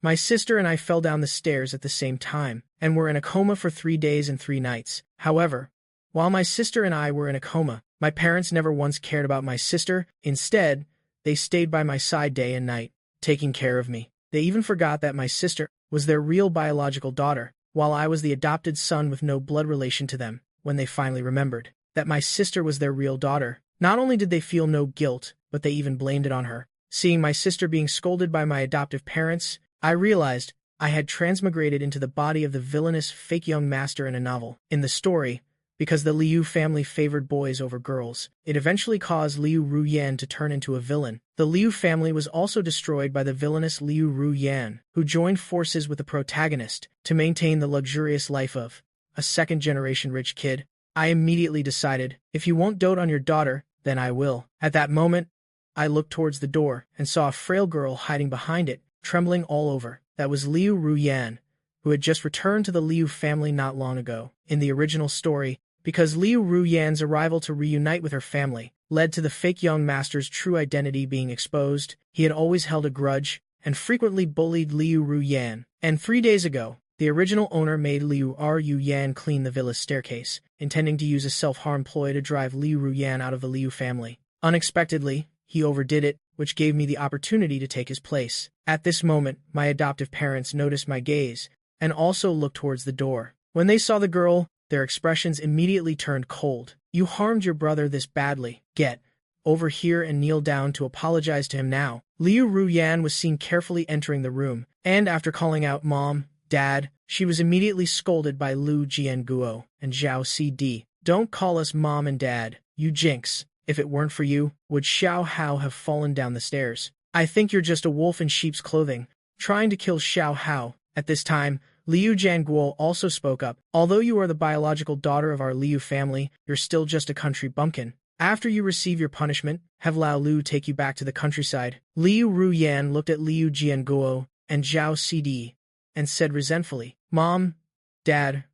My sister and I fell down the stairs at the same time, and were in a coma for 3 days and 3 nights. However, while my sister and I were in a coma, my parents never once cared about my sister. Instead, they stayed by my side day and night, taking care of me. They even forgot that my sister was their real biological daughter, while I was the adopted son with no blood relation to them. When they finally remembered that my sister was their real daughter, not only did they feel no guilt, but they even blamed it on her. Seeing my sister being scolded by my adoptive parents, I realized I had transmigrated into the body of the villainous fake young master in a novel. In the story, because the Liu family favored boys over girls, it eventually caused Liu Ruyan to turn into a villain. The Liu family was also destroyed by the villainous Liu Ruyan, who joined forces with the protagonist to maintain the luxurious life of a second-generation rich kid. I immediately decided, if you won't dote on your daughter, then I will. At that moment, I looked towards the door and saw a frail girl hiding behind it, trembling all over. That was Liu Ruyan, who had just returned to the Liu family not long ago. In the original story, because Liu Ruyan's arrival to reunite with her family led to the fake young master's true identity being exposed, he had always held a grudge and frequently bullied Liu Ruyan. And 3 days ago, the original owner made Liu Ruyan clean the villa's staircase, intending to use a self-harm ploy to drive Liu Ruyan out of the Liu family. Unexpectedly, he overdid it, which gave me the opportunity to take his place. At this moment, my adoptive parents noticed my gaze and also looked towards the door. When they saw the girl, their expressions immediately turned cold. You harmed your brother this badly. Get over here and kneel down to apologize to him now. Liu Ruyan was seen carefully entering the room, and after calling out Mom, Dad, she was immediately scolded by Liu Jianguo and Zhao Cd. Don't call us Mom and Dad, you jinx. If it weren't for you, would Xiao Hao have fallen down the stairs? I think you're just a wolf in sheep's clothing, trying to kill Xiao Hao. At this time, Liu Jianguo also spoke up. Although you are the biological daughter of our Liu family, you're still just a country bumpkin. After you receive your punishment, have Lao Lu take you back to the countryside. Liu Ruyan looked at Liu Jianguo and Zhao Cd and said resentfully, Mom, Dad,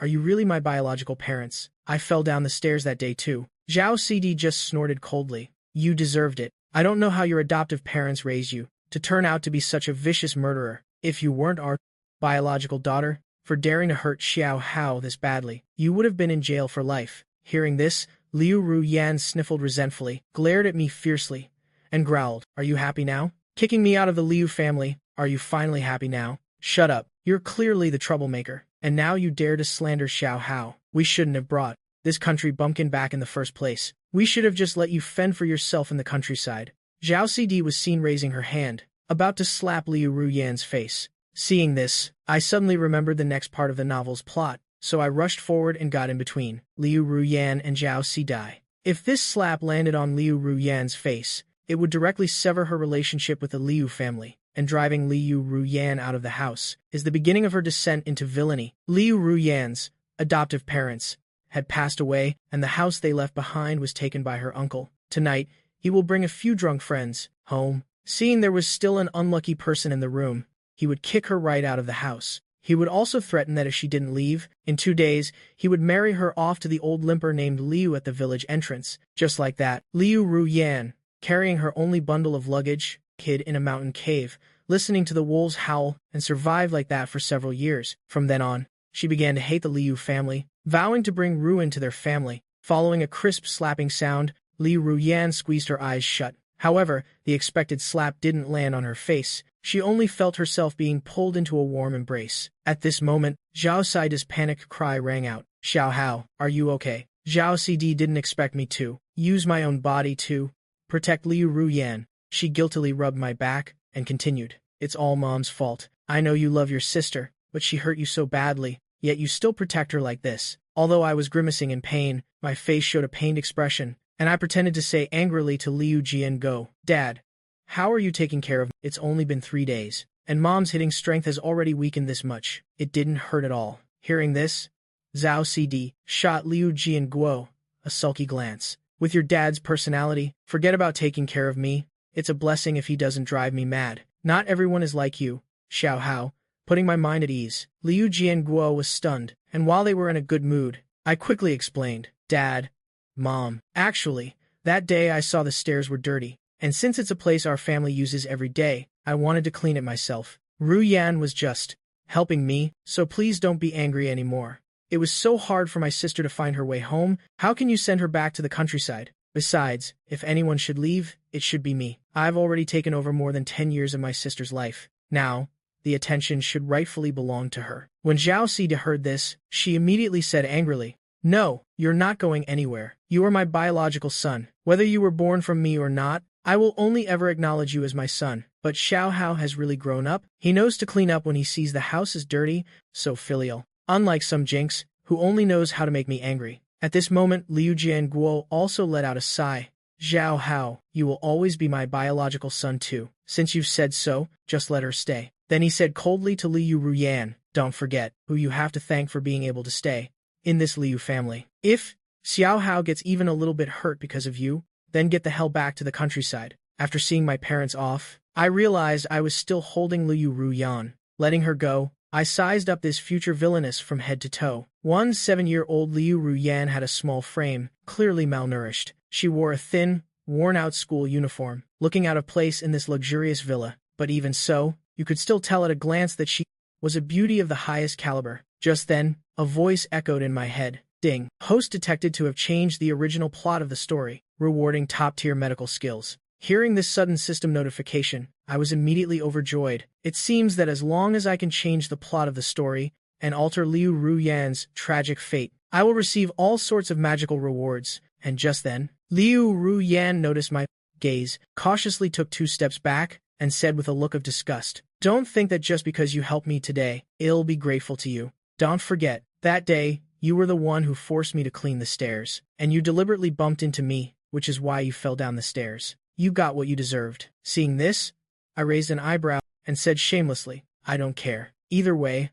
are you really my biological parents? I fell down the stairs that day too. Zhao Cd just snorted coldly. You deserved it. I don't know how your adoptive parents raised you to turn out to be such a vicious murderer. If you weren't our biological daughter, for daring to hurt Xiao Hao this badly, you would have been in jail for life. Hearing this, Liu Ruyan sniffled resentfully, glared at me fiercely, and growled, Are you happy now? Kicking me out of the Liu family, are you finally happy now? Shut up. You're clearly the troublemaker, and now you dare to slander Xiao Hao. We shouldn't have brought this country bumpkin back in the first place. We should have just let you fend for yourself in the countryside. Zhao Cd was seen raising her hand, about to slap Liu Ruyan's face. Seeing this, I suddenly remembered the next part of the novel's plot, so I rushed forward and got in between Liu Ruyan and Zhao Cd. If this slap landed on Liu Ruyan's face, it would directly sever her relationship with the Liu family, and driving Liu Ruyan out of the house is the beginning of her descent into villainy. Liu Ruyan's adoptive parents had passed away, and the house they left behind was taken by her uncle. Tonight, he will bring a few drunk friends home. Seeing there was still an unlucky person in the room, he would kick her right out of the house. He would also threaten that if she didn't leave, in 2 days, he would marry her off to the old limper named Liu at the village entrance. Just like that, Liu Ruyan, carrying her only bundle of luggage, hid in a mountain cave, listening to the wolves howl, and survived like that for several years. From then on, she began to hate the Liu family, vowing to bring ruin to their family. Following a crisp slapping sound, Liu Ruyan squeezed her eyes shut. However, the expected slap didn't land on her face. She only felt herself being pulled into a warm embrace. At this moment, Zhao Cide's panicked cry rang out. Xiao Hao, are you okay? Zhao Cd didn't expect me to use my own body to protect Liu Ruyan. She guiltily rubbed my back and continued. It's all Mom's fault. I know you love your sister, but she hurt you so badly, yet you still protect her like this. Although I was grimacing in pain, my face showed a pained expression, and I pretended to say angrily to Liu Jianguo, Dad, how are you taking care of me? It's only been 3 days, and Mom's hitting strength has already weakened this much. It didn't hurt at all. Hearing this, Zhao Cd shot Liu Jianguo a sulky glance. With your dad's personality, forget about taking care of me. It's a blessing if he doesn't drive me mad. Not everyone is like you, Xiao Hao. Putting my mind at ease, Liu Jianguo was stunned, and while they were in a good mood, I quickly explained, Dad, Mom, actually, that day I saw the stairs were dirty, and since it's a place our family uses every day, I wanted to clean it myself. Ru Yan was just helping me, so please don't be angry anymore. It was so hard for my sister to find her way home. How can you send her back to the countryside? Besides, if anyone should leave, it should be me. I've already taken over more than 10 years of my sister's life. Now, the attention should rightfully belong to her. When Zhao Si heard this, she immediately said angrily, "No, you're not going anywhere. You are my biological son. Whether you were born from me or not, I will only ever acknowledge you as my son." But Xiao Hao has really grown up. He knows to clean up when he sees the house is dirty, so filial. Unlike some jinx, who only knows how to make me angry. At this moment, Liu Jianguo also let out a sigh. "Zhao Hao, you will always be my biological son too. Since you've said so, just let her stay." Then he said coldly to Liu Ruyan, "Don't forget who you have to thank for being able to stay in this Liu family. If Xiao Hao gets even a little bit hurt because of you, then get the hell back to the countryside." After seeing my parents off, I realized I was still holding Liu Ruyan. Letting her go, I sized up this future villainess from head to toe. 17-year-old Liu Ruyan had a small frame, clearly malnourished. She wore a thin, worn-out school uniform, looking out of place in this luxurious villa. But even so, you could still tell at a glance that she was a beauty of the highest caliber. Just then, a voice echoed in my head. Ding. Host detected to have changed the original plot of the story, rewarding top-tier medical skills. Hearing this sudden system notification, I was immediately overjoyed. It seems that as long as I can change the plot of the story and alter Liu Ruyan's tragic fate, I will receive all sorts of magical rewards. And just then, Liu Ruyan noticed my gaze, cautiously took 2 steps back, and said with a look of disgust, "Don't think that just because you helped me today, I'll be grateful to you. Don't forget, that day, you were the one who forced me to clean the stairs, and you deliberately bumped into me, which is why you fell down the stairs. You got what you deserved." Seeing this, I raised an eyebrow and said shamelessly, "I don't care. Either way,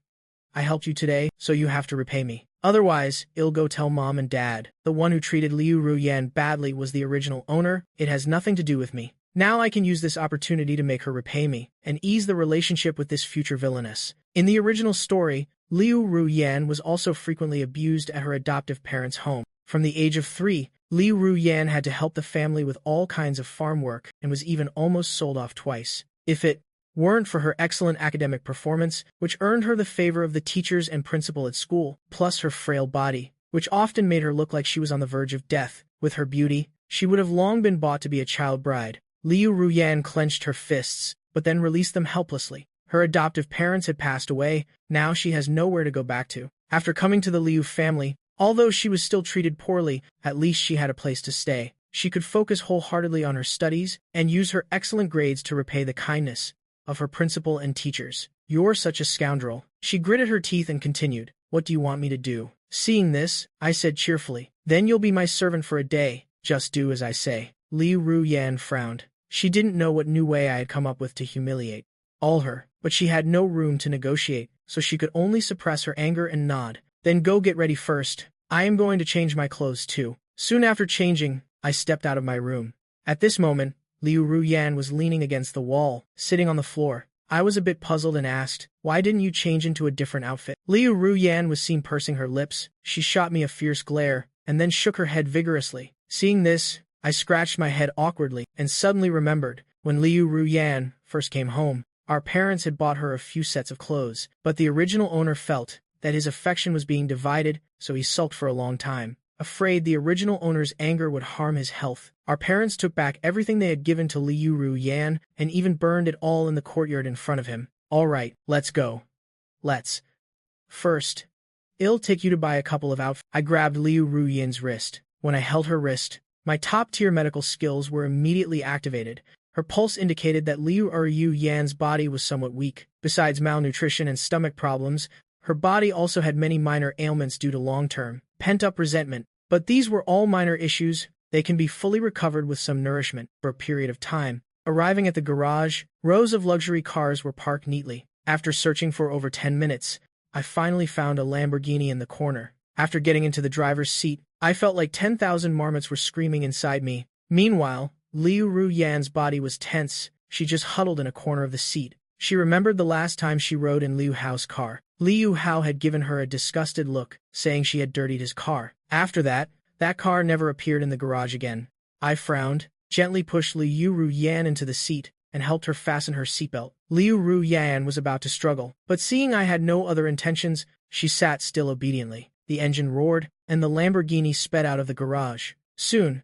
I helped you today, so you have to repay me. Otherwise, I'll go tell mom and dad. The one who treated Liu Ruyan badly was the original owner. It has nothing to do with me. Now I can use this opportunity to make her repay me, and ease the relationship with this future villainess." In the original story, Liu Ruyan was also frequently abused at her adoptive parents' home. From the age of 3, Liu Ruyan had to help the family with all kinds of farm work and was even almost sold off twice. If it weren't for her excellent academic performance, which earned her the favor of the teachers and principal at school, plus her frail body, which often made her look like she was on the verge of death, with her beauty, she would have long been bought to be a child bride. Liu Ruyan clenched her fists, but then released them helplessly. Her adoptive parents had passed away. Now she has nowhere to go back to. After coming to the Liu family, although she was still treated poorly, at least she had a place to stay. She could focus wholeheartedly on her studies and use her excellent grades to repay the kindness of her principal and teachers. "You're such a scoundrel." She gritted her teeth and continued, "What do you want me to do?" Seeing this, I said cheerfully, "Then you'll be my servant for a day. Just do as I say." Liu Ruyan frowned. She didn't know what new way I had come up with to humiliate all her, but she had no room to negotiate, so she could only suppress her anger and nod. "Then go get ready first. I am going to change my clothes too." Soon after changing, I stepped out of my room. At this moment, Liu Ruyan was leaning against the wall, sitting on the floor. I was a bit puzzled and asked, "Why didn't you change into a different outfit?" Liu Ruyan was seen pursing her lips. She shot me a fierce glare, and then shook her head vigorously. Seeing this, I scratched my head awkwardly, and suddenly remembered, when Liu Ruyan first came home, our parents had bought her a few sets of clothes, but the original owner felt that his affection was being divided, so he sulked for a long time. Afraid the original owner's anger would harm his health, our parents took back everything they had given to Liu Ruyan and even burned it all in the courtyard in front of him. "All right, let's go. Let's. First, I'll take you to buy a couple of outfits." I grabbed Liu Ruyan's wrist. When I held her wrist, my top-tier medical skills were immediately activated. Her pulse indicated that Liu Ruyan's body was somewhat weak. Besides malnutrition and stomach problems, her body also had many minor ailments due to long-term, pent-up resentment. But these were all minor issues. They can be fully recovered with some nourishment for a period of time. Arriving at the garage, rows of luxury cars were parked neatly. After searching for over 10 minutes, I finally found a Lamborghini in the corner. After getting into the driver's seat, I felt like 10,000 marmots were screaming inside me. Meanwhile, Liu Ruyan's body was tense. She just huddled in a corner of the seat. She remembered the last time she rode in Liu Hao's car. Liu Hao had given her a disgusted look, saying she had dirtied his car. After that car never appeared in the garage again. I frowned, gently pushed Liu Ruyan into the seat, and helped her fasten her seatbelt. Liu Ru Yan was about to struggle, but seeing I had no other intentions, she sat still obediently. The engine roared, and the Lamborghini sped out of the garage. Soon,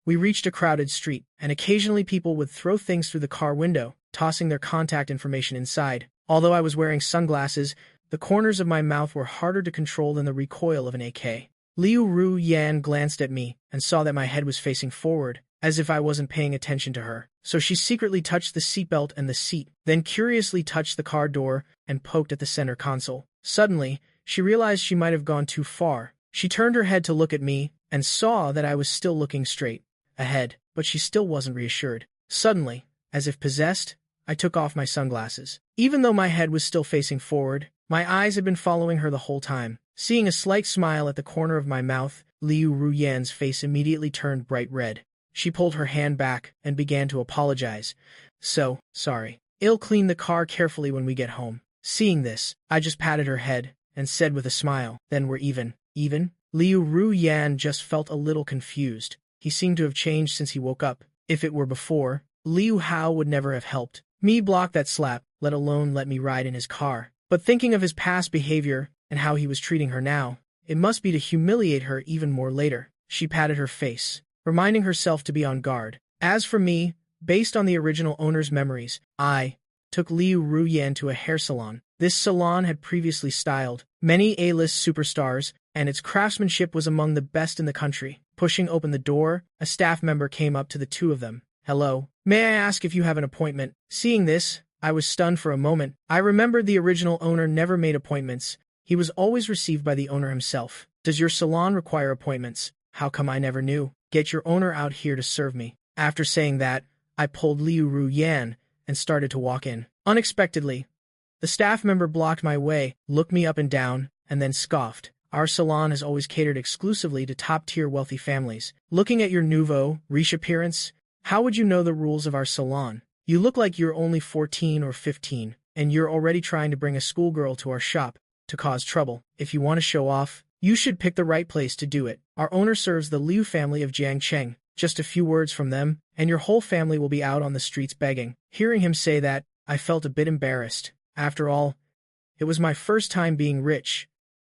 we reached a crowded street, and occasionally people would throw things through the car window, tossing their contact information inside. Although I was wearing sunglasses, the corners of my mouth were harder to control than the recoil of an AK. Liu Ru Yan glanced at me and saw that my head was facing forward, as if I wasn't paying attention to her. So she secretly touched the seatbelt and the seat, then curiously touched the car door and poked at the center console. Suddenly, she realized she might have gone too far. She turned her head to look at me and saw that I was still looking straight ahead, but she still wasn't reassured. Suddenly, as if possessed, I took off my sunglasses. Even though my head was still facing forward, my eyes had been following her the whole time. Seeing a slight smile at the corner of my mouth, Liu Ruyan's face immediately turned bright red. She pulled her hand back and began to apologize. So, sorry. I'll clean the car carefully when we get home. Seeing this, I just patted her head and said with a smile, then we're even. Even? Liu Ruyan just felt a little confused. He seemed to have changed since he woke up. If it were before, Liu Hao would never have helped me block that slap, let alone let me ride in his car. But thinking of his past behavior and how he was treating her now, it must be to humiliate her even more later. She patted her face, reminding herself to be on guard. As for me, based on the original owner's memories, I took Liu Ruyan to a hair salon. This salon had previously styled many A-list superstars, and its craftsmanship was among the best in the country. Pushing open the door, a staff member came up to the two of them. Hello, may I ask if you have an appointment? Seeing this, I was stunned for a moment. I remembered the original owner never made appointments. He was always received by the owner himself. Does your salon require appointments? How come I never knew? Get your owner out here to serve me. After saying that, I pulled Liu Ruyan and started to walk in. Unexpectedly, the staff member blocked my way, looked me up and down, and then scoffed. Our salon has always catered exclusively to top-tier wealthy families. Looking at your nouveau, riche appearance, how would you know the rules of our salon? You look like you're only 14 or 15, and you're already trying to bring a schoolgirl to our shop to cause trouble. If you want to show off, you should pick the right place to do it. Our owner serves the Liu family of Jiangcheng. Just a few words from them, and your whole family will be out on the streets begging. Hearing him say that, I felt a bit embarrassed. After all, it was my first time being rich.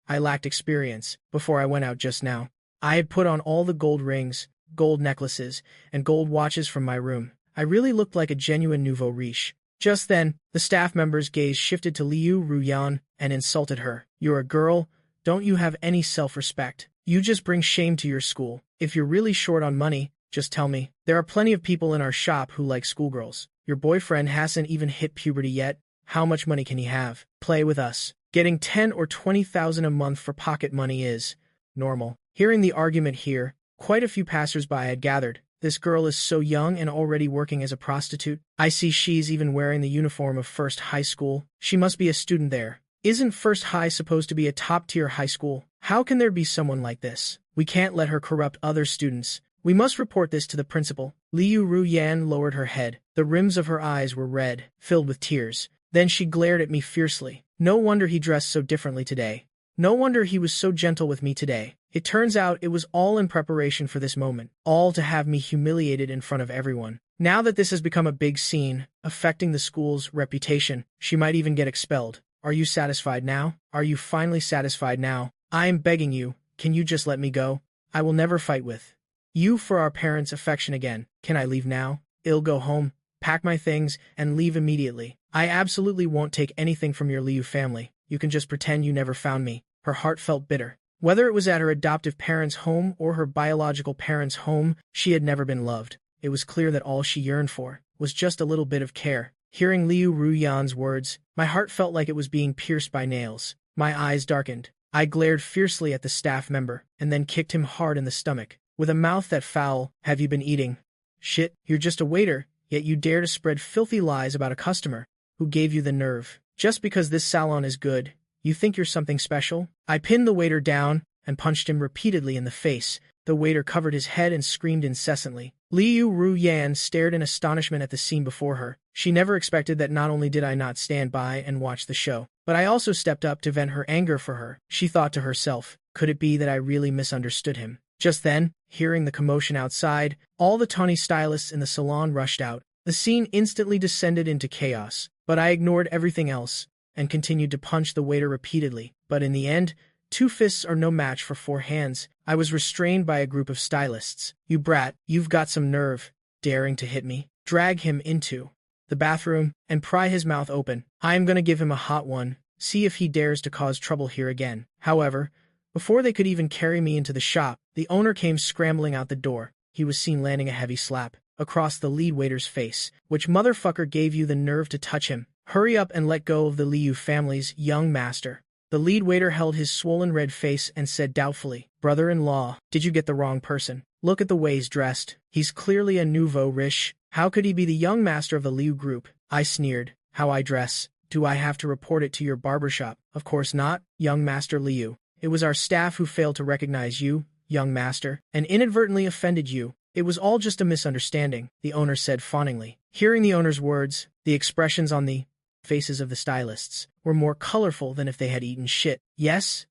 I lacked experience before I went out just now. I had put on all the gold rings, gold necklaces, and gold watches from my room. I really looked like a genuine nouveau riche. Just then, the staff member's gaze shifted to Liu Ruyan and insulted her. You're a girl, don't you have any self-respect? You just bring shame to your school. If you're really short on money, just tell me. There are plenty of people in our shop who like schoolgirls. Your boyfriend hasn't even hit puberty yet. How much money can he have? Play with us. Getting 10 or 20,000 a month for pocket money is normal. Hearing the argument here, quite a few passers-by had gathered. This girl is so young and already working as a prostitute. I see she's even wearing the uniform of First High School. She must be a student there. Isn't First High supposed to be a top-tier high school? How can there be someone like this? We can't let her corrupt other students. We must report this to the principal. Liu Ruyan lowered her head. The rims of her eyes were red, filled with tears. Then she glared at me fiercely. No wonder he dressed so differently today. No wonder he was so gentle with me today. It turns out it was all in preparation for this moment, all to have me humiliated in front of everyone. Now that this has become a big scene, affecting the school's reputation, she might even get expelled. Are you satisfied now? Are you finally satisfied now? I am begging you, can you just let me go? I will never fight with you for our parents' affection again. Can I leave now? I'll go home, pack my things, and leave immediately. I absolutely won't take anything from your Liu family. You can just pretend you never found me. Her heart felt bitter. Whether it was at her adoptive parents' home or her biological parents' home, she had never been loved. It was clear that all she yearned for was just a little bit of care. Hearing Liu Ruyan's words, my heart felt like it was being pierced by nails. My eyes darkened. I glared fiercely at the staff member, and then kicked him hard in the stomach. With a mouth that foul, have you been eating? Shit, you're just a waiter, yet you dare to spread filthy lies about a customer. Who gave you the nerve? Just because this salon is good, you think you're something special? I pinned the waiter down and punched him repeatedly in the face. The waiter covered his head and screamed incessantly. Liu Ruyan stared in astonishment at the scene before her. She never expected that not only did I not stand by and watch the show, but I also stepped up to vent her anger for her. She thought to herself, could it be that I really misunderstood him? Just then, hearing the commotion outside, all the tawny stylists in the salon rushed out. The scene instantly descended into chaos. But I ignored everything else and continued to punch the waiter repeatedly. But in the end, 2 fists are no match for 4 hands. I was restrained by a group of stylists. "You brat, you've got some nerve, daring to hit me. Drag him into the bathroom and pry his mouth open. I am going to give him a hot one. See if he dares to cause trouble here again." However, before they could even carry me into the shop, the owner came scrambling out the door. He was seen landing a heavy slap across the lead waiter's face. "Which motherfucker gave you the nerve to touch him? Hurry up and let go of the Liu family's young master." The lead waiter held his swollen red face and said doubtfully, "Brother-in-law, did you get the wrong person? Look at the way he's dressed. He's clearly a nouveau riche. How could he be the young master of the Liu group?" I sneered. "How I dress? Do I have to report it to your barbershop?" "Of course not, young Master Liu. It was our staff who failed to recognize you, young master, and inadvertently offended you. It was all just a misunderstanding," the owner said fawningly. Hearing the owner's words, the expressions on the faces of the stylists were more colorful than if they had eaten shit. Yes,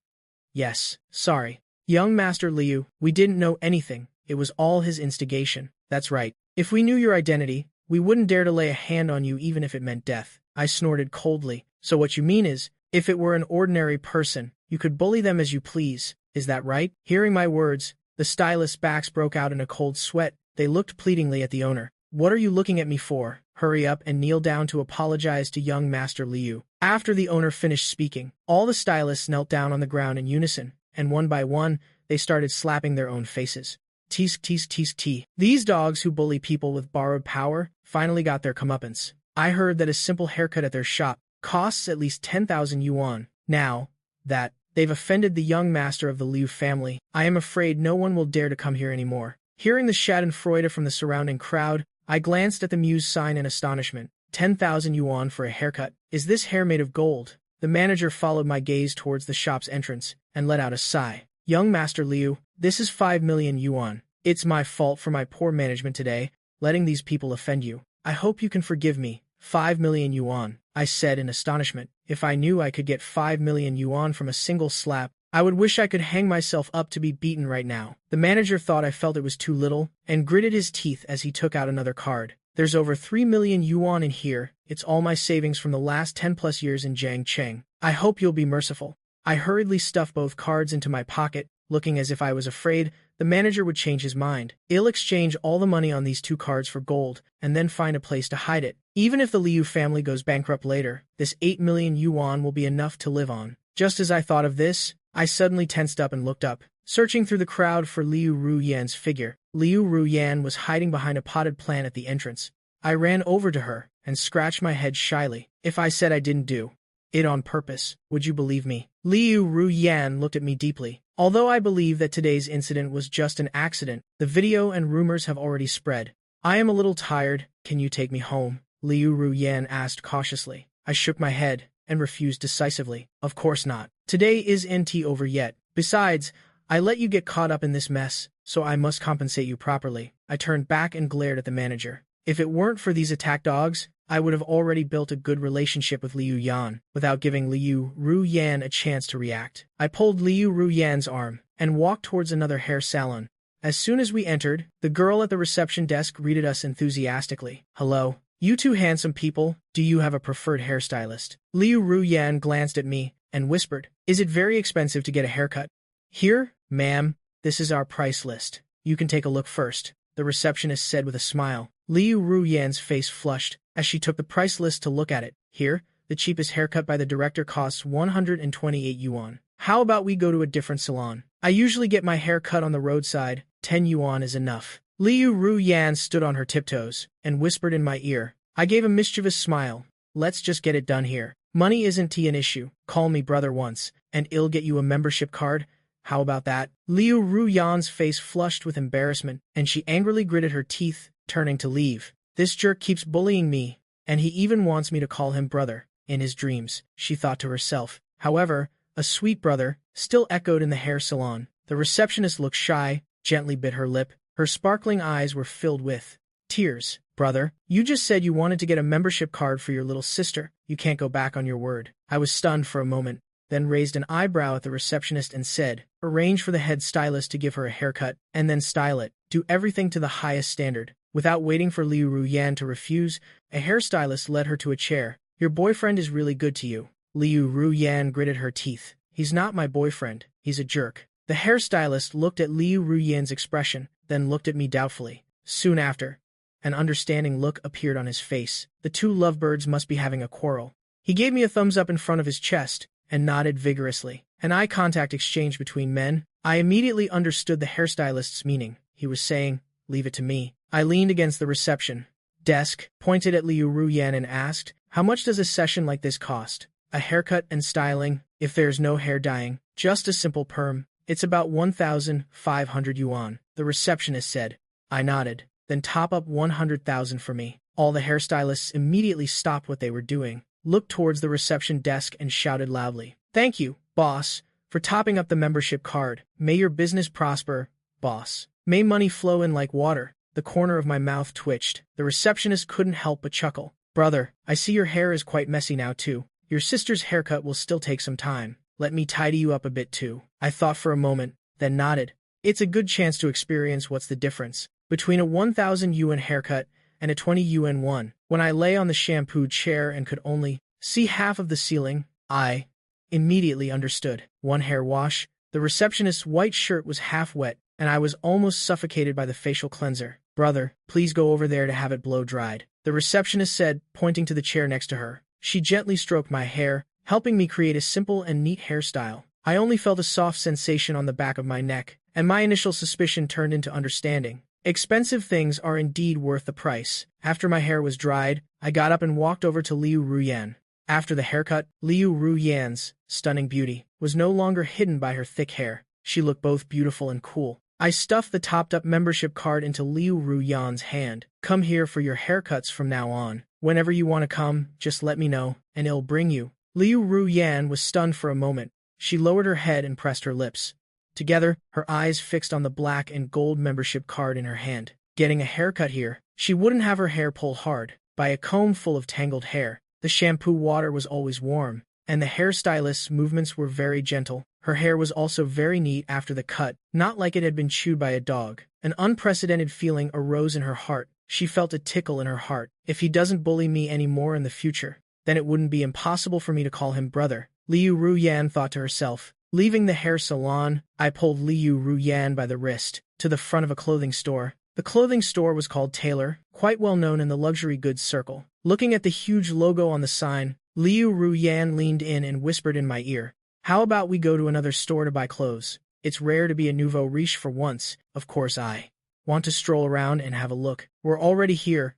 sorry. Young Master Liu, we didn't know anything. It was all his instigation." "That's right. If we knew your identity, we wouldn't dare to lay a hand on you even if it meant death." I snorted coldly. "So what you mean is, if it were an ordinary person, you could bully them as you please, is that right?" Hearing my words, the stylists' backs broke out in a cold sweat. They looked pleadingly at the owner. "What are you looking at me for? Hurry up and kneel down to apologize to young Master Liu." After the owner finished speaking, all the stylists knelt down on the ground in unison, and one by one, they started slapping their own faces. Tease, tease, tease, tease. These dogs who bully people with borrowed power finally got their comeuppance. I heard that a simple haircut at their shop costs at least 10,000 yuan. Now that they've offended the young master of the Liu family, I am afraid no one will dare to come here anymore. Hearing the schadenfreude from the surrounding crowd, I glanced at the Muse sign in astonishment. 10,000 yuan for a haircut. Is this hair made of gold? The manager followed my gaze towards the shop's entrance and let out a sigh. "Young Master Liu, this is 5 million yuan. It's my fault for my poor management today, letting these people offend you. I hope you can forgive me." 5 million yuan, I said in astonishment. If I knew I could get 5 million yuan from a single slap, I would wish I could hang myself up to be beaten right now. The manager thought I felt it was too little, and gritted his teeth as he took out another card. "There's over 3 million yuan in here. It's all my savings from the last 10+ years in Jiangcheng. I hope you'll be merciful." I hurriedly stuffed both cards into my pocket, looking as if I was afraid the manager would change his mind. "I'll exchange all the money on these 2 cards for gold, and then find a place to hide it. Even if the Liu family goes bankrupt later, this 8 million yuan will be enough to live on." Just as I thought of this, I suddenly tensed up and looked up, searching through the crowd for Liu Ruyan's figure. Liu Ruyan was hiding behind a potted plant at the entrance. I ran over to her and scratched my head shyly. "If I said I didn't do it on purpose, would you believe me?" Liu Ruyan looked at me deeply. "Although I believe that today's incident was just an accident, the video and rumors have already spread. I am a little tired. Can you take me home?" Liu Ruyan asked cautiously. I shook my head and refused decisively. "Of course not. Today isn't over yet. Besides, I let you get caught up in this mess, so I must compensate you properly." I turned back and glared at the manager. If it weren't for these attack dogs, I would have already built a good relationship with Liu Yan, without giving Liu Ruyan a chance to react. I pulled Liu Ruyan's arm and walked towards another hair salon. As soon as we entered, the girl at the reception desk greeted us enthusiastically. "Hello, you two handsome people. Do you have a preferred hairstylist?" Liu Ruyan glanced at me and whispered, "Is it very expensive to get a haircut?" "Here, ma'am, this is our price list. You can take a look first," the receptionist said with a smile. Liu Ruyan's face flushed as she took the price list to look at it. "Here, the cheapest haircut by the director costs 128 yuan. How about we go to a different salon? I usually get my hair cut on the roadside. 10 yuan is enough." Liu Ruyan stood on her tiptoes and whispered in my ear. I gave a mischievous smile. "Let's just get it done here. Money isn't an issue. Call me brother once, and I'll get you a membership card. How about that?" Liu Ruyan's face flushed with embarrassment, and she angrily gritted her teeth, turning to leave. "This jerk keeps bullying me, and he even wants me to call him brother in his dreams," she thought to herself. However, a sweet brother still echoed in the hair salon. The receptionist looked shy, gently bit her lip. Her sparkling eyes were filled with tears. "Brother, you just said you wanted to get a membership card for your little sister. You can't go back on your word." I was stunned for a moment, then raised an eyebrow at the receptionist and said, "Arrange for the head stylist to give her a haircut, and then style it. Do everything to the highest standard." Without waiting for Liu Ruyan to refuse, a hairstylist led her to a chair. Your boyfriend is really good to you. Liu Ruyan gritted her teeth. He's not my boyfriend. He's a jerk. The hairstylist looked at Liu Ruyan's expression, then looked at me doubtfully. Soon after, an understanding look appeared on his face. The two lovebirds must be having a quarrel. He gave me a thumbs up in front of his chest and nodded vigorously. An eye contact exchange between men. I immediately understood the hairstylist's meaning. He was saying, "Leave it to me." I leaned against the reception desk, pointed at Liu Ruyan and asked, "How much does a session like this cost?" "A haircut and styling, if there's no hair dyeing, just a simple perm. It's about 1,500 yuan, the receptionist said. I nodded. Then top up 100,000 for me. All the hairstylists immediately stopped what they were doing, looked towards the reception desk and shouted loudly, "Thank you, boss, for topping up the membership card. May your business prosper, boss. May money flow in like water." The corner of my mouth twitched. The receptionist couldn't help but chuckle. "Brother, I see your hair is quite messy now too. Your sister's haircut will still take some time. Let me tidy you up a bit too." I thought for a moment, then nodded. It's a good chance to experience what's the difference between a 1,000 yuan haircut and a 20 yuan one. When I lay on the shampoo chair and could only see half of the ceiling, I immediately understood. One hair wash, the receptionist's white shirt was half wet, and I was almost suffocated by the facial cleanser. "Brother, please go over there to have it blow-dried," the receptionist said, pointing to the chair next to her. She gently stroked my hair, helping me create a simple and neat hairstyle. I only felt a soft sensation on the back of my neck, and my initial suspicion turned into understanding. Expensive things are indeed worth the price. After my hair was dried, I got up and walked over to Liu Ruyan. After the haircut, Liu Ruyan's stunning beauty was no longer hidden by her thick hair. She looked both beautiful and cool. I stuffed the topped-up membership card into Liu Ruyan's hand. "Come here for your haircuts from now on. Whenever you want to come, just let me know, and it'll bring you." Liu Ruyan was stunned for a moment. She lowered her head and pressed her lips together, her eyes fixed on the black and gold membership card in her hand. Getting a haircut here, she wouldn't have her hair pulled hard by a comb full of tangled hair. The shampoo water was always warm, and the hairstylist's movements were very gentle. Her hair was also very neat after the cut, not like it had been chewed by a dog. An unprecedented feeling arose in her heart. She felt a tickle in her heart. If he doesn't bully me anymore in the future, then it wouldn't be impossible for me to call him brother, Liu Ruyan thought to herself. Leaving the hair salon, I pulled Liu Ruyan by the wrist to the front of a clothing store. The clothing store was called Taylor, quite well known in the luxury goods circle. Looking at the huge logo on the sign, Liu Ruyan leaned in and whispered in my ear, "How about we go to another store to buy clothes? It's rare to be a nouveau riche for once." Of course I want to stroll around and have a look. We're already here,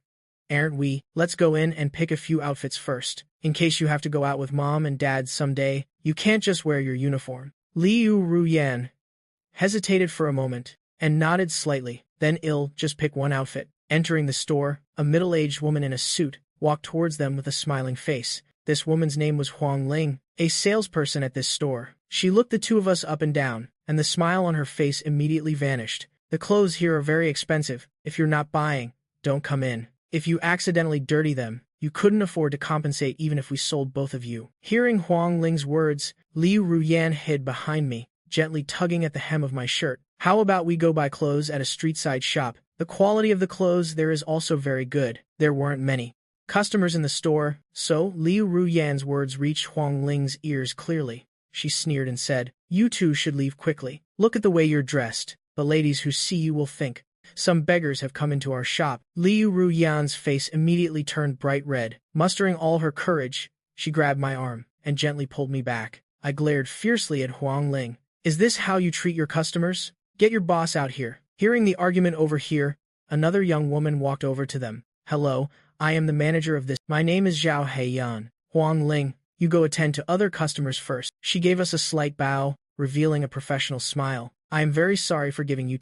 aren't we? Let's go in and pick a few outfits first. In case you have to go out with mom and dad someday, you can't just wear your uniform. Liu Ruyan hesitated for a moment and nodded slightly. Then just pick one outfit. Entering the store, a middle-aged woman in a suit walked towards them with a smiling face. This woman's name was Huang Ling, a salesperson at this store. She looked the two of us up and down, and the smile on her face immediately vanished. "The clothes here are very expensive. If you're not buying, don't come in. If you accidentally dirty them, you couldn't afford to compensate even if we sold both of you." Hearing Huang Ling's words, Liu Ruyan hid behind me, gently tugging at the hem of my shirt. "How about we go buy clothes at a street-side shop? The quality of the clothes there is also very good." There weren't many customers in the store, so Liu Ruyan's words reached Huang Ling's ears clearly. She sneered and said, "You two should leave quickly. Look at the way you're dressed. The ladies who see you will think some beggars have come into our shop." Liu Ruyan's face immediately turned bright red. Mustering all her courage, she grabbed my arm and gently pulled me back. I glared fiercely at Huang Ling. "Is this how you treat your customers? Get your boss out here." Hearing the argument over here, another young woman walked over to them. "Hello, I am the manager of this. My name is Zhao Heiyan. Huang Ling, you go attend to other customers first." She gave us a slight bow, revealing a professional smile. "I am very sorry for giving you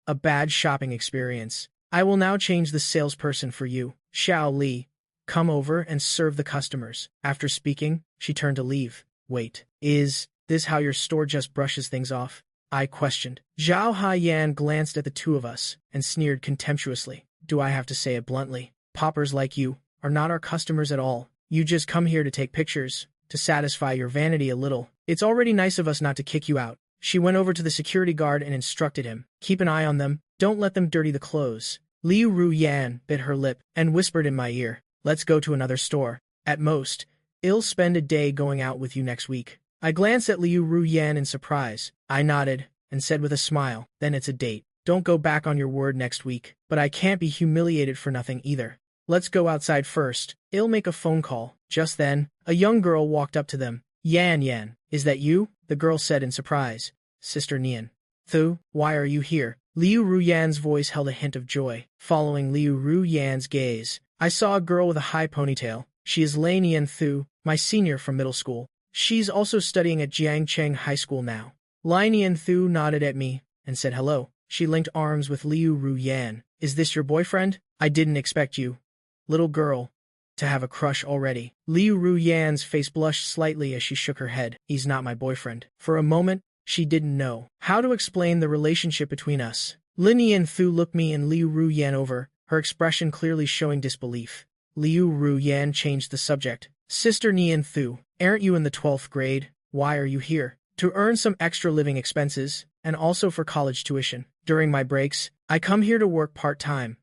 a bad shopping experience. I will now change the salesperson for you. Xiao Li, come over and serve the customers." After speaking, she turned to leave. "Wait, is this how your store just brushes things off?" I questioned. Zhao Heiyan glanced at the two of us and sneered contemptuously. "Do I have to say it bluntly? Paupers like you are not our customers at all. You just come here to take pictures, to satisfy your vanity a little. It's already nice of us not to kick you out." She went over to the security guard and instructed him, "Keep an eye on them. Don't let them dirty the clothes." Liu Ruyan bit her lip and whispered in my ear, "Let's go to another store." At most, I'll spend a day going out with you next week. I glanced at Liu Ruyan in surprise. I nodded and said with a smile, then it's a date. Don't go back on your word next week. But I can't be humiliated for nothing either. Let's go outside first. I'll make a phone call. Just then, a young girl walked up to them. Yan, is that you? The girl said in surprise. Sister Nian. Thu, why are you here? Liu Ruyan's voice held a hint of joy. Following Liu Ruyan's gaze, I saw a girl with a high ponytail. She is Lei Nian Thu, my senior from middle school. She's also studying at Jiangcheng High School now. Lei Nian Thu nodded at me and said hello. She linked arms with Liu Ruyan. Is this your boyfriend? I didn't expect you, little girl, to have a crush already. Liu Ruyan's face blushed slightly as she shook her head. He's not my boyfriend. For a moment, she didn't know how to explain the relationship between us. Lin Nian Thu looked me and Liu Ruyan over, her expression clearly showing disbelief. Liu Ruyan changed the subject. Sister Nian Thu, aren't you in the 12th grade? Why are you here? To earn some extra living expenses, and also for college tuition. During my breaks, I come here to work part-time.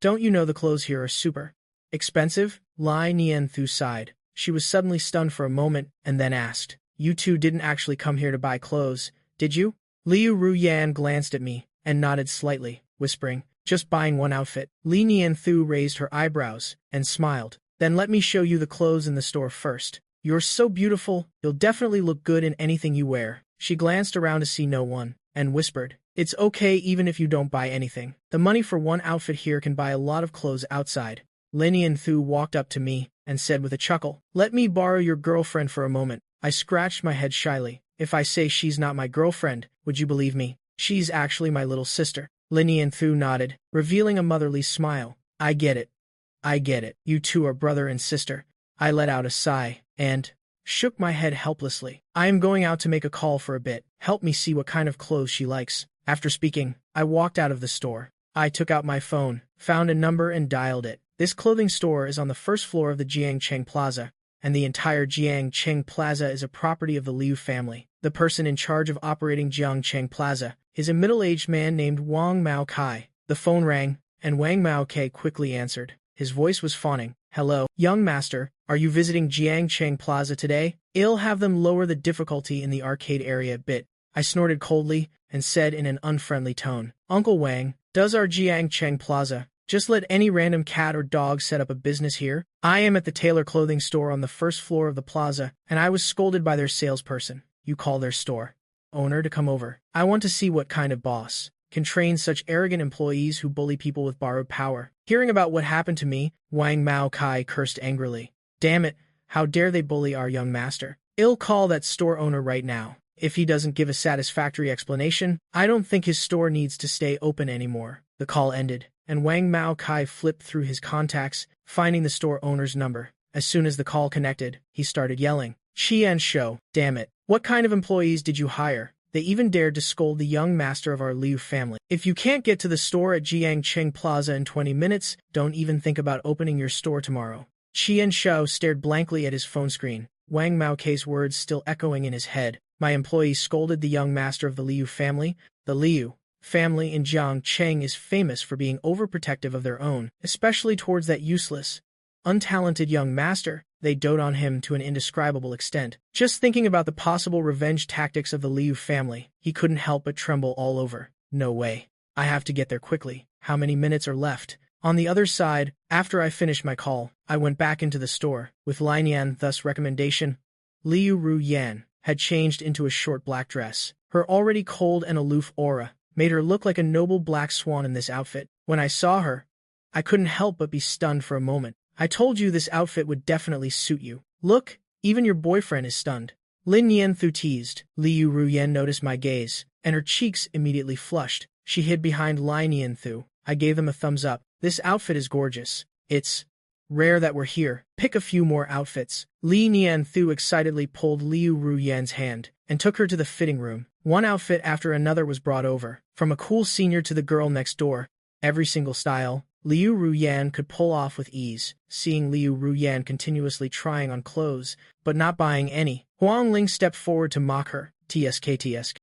Don't you know the clothes here are super expensive? Lei Nian Thu sighed. She was suddenly stunned for a moment, and then asked, You two didn't actually come here to buy clothes, did you? Liu Ruyan glanced at me, and nodded slightly, whispering, Just buying one outfit. Lei Nian Thu raised her eyebrows, and smiled. Then let me show you the clothes in the store first. You're so beautiful, you'll definitely look good in anything you wear. She glanced around to see no one, and whispered, It's okay even if you don't buy anything. The money for one outfit here can buy a lot of clothes outside. Lei Nian Thu walked up to me, and said with a chuckle, Let me borrow your girlfriend for a moment. I scratched my head shyly. If I say she's not my girlfriend, would you believe me? She's actually my little sister. Lei Nian Thu nodded, revealing a motherly smile. I get it. You two are brother and sister. I let out a sigh, and shook my head helplessly. I am going out to make a call for a bit. Help me see what kind of clothes she likes. After speaking, I walked out of the store. I took out my phone, found a number and dialed it. This clothing store is on the first floor of the Jiangcheng Plaza, and the entire Jiangcheng Plaza is a property of the Liu family. The person in charge of operating Jiangcheng Plaza is a middle-aged man named Wang Mao Kai. The phone rang, and Wang Mao Kai quickly answered. His voice was fawning. Hello, young master, are you visiting Jiangcheng Plaza today? I'll have them lower the difficulty in the arcade area a bit. I snorted coldly, and said in an unfriendly tone, Uncle Wang, does our Jiangcheng Plaza just let any random cat or dog set up a business here? I am at the tailor clothing store on the first floor of the plaza, and I was scolded by their salesperson. You call their store owner to come over. I want to see what kind of boss can train such arrogant employees who bully people with borrowed power. Hearing about what happened to me, Wang Mao Kai cursed angrily. Damn it, how dare they bully our young master? I'll call that store owner right now. If he doesn't give a satisfactory explanation, I don't think his store needs to stay open anymore. The call ended, and Wang Mao Kai flipped through his contacts, finding the store owner's number. As soon as the call connected, he started yelling, Qian Shou, damn it, what kind of employees did you hire? They even dared to scold the young master of our Liu family. If you can't get to the store at Jiangcheng Plaza in 20 minutes, don't even think about opening your store tomorrow. Qian Shou stared blankly at his phone screen, Wang Mao Kai's words still echoing in his head. My employees scolded the young master of the Liu family. The Liu family in Jiangcheng is famous for being overprotective of their own, especially towards that useless, untalented young master. They dote on him to an indescribable extent. Just thinking about the possible revenge tactics of the Liu family, he couldn't help but tremble all over. No way. I have to get there quickly. How many minutes are left? On the other side, after I finished my call, I went back into the store, with Lei Nian Thu's recommendation. Liu Ruyan had changed into a short black dress. Her already cold and aloof aura made her look like a noble black swan in this outfit. When I saw her, I couldn't help but be stunned for a moment. I told you this outfit would definitely suit you. Look, even your boyfriend is stunned. Lin Nian Thu teased. Liu Ruyan noticed my gaze, and her cheeks immediately flushed. She hid behind Lei Nian Thu. I gave them a thumbs up. This outfit is gorgeous. It's rare that we're here. Pick a few more outfits. Lei Nian Thu excitedly pulled Liu Ruyan's hand and took her to the fitting room. One outfit after another was brought over, from a cool senior to the girl next door. Every single style Liu Ruyan could pull off with ease. Seeing Liu Ruyan continuously trying on clothes, but not buying any, Huang Ling stepped forward to mock her. TSK,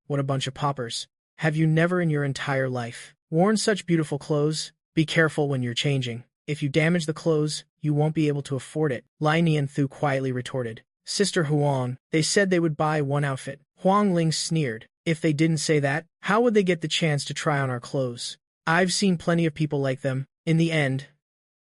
what a bunch of poppers. Have you never in your entire life worn such beautiful clothes? Be careful when you're changing. If you damage the clothes, you won't be able to afford it, Lai Nian-thu quietly retorted. Sister Huang, they said they would buy one outfit. Huang Ling sneered. If they didn't say that, how would they get the chance to try on our clothes? I've seen plenty of people like them. In the end,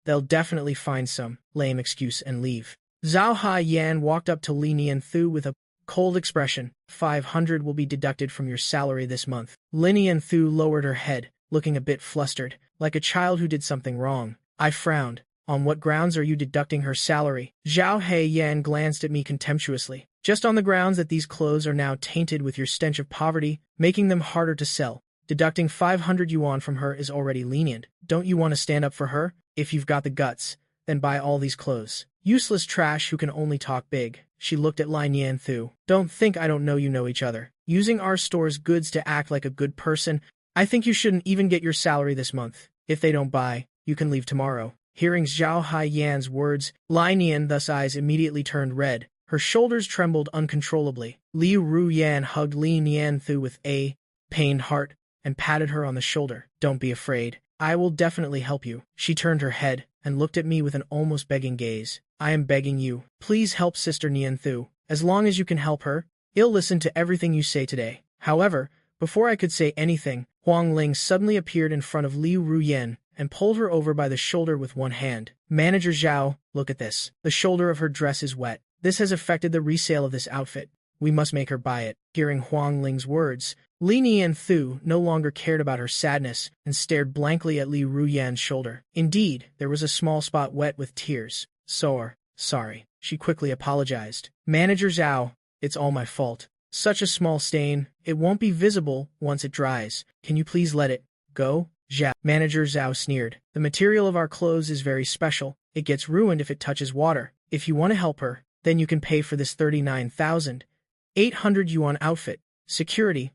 they'll definitely find some lame excuse and leave. Zhao Haiyan walked up to Li Nian-thu with a cold expression. 500 will be deducted from your salary this month. Li Nian-thu lowered her head, looking a bit flustered, like a child who did something wrong. I frowned. On what grounds are you deducting her salary? Zhao Haiyan glanced at me contemptuously. Just on the grounds that these clothes are now tainted with your stench of poverty, making them harder to sell. Deducting 500 yuan from her is already lenient. Don't you want to stand up for her? If you've got the guts, then buy all these clothes. Useless trash who can only talk big. She looked at Lai Nian-thu. Don't think I don't know you know each other. Using our store's goods to act like a good person, I think you shouldn't even get your salary this month. If they don't buy, you can leave tomorrow. Hearing Zhao Haiyan's words, Lai Nian-thu's eyes immediately turned red. Her shoulders trembled uncontrollably. Liu Ruyan hugged Li Nian-thu with a pained heart and patted her on the shoulder. Don't be afraid. I will definitely help you. She turned her head and looked at me with an almost begging gaze. I am begging you. Please help Sister Nian-thu. As long as you can help her, I'll listen to everything you say today. However, before I could say anything, Huang Ling suddenly appeared in front of Liu Ruyan and pulled her over by the shoulder with one hand. Manager Zhao, look at this. The shoulder of her dress is wet. This has affected the resale of this outfit. We must make her buy it. Hearing Huang Ling's words, Li Nian-thu no longer cared about her sadness and stared blankly at Li Ruyan's shoulder. Indeed, there was a small spot wet with tears. Sorry. She quickly apologized. Manager Zhao, it's all my fault. Such a small stain, it won't be visible once it dries. Can you please let it go? Zhao. Manager Zhao sneered. The material of our clothes is very special. It gets ruined if it touches water. If you want to help her, then you can pay for this 39,800 yuan outfit. Security.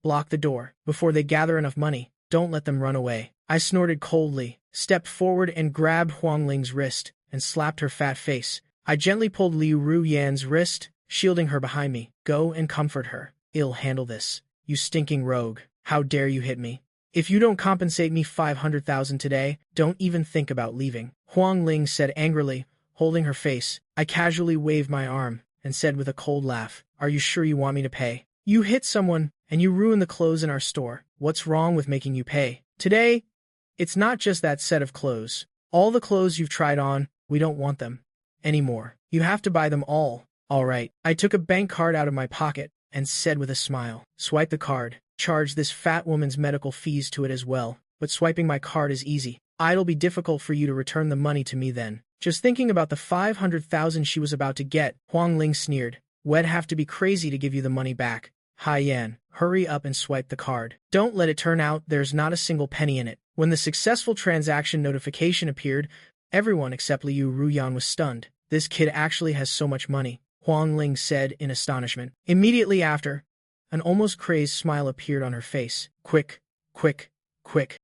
Block the door. Before they gather enough money, don't let them run away. I snorted coldly, stepped forward and grabbed Huang Ling's wrist and slapped her fat face. I gently pulled Liu Ruyan's wrist, shielding her behind me. Go and comfort her. I'll handle this. You stinking rogue. How dare you hit me? If you don't compensate me 500,000 today, don't even think about leaving. Huang Ling said angrily, holding her face. I casually waved my arm and said with a cold laugh, are you sure you want me to pay? You hit someone and you ruin the clothes in our store. What's wrong with making you pay? Today, it's not just that set of clothes. All the clothes you've tried on, we don't want them anymore. You have to buy them all. All right. I took a bank card out of my pocket and said with a smile, swipe the card. Charge this fat woman's medical fees to it as well. But swiping my card is easy. It'll be difficult for you to return the money to me then. Just thinking about the 500,000 she was about to get, Huang Ling sneered. We'd have to be crazy to give you the money back. Haiyan, hurry up and swipe the card. Don't let it turn out there's not a single penny in it. When the successful transaction notification appeared, everyone except Liu Ruyan was stunned. This kid actually has so much money, Huang Ling said in astonishment. Immediately after, an almost crazed smile appeared on her face. Quick,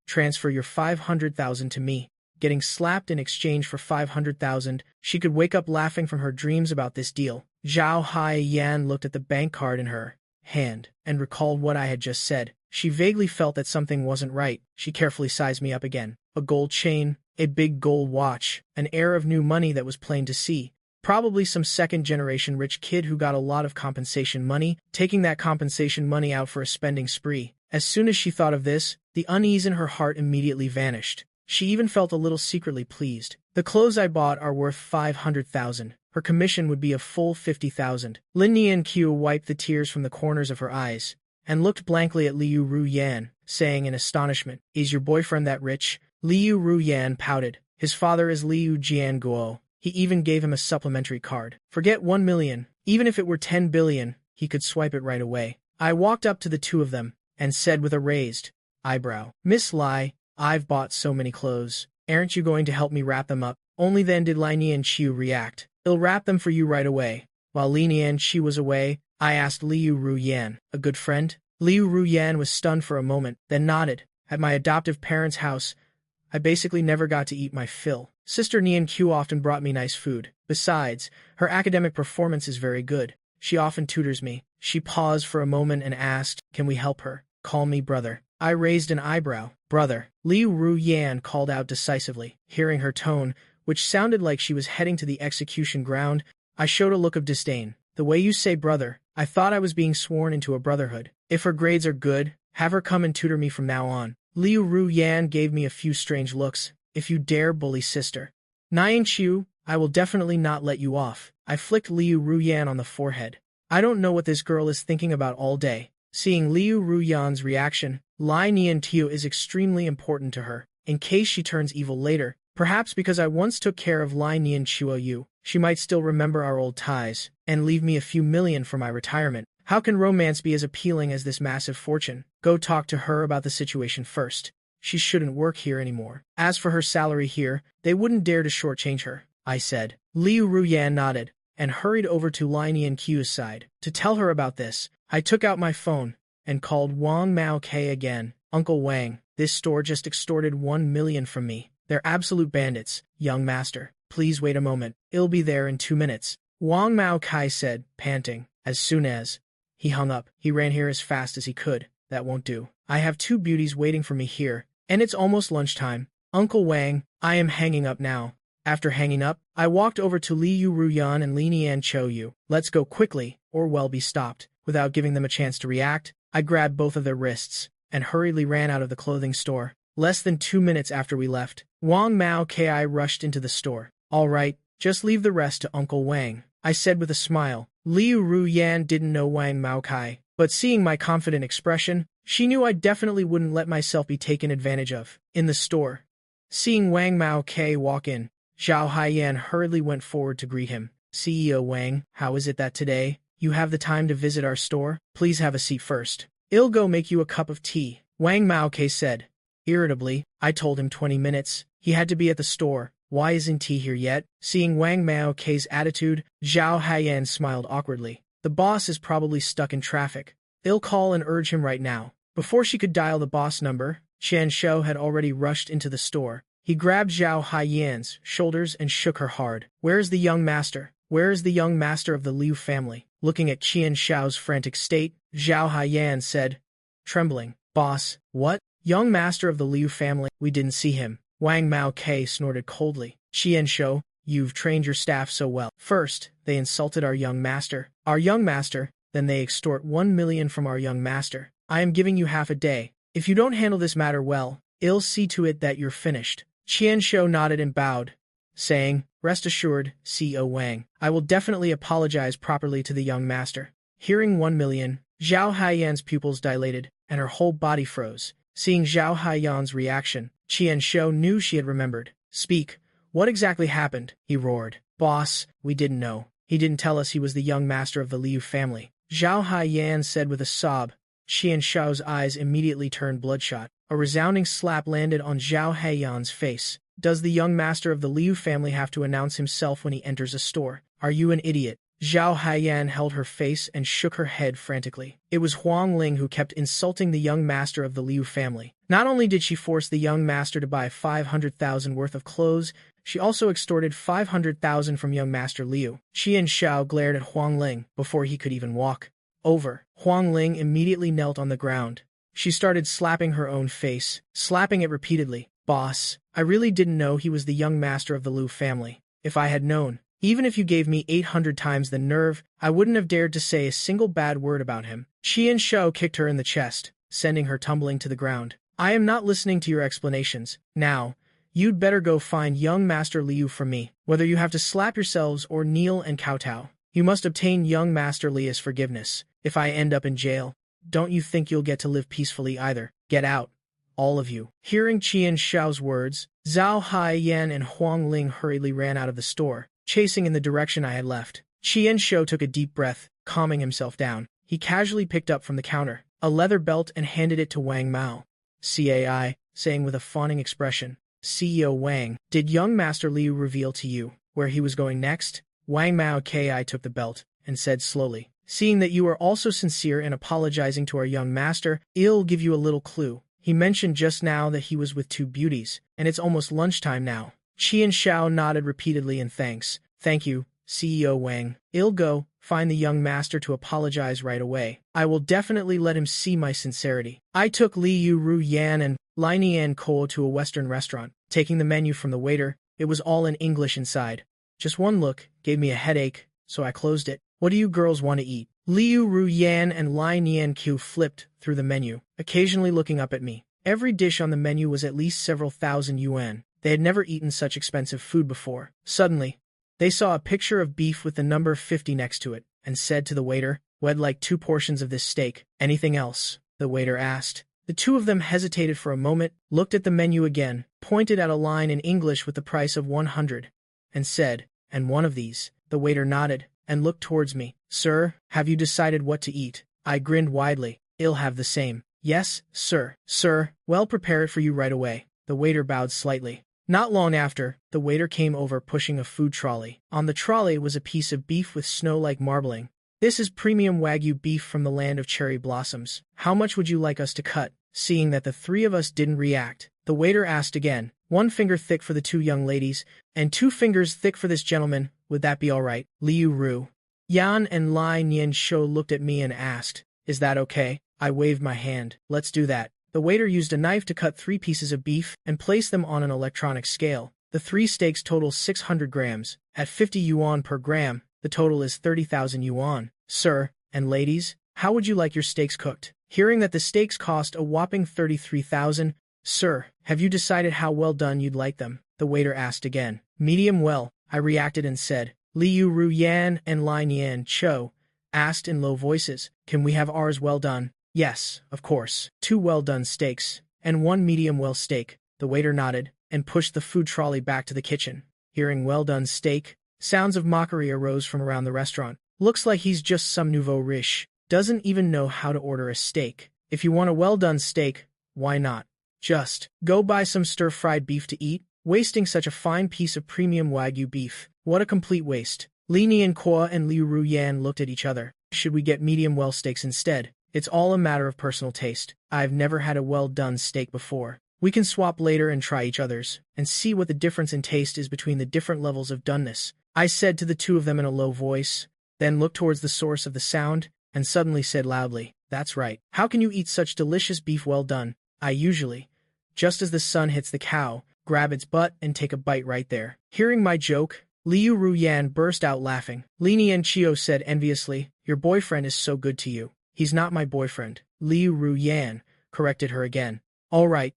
transfer your 500,000 to me. Getting slapped in exchange for 500,000, she could wake up laughing from her dreams about this deal. Zhao Haiyan looked at the bank card in her hand and recalled what I had just said. She vaguely felt that something wasn't right. She carefully sized me up again. A gold chain, a big gold watch, an air of new money that was plain to see. Probably some second-generation rich kid who got a lot of compensation money, taking that compensation money out for a spending spree. As soon as she thought of this, the unease in her heart immediately vanished. She even felt a little secretly pleased. The clothes I bought are worth 500,000. Her commission would be a full 50,000. Lin Nian-qiu wiped the tears from the corners of her eyes and looked blankly at Liu Ruyan, saying in astonishment, is your boyfriend that rich? Liu Ruyan pouted. His father is Liu Jianguo. He even gave him a supplementary card. Forget 1 million. Even if it were 10 billion, he could swipe it right away. I walked up to the two of them and said with a raised eyebrow, Miss Lai, I've bought so many clothes. Aren't you going to help me wrap them up? Only then did Lai Nian-qiu react. I'll wrap them for you right away. While Li Nian-qiu was away, I asked Liu Ruyan, a good friend? Liu Ruyan was stunned for a moment, then nodded. At my adoptive parents' house, I basically never got to eat my fill. Sister Nian-qiu often brought me nice food. Besides, her academic performance is very good. She often tutors me. She paused for a moment and asked, can we help her? Call me brother. I raised an eyebrow. Brother, Liu Ruyan called out decisively. Hearing her tone, which sounded like she was heading to the execution ground, I showed a look of disdain. The way you say brother, I thought I was being sworn into a brotherhood. If her grades are good, have her come and tutor me from now on. Liu Ruyan gave me a few strange looks. If you dare bully sister Nian Chu, I will definitely not let you off. I flicked Liu Ruyan on the forehead. I don't know what this girl is thinking about all day. Seeing Liu Ruyan's reaction, Lai Nian Tiu is extremely important to her, in case she turns evil later. Perhaps because I once took care of Lai Nian Chuo, she might still remember our old ties, and leave me a few million for my retirement. How can romance be as appealing as this massive fortune? Go talk to her about the situation first. She shouldn't work here anymore. As for her salary here, they wouldn't dare to shortchange her, I said. Liu Ruyan nodded, and hurried over to Lai Nian Qiu's side. To tell her about this, I took out my phone, and called Wang Mao K again. Uncle Wang, this store just extorted 1 million from me. They're absolute bandits, young master. Please wait a moment. It'll be there in 2 minutes. Wang Mao Kai said, panting. As soon as he hung up, he ran here as fast as he could. That won't do. I have 2 beauties waiting for me here, and it's almost lunchtime. Uncle Wang, I am hanging up now. After hanging up, I walked over to Liu Ruyan and Li Nian Chou. Let's go quickly, or we'll be stopped. Without giving them a chance to react, I grabbed both of their wrists, and hurriedly ran out of the clothing store. Less than 2 minutes after we left, Wang Mao Ki rushed into the store. All right, just leave the rest to Uncle Wang, I said with a smile. Liu Ruyan didn't know Wang Mao Kai, but seeing my confident expression, she knew I definitely wouldn't let myself be taken advantage of. In the store, seeing Wang Mao Kai walk in, Zhao Haiyan hurriedly went forward to greet him. CEO Wang, how is it that today you have the time to visit our store? Please have a seat first. I'll go make you a cup of tea, Wang Mao Kai said. Irritably, I told him 20 minutes. He had to be at the store. Why isn't he here yet? Seeing Wang Mao Kai's attitude, Zhao Haiyan smiled awkwardly. The boss is probably stuck in traffic. I'll call and urge him right now. Before she could dial the boss number, Qian Shou had already rushed into the store. He grabbed Zhao Haiyan's shoulders and shook her hard. Where is the young master? Where is the young master of the Liu family? Looking at Qian Shou's frantic state, Zhao Haiyan said, trembling, Boss, what? Young master of the Liu family? We didn't see him. Wang Mao Kai snorted coldly. Qian Shou, you've trained your staff so well. First, they insulted our young master. Then they extort 1 million from our young master. I am giving you half a day. If you don't handle this matter well, I'll see to it that you're finished. Qian Shou nodded and bowed, saying, Rest assured, CEO Wang, I will definitely apologize properly to the young master. Hearing 1 million, Zhao Haiyan's pupils dilated, and her whole body froze. Seeing Zhao Haiyan's reaction, Qian Shou knew she had remembered. Speak, what exactly happened? He roared. Boss, we didn't know. He didn't tell us he was the young master of the Liu family. Zhao Haiyan said with a sob. Qian Shou's eyes immediately turned bloodshot. A resounding slap landed on Zhao Haiyan's face. Does the young master of the Liu family have to announce himself when he enters a store? Are you an idiot? Zhao Haiyan held her face and shook her head frantically. It was Huang Ling who kept insulting the young master of the Liu family. Not only did she force the young master to buy 500,000 worth of clothes, she also extorted 500,000 from young master Liu. Qian Shou glared at Huang Ling before he could even walk over. Huang Ling immediately knelt on the ground. She started slapping her own face, slapping it repeatedly. Boss, I really didn't know he was the young master of the Liu family. If I had known, even if you gave me 800 times the nerve, I wouldn't have dared to say a single bad word about him. Qian Shou kicked her in the chest, sending her tumbling to the ground. I am not listening to your explanations. Now, you'd better go find young Master Liu for me. Whether you have to slap yourselves or kneel and kowtow, you must obtain young Master Liu's forgiveness. If I end up in jail, don't you think you'll get to live peacefully either? Get out, all of you. Hearing Qian Shou's words, Zhao Haiyan and Huang Ling hurriedly ran out of the store, chasing in the direction I had left. Qian Shou took a deep breath, calming himself down. He casually picked up from the counter a leather belt and handed it to Wang Mao. Cai, saying with a fawning expression, CEO Wang, did young Master Liu reveal to you where he was going next? Wang Mao Ki took the belt and said slowly, seeing that you are also sincere in apologizing to our young master, I'll give you a little clue. He mentioned just now that he was with 2 beauties, and it's almost lunchtime now. Qian Shou nodded repeatedly in thanks. Thank you, CEO Wang. I'll go find the young master to apologize right away. I will definitely let him see my sincerity. I took Liu Ru Yan and Lai Nian Ko to a Western restaurant. Taking the menu from the waiter, it was all in English inside. Just one look gave me a headache, so I closed it. What do you girls want to eat? Liu Ru Yan and Lai Nian Q flipped through the menu, occasionally looking up at me. Every dish on the menu was at least several thousand yuan. They had never eaten such expensive food before. Suddenly, they saw a picture of beef with the number 50 next to it, and said to the waiter, "We'd like 2 portions of this steak." "Anything else?" the waiter asked. The two of them hesitated for a moment, looked at the menu again, pointed at a line in English with the price of 100, and said, "And one of these." The waiter nodded, and looked towards me. "Sir, have you decided what to eat?" I grinned widely. "I'll have the same." "Yes, sir." "Sir, well, prepare it for you right away." The waiter bowed slightly. Not long after, the waiter came over pushing a food trolley. On the trolley was a piece of beef with snow-like marbling. "This is premium Wagyu beef from the land of cherry blossoms. How much would you like us to cut?" Seeing that the 3 of us didn't react, the waiter asked again. "1 finger thick for the 2 young ladies, and 2 fingers thick for this gentleman. Would that be all right?" Liu Ru Yan and Lai Nian Shou looked at me and asked, "Is that okay?" I waved my hand. "Let's do that." The waiter used a knife to cut 3 pieces of beef and place them on an electronic scale. The 3 steaks total 600 grams. At 50 yuan per gram, the total is 30,000 yuan. "Sir, and ladies, how would you like your steaks cooked?" Hearing that the steaks cost a whopping 33,000, "Sir, have you decided how well done you'd like them?" the waiter asked again. "Medium well," I reacted and said. Liu Ru Yan and Lai Nian Cho asked in low voices, "Can we have ours well done?" "Yes, of course." 2 well-done steaks, and 1 medium-well steak. The waiter nodded, and pushed the food trolley back to the kitchen. Hearing well-done steak, sounds of mockery arose from around the restaurant. "Looks like he's just some nouveau riche. Doesn't even know how to order a steak. If you want a well-done steak, why not just go buy some stir-fried beef to eat? Wasting such a fine piece of premium Wagyu beef. What a complete waste." Li Nianqua and Liu Ru Yan looked at each other. "Should we get medium-well steaks instead?" "It's all a matter of personal taste. I've never had a well-done steak before. We can swap later and try each other's, and see what the difference in taste is between the different levels of doneness," I said to the 2 of them in a low voice, then looked towards the source of the sound, and suddenly said loudly, "That's right. How can you eat such delicious beef well done? I usually, just as the sun hits the cow, grab its butt and take a bite right there." Hearing my joke, Liu Ru Yan burst out laughing. Li Nianqio said enviously, "Your boyfriend is so good to you." "He's not my boyfriend," Liu Ru Yan corrected her again. All right,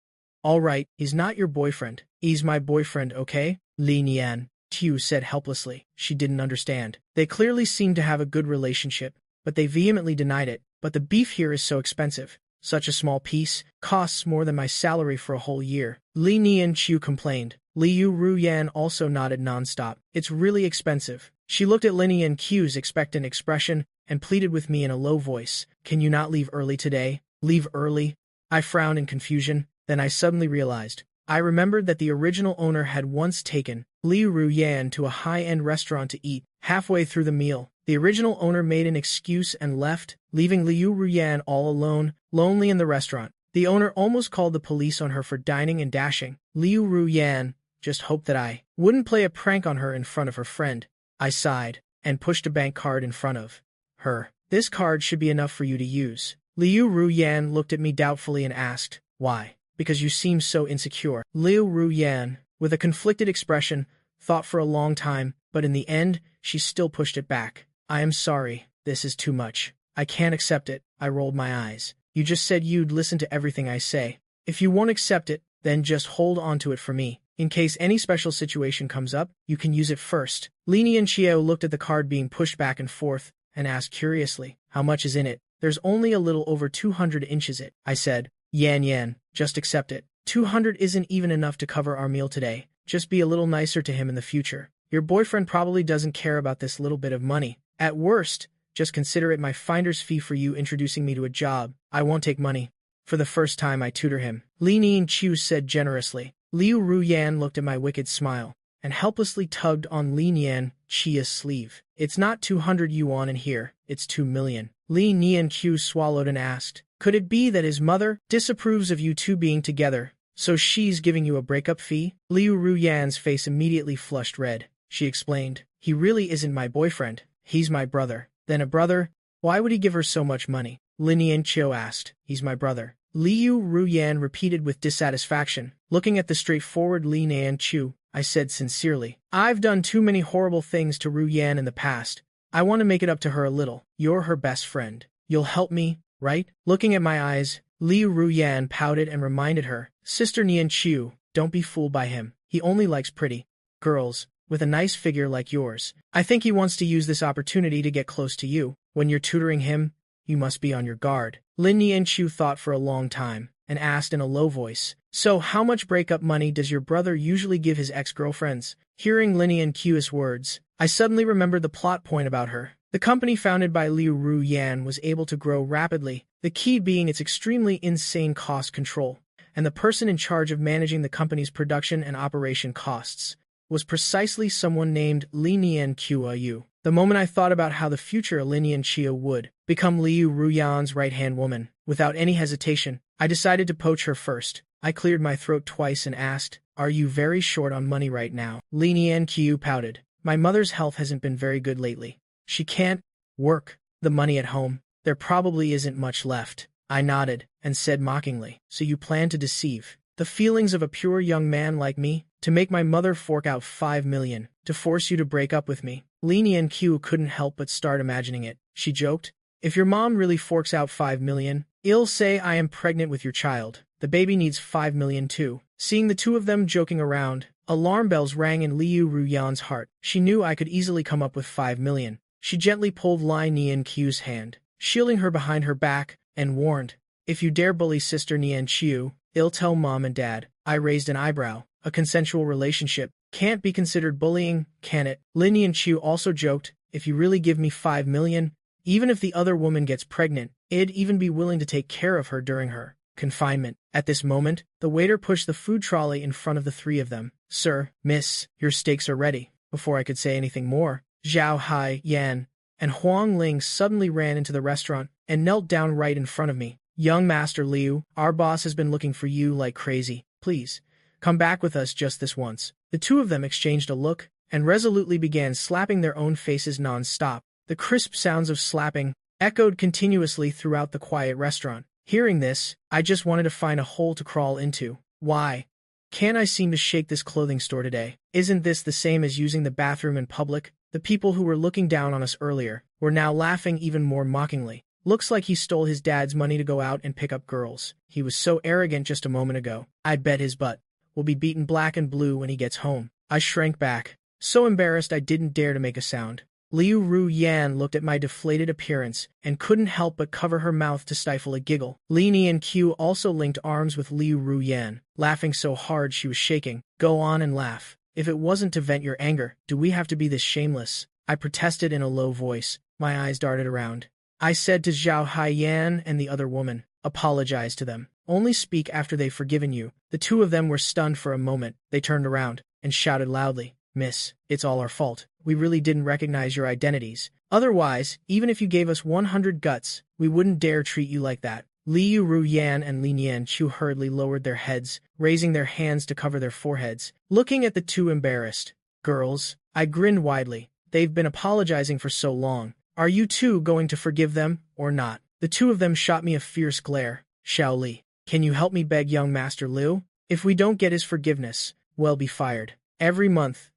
he's not your boyfriend. He's my boyfriend, okay?" Li Nian Qiu said helplessly. She didn't understand. They clearly seemed to have a good relationship, but they vehemently denied it. "But the beef here is so expensive. Such a small piece costs more than my salary for a whole year," Li Nian Qiu complained. Liu Ru Yan also nodded nonstop. "It's really expensive." She looked at Li Nian Qiu's expectant expression and pleaded with me in a low voice, "Can you not leave early today?" "Leave early?" I frowned in confusion, then I suddenly realized. I remembered that the original owner had once taken Liu Ru Yan to a high-end restaurant to eat. Halfway through the meal, the original owner made an excuse and left, leaving Liu Ru Yan all alone, lonely in the restaurant. The owner almost called the police on her for dining and dashing. Liu Ru Yan just hoped that I wouldn't play a prank on her in front of her friend. I sighed, and pushed a bank card in front of her. "This card should be enough for you to use." Liu Ru Yan looked at me doubtfully and asked, "Why?" "Because you seem so insecure." Liu Ru Yan, with a conflicted expression, thought for a long time, but in the end, she still pushed it back. "I am sorry, this is too much. I can't accept it." I rolled my eyes. "You just said you'd listen to everything I say. If you won't accept it, then just hold on to it for me. In case any special situation comes up, you can use it first." Li Nianqiu looked at the card being pushed back and forth, and asked curiously, "How much is in it?" "There's only a little over 200 inches it," I said. Yan, just accept it. 200 isn't even enough to cover our meal today. Just be a little nicer to him in the future. Your boyfriend probably doesn't care about this little bit of money. At worst, just consider it my finder's fee for you introducing me to a job. I won't take money. For the first time I tutor him." Li Nianqiu said generously. Liu Ru Yan looked at my wicked smile, and helplessly tugged on Li Nianqiu's sleeve. "It's not 200 yuan in here, it's 2 million. Li Nianqiu swallowed and asked, "Could it be that his mother disapproves of you two being together, so she's giving you a breakup fee?" Liu Ru Yan's face immediately flushed red. She explained, He really isn't my boyfriend. He's my brother. Then a brother? Why would he give her so much money? Lin Yanqiu asked. He's my brother. Liu Ruyan repeated with dissatisfaction. Looking at the straightforward Lin Yanqiu, I said sincerely, I've done too many horrible things to Ruyan in the past. I want to make it up to her a little. You're her best friend. You'll help me, right? Looking at my eyes, Liu Ruyan pouted and reminded her, Sister Nianqiu, don't be fooled by him. He only likes pretty girls with a nice figure like yours. I think he wants to use this opportunity to get close to you. When you're tutoring him, you must be on your guard. Lin Nianqiu thought for a long time and asked in a low voice, So how much breakup money does your brother usually give his ex-girlfriends? Hearing Lin Nianqiu's words, I suddenly remembered the plot point about her. The company founded by Liu Ruyan was able to grow rapidly, the key being its extremely insane cost control, and the person in charge of managing the company's production and operation costs was precisely someone named Li Nianqiu. The moment I thought about how the future Lin Nianqiu would become Liu Ruyan's right-hand woman, without any hesitation, I decided to poach her first. I cleared my throat twice and asked, Are you very short on money right now? Li Nianqiu pouted. My mother's health hasn't been very good lately. She can't work the money at home. There probably isn't much left. I nodded and said mockingly, So you plan to deceive the feelings of a pure young man like me, to make my mother fork out 5 million, to force you to break up with me? Li Nianqiu couldn't help but start imagining it. She joked, If your mom really forks out 5 million, it'll say I am pregnant with your child. The baby needs 5 million too. Seeing the two of them joking around, alarm bells rang in Liu Ruyan's heart. She knew I could easily come up with 5 million. She gently pulled Li Nianqiu's hand, shielding her behind her back, and warned, If you dare bully Sister Nianqiu, I'll tell Mom and Dad. I raised an eyebrow. A consensual relationship can't be considered bullying, can it? Lin Nianqiu also joked, If you really give me 5 million, even if the other woman gets pregnant, I'd even be willing to take care of her during her confinement. At this moment, the waiter pushed the food trolley in front of the three of them. Sir, miss, your steaks are ready. Before I could say anything more, Zhao Hai Yan and Huang Ling suddenly ran into the restaurant and knelt down right in front of me. Young Master Liu, our boss has been looking for you like crazy. Please, come back with us just this once. The two of them exchanged a look and resolutely began slapping their own faces non-stop. The crisp sounds of slapping echoed continuously throughout the quiet restaurant. Hearing this, I just wanted to find a hole to crawl into. Why can't I seem to shake this clothing store today? Isn't this the same as using the bathroom in public? The people who were looking down on us earlier were now laughing even more mockingly. Looks like he stole his dad's money to go out and pick up girls. He was so arrogant just a moment ago. I bet his butt will be beaten black and blue when he gets home. I shrank back, so embarrassed I didn't dare to make a sound. Liu Ruyan looked at my deflated appearance and couldn't help but cover her mouth to stifle a giggle. Li Nianqiu also linked arms with Liu Ruyan, laughing so hard she was shaking. Go on and laugh. If it wasn't to vent your anger, do we have to be this shameless? I protested in a low voice. My eyes darted around. I said to Zhao Haiyan and the other woman, Apologize to them. Only speak after they've forgiven you. The two of them were stunned for a moment. They turned around and shouted loudly, Miss, it's all our fault. We really didn't recognize your identities. Otherwise, even if you gave us 100 guts, we wouldn't dare treat you like that. Liu Ruyan and Li Nianqiu hurriedly lowered their heads, raising their hands to cover their foreheads. Looking at the two embarrassed girls, I grinned widely. They've been apologizing for so long. Are you two going to forgive them, or not? The two of them shot me a fierce glare. Xiao Li, can you help me beg young Master Liu? If we don't get his forgiveness, we'll be fired. Every month,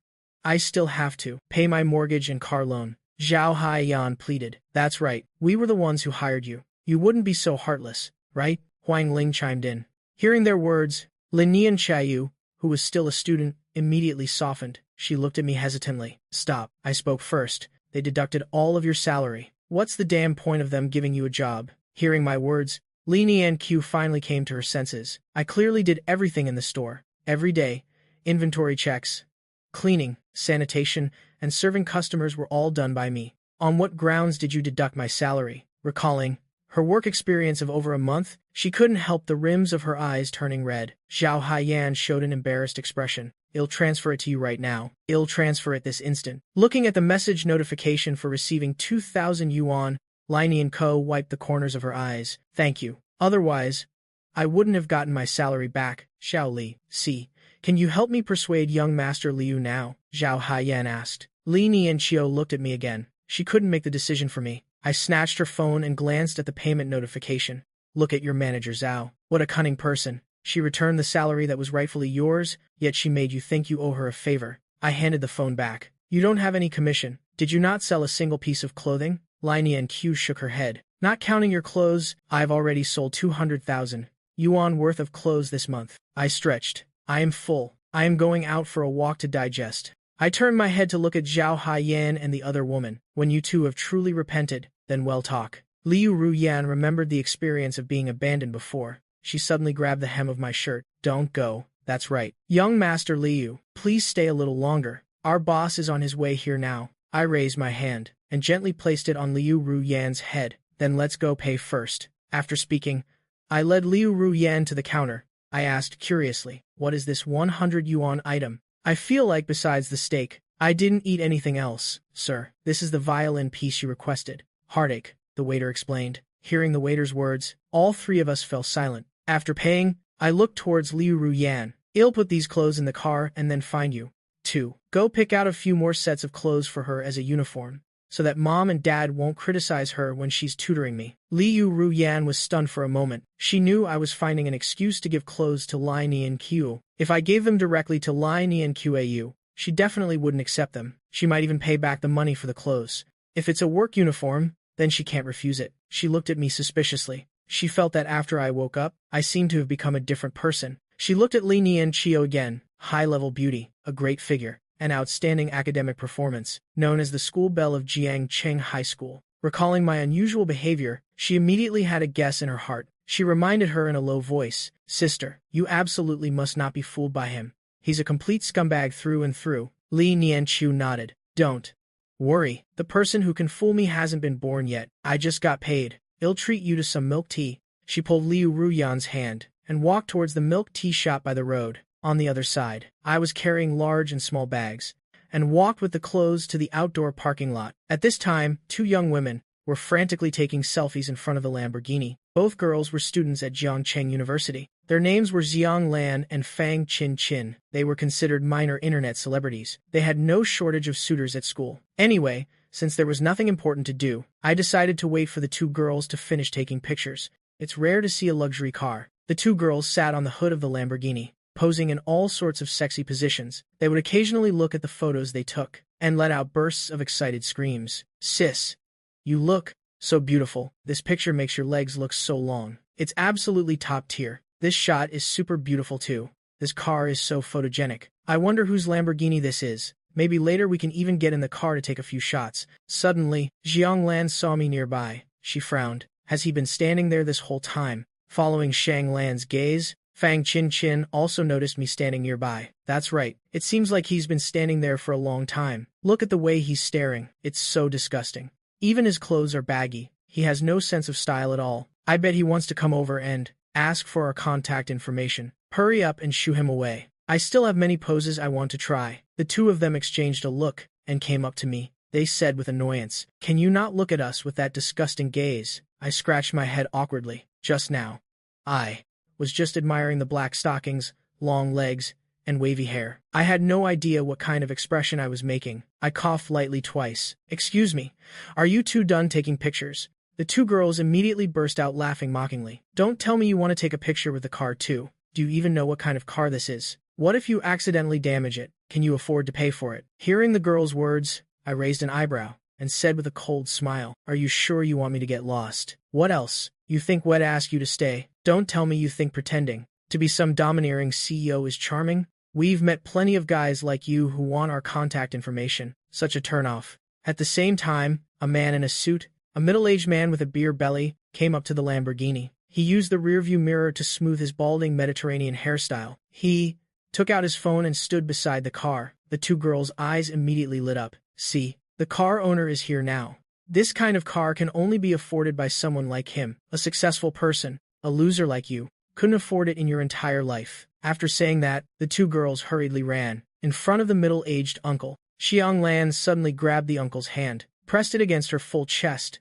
I still have to pay my mortgage and car loan. Zhao Haiyan pleaded. That's right. We were the ones who hired you. You wouldn't be so heartless, right? Huang Ling chimed in. Hearing their words, Lin Nianqiu, who was still a student, immediately softened. She looked at me hesitantly. Stop. I spoke first. They deducted all of your salary. What's the damn point of them giving you a job? Hearing my words, Li Nianqiu finally came to her senses. I clearly did everything in the store. Every day, inventory checks, cleaning, sanitation, and serving customers were all done by me. On what grounds did you deduct my salary? Recalling her work experience of over a month, she couldn't help the rims of her eyes turning red. Zhao Haiyan showed an embarrassed expression. I'll transfer it to you right now. I'll transfer it this instant. Looking at the message notification for receiving 2,000 yuan, Li Nianqiu wiped the corners of her eyes. Thank you. Otherwise, I wouldn't have gotten my salary back. Xiao Li, see, can you help me persuade young Master Liu now? Zhao Haiyan asked. Li Nianqiu looked at me again. She couldn't make the decision for me. I snatched her phone and glanced at the payment notification. Look at your manager Zhao. What a cunning person. She returned the salary that was rightfully yours, yet she made you think you owe her a favor. I handed the phone back. You don't have any commission. Did you not sell a single piece of clothing? Li Nianqiu shook her head. Not counting your clothes, I've already sold 200,000 yuan worth of clothes this month. I stretched. I am full. I am going out for a walk to digest. I turned my head to look at Zhao Haiyan and the other woman. When you two have truly repented, then we'll talk. Liu Ruyan remembered the experience of being abandoned before. She suddenly grabbed the hem of my shirt. Don't go. That's right. Young Master Liu, please stay a little longer. Our boss is on his way here now. I raised my hand and gently placed it on Liu Ruyan's head. Then let's go pay first. After speaking, I led Liu Ruyan to the counter. I asked curiously, what is this 100 yuan item? I feel like besides the steak, I didn't eat anything else, sir. This is the violin piece you requested. Heartache, the waiter explained. Hearing the waiter's words, all three of us fell silent. After paying, I looked towards Liu Ruyan. I'll put these clothes in the car and then find you. 2. Go pick out a few more sets of clothes for her as a uniform, so that mom and dad won't criticize her when she's tutoring me. Liu Ruyan was stunned for a moment. She knew I was finding an excuse to give clothes to Li Nianqiu. If I gave them directly to Li Nianqiu, she definitely wouldn't accept them. She might even pay back the money for the clothes. If it's a work uniform, then she can't refuse it. She looked at me suspiciously. She felt that after I woke up, I seemed to have become a different person. She looked at Li Nianqiu again. High-level beauty, a great figure, an outstanding academic performance, known as the school belle of Jiangcheng High School. Recalling my unusual behavior, she immediately had a guess in her heart. She reminded her in a low voice, Sister, you absolutely must not be fooled by him. He's a complete scumbag through and through. Li Nianqiu nodded. Don't worry, the person who can fool me hasn't been born yet. I just got paid. I'll treat you to some milk tea. She pulled Liu Ruyan's hand and walked towards the milk tea shop by the road. On the other side, I was carrying large and small bags, and walked with the clothes to the outdoor parking lot. At this time, two young women were frantically taking selfies in front of the Lamborghini. Both girls were students at Jiangcheng University. Their names were Xiang Lan and Fang Chin Chin. They were considered minor internet celebrities. They had no shortage of suitors at school. Anyway, since there was nothing important to do, I decided to wait for the two girls to finish taking pictures. It's rare to see a luxury car. The two girls sat on the hood of the Lamborghini, posing in all sorts of sexy positions. They would occasionally look at the photos they took, and let out bursts of excited screams. Sis, you look so beautiful. This picture makes your legs look so long. It's absolutely top tier. This shot is super beautiful too. This car is so photogenic. I wonder whose Lamborghini this is. Maybe later we can even get in the car to take a few shots. Suddenly, Xiang Lan saw me nearby. She frowned. Has he been standing there this whole time? Following Xiang Lan's gaze, Fang Chin Chin also noticed me standing nearby. That's right. It seems like he's been standing there for a long time. Look at the way he's staring. It's so disgusting. Even his clothes are baggy. He has no sense of style at all. I bet he wants to come over and ask for our contact information. Hurry up and shoo him away. I still have many poses I want to try. The two of them exchanged a look and came up to me. They said with annoyance, Can you not look at us with that disgusting gaze? I scratched my head awkwardly. Just now, I was just admiring the black stockings, long legs, and wavy hair. I had no idea what kind of expression I was making. I coughed lightly twice. Excuse me, are you two done taking pictures? The two girls immediately burst out laughing mockingly. Don't tell me you want to take a picture with the car too. Do you even know what kind of car this is? What if you accidentally damage it? Can you afford to pay for it? Hearing the girls' words, I raised an eyebrow and said with a cold smile, Are you sure you want me to get lost? What else? You think we'd ask you to stay? Don't tell me you think pretending to be some domineering CEO is charming? We've met plenty of guys like you who want our contact information. Such a turnoff. At the same time, a man in a suit, a middle-aged man with a beer belly, came up to the Lamborghini. He used the rearview mirror to smooth his balding Mediterranean hairstyle. He took out his phone and stood beside the car. The two girls' eyes immediately lit up. See, the car owner is here now. This kind of car can only be afforded by someone like him. A successful person, a loser like you, couldn't afford it in your entire life. After saying that, the two girls hurriedly ran in front of the middle-aged uncle. Xiang Lan suddenly grabbed the uncle's hand, pressed it against her full chest,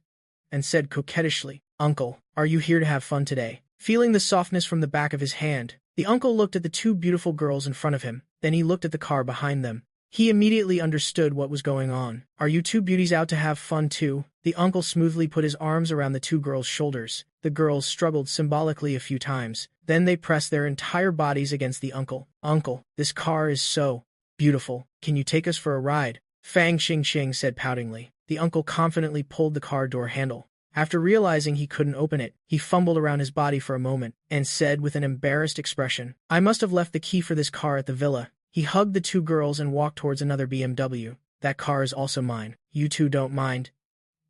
and said coquettishly, Uncle, are you here to have fun today? Feeling the softness from the back of his hand, the uncle looked at the two beautiful girls in front of him. Then he looked at the car behind them. He immediately understood what was going on. "Are you two beauties out to have fun too?" The uncle smoothly put his arms around the two girls' shoulders. The girls struggled symbolically a few times. Then they pressed their entire bodies against the uncle. "Uncle, this car is so beautiful. Can you take us for a ride?" Fang Xingxing said poutingly. The uncle confidently pulled the car door handle. After realizing he couldn't open it, he fumbled around his body for a moment and said with an embarrassed expression, "I must have left the key for this car at the villa." He hugged the two girls and walked towards another BMW. "That car is also mine. You two don't mind,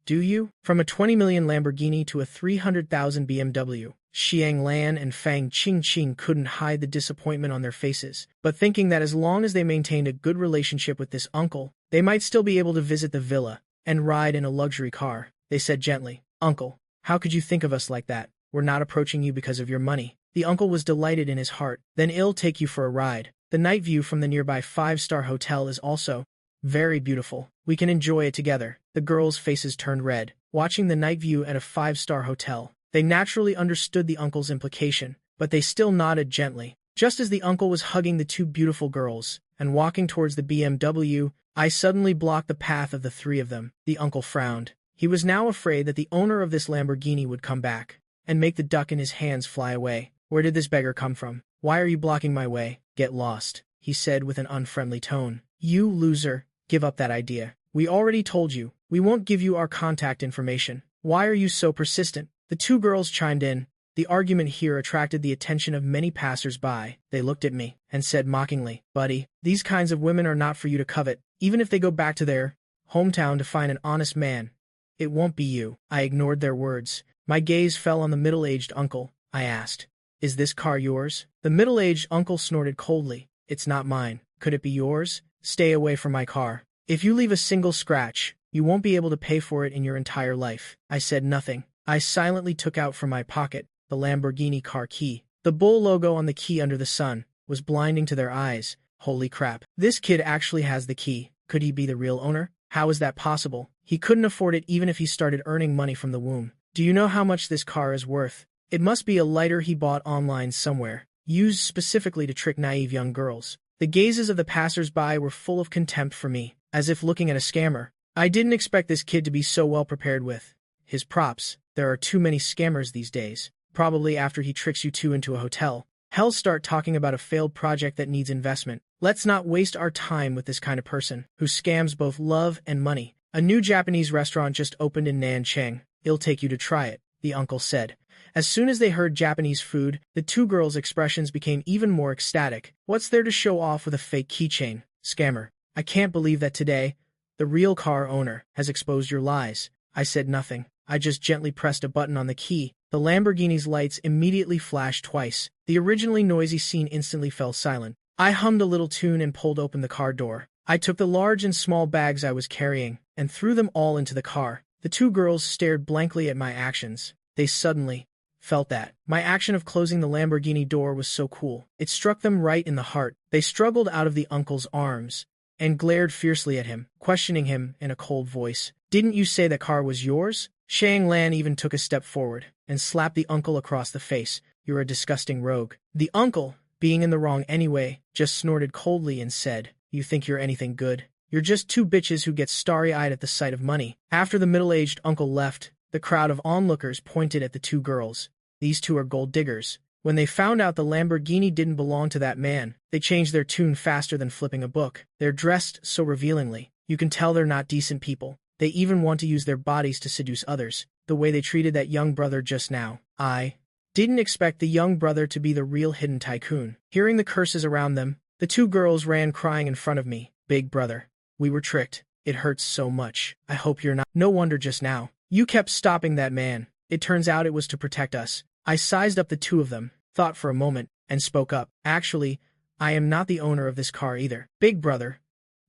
do you?" From a 20 million Lamborghini to a 300,000 BMW, Xiang Lan and Fang Qingqing couldn't hide the disappointment on their faces, but thinking that as long as they maintained a good relationship with this uncle, they might still be able to visit the villa and ride in a luxury car, they said gently, "Uncle, how could you think of us like that? We're not approaching you because of your money." The uncle was delighted in his heart. "Then I'll take you for a ride. The night view from the nearby 5-star hotel is also very beautiful. We can enjoy it together." The girls' faces turned red, watching the night view at a 5-star hotel. They naturally understood the uncle's implication, but they still nodded gently. Just as the uncle was hugging the two beautiful girls and walking towards the BMW, I suddenly blocked the path of the three of them. The uncle frowned. He was now afraid that the owner of this Lamborghini would come back and make the duck in his hands fly away. "Where did this beggar come from? Why are you blocking my way?" "Get lost," he said with an unfriendly tone. "You loser, give up that idea. We already told you. We won't give you our contact information. Why are you so persistent?" The two girls chimed in. The argument here attracted the attention of many passers-by. They looked at me and said mockingly, "Buddy, these kinds of women are not for you to covet. Even if they go back to their hometown to find an honest man, it won't be you." I ignored their words. My gaze fell on the middle-aged uncle. I asked, "Is this car yours?" The middle-aged uncle snorted coldly. "It's not mine. Could it be yours? Stay away from my car. If you leave a single scratch, you won't be able to pay for it in your entire life." I said nothing. I silently took out from my pocket the Lamborghini car key. The bull logo on the key under the sun was blinding to their eyes. Holy crap. This kid actually has the key. Could he be the real owner? How is that possible? He couldn't afford it even if he started earning money from the womb. "Do you know how much this car is worth?" It must be a lighter he bought online somewhere, used specifically to trick naive young girls. The gazes of the passers-by were full of contempt for me, as if looking at a scammer. I didn't expect this kid to be so well prepared with his props. There are too many scammers these days. Probably after he tricks you two into a hotel, he'll start talking about a failed project that needs investment. Let's not waste our time with this kind of person, who scams both love and money. "A new Japanese restaurant just opened in Nanchang. I'll take you to try it," the uncle said. As soon as they heard Japanese food, the two girls' expressions became even more ecstatic. "What's there to show off with a fake keychain, scammer? I can't believe that today, the real car owner has exposed your lies." I said nothing. I just gently pressed a button on the key. The Lamborghini's lights immediately flashed twice. The originally noisy scene instantly fell silent. I hummed a little tune and pulled open the car door. I took the large and small bags I was carrying and threw them all into the car. The two girls stared blankly at my actions. They suddenly felt that my action of closing the Lamborghini door was so cool. It struck them right in the heart. They struggled out of the uncle's arms and glared fiercely at him, questioning him in a cold voice. "Didn't you say that car was yours?" Xiang Lan even took a step forward and slapped the uncle across the face. "You're a disgusting rogue." The uncle, being in the wrong anyway, just snorted coldly and said, "You think you're anything good? You're just two bitches who get starry-eyed at the sight of money." After the middle-aged uncle left, the crowd of onlookers pointed at the two girls. "These two are gold diggers." When they found out the Lamborghini didn't belong to that man, they changed their tune faster than flipping a book. They're dressed so revealingly. You can tell they're not decent people. They even want to use their bodies to seduce others, the way they treated that young brother just now. I didn't expect the young brother to be the real hidden tycoon. Hearing the curses around them, the two girls ran crying in front of me. "Big brother, we were tricked. It hurts so much. I hope you're not. No wonder just now you kept stopping that man. It turns out it was to protect us." I sized up the two of them, thought for a moment, and spoke up. "Actually, I am not the owner of this car either. Big brother,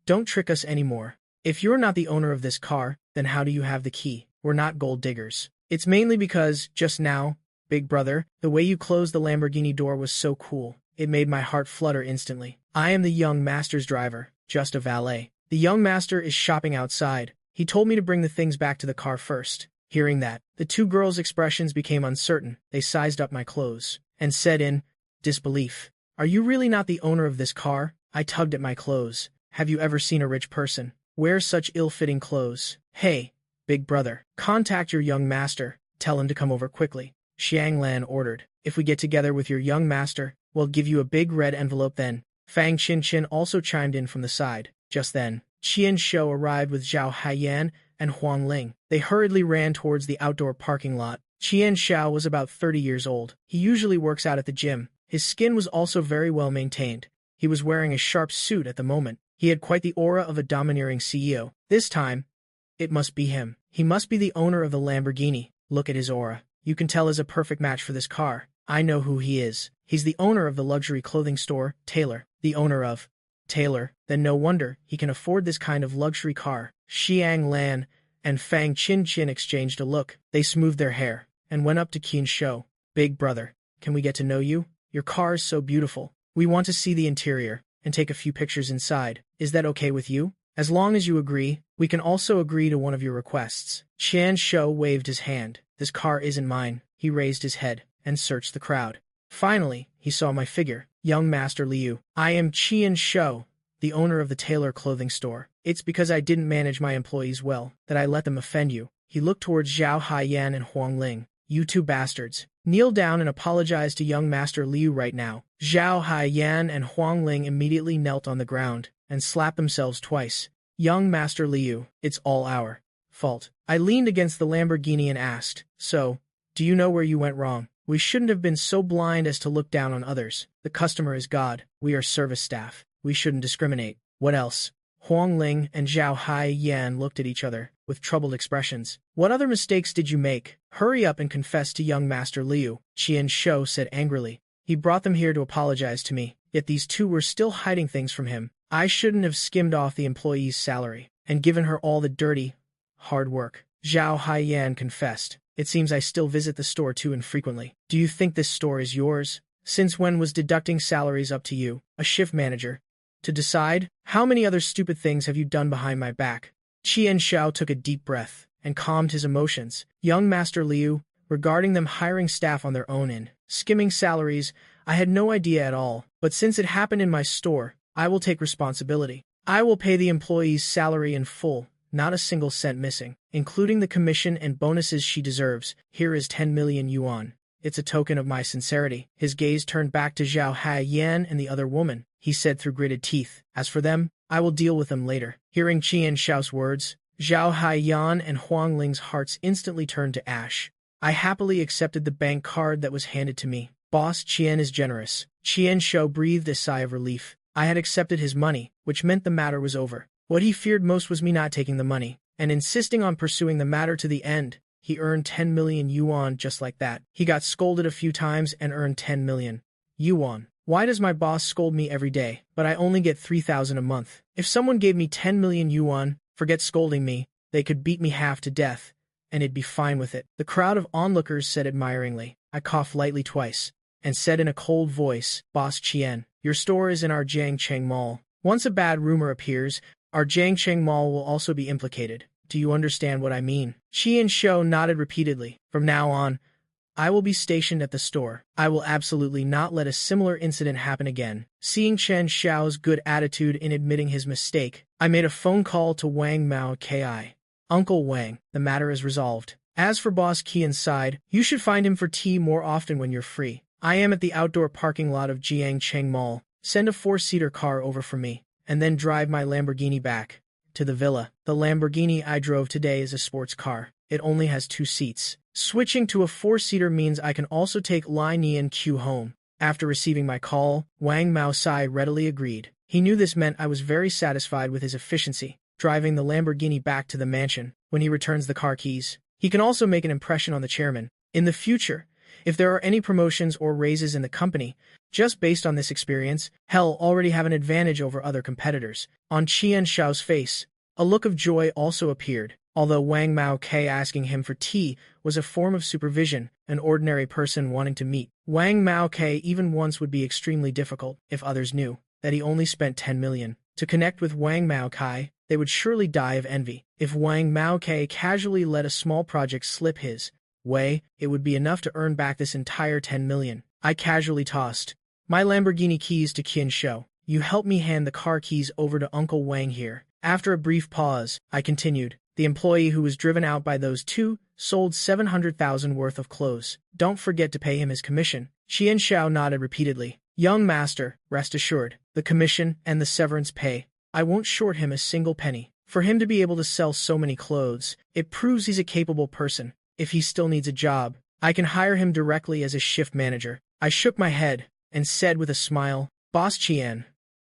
don't trick us anymore. If you're not the owner of this car, then how do you have the key? We're not gold diggers. It's mainly because, just now, big brother, the way you closed the Lamborghini door was so cool. It made my heart flutter instantly. I am the young master's driver, just a valet. The young master is shopping outside. He told me to bring the things back to the car first." Hearing that, the two girls' expressions became uncertain. They sized up my clothes and said in disbelief, "Are you really not the owner of this car?" I tugged at my clothes. Have you ever seen a rich person wear such ill-fitting clothes? Hey, big brother, contact your young master. Tell him to come over quickly. Xiang Lan ordered. If we get together with your young master, we'll give you a big red envelope then. Fang Qinchin also chimed in from the side. Just then, Qian Shou arrived with Zhao Haiyan and Huang Ling. They hurriedly ran towards the outdoor parking lot. Qian Shou was about 30 years old. He usually works out at the gym. His skin was also very well maintained. He was wearing a sharp suit at the moment. He had quite the aura of a domineering CEO. This time, it must be him. He must be the owner of the Lamborghini. Look at his aura. You can tell he's a perfect match for this car. I know who he is. He's the owner of the luxury clothing store, Taylor. The owner of Taylor. Then no wonder he can afford this kind of luxury car. Xiang Lan and Fang Qinchin exchanged a look. They smoothed their hair and went up to Qian Shou. Big brother, can we get to know you? Your car is so beautiful. We want to see the interior and take a few pictures inside. Is that okay with you? As long as you agree, we can also agree to one of your requests. Qian Shou waved his hand. This car isn't mine. He raised his head and searched the crowd. Finally, he saw my figure. Young Master Liu. I am Qian Shou, the owner of the Taylor clothing store. It's because I didn't manage my employees well that I let them offend you. He looked towards Zhao Haiyan and Huang Ling. You two bastards. Kneel down and apologize to young Master Liu right now. Zhao Haiyan and Huang Ling immediately knelt on the ground and slapped themselves twice. Young Master Liu, it's all our fault. I leaned against the Lamborghini and asked, so, do you know where you went wrong? We shouldn't have been so blind as to look down on others. The customer is God. We are service staff. We shouldn't discriminate. What else? Huang Ling and Zhao Haiyan looked at each other with troubled expressions. What other mistakes did you make? Hurry up and confess to young Master Liu, Qian Shou said angrily. He brought them here to apologize to me, yet these two were still hiding things from him. I shouldn't have skimmed off the employee's salary and given her all the dirty, hard work. Zhao Haiyan confessed. It seems I still visit the store too infrequently. Do you think this store is yours? Since when was deducting salaries up to you, a shift manager, to decide? How many other stupid things have you done behind my back? Qian Shou took a deep breath and calmed his emotions. Young Master Liu, regarding them hiring staff on their own and skimming salaries, I had no idea at all. But since it happened in my store, I will take responsibility. I will pay the employee's salary in full, not a single cent missing, including the commission and bonuses she deserves. Here is 10 million yuan. It's a token of my sincerity. His gaze turned back to Zhao Haiyan and the other woman. He said through gritted teeth, as for them, I will deal with them later. Hearing Qian Shou's words, Zhao Haiyan and Huang Ling's hearts instantly turned to ash. I happily accepted the bank card that was handed to me. Boss Qian is generous. Qian Shou breathed a sigh of relief. I had accepted his money, which meant the matter was over. What he feared most was me not taking the money, and insisting on pursuing the matter to the end. He earned 10 million yuan just like that. He got scolded a few times and earned 10 million yuan. Why does my boss scold me every day, but I only get 3,000 a month? If someone gave me 10 million yuan, forget scolding me, they could beat me half to death, and it'd be fine with it. The crowd of onlookers said admiringly. I coughed lightly twice, and said in a cold voice, Boss Qian, your store is in our Jiangcheng Mall. Once a bad rumor appears, our Jiangcheng Mall will also be implicated. Do you understand what I mean? Qian Shou nodded repeatedly. From now on, I will be stationed at the store. I will absolutely not let a similar incident happen again. Seeing Qian Shou's good attitude in admitting his mistake, I made a phone call to Wang Mao Ki. Uncle Wang, the matter is resolved. As for Boss Qian's side, you should find him for tea more often when you're free. I am at the outdoor parking lot of Jiangcheng Mall. Send a 4-seater car over for me, and then drive my Lamborghini back to the villa. The Lamborghini I drove today is a sports car. It only has 2 seats. Switching to a 4-seater means I can also take Lai Nian Q home. After receiving my call, Wang Mao Sai readily agreed. He knew this meant I was very satisfied with his efficiency, driving the Lamborghini back to the mansion. When he returns the car keys, he can also make an impression on the chairman. In the future, if there are any promotions or raises in the company, just based on this experience, he'll already have an advantage over other competitors. On Qian Shou's face, a look of joy also appeared. Although Wang Mao Ki asking him for tea was a form of supervision, an ordinary person wanting to meet Wang Mao Ki even once would be extremely difficult. If others knew that he only spent 10 million to connect with Wang Mao Ki, they would surely die of envy. If Wang Mao Ki casually let a small project slip his way, it would be enough to earn back this entire 10 million. I casually tossed my Lamborghini keys to Qian Shou. you help me hand the car keys over to Uncle Wang here. After a brief pause, I continued. The employee who was driven out by those two sold 700,000 worth of clothes. Don't forget to pay him his commission. Qian Xiao nodded repeatedly. Young master, rest assured, the commission and the severance pay. I won't short him a single penny. For him to be able to sell so many clothes, it proves he's a capable person. If he still needs a job, I can hire him directly as a shift manager. I shook my head and said with a smile, Boss Qian,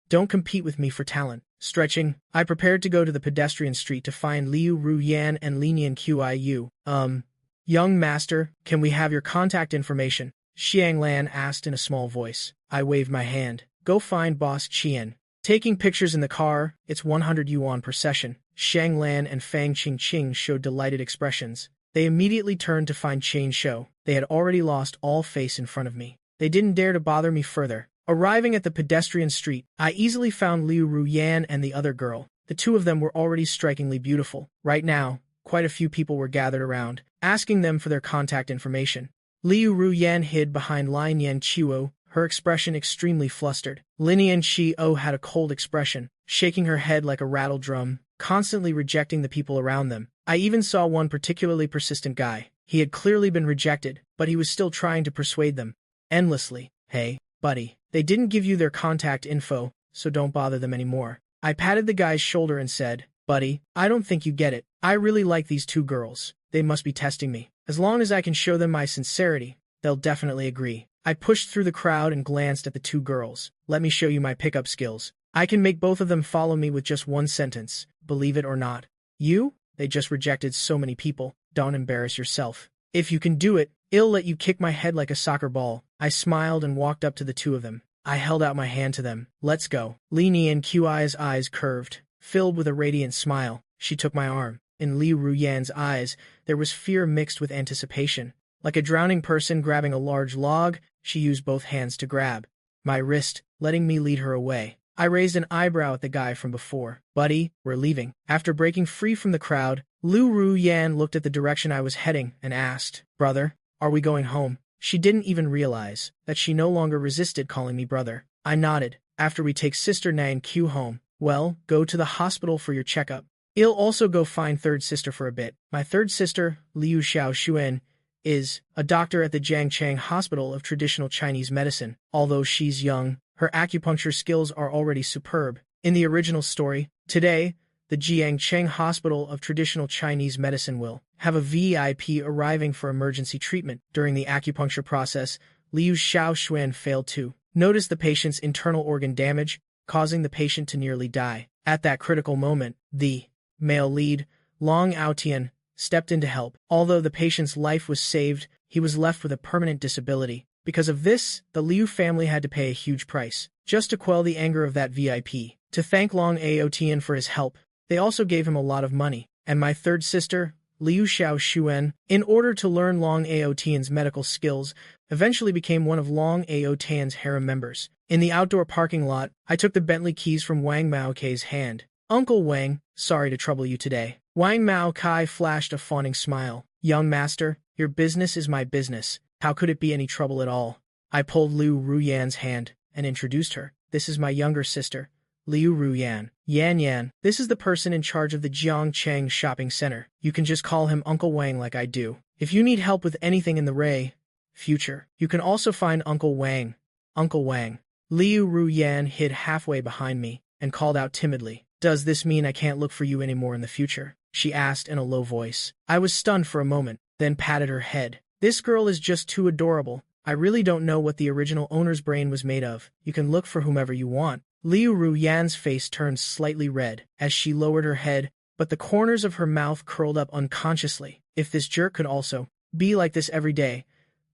don't compete with me for talent. Stretching, I prepared to go to the pedestrian street to find Liu Ruyan and Linian Qiu. Young master, can we have your contact information? Xiang Lan asked in a small voice. I waved my hand. Go find Boss Qian. Taking pictures in the car, it's 100 yuan per session. Xiang Lan and Fang Qingqing showed delighted expressions. They immediately turned to find Chain Shou. They had already lost all face in front of me. They didn't dare to bother me further. Arriving at the pedestrian street, I easily found Liu Ruyan and the other girl. The two of them were already strikingly beautiful. Right now, quite a few people were gathered around, asking them for their contact information. Liu Ruyan hid behind Linian Qiu, her expression extremely flustered. Linian Qiu had a cold expression, shaking her head like a rattle drum, constantly rejecting the people around them. I even saw one particularly persistent guy. He had clearly been rejected, but he was still trying to persuade them. Endlessly. Hey, buddy. They didn't give you their contact info, so don't bother them anymore. I patted the guy's shoulder and said, Buddy, I don't think you get it. I really like these two girls. They must be testing me. As long as I can show them my sincerity, they'll definitely agree. I pushed through the crowd and glanced at the two girls. Let me show you my pickup skills. I can make both of them follow me with just one sentence, believe it or not. You? They just rejected so many people. Don't embarrass yourself. If you can do it, I'll let you kick my head like a soccer ball. I smiled and walked up to the two of them. I held out my hand to them. Let's go. Li Nian Qi's eyes curved, filled with a radiant smile. She took my arm. In Liu Ruyan's eyes, there was fear mixed with anticipation. Like a drowning person grabbing a large log, she used both hands to grab my wrist, letting me lead her away. I raised an eyebrow at the guy from before. Buddy, we're leaving. After breaking free from the crowd, Liu Ruyan looked at the direction I was heading and asked, Brother, are we going home? She didn't even realize that she no longer resisted calling me brother. I nodded. After we take Sister Nan Q home, well, go to the hospital for your checkup. I'll also go find third sister for a bit. My third sister, Liu Xiaoxuan, is a doctor at the Jiangchang Hospital of Traditional Chinese Medicine. Although she's young, her acupuncture skills are already superb. In the original story, today, the Jiangcheng Hospital of Traditional Chinese Medicine will have a VIP arriving for emergency treatment. During the acupuncture process, Liu Xiaoxuan failed to notice the patient's internal organ damage, causing the patient to nearly die. At that critical moment, the male lead, Long Aotian, stepped in to help. Although the patient's life was saved, he was left with a permanent disability. Because of this, the Liu family had to pay a huge price, just to quell the anger of that VIP. To thank Long Aotian for his help, they also gave him a lot of money. And my third sister, Liu Xiaoxuan, in order to learn Long Aotian's medical skills, eventually became one of Long Aotian's harem members. In the outdoor parking lot, I took the Bentley keys from Wang Maokai's hand. Uncle Wang, sorry to trouble you today. Wang Maokai flashed a fawning smile. Young master, your business is my business. How could it be any trouble at all? I pulled Liu Ruyan's hand and introduced her. This is my younger sister, Liu Ruyan. Yan Yan, this is the person in charge of the Jiangcheng shopping center. You can just call him Uncle Wang like I do. If you need help with anything in the future, you can also find Uncle Wang. Uncle Wang. Liu Ruyan hid halfway behind me and called out timidly. Does this mean I can't look for you anymore in the future? She asked in a low voice. I was stunned for a moment, then patted her head. This girl is just too adorable. I really don't know what the original owner's brain was made of. You can look for whomever you want. Liu Ruyan's face turned slightly red as she lowered her head, but the corners of her mouth curled up unconsciously. If this jerk could also be like this every day,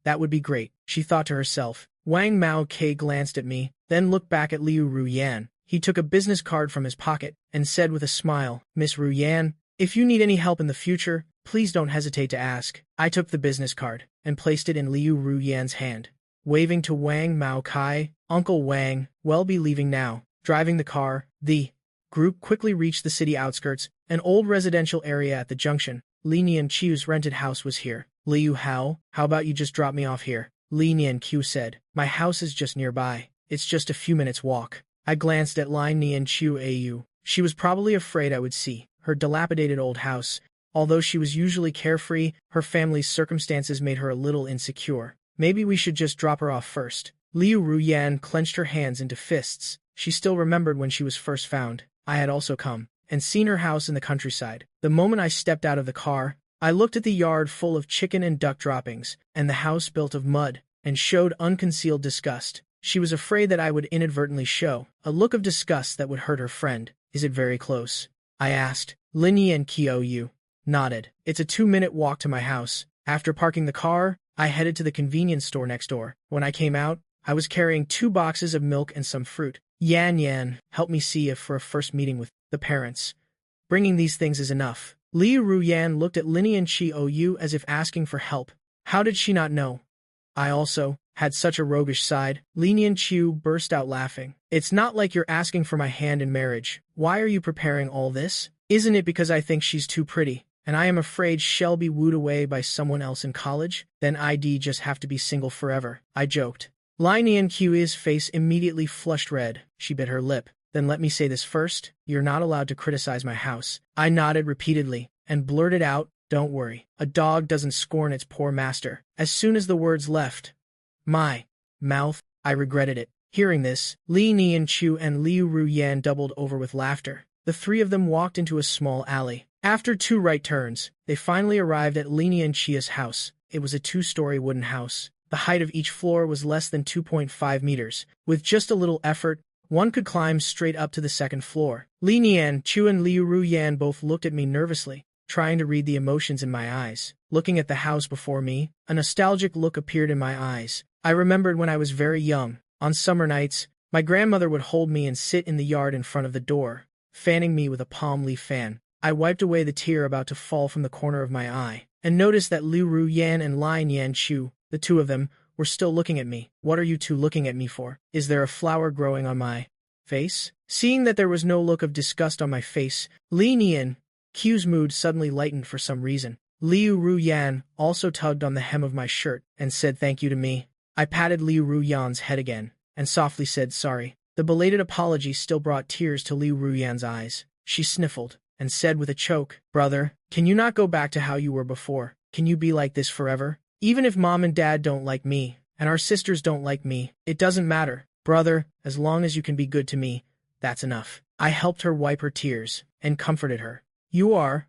that would be great, she thought to herself. Wang Maokai glanced at me, then looked back at Liu Ruyan. He took a business card from his pocket and said with a smile, Miss Ruyan, if you need any help in the future, please don't hesitate to ask. I took the business card and placed it in Liu Ruyan's hand. Waving to Wang Maokai, Uncle Wang, we'll be leaving now. Driving the car, the group quickly reached the city outskirts, an old residential area at the junction. Li Nian Qiu's rented house was here. Liu how about you just drop me off here? Li Nian Qiu said. My house is just nearby. It's just a few minutes walk. I glanced at Lai Nian Chu Au. She was probably afraid I would see her dilapidated old house. Although she was usually carefree, her family's circumstances made her a little insecure. Maybe we should just drop her off first. Liu Ruyan clenched her hands into fists. She still remembered when she was first found. I had also come and seen her house in the countryside. The moment I stepped out of the car, I looked at the yard full of chicken and duck droppings, and the house built of mud, and showed unconcealed disgust. She was afraid that I would inadvertently show a look of disgust that would hurt her friend. Is it very close? I asked. Lin and Qiu nodded. It's a 2-minute walk to my house. After parking the car, I headed to the convenience store next door. When I came out, I was carrying 2 boxes of milk and some fruit. Yan helped me see if for a first meeting with the parents. Bringing these things is enough. Liu Ruyan looked at Lin and Qiu as if asking for help. How did she not know? I also had such a roguish side. Lin and Qiu burst out laughing. It's not like you're asking for my hand in marriage. Why are you preparing all this? Isn't it because I think she's too pretty, and I am afraid she'll be wooed away by someone else in college? Then I'd just have to be single forever, I joked. Lai Nian Qiu's face immediately flushed red. She bit her lip. Then let me say this first. You're not allowed to criticize my house. I nodded repeatedly and blurted out, don't worry. A dog doesn't scorn its poor master. As soon as the words left my mouth, I regretted it. Hearing this, Li Nianqiu and Liu Ruyan doubled over with laughter. The 3 of them walked into a small alley. After 2 right turns, they finally arrived at Li Nianqiu's house. It was a 2-story wooden house. The height of each floor was less than 2.5 meters. With just a little effort, one could climb straight up to the 2nd floor. Li Nianqiu and Liu Ruyan both looked at me nervously, trying to read the emotions in my eyes. Looking at the house before me, a nostalgic look appeared in my eyes. I remembered when I was very young. On summer nights, my grandmother would hold me and sit in the yard in front of the door, fanning me with a palm leaf fan. I wiped away the tear about to fall from the corner of my eye, and noticed that Liu Ruyan and Lai Nianqiu, the 2 of them, were still looking at me. What are you 2 looking at me for? Is there a flower growing on my face? Seeing that there was no look of disgust on my face, Li Nianqiu's mood suddenly lightened for some reason. Liu Ruyan also tugged on the hem of my shirt and said thank you to me. I patted Liu Ruyan's head again and softly said sorry. The belated apology still brought tears to Liu Ruyan's eyes. She sniffled and said with a choke, brother, can you not go back to how you were before? Can you be like this forever? Even if mom and dad don't like me, and our sisters don't like me, it doesn't matter. Brother, as long as you can be good to me, that's enough. I helped her wipe her tears and comforted her. You are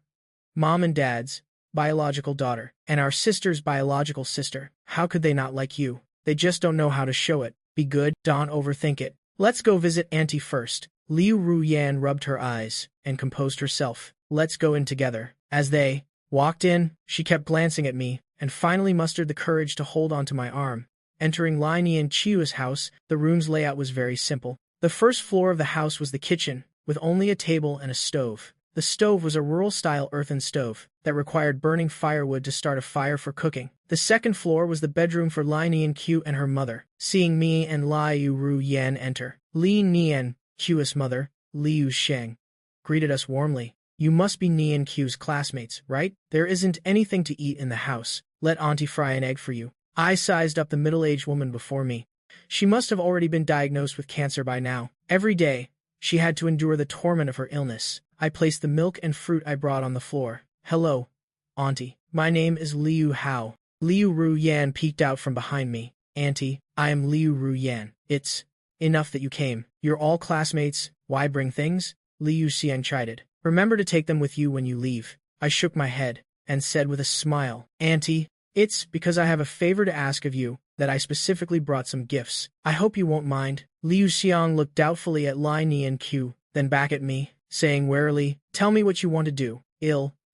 mom and dad's biological daughter, and our sister's biological sister. How could they not like you? They just don't know how to show it. Be good, don't overthink it. Let's go visit Auntie first. Liu Ruyan rubbed her eyes and composed herself. Let's go in together. As they walked in, she kept glancing at me, and finally mustered the courage to hold onto my arm. Entering Lai Nianqiu's house, the room's layout was very simple. The first floor of the house was the kitchen, with only a table and a stove. The stove was a rural-style earthen stove that required burning firewood to start a fire for cooking. The 2nd floor was the bedroom for Lai Nianqiu and her mother. Seeing me and Liu Ruyan enter, Li Nianqiu's mother, Liu Sheng, greeted us warmly. You must be Nianqiu's classmates, right? There isn't anything to eat in the house. Let Auntie fry an egg for you. I sized up the middle-aged woman before me. She must have already been diagnosed with cancer by now. Every day, she had to endure the torment of her illness. I placed the milk and fruit I brought on the floor. Hello, Auntie. My name is Liu Hao. Liu Ruyan peeked out from behind me. Auntie, I am Liu Ruyan. It's enough that you came. You're all classmates. Why bring things? Liu Xian chided. Remember to take them with you when you leave. I shook my head and said with a smile, Auntie, it's because I have a favor to ask of you that I specifically brought some gifts. I hope you won't mind. Liu Xiang looked doubtfully at Lai Nianqiu, then back at me, saying warily, tell me what you want to do.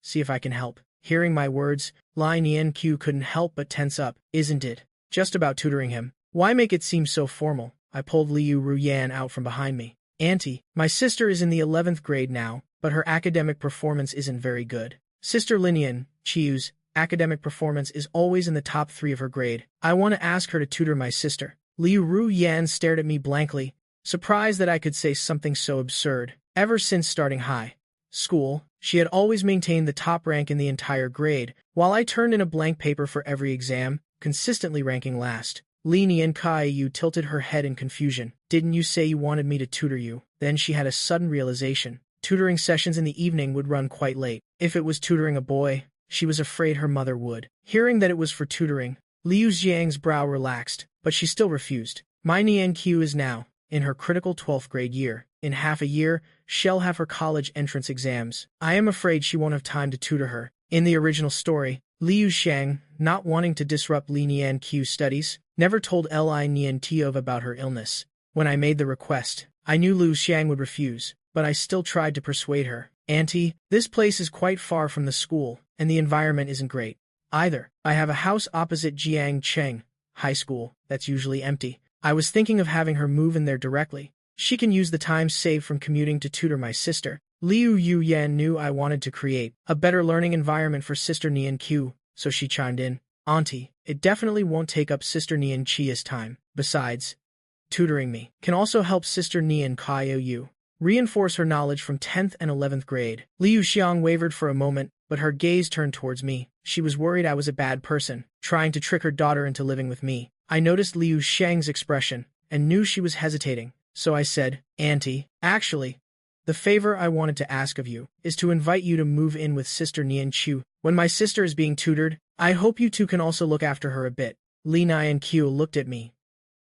See if I can help. Hearing my words, Lai Nianqiu couldn't help but tense up. Isn't it just about tutoring him? Why make it seem so formal? I pulled Liu Ruyan out from behind me. Auntie, my sister is in the 11th grade now, but her academic performance isn't very good. Sister Linian Qiu's academic performance is always in the top 3 of her grade. I want to ask her to tutor my sister. Liu Ruyan stared at me blankly, surprised that I could say something so absurd. Ever since starting high school, she had always maintained the top rank in the entire grade, while I turned in a blank paper for every exam, consistently ranking last. Li Niankai tilted her head in confusion. Didn't you say you wanted me to tutor you? Then she had a sudden realization. Tutoring sessions in the evening would run quite late. If it was tutoring a boy, she was afraid her mother would. Hearing that it was for tutoring, Liu Xiang's brow relaxed, but she still refused. My Nianqiu is now in her critical 12th grade year. In half a year, she'll have her college entrance exams. I am afraid she won't have time to tutor her. In the original story, Liu Xiang, not wanting to disrupt Li Nianqiu's studies, never told Li Niantiov about her illness. When I made the request, I knew Liu Xiang would refuse, but I still tried to persuade her. Auntie, this place is quite far from the school, and the environment isn't great either. I have a house opposite Jiangcheng High School that's usually empty. I was thinking of having her move in there directly. She can use the time saved from commuting to tutor my sister. Liu Yuyan knew I wanted to create a better learning environment for Sister Nianqiu, so she chimed in. Auntie, it definitely won't take up Sister Nianqiu's time. Besides, tutoring me can also help Sister Nianqiu reinforce her knowledge from 10th and 11th grade. Liu Xiang wavered for a moment, but her gaze turned towards me. She was worried I was a bad person, trying to trick her daughter into living with me. I noticed Liu Xiang's expression and knew she was hesitating, so I said, Auntie, actually, the favor I wanted to ask of you is to invite you to move in with Sister Nianqiu. When my sister is being tutored, I hope you two can also look after her a bit. Li Nianqiu looked at me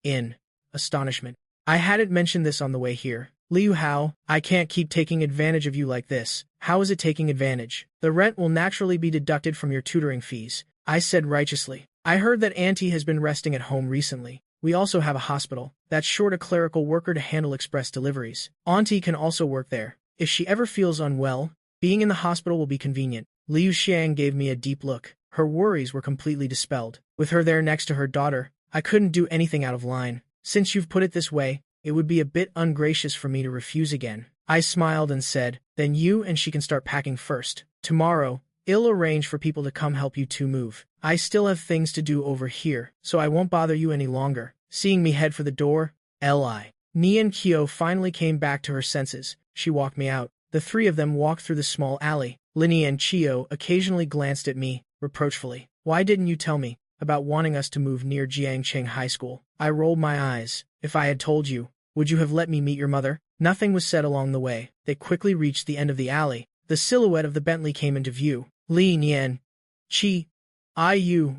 in astonishment. I hadn't mentioned this on the way here. Liu Hao, I can't keep taking advantage of you like this. How is it taking advantage? The rent will naturally be deducted from your tutoring fees, I said righteously. I heard that Auntie has been resting at home recently. We also have a hospital that's short a clerical worker to handle express deliveries. Auntie can also work there. If she ever feels unwell, being in the hospital will be convenient. Liu Xiang gave me a deep look. Her worries were completely dispelled. With her there next to her daughter, I couldn't do anything out of line. Since you've put it this way, it would be a bit ungracious for me to refuse again. I smiled and said, then you and she can start packing first. Tomorrow, I'll arrange for people to come help you two move. I still have things to do over here, so I won't bother you any longer. Seeing me head for the door, Li Nianqiu finally came back to her senses. She walked me out. The three of them walked through the small alley. Li Nianqiu occasionally glanced at me, reproachfully. Why didn't you tell me about wanting us to move near Jiangcheng High School? I rolled my eyes. If I had told you, would you have let me meet your mother? Nothing was said along the way. They quickly reached the end of the alley. The silhouette of the Bentley came into view. Li Nianqiu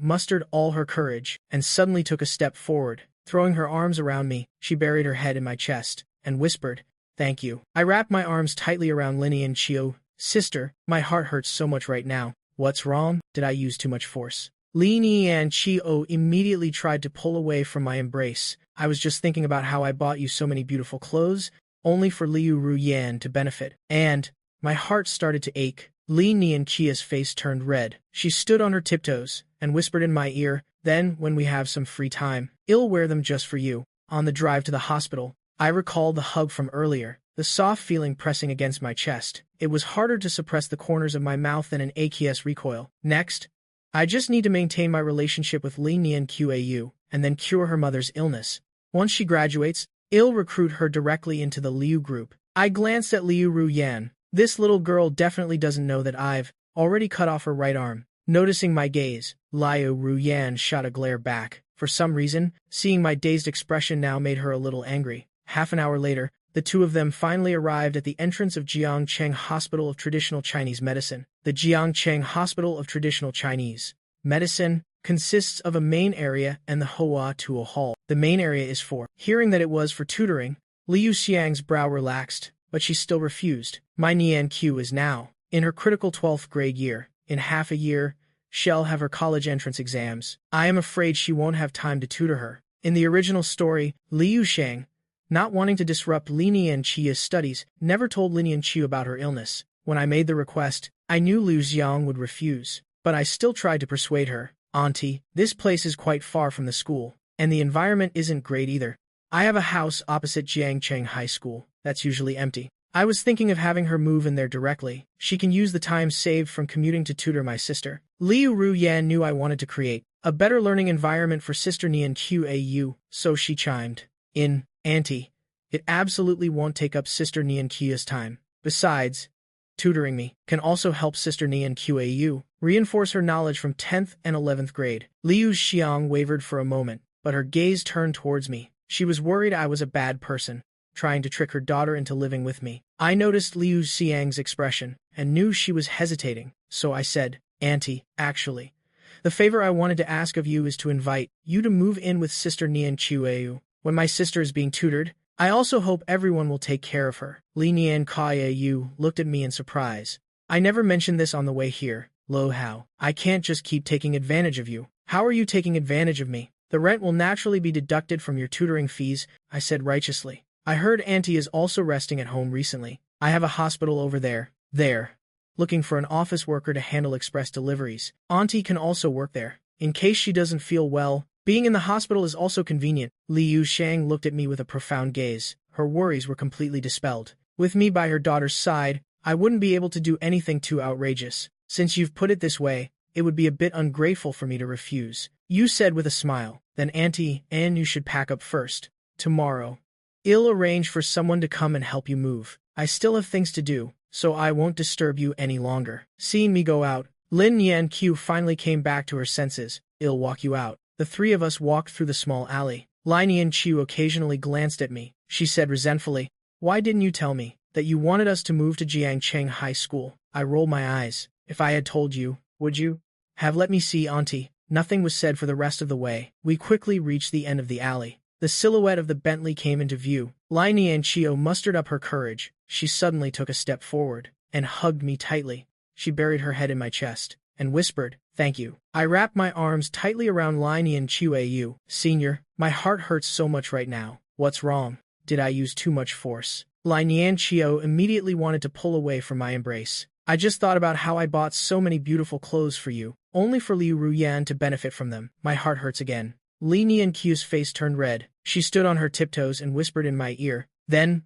mustered all her courage and suddenly took a step forward. Throwing her arms around me, she buried her head in my chest and whispered, thank you. I wrapped my arms tightly around Li Nianqiu. Sister, my heart hurts so much right now. What's wrong? Did I use too much force? Li Nianqiu immediately tried to pull away from my embrace. I was just thinking about how I bought you so many beautiful clothes, only for Liu Ruyan to benefit. And my heart started to ache. Li Nianqiu's face turned red. She stood on her tiptoes and whispered in my ear, then, when we have some free time, I'll wear them just for you. On the drive to the hospital, I recalled the hug from earlier, the soft feeling pressing against my chest. It was harder to suppress the corners of my mouth than an AKS recoil. Next, I just need to maintain my relationship with Li Nianqiu and then cure her mother's illness. Once she graduates, I'll recruit her directly into the Liu group. I glanced at Liu Ruyan. This little girl definitely doesn't know that I've already cut off her right arm. Noticing my gaze, Liu Ruyan shot a glare back. For some reason, seeing my dazed expression now made her a little angry. Half an hour later, the two of them finally arrived at the entrance of Jiangcheng Hospital of Traditional Chinese Medicine. The Jiangcheng Hospital of Traditional Chinese Medicine consists of a main area and the Hoa Tuo Hall. The main area is for. Hearing that it was for tutoring, Liu Xiang's brow relaxed, but she still refused. My Nianqiu is now in her critical 12th grade year. In half a year, she'll have her college entrance exams. I am afraid she won't have time to tutor her. In the original story, Liu Xiang, not wanting to disrupt Li Nianqiu's studies, never told Li Nianqiu about her illness. When I made the request, I knew Liu Xiang would refuse, but I still tried to persuade her. Auntie, this place is quite far from the school, and the environment isn't great either. I have a house opposite Jiangcheng High School that's usually empty. I was thinking of having her move in there directly. She can use the time saved from commuting to tutor my sister. Liu Ruyan knew I wanted to create a better learning environment for Sister Nianqiu, so she chimed in, Auntie, it absolutely won't take up Sister Nianqiu's time. Besides, tutoring me can also help Sister Nianqiu reinforce her knowledge from 10th and 11th grade. Liu Xiang wavered for a moment, but her gaze turned towards me. She was worried I was a bad person, trying to trick her daughter into living with me. I noticed Liu Xiang's expression and knew she was hesitating, so I said, Auntie, actually, the favor I wanted to ask of you is to invite you to move in with Sister Nian Chueu. When my sister is being tutored, I also hope everyone will take care of her. Li Nian Kaiyu looked at me in surprise. I never mentioned this on the way here. Lo how? I can't just keep taking advantage of you. How are you taking advantage of me? The rent will naturally be deducted from your tutoring fees, I said righteously. I heard Auntie is also resting at home recently. I have a hospital over there. Looking for an office worker to handle express deliveries. Auntie can also work there. In case she doesn't feel well, being in the hospital is also convenient. Liu Xiang looked at me with a profound gaze. Her worries were completely dispelled. With me by her daughter's side, I wouldn't be able to do anything too outrageous. Since you've put it this way, it would be a bit ungrateful for me to refuse. You said with a smile. Then Auntie, and you should pack up first. Tomorrow, I'll arrange for someone to come and help you move. I still have things to do, so I won't disturb you any longer. Seeing me go out, Lin Yan Q finally came back to her senses. I'll walk you out. The three of us walked through the small alley. Lin Yan Qiu occasionally glanced at me. She said resentfully, Why didn't you tell me that you wanted us to move to Jiangcheng High School? I rolled my eyes. If I had told you, would you have let me see Auntie? Nothing was said for the rest of the way. We quickly reached the end of the alley. The silhouette of the Bentley came into view. Lin Yan Qiu mustered up her courage. She suddenly took a step forward and hugged me tightly. She buried her head in my chest and whispered, Thank you. I wrapped my arms tightly around Lin Yan Qiu. Senior, my heart hurts so much right now. What's wrong? Did I use too much force? Lin Yan Qiu immediately wanted to pull away from my embrace. I just thought about how I bought so many beautiful clothes for you, only for Liu Ruyan to benefit from them. My heart hurts again. Li Nian Qiu's face turned red. She stood on her tiptoes and whispered in my ear, Then,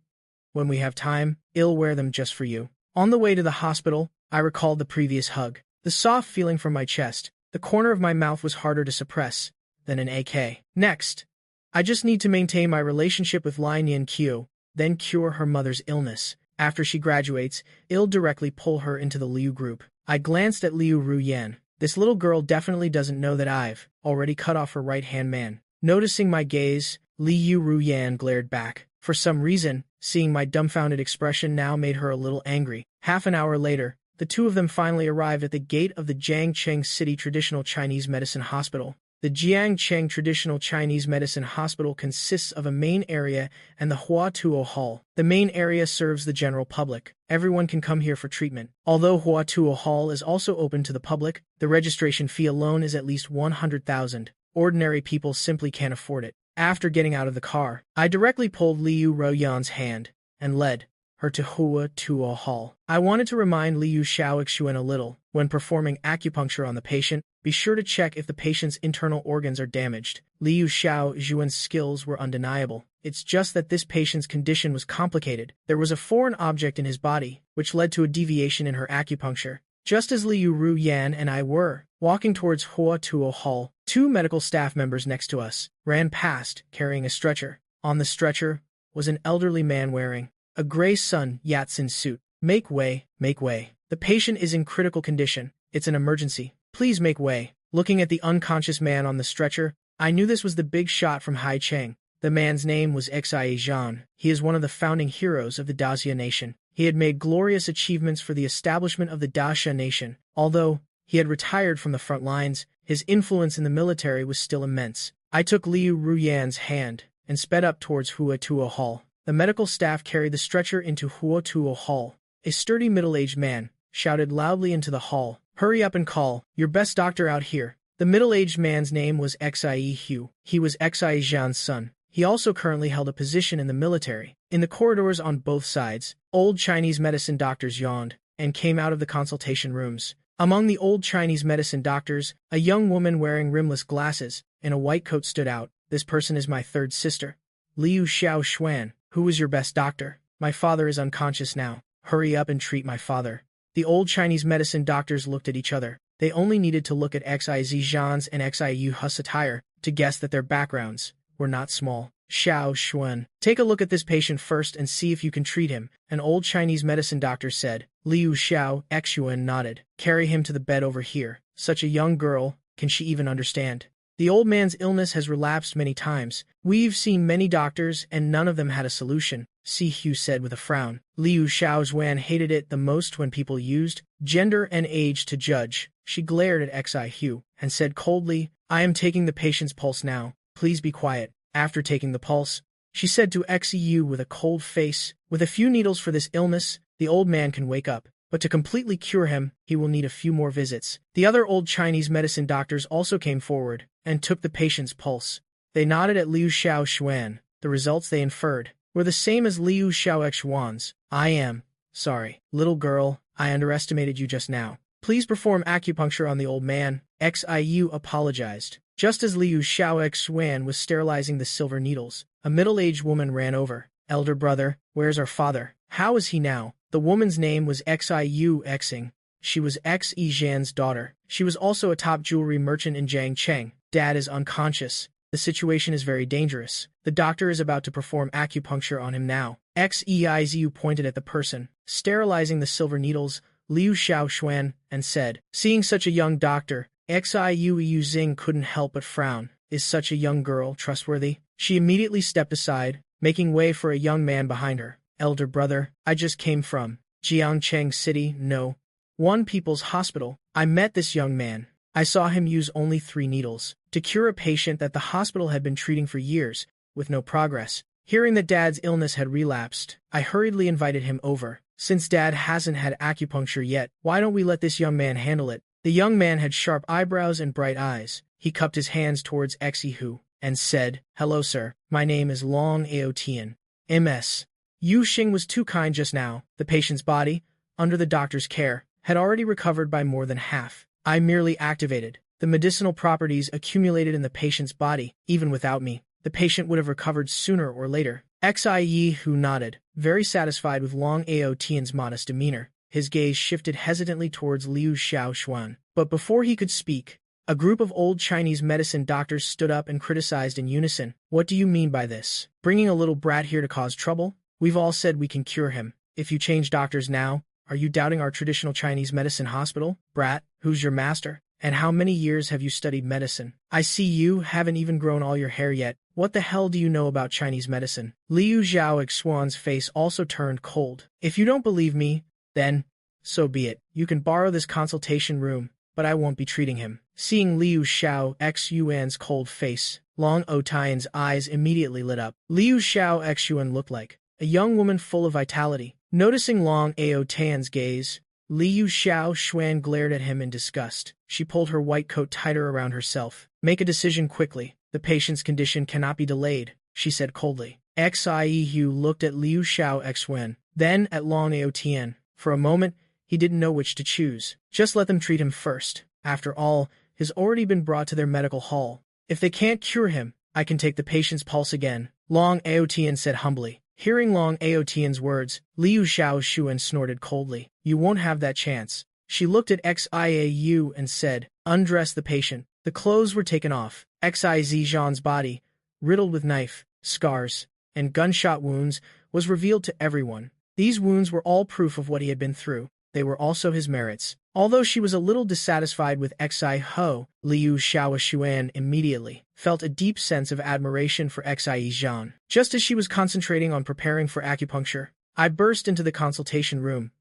when we have time, I'll wear them just for you. On the way to the hospital, I recalled the previous hug. The soft feeling from my chest, the corner of my mouth was harder to suppress than an AK. Next, I just need to maintain my relationship with Lin Yan Qiu, then cure her mother's illness. After she graduates, I'll directly pull her into the Liu group. I glanced at Liu Ruyan. This little girl definitely doesn't know that I've already cut off her right-hand man. Noticing my gaze, Liu Ruyan glared back. For some reason, seeing my dumbfounded expression now made her a little angry. Half an hour later, the two of them finally arrived at the gate of the Jiangcheng City Traditional Chinese Medicine Hospital. The Jiangcheng Traditional Chinese Medicine Hospital consists of a main area and the Huatuo Hall. The main area serves the general public. Everyone can come here for treatment. Although Huatuo Hall is also open to the public, the registration fee alone is at least 100,000. Ordinary people simply can't afford it. After getting out of the car, I directly pulled Liu Ruyan's hand and led her to Huatuo Hall. I wanted to remind Liu Xiaoxuan a little. When performing acupuncture on the patient, be sure to check if the patient's internal organs are damaged. Liu Xiaoxuan's skills were undeniable. It's just that this patient's condition was complicated. There was a foreign object in his body, which led to a deviation in her acupuncture. Just as Liu Ruyan and I were walking towards Huatuo Hall, two medical staff members next to us ran past, carrying a stretcher. On the stretcher was an elderly man wearing a gray sun Yatsen suit. Make way, make way. The patient is in critical condition. It's an emergency. Please make way. Looking at the unconscious man on the stretcher, I knew this was the big shot from Haicheng. The man's name was Xie Zhan. He is one of the founding heroes of the Daxia nation. He had made glorious achievements for the establishment of the Daxia nation. Although he had retired from the front lines, his influence in the military was still immense. I took Liu Ruyan's hand and sped up towards Huatuo Hall. The medical staff carried the stretcher into Huatuo Hall. A sturdy middle-aged man shouted loudly into the hall, Hurry up and call your best doctor out here. The middle-aged man's name was Xie Hu. He was Xie Zhan's son. He also currently held a position in the military. In the corridors on both sides, old Chinese medicine doctors yawned and came out of the consultation rooms. Among the old Chinese medicine doctors, a young woman wearing rimless glasses and a white coat stood out. This person is my third sister, Liu Xiaoxuan. Who is your best doctor? My father is unconscious now. Hurry up and treat my father. The old Chinese medicine doctors looked at each other. They only needed to look at Xie Zhan's and Xie Hu's attire to guess that their backgrounds were not small. Xiao Xuan, take a look at this patient first and see if you can treat him, an old Chinese medicine doctor said. Liu Xiao Xuan nodded. Carry him to the bed over here. Such a young girl, can she even understand? The old man's illness has relapsed many times. We've seen many doctors and none of them had a solution, Si Hu said with a frown. Liu Xiaozhuan hated it the most when people used gender and age to judge. She glared at Xi Hu and said coldly, I am taking the patient's pulse now. Please be quiet. After taking the pulse, she said to Xi Hu with a cold face, with a few needles for this illness, the old man can wake up. But to completely cure him, he will need a few more visits. The other old Chinese medicine doctors also came forward and took the patient's pulse. They nodded at Liu Xiaoxuan. The results they inferred were the same as Liu Xiaoxuan's. I am sorry, little girl, I underestimated you just now. Please perform acupuncture on the old man. Xiu apologized. Just as Liu Xiaoxuan was sterilizing the silver needles, a middle-aged woman ran over. Elder brother, where's our father? How is he now? The woman's name was Xiu Xing. She was Xi Zhan's daughter. She was also a top jewelry merchant in Jiangcheng. Dad is unconscious. The situation is very dangerous. The doctor is about to perform acupuncture on him now. Xiu pointed at the person sterilizing the silver needles, Liu Xiaoxuan, and said, seeing such a young doctor, Xiu Xing couldn't help but frown. Is such a young girl trustworthy? She immediately stepped aside, making way for a young man behind her. Elder brother, I just came from Jiangcheng City, no. One People's Hospital. I met this young man. I saw him use only 3 needles to cure a patient that the hospital had been treating for years, with no progress. Hearing that Dad's illness had relapsed, I hurriedly invited him over. Since Dad hasn't had acupuncture yet, why don't we let this young man handle it? The young man had sharp eyebrows and bright eyes. He cupped his hands towards Xi Hu and said, Hello sir, my name is Long Aotian, MS. Yu Xing was too kind just now. The patient's body, under the doctor's care, had already recovered by more than half. I merely activated the medicinal properties accumulated in the patient's body. Even without me, the patient would have recovered sooner or later. Xi Hu nodded, very satisfied with Long Aotian's modest demeanor. His gaze shifted hesitantly towards Liu Xiaoxuan. But before he could speak, a group of old Chinese medicine doctors stood up and criticized in unison. What do you mean by this? Bringing a little brat here to cause trouble? We've all said we can cure him. If you change doctors now, are you doubting our traditional Chinese medicine hospital? Brat, who's your master? And how many years have you studied medicine? I see you haven't even grown all your hair yet. What the hell do you know about Chinese medicine? Liu Xiaoxuan's face also turned cold. If you don't believe me, then, so be it. You can borrow this consultation room, but I won't be treating him. Seeing Liu Xiaoxuan's cold face, Long Aotian's eyes immediately lit up. Liu Xiaoxuan looked like a young woman full of vitality. Noticing Long Aotian's gaze, Liu Xiaoxuan glared at him in disgust. She pulled her white coat tighter around herself. Make a decision quickly. The patient's condition cannot be delayed, she said coldly. Xi Hu looked at Liu Xiaoxuan, then at Long Aotian. For a moment, he didn't know which to choose. Just let them treat him first. After all, he's already been brought to their medical hall. If they can't cure him, I can take the patient's pulse again, Long Aotian said humbly. Hearing Long Aotian's words, Liu Xiaoxuan snorted coldly. You won't have that chance. She looked at Xiu and said, undress the patient. The clothes were taken off. Xi Zhan's body, riddled with knife, scars, and gunshot wounds, was revealed to everyone. These wounds were all proof of what he had been through. They were also his merits. Although she was a little dissatisfied with Xi Ho, Liu Xiaoxuan immediately felt a deep sense of admiration for Xi Zhan. Just as she was concentrating on preparing for acupuncture, I burst into the consultation room,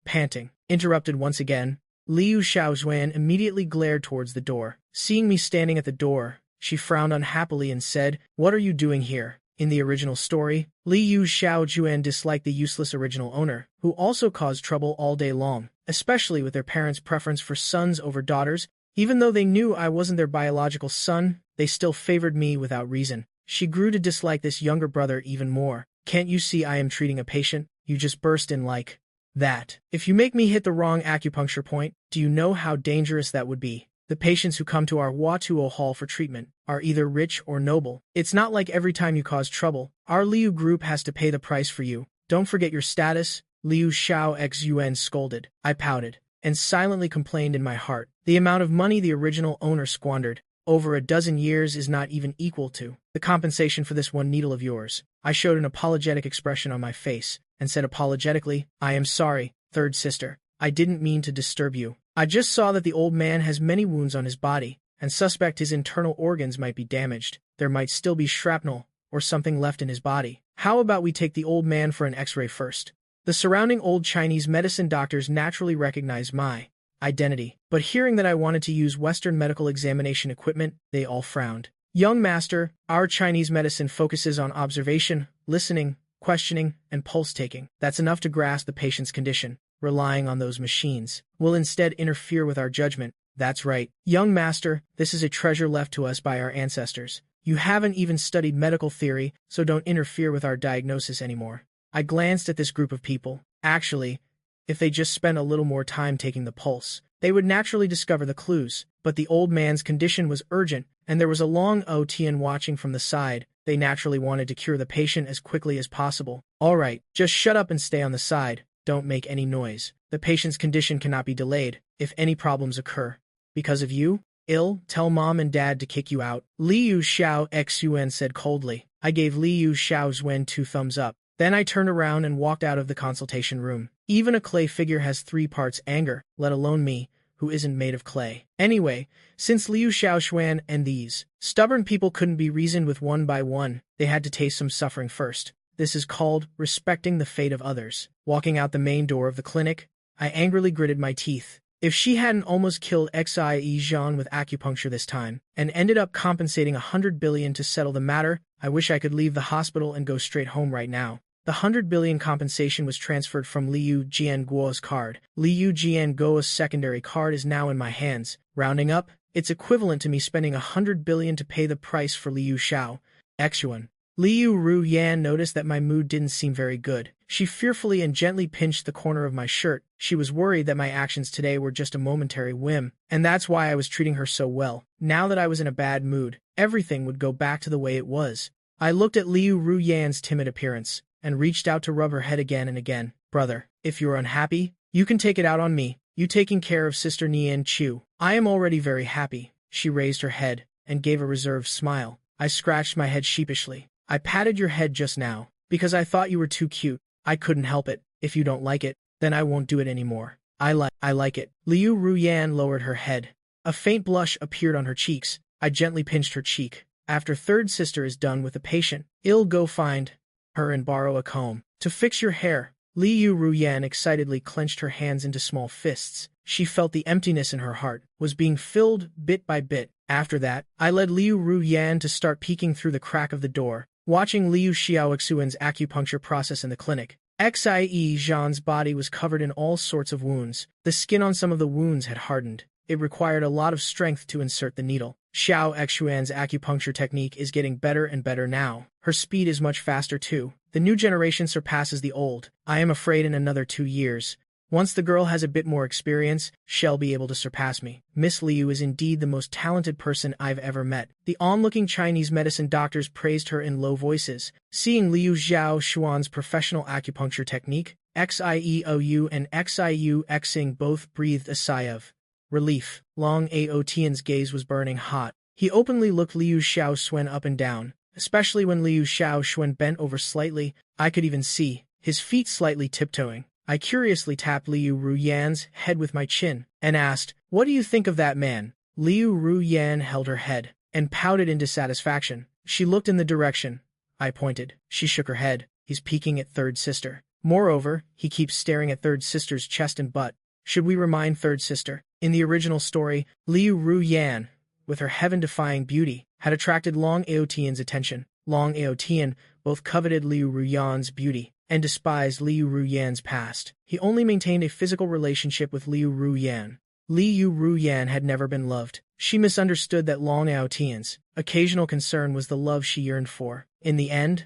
panting. Interrupted once again, Liu Xiaoxuan immediately glared towards the door. Seeing me standing at the door, she frowned unhappily and said, What are you doing here? In the original story, Liu Xiaoxuan disliked the useless original owner, who also caused trouble all day long, especially with their parents' preference for sons over daughters. Even though they knew I wasn't their biological son, they still favored me without reason. She grew to dislike this younger brother even more. Can't you see I am treating a patient? You just burst in like that. If you make me hit the wrong acupuncture point, do you know how dangerous that would be? The patients who come to our Watuo Hall for treatment are either rich or noble. It's not like every time you cause trouble, our Liu group has to pay the price for you. Don't forget your status, Liu Xiaoxuan scolded. I pouted and silently complained in my heart. The amount of money the original owner squandered over a dozen years is not even equal to the compensation for this one needle of yours. I showed an apologetic expression on my face and said apologetically, I am sorry, third sister. I didn't mean to disturb you. I just saw that the old man has many wounds on his body, and suspect his internal organs might be damaged. There might still be shrapnel or something left in his body. How about we take the old man for an X-ray first? The surrounding old Chinese medicine doctors naturally recognized my identity, but hearing that I wanted to use Western medical examination equipment, they all frowned. Young master, our Chinese medicine focuses on observation, listening, questioning, and pulse-taking. That's enough to grasp the patient's condition. Relying on those machines will instead interfere with our judgment. That's right. Young master, this is a treasure left to us by our ancestors. You haven't even studied medical theory, so don't interfere with our diagnosis anymore. I glanced at this group of people. Actually, if they just spent a little more time taking the pulse, they would naturally discover the clues. But the old man's condition was urgent, and there was a long OTN watching from the side. They naturally wanted to cure the patient as quickly as possible. All right, just shut up and stay on the side. Don't make any noise. The patient's condition cannot be delayed. If any problems occur because of you, tell mom and dad to kick you out. Liu Xiao Xun said coldly. I gave Liu Xiaozhen 2 thumbs up. Then I turned around and walked out of the consultation room. Even a clay figure has 3 parts anger, let alone me, who isn't made of clay. Anyway, since Liu Xiaozhen and these stubborn people couldn't be reasoned with one by one, they had to taste some suffering first. This is called respecting the fate of others. Walking out the main door of the clinic, I angrily gritted my teeth. If she hadn't almost killed Xie Zhan with acupuncture this time, and ended up compensating 100 billion to settle the matter, I wish I could leave the hospital and go straight home right now. The 100 billion compensation was transferred from Liu Jianguo's card. Liu Jianguo's secondary card is now in my hands. Rounding up, it's equivalent to me spending 100 billion to pay the price for Liu Xiao. Xuan. Liu Ruyan noticed that my mood didn't seem very good. She fearfully and gently pinched the corner of my shirt. She was worried that my actions today were just a momentary whim, and that's why I was treating her so well. Now that I was in a bad mood, everything would go back to the way it was. I looked at Liu Ruyan's timid appearance, and reached out to rub her head again and again. Brother, if you're unhappy, you can take it out on me. You taking care of Sister Nian Chu. I am already very happy. She raised her head, and gave a reserved smile. I scratched my head sheepishly. I patted your head just now, because I thought you were too cute. I couldn't help it. If you don't like it, then I won't do it anymore. I like it. Liu Ruyan lowered her head. A faint blush appeared on her cheeks. I gently pinched her cheek. After third sister is done with the patient, go find her and borrow a comb to fix your hair. Liu Ruyan excitedly clenched her hands into small fists. She felt the emptiness in her heart was being filled bit by bit. After that, I led Liu Ruyan to start peeking through the crack of the door, watching Liu Xiaoxuan's acupuncture process in the clinic. Xie Zhan's body was covered in all sorts of wounds. The skin on some of the wounds had hardened. It required a lot of strength to insert the needle. Xiao Xuan's acupuncture technique is getting better and better now. Her speed is much faster too. The new generation surpasses the old. I am afraid in another 2 years, once the girl has a bit more experience, she'll be able to surpass me. Miss Liu is indeed the most talented person I've ever met. The onlooking Chinese medicine doctors praised her in low voices. Seeing Liu Xiaoxuan's professional acupuncture technique, Xieou and Xiu Xing both breathed a sigh of relief. Long Aotian's gaze was burning hot. He openly looked Liu Xiaoxuan up and down, especially when Liu Xiaoxuan bent over slightly. I could even see his feet slightly tiptoeing. I curiously tapped Liu Ruyan's head with my chin, and asked, "What do you think of that man?" Liu Ruyan held her head, and pouted in dissatisfaction. She looked in the direction I pointed. She shook her head. "He's peeking at third sister. Moreover, he keeps staring at third sister's chest and butt." Should we remind third sister? In the original story, Liu Ruyan, with her heaven-defying beauty, had attracted Long Aotian's attention. Long Aotian both coveted Liu Ruyan's beauty and despised Liu Ruyan's past. He only maintained a physical relationship with Liu Ruyan. Liu Ruyan had never been loved. She misunderstood that Long Aotian's occasional concern was the love she yearned for. In the end,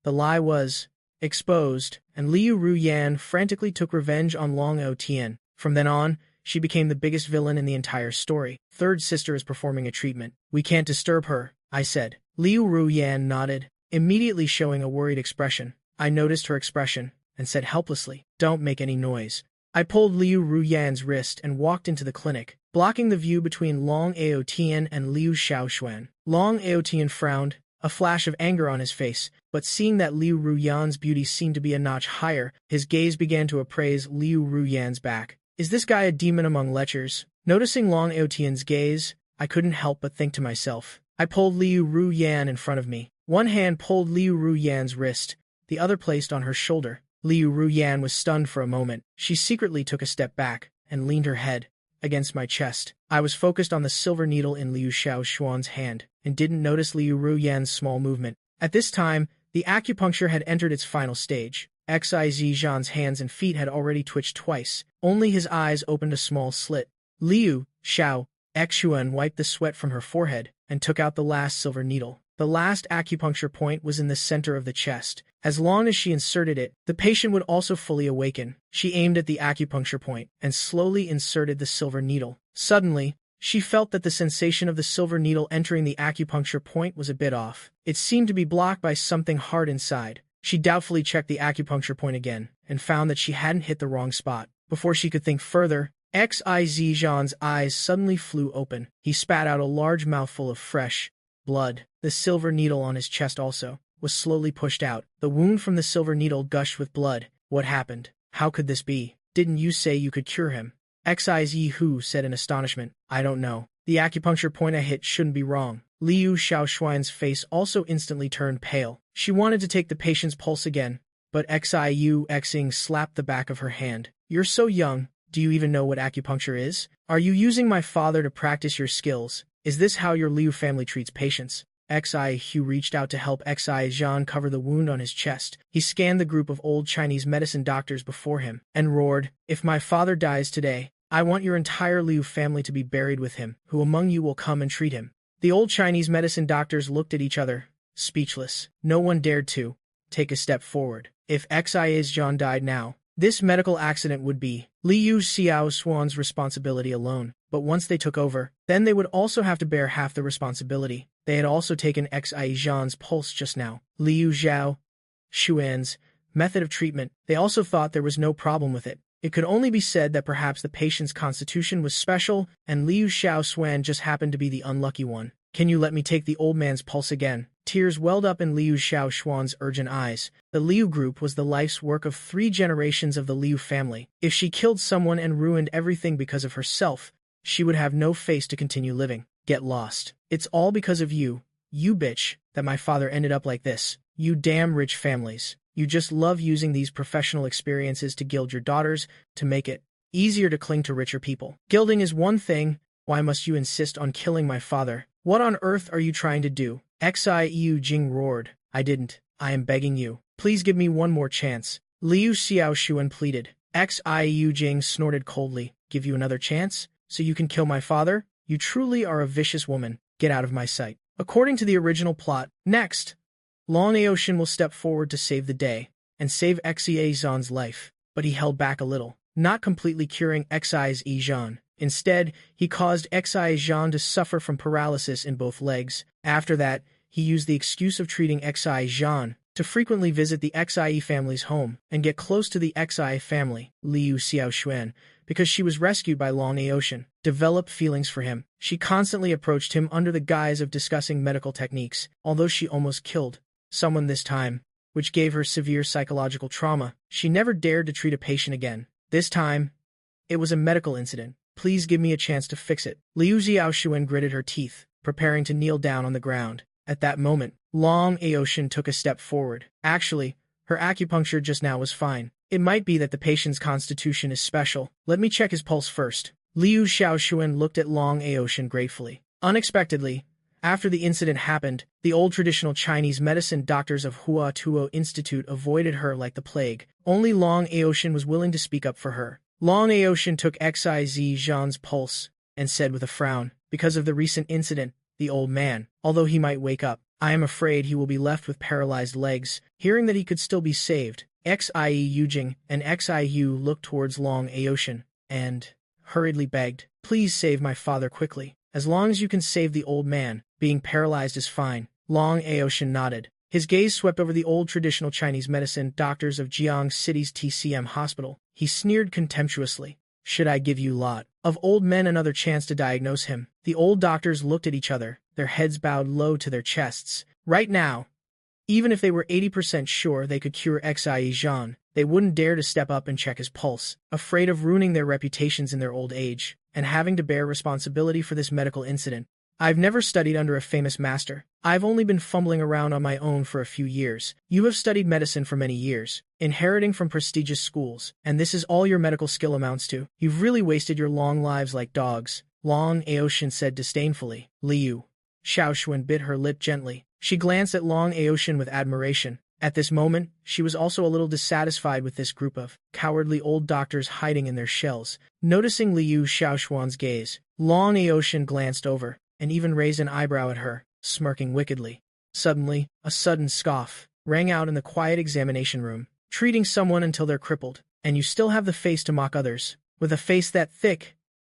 the lie was exposed, and Liu Ruyan frantically took revenge on Long Aotian. From then on, she became the biggest villain in the entire story. Third sister is performing a treatment. We can't disturb her, I said. Liu Ruyan nodded, immediately showing a worried expression. I noticed her expression, and said helplessly, "Don't make any noise." I pulled Liu Ruyan's wrist and walked into the clinic, blocking the view between Long Aotian and Liu Xiaoxuan. Long Aotian frowned, a flash of anger on his face, but seeing that Liu Ruyan's beauty seemed to be a notch higher, his gaze began to appraise Liu Ruyan's back. Is this guy a demon among lechers? Noticing Long Aotian's gaze, I couldn't help but think to myself. I pulled Liu Ruyan in front of me. One hand pulled Liu Ruyan's wrist, the other placed on her shoulder. Liu Ruyan was stunned for a moment. She secretly took a step back and leaned her head against my chest. I was focused on the silver needle in Liu Xiaoshuan's hand and didn't notice Liu Ruyan's small movement. At this time, the acupuncture had entered its final stage. Xi Zhan's hands and feet had already twitched twice. Only his eyes opened a small slit. Liu Xiaoshuan wiped the sweat from her forehead and took out the last silver needle. The last acupuncture point was in the center of the chest. As long as she inserted it, the patient would also fully awaken. She aimed at the acupuncture point and slowly inserted the silver needle. Suddenly, she felt that the sensation of the silver needle entering the acupuncture point was a bit off. It seemed to be blocked by something hard inside. She doubtfully checked the acupuncture point again and found that she hadn't hit the wrong spot. Before she could think further, Xi Zhan's eyes suddenly flew open. He spat out a large mouthful of fresh blood. The silver needle on his chest also was slowly pushed out. The wound from the silver needle gushed with blood. What happened? How could this be? Didn't you say you could cure him? Xi Hu said in astonishment. I don't know. The acupuncture point I hit shouldn't be wrong. Liu Xiaoshuan's face also instantly turned pale. She wanted to take the patient's pulse again, but Xiu Xing slapped the back of her hand. You're so young. Do you even know what acupuncture is? Are you using my father to practice your skills? Is this how your Liu family treats patients? Xi Hu reached out to help Xi Zhan cover the wound on his chest. He scanned the group of old Chinese medicine doctors before him and roared, If my father dies today, I want your entire Liu family to be buried with him. Who among you will come and treat him? The old Chinese medicine doctors looked at each other, speechless. No one dared to take a step forward. If Xi Zhan died now, this medical accident would be Liu Xiaoshuan's responsibility alone. But once they took over, then they would also have to bear half the responsibility. They had also taken Xi Zhan's pulse just now. Liu Xiaoshuan's method of treatment, they also thought there was no problem with it. It could only be said that perhaps the patient's constitution was special, and Liu Xiaoshuan just happened to be the unlucky one. Can you let me take the old man's pulse again? Tears welled up in Liu Xiaoshuan's urgent eyes. The Liu group was the life's work of 3 generations of the Liu family. If she killed someone and ruined everything because of herself, she would have no face to continue living. Get lost. It's all because of you, you bitch, that my father ended up like this. You damn rich families. You just love using these professional experiences to gild your daughters, to make it easier to cling to richer people. Gilding is one thing. Why must you insist on killing my father? What on earth are you trying to do? Xiu Jing roared. I didn't. I am begging you. Please give me one more chance. Liu Xiaoshuan pleaded. Xiu Jing snorted coldly. Give you another chance? So you can kill my father? You truly are a vicious woman. Get out of my sight. According to the original plot, next, Long Aotian will step forward to save the day and save Xi Zhan's life. But he held back a little, not completely curing Xi Zhan. Instead, he caused Xi Zhan to suffer from paralysis in both legs. After that, he used the excuse of treating Xi Zhan to frequently visit the Xi family's home and get close to the Xi family. Liu Xiaoshuan, because she was rescued by Long Aotian, developed feelings for him. She constantly approached him under the guise of discussing medical techniques, although she almost killed someone this time, which gave her severe psychological trauma. She never dared to treat a patient again. This time, it was a medical incident. Please give me a chance to fix it. Liu Xiaoshuan gritted her teeth, preparing to kneel down on the ground. At that moment, Long Aotian took a step forward. Actually, her acupuncture just now was fine. It might be that the patient's constitution is special. Let me check his pulse first. Liu Xiaoshuan looked at Long Aotian gratefully. Unexpectedly, after the incident happened, the old traditional Chinese medicine doctors of Hua Tuo Institute avoided her like the plague. Only Long Aotian was willing to speak up for her. Long Aotian took Xi Zhan's pulse and said with a frown, because of the recent incident, the old man, although he might wake up, I am afraid he will be left with paralyzed legs. Hearing that he could still be saved, Xiu Jing and Xiu looked towards Long Aotian and hurriedly begged, Please save my father quickly. As long as you can save the old man, being paralyzed is fine. Long Aotian nodded. His gaze swept over the old traditional Chinese medicine doctors of Jiang City's TCM hospital. He sneered contemptuously. Should I give you lot of old men another chance to diagnose him? The old doctors looked at each other, their heads bowed low to their chests. Right now, even if they were 80% sure they could cure Xi Zhan, they wouldn't dare to step up and check his pulse, afraid of ruining their reputations in their old age. and having to bear responsibility for this medical incident. I've never studied under a famous master. I've only been fumbling around on my own for a few years. You have studied medicine for many years, inheriting from prestigious schools, and this is all your medical skill amounts to. You've really wasted your long lives like dogs, Long Aoshin said disdainfully. Liu Xiaoxuan bit her lip gently. She glanced at Long Aoshin with admiration. At this moment, she was also a little dissatisfied with this group of cowardly old doctors hiding in their shells. Noticing Liu Xiaoxuan's gaze, Long Aoshin glanced over, and even raised an eyebrow at her, smirking wickedly. Suddenly, a sudden scoff rang out in the quiet examination room. Treating someone until they're crippled, and you still have the face to mock others. With a face that thick,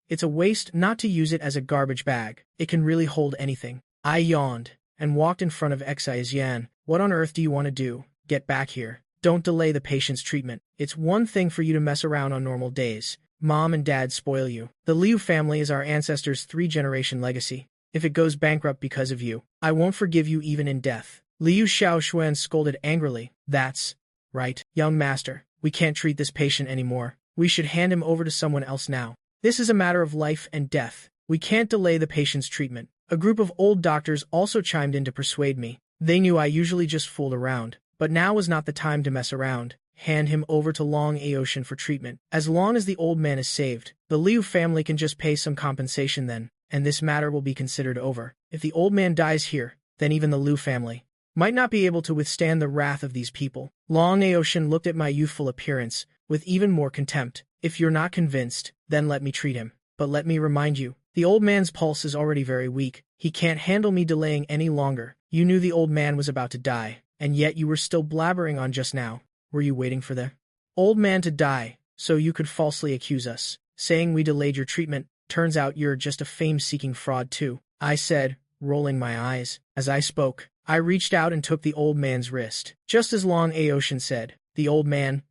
it's a waste not to use it as a garbage bag. It can really hold anything. I yawned, and walked in front of Xian. What on earth do you want to do? Get back here. Don't delay the patient's treatment. It's one thing for you to mess around on normal days. Mom and Dad spoil you. The Liu family is our ancestors' 3-generation legacy. If it goes bankrupt because of you, I won't forgive you even in death. Liu Xiaoxuan scolded angrily. That's right, young master. We can't treat this patient anymore. We should hand him over to someone else now. This is a matter of life and death. We can't delay the patient's treatment. A group of old doctors also chimed in to persuade me. They knew I usually just fooled around, but now was not the time to mess around. Hand him over to Long Aoshin for treatment. As long as the old man is saved, the Liu family can just pay some compensation then, and this matter will be considered over. If the old man dies here, then even the Liu family might not be able to withstand the wrath of these people. Long Aoshin looked at my youthful appearance with even more contempt. If you're not convinced, then let me treat him. But let me remind you, the old man's pulse is already very weak. He can't handle me delaying any longer. You knew the old man was about to die, and yet you were still blabbering on just now. Were you waiting for the old man to die, so you could falsely accuse us, saying we delayed your treatment? Turns out you're just a fame-seeking fraud too, I said, rolling my eyes. As I spoke, I reached out and took the old man's wrist. Just as Long Aoshin said, the old man,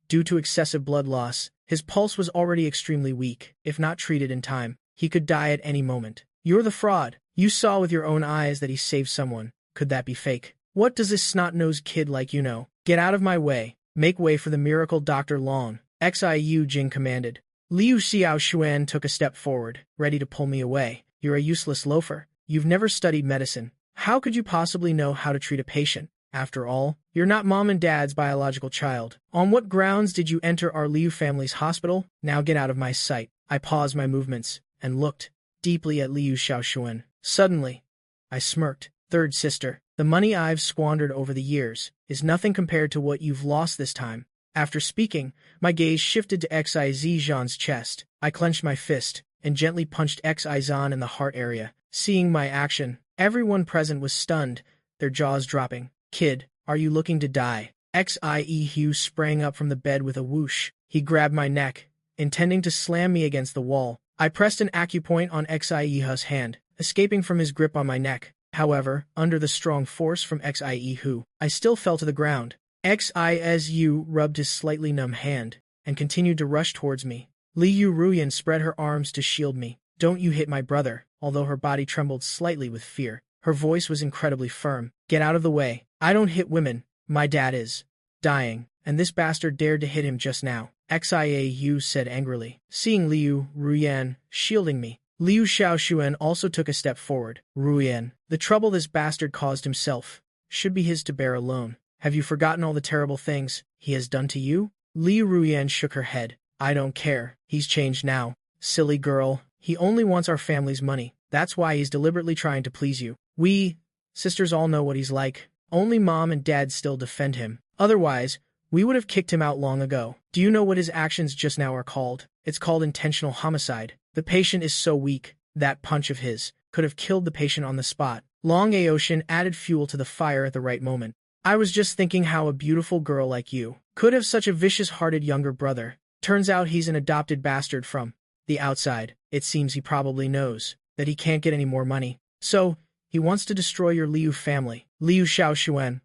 due to excessive blood loss, his pulse was already extremely weak. If not treated in time, he could die at any moment. You're the fraud. You saw with your own eyes that he saved someone. Could that be fake? What does this snot-nosed kid like you know? Get out of my way. Make way for the miracle Dr. Long. Xiu Jing commanded. Liu Xiaoxuan took a step forward, ready to pull me away. You're a useless loafer. You've never studied medicine. How could you possibly know how to treat a patient? After all, you're not Mom and Dad's biological child. On what grounds did you enter our Liu family's hospital? Now get out of my sight. I paused my movements and looked deeply at Liu Xiaoxuan. Suddenly, I smirked. Third sister, the money I've squandered over the years is nothing compared to what you've lost this time. After speaking, my gaze shifted to Xizhan's chest. I clenched my fist and gently punched Xizhan in the heart area. Seeing my action, everyone present was stunned, their jaws dropping. Kid, are you looking to die? Xiu sprang up from the bed with a whoosh. He grabbed my neck, intending to slam me against the wall. I pressed an acupoint on Xiu's hand, escaping from his grip on my neck. However, under the strong force from Xiu, I still fell to the ground. Xiu rubbed his slightly numb hand and continued to rush towards me. Liu Ruyan spread her arms to shield me. Don't you hit my brother, although her body trembled slightly with fear. Her voice was incredibly firm. Get out of the way. I don't hit women. My dad is dying, and this bastard dared to hit him just now. Xiu said angrily. Seeing Liu Ruyan shielding me, Liu Xiaoxuan also took a step forward. Ruyan, the trouble this bastard caused himself should be his to bear alone. Have you forgotten all the terrible things he has done to you? Liu Ruyan shook her head. I don't care. He's changed now. Silly girl. He only wants our family's money. That's why he's deliberately trying to please you. We sisters all know what he's like. Only Mom and Dad still defend him. Otherwise, we would have kicked him out long ago. Do you know what his actions just now are called? It's called intentional homicide. The patient is so weak, that punch of his could have killed the patient on the spot. Long Aoshin added fuel to the fire at the right moment. I was just thinking how a beautiful girl like you could have such a vicious-hearted younger brother. Turns out he's an adopted bastard from the outside. It seems he probably knows that he can't get any more money. So, he wants to destroy your Liu family. Liu Xiaoxuan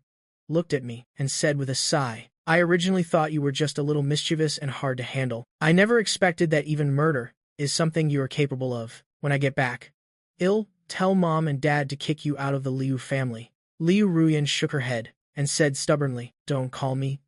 looked at me and said with a sigh, I originally thought you were just a little mischievous and hard to handle. I never expected that even murder is something you are capable of. When I get back, tell Mom and Dad to kick you out of the Liu family. Liu Ruyan shook her head and said stubbornly, Don't call me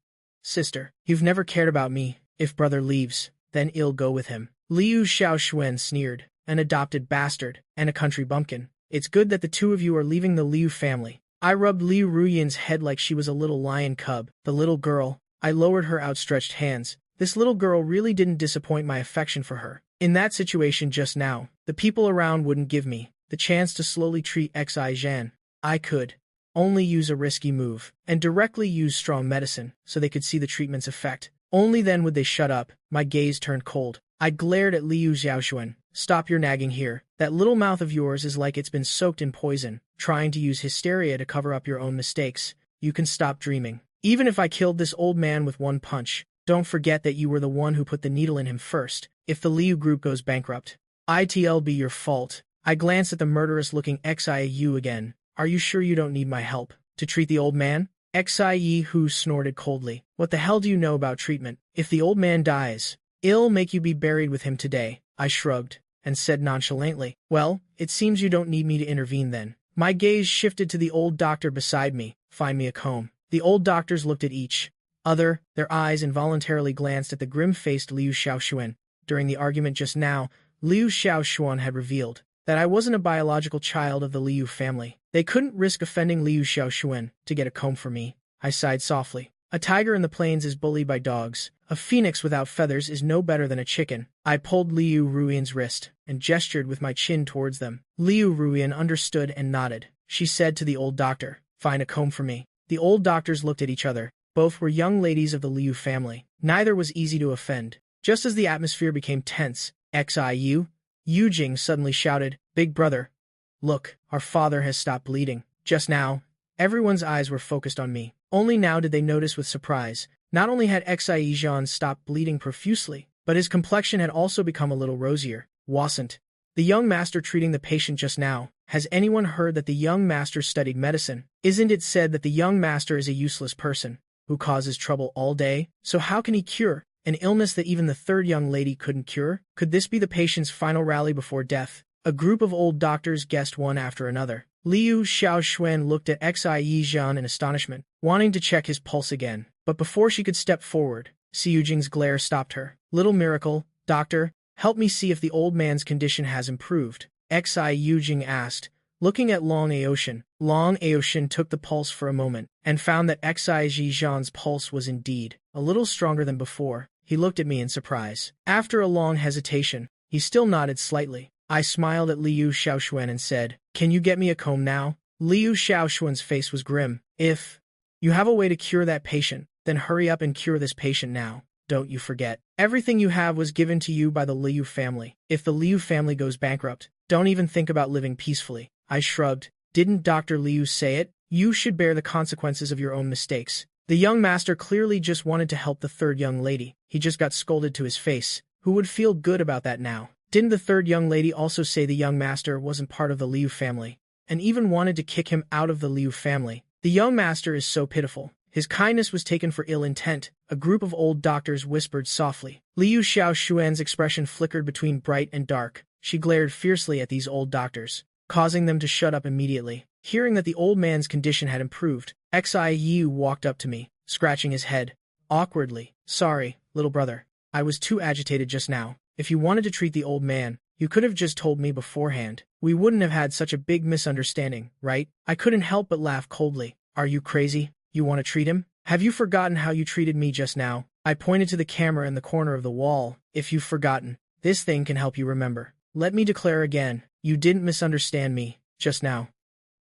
sister. You've never cared about me. If brother leaves, then go with him. Liu Xiaoxuan sneered. An adopted bastard, and a country bumpkin. It's good that the two of you are leaving the Liu family. I rubbed Liu Ruyan's head like she was a little lion cub. The little girl. I lowered her outstretched hands. This little girl really didn't disappoint my affection for her. In that situation just now, the people around wouldn't give me the chance to slowly treat Xi Zhan. I could only use a risky move, and directly use strong medicine, so they could see the treatment's effect. Only then would they shut up. My gaze turned cold. I glared at Liu Xiaoxuan. Stop your nagging here. That little mouth of yours is like it's been soaked in poison, trying to use hysteria to cover up your own mistakes. You can stop dreaming. Even if I killed this old man with one punch, don't forget that you were the one who put the needle in him first. If the Liu group goes bankrupt, it'll be your fault. I glanced at the murderous-looking Xiu again. Are you sure you don't need my help to treat the old man? Xiu snorted coldly. What the hell do you know about treatment? If the old man dies, it'll make you be buried with him today. I shrugged and said nonchalantly, well, it seems you don't need me to intervene then. My gaze shifted to the old doctor beside me. Find me a comb. The old doctors looked at each other. Their eyes involuntarily glanced at the grim-faced Liu Xiaoxuan. During the argument just now, Liu Xiaoxuan had revealed that I wasn't a biological child of the Liu family. They couldn't risk offending Liu Xiaoxuan to get a comb for me. I sighed softly. A tiger in the plains is bullied by dogs. A phoenix without feathers is no better than a chicken. I pulled Liu Ruyan's wrist and gestured with my chin towards them. Liu Ruyan understood and nodded. She said to the old doctor, find a comb for me. The old doctors looked at each other. Both were young ladies of the Liu family. Neither was easy to offend. Just as the atmosphere became tense, Xiu Yujing suddenly shouted, Big brother, look, our father has stopped bleeding. Just now, everyone's eyes were focused on me. Only now did they notice with surprise. Not only had Xi Zhan stopped bleeding profusely, but his complexion had also become a little rosier. Wasn't the young master treating the patient just now? Has anyone heard that the young master studied medicine? Isn't it said that the young master is a useless person who causes trouble all day? So how can he cure an illness that even the third young lady couldn't cure? Could this be the patient's final rally before death? A group of old doctors guessed one after another. Liu Xiaoxuan looked at Xi Zhan in astonishment, wanting to check his pulse again. But before she could step forward, Xiyujing's glare stopped her. Little miracle, doctor, help me see if the old man's condition has improved. Xiyujing asked, looking at Long Aoshin. Long Aoshin took the pulse for a moment, and found that Xi Zhan's pulse was indeed a little stronger than before. He looked at me in surprise. After a long hesitation, he still nodded slightly. I smiled at Liu Xiaoxuan and said, can you get me a comb now? Liu Xiaoxuan's face was grim. If you have a way to cure that patient, then hurry up and cure this patient now. Don't you forget. Everything you have was given to you by the Liu family. If the Liu family goes bankrupt, don't even think about living peacefully. I shrugged. Didn't Dr. Liu say it? You should bear the consequences of your own mistakes. The young master clearly just wanted to help the third young lady. He just got scolded to his face. Who would feel good about that now? Didn't the third young lady also say the young master wasn't part of the Liu family, and even wanted to kick him out of the Liu family? The young master is so pitiful. His kindness was taken for ill intent. A group of old doctors whispered softly. Liu Xiaoxuan's expression flickered between bright and dark. She glared fiercely at these old doctors, causing them to shut up immediately. Hearing that the old man's condition had improved, Xiu walked up to me, scratching his head awkwardly. Sorry, little brother. I was too agitated just now. If you wanted to treat the old man, you could have just told me beforehand. We wouldn't have had such a big misunderstanding, right? I couldn't help but laugh coldly. Are you crazy? You want to treat him? Have you forgotten how you treated me just now? I pointed to the camera in the corner of the wall. If you've forgotten, this thing can help you remember. Let me declare again, you didn't misunderstand me just now.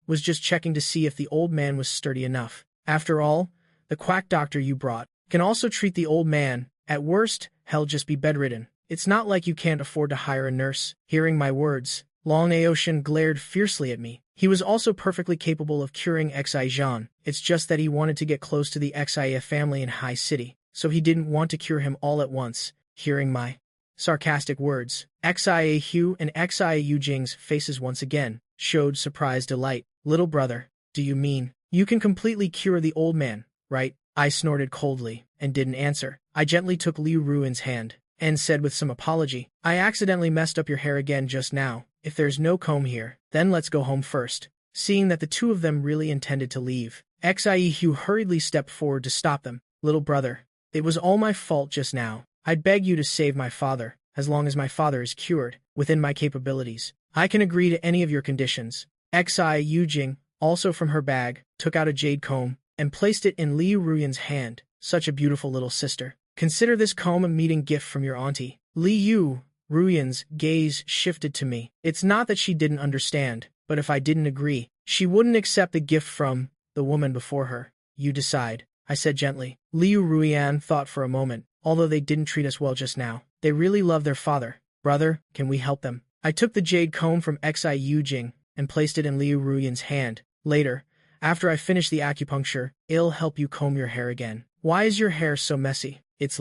Was just checking to see if the old man was sturdy enough. After all, the quack doctor you brought can also treat the old man. At worst, he'll just be bedridden. It's not like you can't afford to hire a nurse. Hearing my words, Long Aoshin glared fiercely at me. He was also perfectly capable of curing Xi Zhan. It's just that he wanted to get close to the Xia family in High City, so he didn't want to cure him all at once. Hearing my sarcastic words, Xiu and Yujing's faces once again showed surprised delight. Little brother, do you mean you can completely cure the old man, right? I snorted coldly and didn't answer. I gently took Liu Ruyan's hand and said with some apology, I accidentally messed up your hair again just now. If there's no comb here, then let's go home first. Seeing that the two of them really intended to leave, Xiu hurriedly stepped forward to stop them. Little brother, it was all my fault just now. I beg you to save my father. as long as my father is cured, within my capabilities. I can agree to any of your conditions. Xi Yujing, also from her bag, took out a jade comb and placed it in Liu Ruyan's hand. Such a beautiful little sister. Consider this comb a meeting gift from your auntie. Liu Ruyan's gaze shifted to me. It's not that she didn't understand, but if I didn't agree, she wouldn't accept the gift from the woman before her. You decide, I said gently. Liu Ruyan thought for a moment. Although they didn't treat us well just now, they really love their father. Brother, can we help them? I took the jade comb from Xi Yujing and placed it in Liu Ruyan's hand. Later, after I finish the acupuncture, I'll help you comb your hair again. Why is your hair so messy? It's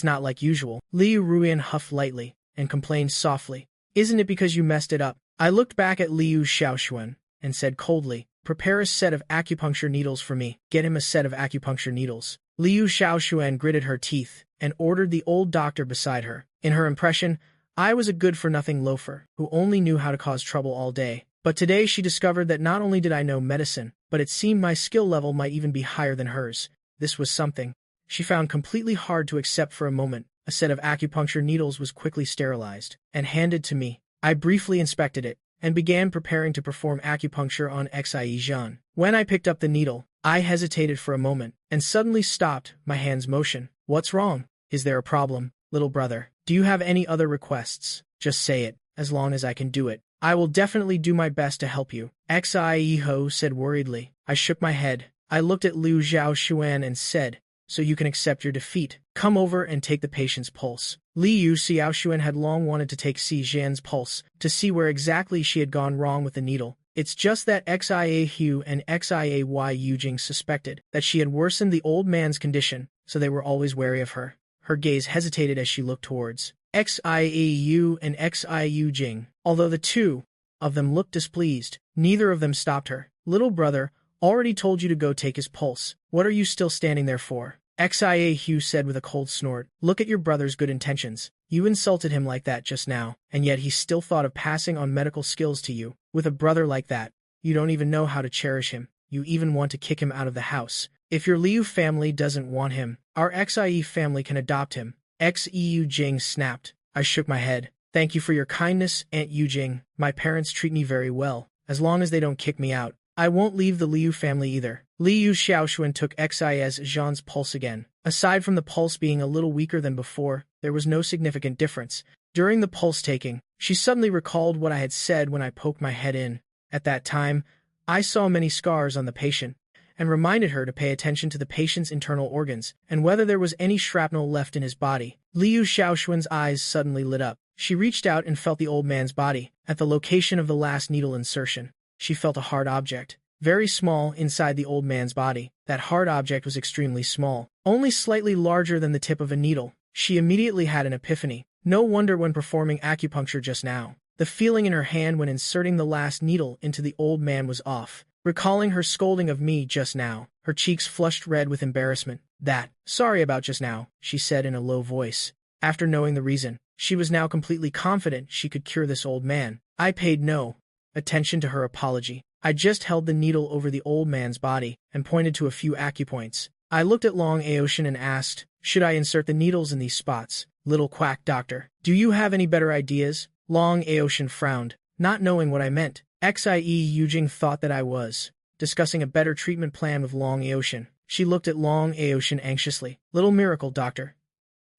not like usual. Liu Ruyan huffed lightly and complained softly. Isn't it because you messed it up? I looked back at Liu Xiaoxuan and said coldly, prepare a set of acupuncture needles for me. Get him a set of acupuncture needles. Liu Xiaoxuan gritted her teeth and ordered the old doctor beside her. In her impression, I was a good-for-nothing loafer who only knew how to cause trouble all day. But today she discovered that not only did I know medicine, but it seemed my skill level might even be higher than hers. This was something she found completely hard to accept for a moment. A set of acupuncture needles was quickly sterilized and handed to me. I briefly inspected it and began preparing to perform acupuncture on Xi Zhan. When I picked up the needle, I hesitated for a moment and suddenly stopped my hand's motion. What's wrong? Is there a problem, little brother? Do you have any other requests? Just say it, as long as I can do it. I will definitely do my best to help you. Xi Ho said worriedly. I shook my head. I looked at Liu Xiaoxuan and said, so you can accept your defeat. Come over and take the patient's pulse. Liu Xiaoxuan had long wanted to take Si Zhan's pulse to see where exactly she had gone wrong with the needle. It's just that Xia Hu and Xia Yujing suspected that she had worsened the old man's condition, so they were always wary of her. Her gaze hesitated as she looked towards Xia Yu and Xia Yujing. Although the two of them looked displeased, neither of them stopped her. Little brother, already told you to go take his pulse. What are you still standing there for? Xia Hu said with a cold snort. Look at your brother's good intentions. You insulted him like that just now, and yet he still thought of passing on medical skills to you. With a brother like that, you don't even know how to cherish him. You even want to kick him out of the house. If your Liu family doesn't want him, our Xie family can adopt him. Xi Yujing snapped. I shook my head. Thank you for your kindness, Aunt Yujing. My parents treat me very well. As long as they don't kick me out, I won't leave the Liu family either. Liu Xiaoxuan took Xi Zhan's pulse again. Aside from the pulse being a little weaker than before, there was no significant difference. During the pulse taking, she suddenly recalled what I had said when I poked my head in. At that time, I saw many scars on the patient, and reminded her to pay attention to the patient's internal organs, and whether there was any shrapnel left in his body. Liu Xiaoxuan's eyes suddenly lit up. She reached out and felt the old man's body. At the location of the last needle insertion, she felt a hard object, very small, inside the old man's body. That hard object was extremely small, only slightly larger than the tip of a needle. She immediately had an epiphany. No wonder when performing acupuncture just now, the feeling in her hand when inserting the last needle into the old man was off. Recalling her scolding of me just now, her cheeks flushed red with embarrassment. Sorry about just now, she said in a low voice. After knowing the reason, she was now completely confident she could cure this old man. I paid no attention to her apology. I just held the needle over the old man's body and pointed to a few acupoints. I looked at Long Aotian and asked, should I insert the needles in these spots? Little quack doctor, do you have any better ideas? Long Aotian frowned, not knowing what I meant. Xie Yujing thought that I was discussing a better treatment plan with Long Aotian. She looked at Long Aotian anxiously. Little miracle doctor,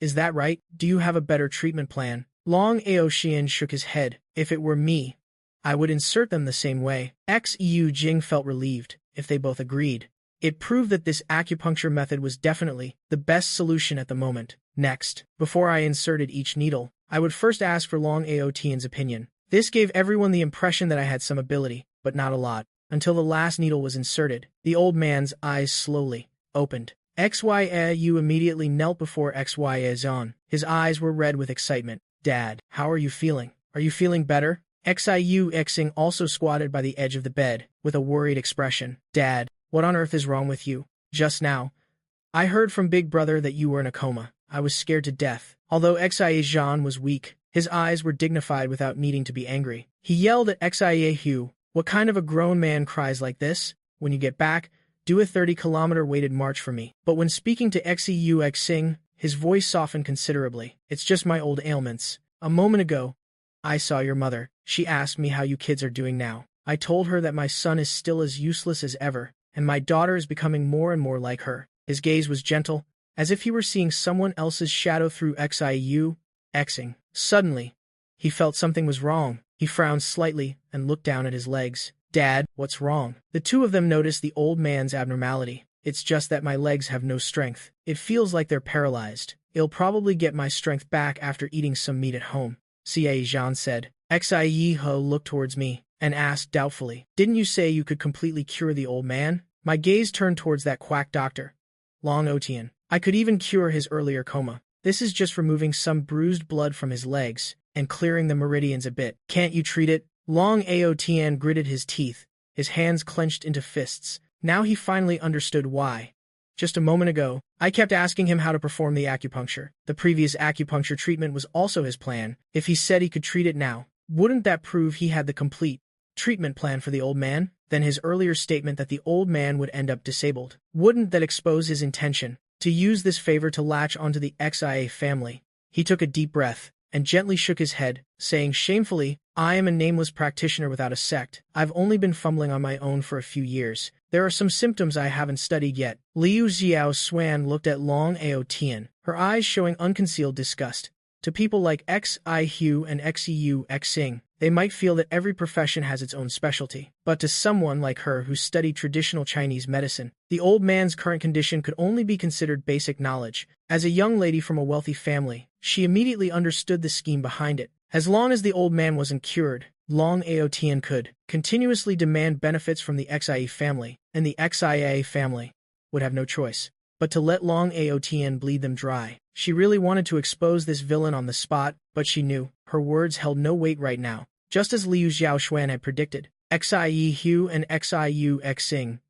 is that right? Do you have a better treatment plan? Long Aotian shook his head. If it were me, I would insert them the same way. Xi Yujing felt relieved. If they both agreed, it proved that this acupuncture method was definitely the best solution at the moment. Next, before I inserted each needle, I would first ask for Long Aotian's opinion. This gave everyone the impression that I had some ability, but not a lot. Until the last needle was inserted, the old man's eyes slowly opened. Xia Yu immediately knelt before Xia Zhan. His eyes were red with excitement. Dad, how are you feeling? Are you feeling better? Xiu Xing also squatted by the edge of the bed, with a worried expression. Dad, what on earth is wrong with you? Just now, I heard from Big Brother that you were in a coma. I was scared to death. Although Xia Zhan was weak, his eyes were dignified without needing to be angry. He yelled at Xia Hu, what kind of a grown man cries like this? When you get back, do a 30-kilometer weighted march for me. But when speaking to Xiu Xing, his voice softened considerably. It's just my old ailments. A moment ago, I saw your mother. She asked me how you kids are doing now. I told her that my son is still as useless as ever, and my daughter is becoming more and more like her. His gaze was gentle, as if he were seeing someone else's shadow through Xing. Suddenly, he felt something was wrong. He frowned slightly and looked down at his legs. Dad, what's wrong? The two of them noticed the old man's abnormality. It's just that my legs have no strength. It feels like they're paralyzed. I'll probably get my strength back after eating some meat at home, Xie Zhan said. Xie Ho looked towards me and asked doubtfully, didn't you say you could completely cure the old man? My gaze turned towards that quack doctor, Long Otian. I could even cure his earlier coma. This is just removing some bruised blood from his legs and clearing the meridians a bit. Can't you treat it? Long Aotian gritted his teeth, his hands clenched into fists. Now he finally understood why. Just a moment ago, I kept asking him how to perform the acupuncture. The previous acupuncture treatment was also his plan. If he said he could treat it now, wouldn't that prove he had the complete treatment plan for the old man? Then his earlier statement that the old man would end up disabled, wouldn't that expose his intention to use this favor to latch onto the Xia family? He took a deep breath and gently shook his head, saying shamefully, I am a nameless practitioner without a sect. I've only been fumbling on my own for a few years. There are some symptoms I haven't studied yet. Liu Xiao Xuan looked at Long Aotian, her eyes showing unconcealed disgust. To people like Xi Hu and Xiu Xing, they might feel that every profession has its own specialty. But to someone like her who studied traditional Chinese medicine, the old man's current condition could only be considered basic knowledge. As a young lady from a wealthy family, she immediately understood the scheme behind it. As long as the old man wasn't cured, Long Aotian could continuously demand benefits from the Xia family, and the Xia family would have no choice but to let Long Aotian bleed them dry. She really wanted to expose this villain on the spot, but she knew her words held no weight right now. Just as Liu Xiaoshuan had predicted, Xi Hu and Xiu Xing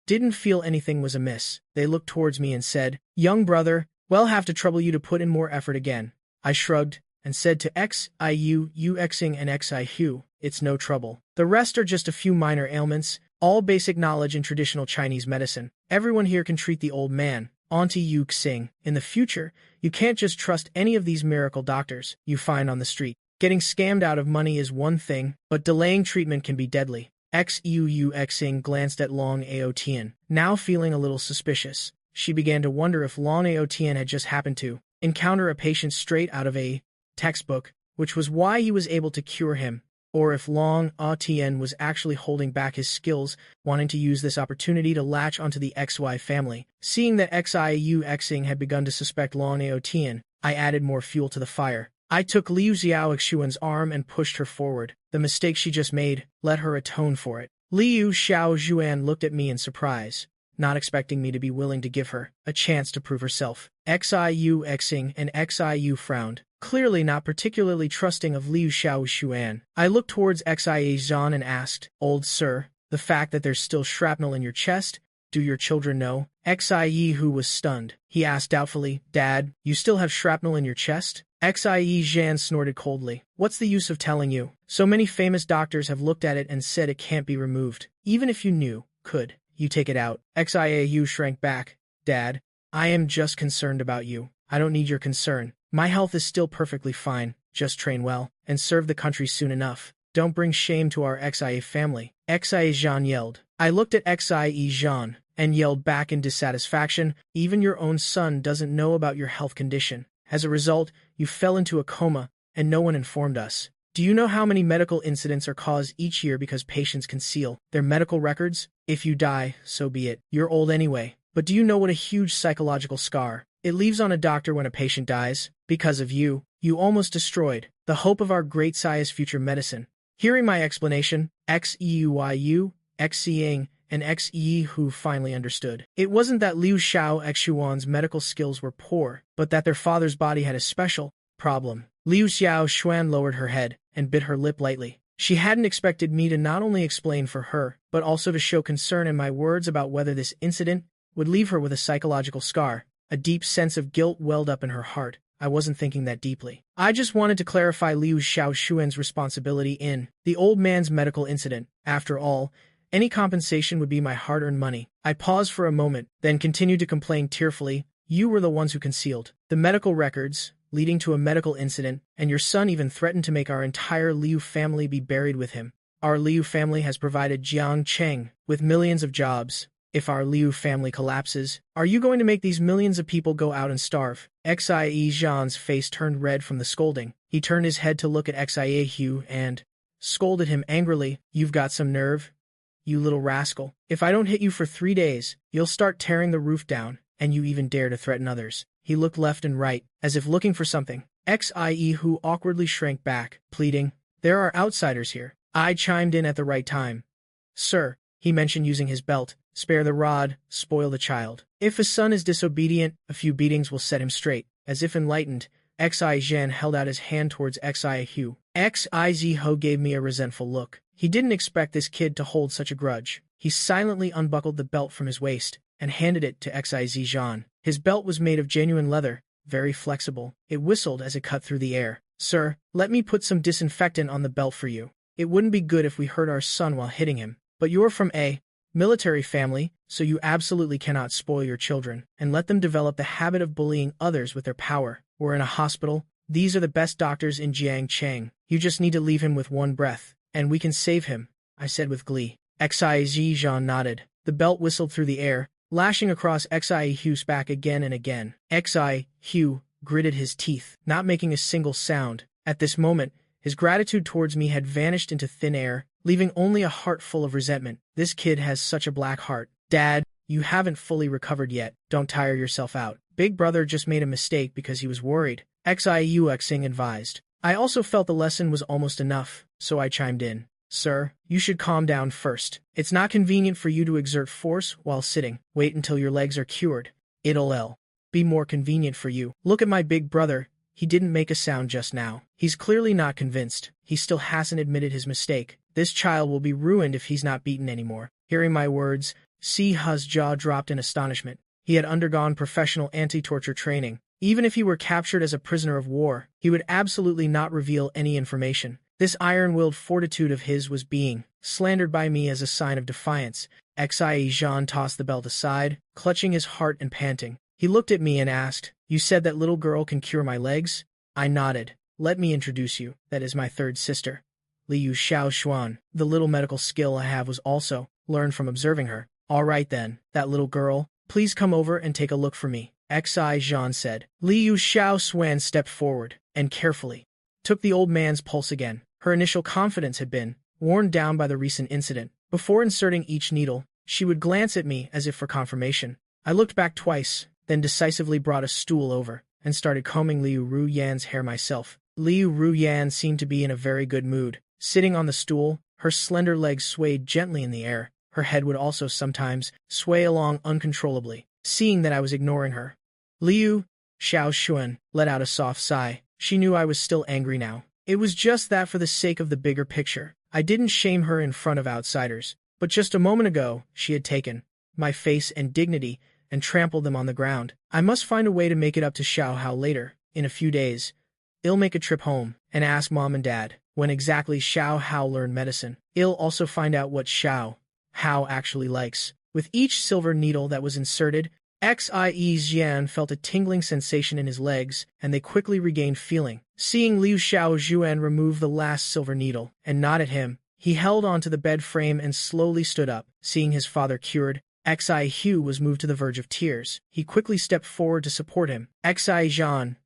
didn't feel anything was amiss. They looked towards me and said, young brother, we'll have to trouble you to put in more effort again. I shrugged and said to Xiu Xing and Xi Hu, it's no trouble. The rest are just a few minor ailments, all basic knowledge in traditional Chinese medicine. Everyone here can treat the old man. Auntie Yu Xing, in the future, you can't just trust any of these miracle doctors you find on the street. Getting scammed out of money is one thing, but delaying treatment can be deadly. Xiu Xing glanced at Long Aotian, now feeling a little suspicious. She began to wonder if Long Aotian had just happened to encounter a patient straight out of a textbook, which was why he was able to cure him, or if Long Aotian was actually holding back his skills, wanting to use this opportunity to latch onto the XY family. Seeing that Xiu Xing had begun to suspect Long Aotian, I added more fuel to the fire. I took Liu Xiaoxuan's arm and pushed her forward. The mistake she just made, let her atone for it. Liu Xiaozhuan looked at me in surprise, not expecting me to be willing to give her a chance to prove herself. Xiu Xing and Xiu frowned, clearly not particularly trusting of Liu Xiaoshuan. I looked towards Xie Zhan and asked, old sir, the fact that there's still shrapnel in your chest, do your children know? Xie Hu was stunned. He asked doubtfully, Dad, you still have shrapnel in your chest? Xie Zhan snorted coldly. What's the use of telling you? So many famous doctors have looked at it and said it can't be removed. Even if you knew, could you take it out? Xie Hu shrank back. Dad, I am just concerned about you. I don't need your concern. My health is still perfectly fine. Just train well, and serve the country soon enough. Don't bring shame to our Xie family. Xie Zhan yelled. I looked at Xie Zhan and yelled back in dissatisfaction, even your own son doesn't know about your health condition. As a result, you fell into a coma, and no one informed us. Do you know how many medical incidents are caused each year because patients conceal their medical records? If you die, so be it. You're old anyway. But do you know what a huge psychological scar it leaves on a doctor when a patient dies? Because of you, you almost destroyed the hope of our great Sia's future medicine. Hearing my explanation, Xiu, Xing, and Xi Hu finally understood. It wasn't that Liu Xiao Xuan's medical skills were poor, but that their father's body had a special problem. Liu Xiao Xuan lowered her head and bit her lip lightly. She hadn't expected me to not only explain for her, but also to show concern in my words about whether this incident would leave her with a psychological scar. A deep sense of guilt welled up in her heart. I wasn't thinking that deeply. I just wanted to clarify Liu Xiaoshuan's responsibility in the old man's medical incident. After all, any compensation would be my hard-earned money. I paused for a moment, then continued to complain tearfully, you were the ones who concealed the medical records. leading to a medical incident, and your son even threatened to make our entire Liu family be buried with him. Our Liu family has provided Jiang Cheng with millions of jobs. If our Liu family collapses, are you going to make these millions of people go out and starve? Xie Zhan's face turned red from the scolding. He turned his head to look at Xie Hu and scolded him angrily. You've got some nerve, you little rascal. If I don't hit you for 3 days, you'll start tearing the roof down, and you even dare to threaten others. He looked left and right, as if looking for something. Xie Hu awkwardly shrank back, pleading, there are outsiders here. I chimed in at the right time. Sir, he mentioned using his belt, spare the rod, spoil the child. If his son is disobedient, a few beatings will set him straight. As if enlightened, Xie Zhan held out his hand towards Xie Hu. Xie Hu gave me a resentful look. He didn't expect this kid to hold such a grudge. He silently unbuckled the belt from his waist and handed it to Xie Zhan. His belt was made of genuine leather, very flexible. It whistled as it cut through the air. Sir, let me put some disinfectant on the belt for you. It wouldn't be good if we hurt our son while hitting him. But you're from a military family, so you absolutely cannot spoil your children and let them develop the habit of bullying others with their power. We're in a hospital. These are the best doctors in Jiangcheng. You just need to leave him with one breath, and we can save him, I said with glee. Xie Zhan nodded. The belt whistled through the air, lashing across Xie Hu's back again and again. Xie Hu gritted his teeth, not making a single sound. At this moment, his gratitude towards me had vanished into thin air, leaving only a heart full of resentment. This kid has such a black heart. Dad, you haven't fully recovered yet. Don't tire yourself out. Big brother just made a mistake because he was worried. Xie Xing advised. I also felt the lesson was almost enough, so I chimed in. Sir, you should calm down first. It's not convenient for you to exert force while sitting. Wait until your legs are cured. It'll be more convenient for you. Look at my big brother. He didn't make a sound just now. He's clearly not convinced. He still hasn't admitted his mistake. This child will be ruined if he's not beaten anymore. Hearing my words, Si Hu's jaw dropped in astonishment. He had undergone professional anti-torture training. Even if he were captured as a prisoner of war, he would absolutely not reveal any information. This iron-willed fortitude of his was being slandered by me as a sign of defiance. Xie Zhan tossed the belt aside, clutching his heart and panting. He looked at me and asked, You said that little girl can cure my legs? I nodded. Let me introduce you. That is my third sister, Liu Xiaoxuan. The little medical skill I have was also learned from observing her. All right then, that little girl, please come over and take a look for me, Xie Zhan said. Liu Xiaoxuan stepped forward and carefully took the old man's pulse again. Her initial confidence had been worn down by the recent incident. Before inserting each needle, she would glance at me as if for confirmation. I looked back twice, then decisively brought a stool over and started combing Liu Ruyan's hair myself. Liu Ruyan seemed to be in a very good mood. Sitting on the stool, her slender legs swayed gently in the air. Her head would also sometimes sway along uncontrollably. Seeing that I was ignoring her, Liu Xiaoxuan let out a soft sigh. She knew I was still angry now. It was just that for the sake of the bigger picture. I didn't shame her in front of outsiders, but just a moment ago, she had taken my face and dignity and trampled them on the ground. I must find a way to make it up to Xiao Hao later, in a few days. I'll make a trip home and ask Mom and Dad when exactly Xiao Hao learned medicine. I'll also find out what Xiao Hao actually likes. With each silver needle that was inserted, Xie Zhan felt a tingling sensation in his legs, and they quickly regained feeling. Seeing Liu Xiaoxuan remove the last silver needle and nod at him, he held onto the bed frame and slowly stood up. Seeing his father cured, Xie Hu was moved to the verge of tears. He quickly stepped forward to support him. Xie Zhan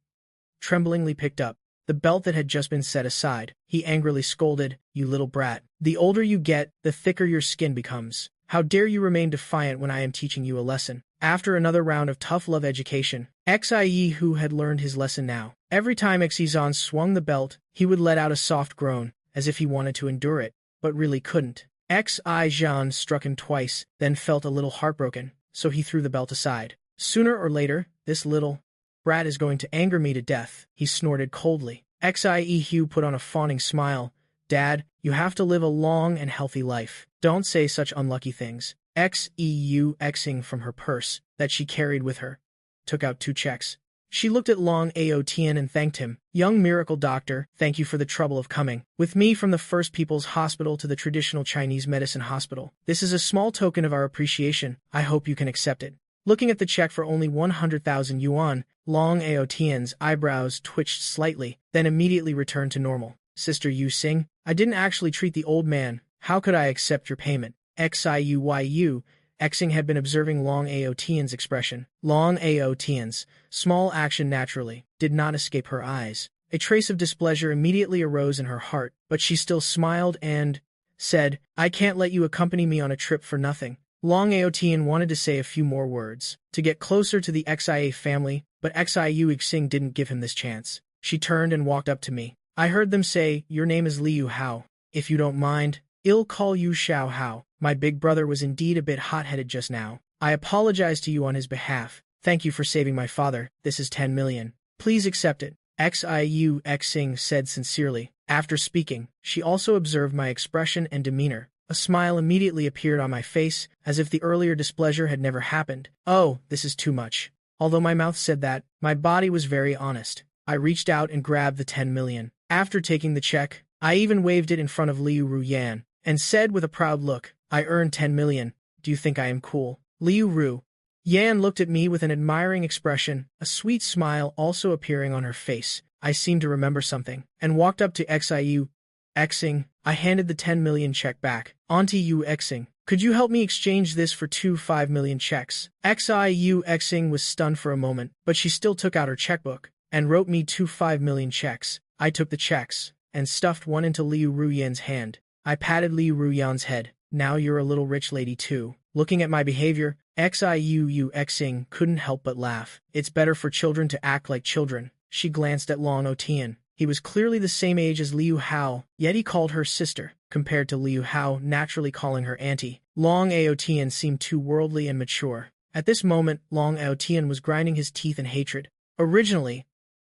tremblingly picked up the belt that had just been set aside. He angrily scolded, You little brat. The older you get, the thicker your skin becomes. How dare you remain defiant when I am teaching you a lesson? After another round of tough love education, Xie Hu had learned his lesson now. Every time Xie Zhan swung the belt, he would let out a soft groan, as if he wanted to endure it, but really couldn't. Xie Zhan struck him twice, then felt a little heartbroken, so he threw the belt aside. Sooner or later, this little brat is going to anger me to death, he snorted coldly. Xie Hu put on a fawning smile. Dad, you have to live a long and healthy life. Don't say such unlucky things. Xie Xing from her purse that she carried with her took out 2 checks. She looked at Long Aotian and thanked him. Young miracle doctor, thank you for the trouble of coming with me from the First People's Hospital to the traditional Chinese medicine hospital. This is a small token of our appreciation. I hope you can accept it. Looking at the check for only 100,000 yuan, Long Aotian's eyebrows twitched slightly, then immediately returned to normal. Sister Yu Xing, I didn't actually treat the old man. How could I accept your payment? Xiuyu, Xing had been observing Long Aotian's expression. Long Aotian's small action naturally did not escape her eyes. A trace of displeasure immediately arose in her heart, but she still smiled and said, I can't let you accompany me on a trip for nothing. Long Aotian wanted to say a few more words, to get closer to the Xia family, but Xiu Xing didn't give him this chance. She turned and walked up to me. I heard them say, your name is Liu Hao. If you don't mind, I'll call you Xiao Hao. My big brother was indeed a bit hot-headed just now. I apologize to you on his behalf. Thank you for saving my father. This is 10 million. Please accept it. Xiu Xing said sincerely. After speaking, she also observed my expression and demeanor. A smile immediately appeared on my face, as if the earlier displeasure had never happened. Oh, this is too much. Although my mouth said that, my body was very honest. I reached out and grabbed the 10 million. After taking the check, I even waved it in front of Liu Ruyan, and said with a proud look, I earned 10 million. Do you think I am cool? Liu Ru Yan looked at me with an admiring expression, a sweet smile also appearing on her face. I seemed to remember something, and walked up to Xiu Xing. I handed the 10 million check back. Auntie Yu Xing, could you help me exchange this for 5 million checks? Xiu Xing was stunned for a moment, but she still took out her checkbook, and wrote me 5 million checks. I took the checks, and stuffed one into Liu Ruyan's hand. I patted Liu Ruyan's head. Now you're a little rich lady too. Looking at my behavior, Xiu Xing couldn't help but laugh. It's better for children to act like children. She glanced at Long Aotian. He was clearly the same age as Liu Hao, yet he called her sister, compared to Liu Hao naturally calling her auntie. Long Aotian seemed too worldly and mature. At this moment, Long Aotian was grinding his teeth in hatred. Originally,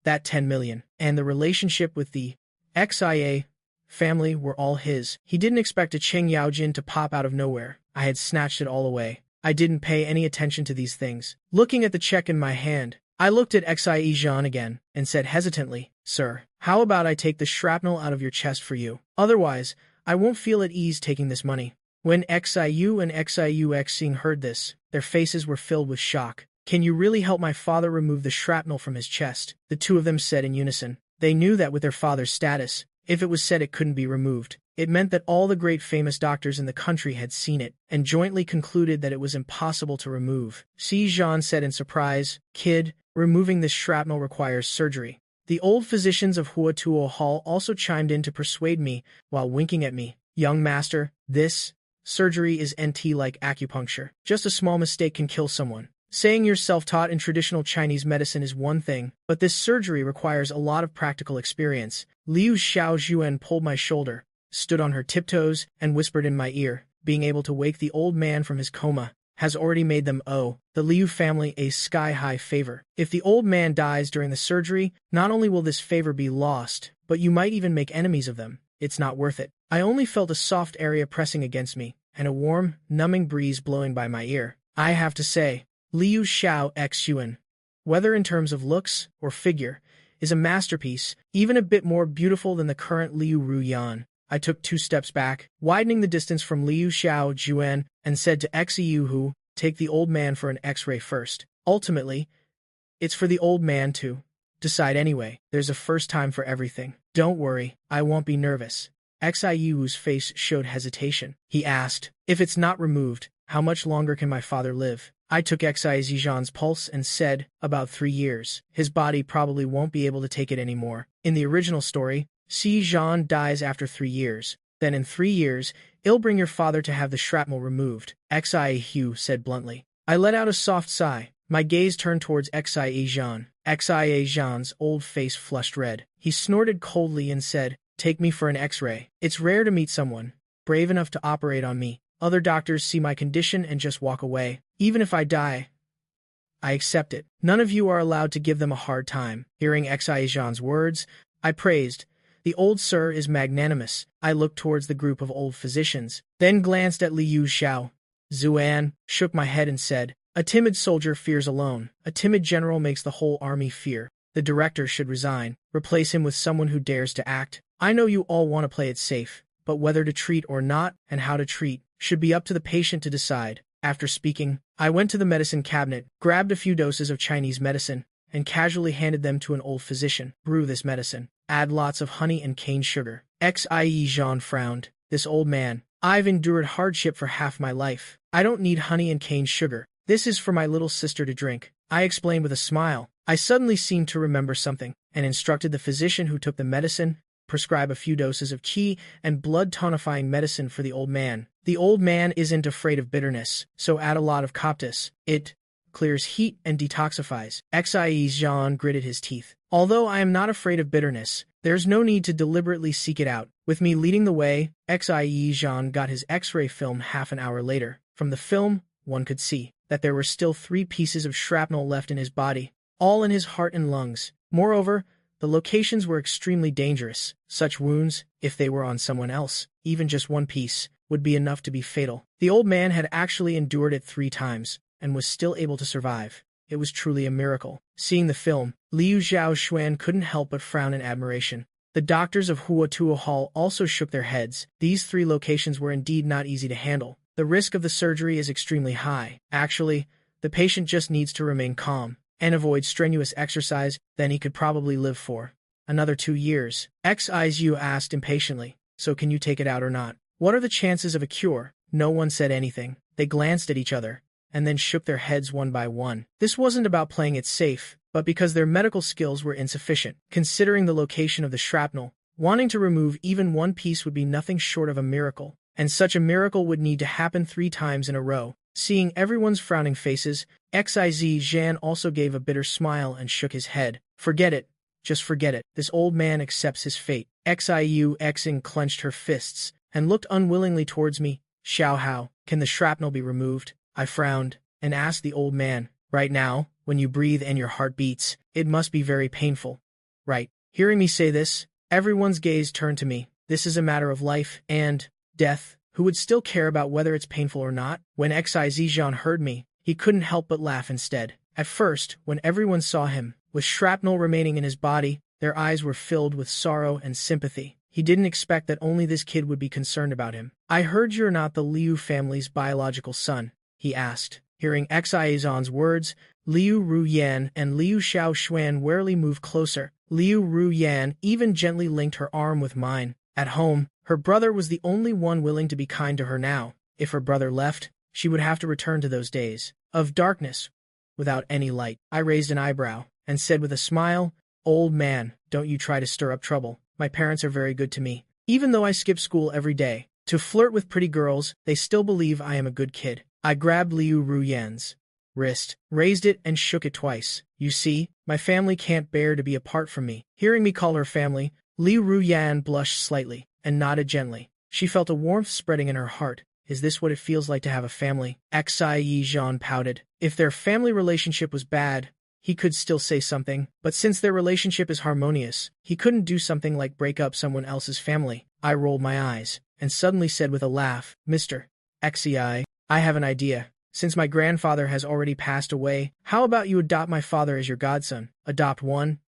that 10 million, and the relationship with the Xia family were all his. He didn't expect a Cheng Yaojin to pop out of nowhere. I had snatched it all away. I didn't pay any attention to these things. Looking at the check in my hand, I looked at Xia Zhan again, and said hesitantly, Sir, how about I take the shrapnel out of your chest for you? Otherwise, I won't feel at ease taking this money. When Xiu and Xiu Xing heard this, their faces were filled with shock. Can you really help my father remove the shrapnel from his chest? The two of them said in unison. They knew that with their father's status, if it was said it couldn't be removed, it meant that all the great famous doctors in the country had seen it, and jointly concluded that it was impossible to remove. Si Zhan said in surprise, Kid, removing this shrapnel requires surgery. The old physicians of Huatuo Hall also chimed in to persuade me, while winking at me. Young master, this surgery is NT like acupuncture. Just a small mistake can kill someone. Saying you're self-taught in traditional Chinese medicine is one thing, but this surgery requires a lot of practical experience. Liu Xiaozhuan pulled my shoulder, stood on her tiptoes, and whispered in my ear, being able to wake the old man from his coma has already made them owe the Liu family a sky-high favor. If the old man dies during the surgery, not only will this favor be lost, but you might even make enemies of them. It's not worth it. I only felt a soft area pressing against me, and a warm, numbing breeze blowing by my ear. I have to say, Liu Xiao Xuan, whether in terms of looks or figure, is a masterpiece, even a bit more beautiful than the current Liu Ruyan. I took 2 steps back, widening the distance from Liu Xiaozhuan, and said to Xiu Hu, take the old man for an X-ray first. Ultimately, it's for the old man to decide anyway. There's a first time for everything. Don't worry, I won't be nervous. Xiu's face showed hesitation. He asked, if it's not removed, how much longer can my father live? I took Xia Zhan's pulse and said, about 3 years. His body probably won't be able to take it anymore. In the original story, Si Zhan dies after 3 years. Then in 3 years, it'll bring your father to have the shrapnel removed. Xiu said bluntly. I let out a soft sigh. My gaze turned towards Xia Zhan. Xia Zhan's old face flushed red. He snorted coldly and said, take me for an X-ray. It's rare to meet someone brave enough to operate on me. Other doctors see my condition and just walk away. Even if I die, I accept it. None of you are allowed to give them a hard time. Hearing Xia Zhan's words, I praised. The old sir is magnanimous. I looked towards the group of old physicians, then glanced at Liu Xiao. Zuan shook my head and said, a timid soldier fears alone. A timid general makes the whole army fear. The director should resign. Replace him with someone who dares to act. I know you all want to play it safe, but whether to treat or not, and how to treat, should be up to the patient to decide. After speaking, I went to the medicine cabinet, grabbed a few doses of Chinese medicine, and casually handed them to an old physician. Brew this medicine. Add lots of honey and cane sugar. Xie Jean frowned. This old man. I've endured hardship for half my life. I don't need honey and cane sugar. This is for my little sister to drink. I explained with a smile. I suddenly seemed to remember something, and instructed the physician who took the medicine, prescribe a few doses of qi and blood tonifying medicine for the old man. The old man isn't afraid of bitterness, so add a lot of coptis. It clears heat and detoxifies. Xie Jean gritted his teeth. Although I am not afraid of bitterness, there's no need to deliberately seek it out. With me leading the way, Xie Jean got his X-ray film half an hour later. From the film, one could see that there were still 3 pieces of shrapnel left in his body, all in his heart and lungs. Moreover, the locations were extremely dangerous. Such wounds, if they were on someone else, even just one piece, would be enough to be fatal. The old man had actually endured it 3 times, and was still able to survive. It was truly a miracle. Seeing the film, Liu Xiaoxuan couldn't help but frown in admiration. The doctors of Huatuo Hall also shook their heads. These 3 locations were indeed not easy to handle. The risk of the surgery is extremely high. Actually, the patient just needs to remain calm and avoid strenuous exercise, then he could probably live for another 2 years. Xiu asked impatiently, so can you take it out or not? What are the chances of a cure? No one said anything. They glanced at each other, and then shook their heads one by one. This wasn't about playing it safe, but because their medical skills were insufficient. Considering the location of the shrapnel, wanting to remove even one piece would be nothing short of a miracle, and such a miracle would need to happen 3 times in a row. Seeing everyone's frowning faces, Xie Zhan also gave a bitter smile and shook his head. Forget it. Just forget it. This old man accepts his fate. Xiu Xing clenched her fists and looked unwillingly towards me. Xiao Hao, can the shrapnel be removed? I frowned and asked the old man. Right now, when you breathe and your heart beats, it must be very painful. Right. Hearing me say this, everyone's gaze turned to me. This is a matter of life and death. Who would still care about whether it's painful or not? When Xie Zhan heard me, he couldn't help but laugh instead. At first, when everyone saw him, with shrapnel remaining in his body, their eyes were filled with sorrow and sympathy. He didn't expect that only this kid would be concerned about him. I heard you're not the Liu family's biological son, he asked. Hearing Xie Zhan's words, Liu Ruyan and Liu Xiaoxuan warily moved closer. Liu Ruyan even gently linked her arm with mine. At home, her brother was the only one willing to be kind to her now. If her brother left, she would have to return to those days of darkness, without any light. I raised an eyebrow and said with a smile, "Old man, don't you try to stir up trouble. My parents are very good to me. Even though I skip school every day to flirt with pretty girls, they still believe I am a good kid." I grabbed Liu Ruyan's wrist, raised it and shook it twice. You see, my family can't bear to be apart from me. Hearing me call her family, Liu Ruyan blushed slightly and nodded gently. She felt a warmth spreading in her heart. Is this what it feels like to have a family? Xie Zhan pouted. If their family relationship was bad, he could still say something, but since their relationship is harmonious, he couldn't do something like break up someone else's family. I rolled my eyes, and suddenly said with a laugh, Mr. Xie, I have an idea. Since my grandfather has already passed away, how about you adopt my father as your godson? Adopt 1,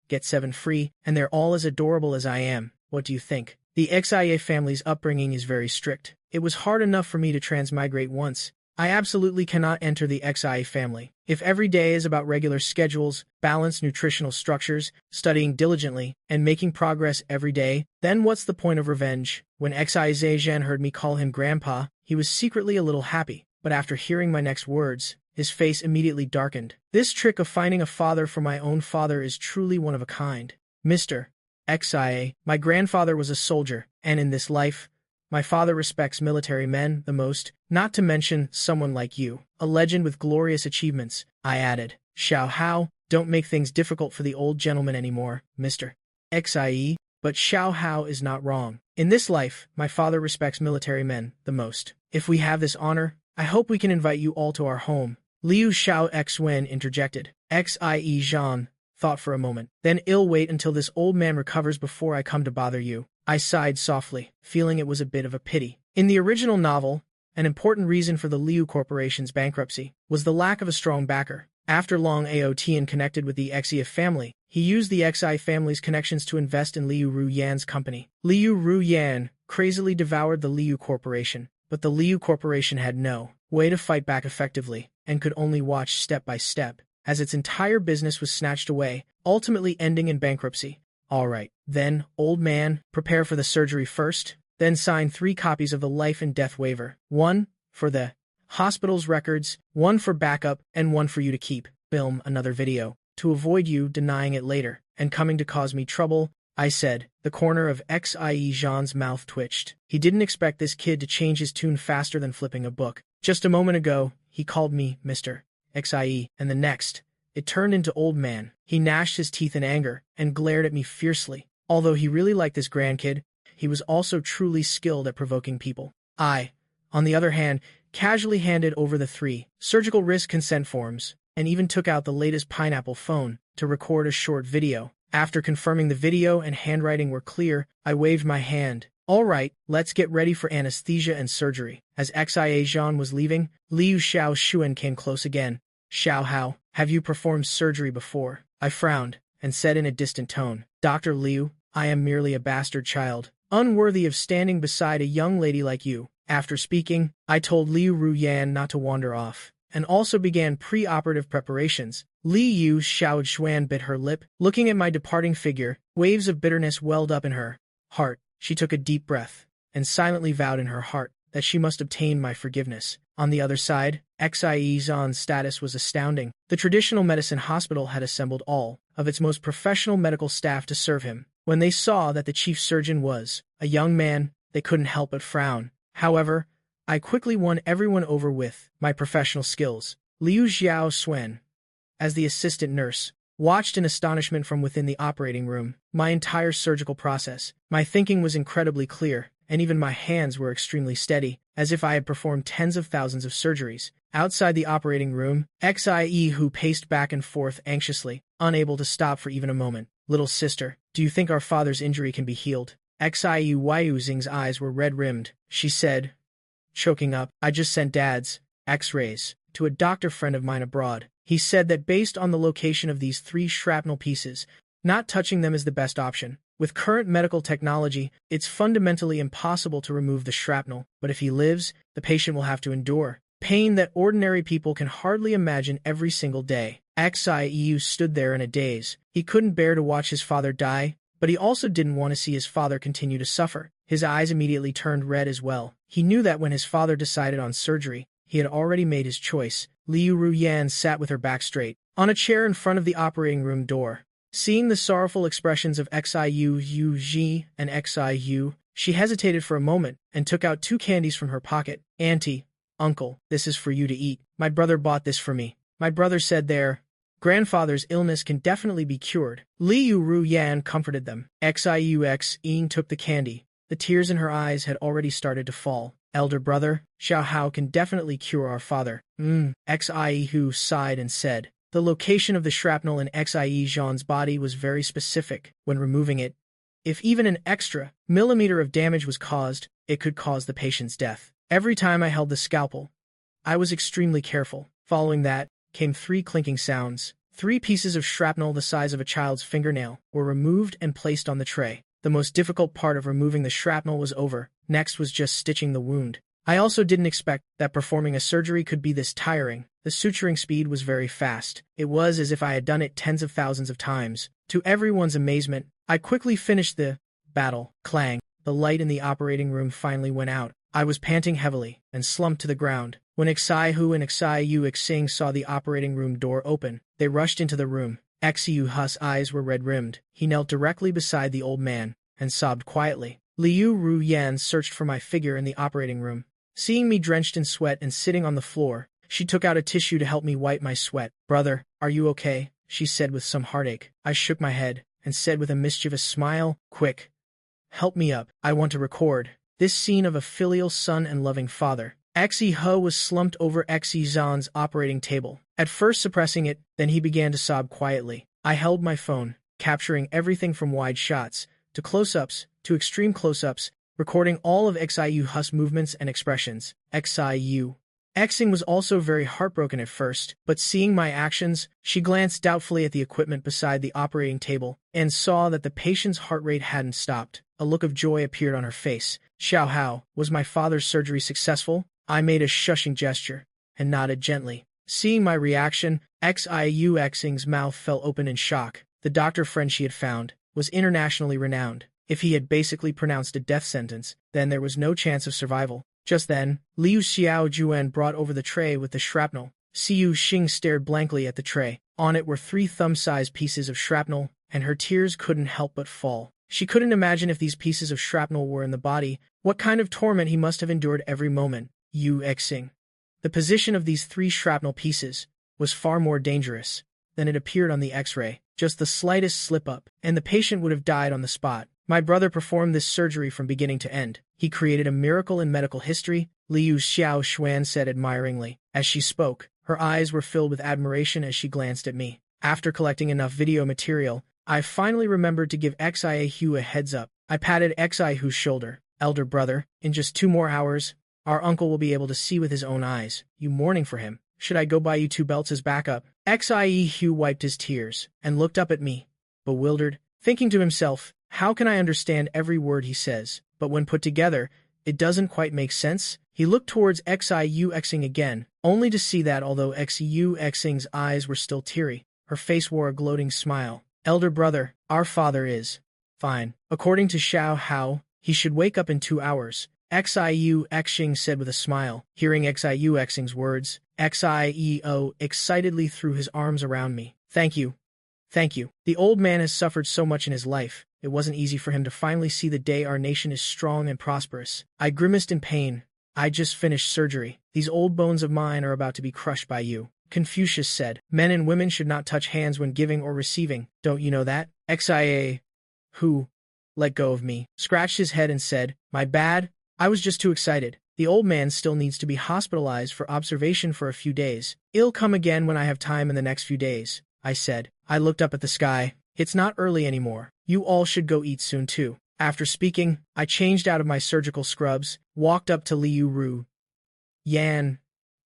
get 7 free, and they're all as adorable as I am. What do you think? The Xie family's upbringing is very strict. It was hard enough for me to transmigrate once. I absolutely cannot enter the Xie family. If every day is about regular schedules, balanced nutritional structures, studying diligently, and making progress every day, then what's the point of revenge? When Xie Zhan heard me call him grandpa, he was secretly a little happy, but after hearing my next words, his face immediately darkened. This trick of finding a father for my own father is truly one of a kind. Mr. Xie, my grandfather was a soldier, and in this life, my father respects military men the most, not to mention someone like you, a legend with glorious achievements. I added, Xiao Hao, don't make things difficult for the old gentleman anymore, Mr. Xie, but Xiao Hao is not wrong. In this life, my father respects military men the most. If we have this honor, I hope we can invite you all to our home. Liu Xiaoxuan interjected. Xie Zhan thought for a moment. Then I'll wait until this old man recovers before I come to bother you. I sighed softly, feeling it was a bit of a pity. In the original novel, an important reason for the Liu Corporation's bankruptcy was the lack of a strong backer. After long AOT and connected with the Xie family, he used the Xie family's connections to invest in Liu Ruyan's company. Liu Ruyan crazily devoured the Liu Corporation, but the Liu Corporation had no way to fight back effectively, and could only watch step by step, as its entire business was snatched away, ultimately ending in bankruptcy. All right, then, old man, prepare for the surgery first, then sign 3 copies of the life and death waiver. 1 for the hospital's records, 1 for backup, and 1 for you to keep. Film another video, to avoid you denying it later, and coming to cause me trouble, I said. The corner of Xie Zhan's mouth twitched. He didn't expect this kid to change his tune faster than flipping a book. Just a moment ago, he called me Mr. Xie, and the next, it turned into old man. He gnashed his teeth in anger, and glared at me fiercely. Although he really liked this grandkid, he was also truly skilled at provoking people. I, on the other hand, casually handed over the 3 surgical risk consent forms, and even took out the latest pineapple phone to record a short video. After confirming the video and handwriting were clear, I waved my hand. All right, let's get ready for anesthesia and surgery. As Xie Zhan was leaving, Liu Xiao Xuan came close again. Xiao Hao, have you performed surgery before? I frowned, and said in a distant tone, Dr. Liu, I am merely a bastard child, unworthy of standing beside a young lady like you. After speaking, I told Liu Ruyan not to wander off, and also began pre-operative preparations. Liu Xiaoxuan bit her lip. Looking at my departing figure, waves of bitterness welled up in her heart. She took a deep breath, and silently vowed in her heart that she must obtain my forgiveness. On the other side, Xie Zhan's status was astounding. The traditional medicine hospital had assembled all of its most professional medical staff to serve him. When they saw that the chief surgeon was a young man, they couldn't help but frown. However, I quickly won everyone over with my professional skills. Liu Xiaoxuan, as the assistant nurse, watched in astonishment from within the operating room my entire surgical process. My thinking was incredibly clear, and even my hands were extremely steady, as if I had performed tens of thousands of surgeries. Outside the operating room, Xie Hu paced back and forth anxiously, unable to stop for even a moment. Little sister, do you think our father's injury can be healed? Xie Yuzing's eyes were red-rimmed. She said, choking up, I just sent Dad's X-rays to a doctor friend of mine abroad. He said that based on the location of these 3 shrapnel pieces, not touching them is the best option. With current medical technology, it's fundamentally impossible to remove the shrapnel, but if he lives, the patient will have to endure pain that ordinary people can hardly imagine every single day. Xie stood there in a daze. He couldn't bear to watch his father die, but he also didn't want to see his father continue to suffer. His eyes immediately turned red as well. He knew that when his father decided on surgery, he had already made his choice. Liu Ruyan sat with her back straight, on a chair in front of the operating room door. Seeing the sorrowful expressions of Xie Yu and Xie Yu, she hesitated for a moment and took out 2 candies from her pocket. Auntie, uncle, this is for you to eat. My brother bought this for me. My brother said their grandfather's illness can definitely be cured. Liu Ruyan comforted them. Xie took the candy. The tears in her eyes had already started to fall. Elder brother, Xiao Hao can definitely cure our father. Xie Hu sighed and said, the location of the shrapnel in Xie Zhan's body was very specific. When removing it, if even an extra millimeter of damage was caused, it could cause the patient's death. Every time I held the scalpel, I was extremely careful. Following that, came 3 clinking sounds. 3 pieces of shrapnel the size of a child's fingernail were removed and placed on the tray. The most difficult part of removing the shrapnel was over. Next was just stitching the wound. I also didn't expect that performing a surgery could be this tiring. The suturing speed was very fast. It was as if I had done it tens of thousands of times. To everyone's amazement, I quickly finished the battle. Clang. The light in the operating room finally went out. I was panting heavily and slumped to the ground. When Xie Hu and Xie Yu saw the operating room door open, they rushed into the room. Xie Hu's eyes were red-rimmed. He knelt directly beside the old man and sobbed quietly. Liu Ruyan searched for my figure in the operating room. Seeing me drenched in sweat and sitting on the floor, she took out a tissue to help me wipe my sweat. Brother, are you okay? She said with some heartache. I shook my head and said with a mischievous smile, quick, help me up. I want to record this scene of a filial son and loving father. Xie Hu was slumped over Xie Zhan's operating table, at first suppressing it, then he began to sob quietly. I held my phone, capturing everything from wide shots to close-ups to extreme close-ups, recording all of Xie Hu's movements and expressions. Xie Xing was also very heartbroken at first, but seeing my actions, she glanced doubtfully at the equipment beside the operating table and saw that the patient's heart rate hadn't stopped. A look of joy appeared on her face. Xiao Hao, was my father's surgery successful? I made a shushing gesture and nodded gently. Seeing my reaction, Xiu Xing's mouth fell open in shock. The doctor friend she had found was internationally renowned. If he had basically pronounced a death sentence, then there was no chance of survival. Just then, Liu Xiao Juan brought over the tray with the shrapnel. Xiu Xing stared blankly at the tray. On it were 3 thumb-sized pieces of shrapnel, and her tears couldn't help but fall. She couldn't imagine if these pieces of shrapnel were in the body, what kind of torment he must have endured every moment. Yu Xing. The position of these 3 shrapnel pieces was far more dangerous than it appeared on the X-ray. Just the slightest slip-up, and the patient would have died on the spot. My brother performed this surgery from beginning to end. He created a miracle in medical history, Liu Xiao Xuan said admiringly. As she spoke, her eyes were filled with admiration as she glanced at me. After collecting enough video material, I finally remembered to give Xiaohu a heads up. I patted Xiaohu's shoulder. Elder brother, in just 2 more hours, our uncle will be able to see with his own eyes. You mourning for him? Should I go buy you 2 belts as backup? Xiaohu wiped his tears and looked up at me, bewildered, thinking to himself, how can I understand every word he says? But when put together, it doesn't quite make sense. He looked towards Xiu Xing again, only to see that although Xiu Xing's eyes were still teary, her face wore a gloating smile. Elder brother, our father is fine. According to Xiao Hao, he should wake up in 2 hours. Xiu Xing said with a smile. Hearing Xiu Xing's words, Xieo excitedly threw his arms around me. Thank you. Thank you. The old man has suffered so much in his life. It wasn't easy for him to finally see the day our nation is strong and prosperous. I grimaced in pain. I just finished surgery. These old bones of mine are about to be crushed by you. Confucius said, men and women should not touch hands when giving or receiving. Don't you know that? Xia, who let go of me, scratched his head and said, my bad. I was just too excited. The old man still needs to be hospitalized for observation for a few days. I'll come again when I have time in the next few days, I said. I looked up at the sky. It's not early anymore. You all should go eat soon too. After speaking, I changed out of my surgical scrubs, walked up to Liu Ru Yan,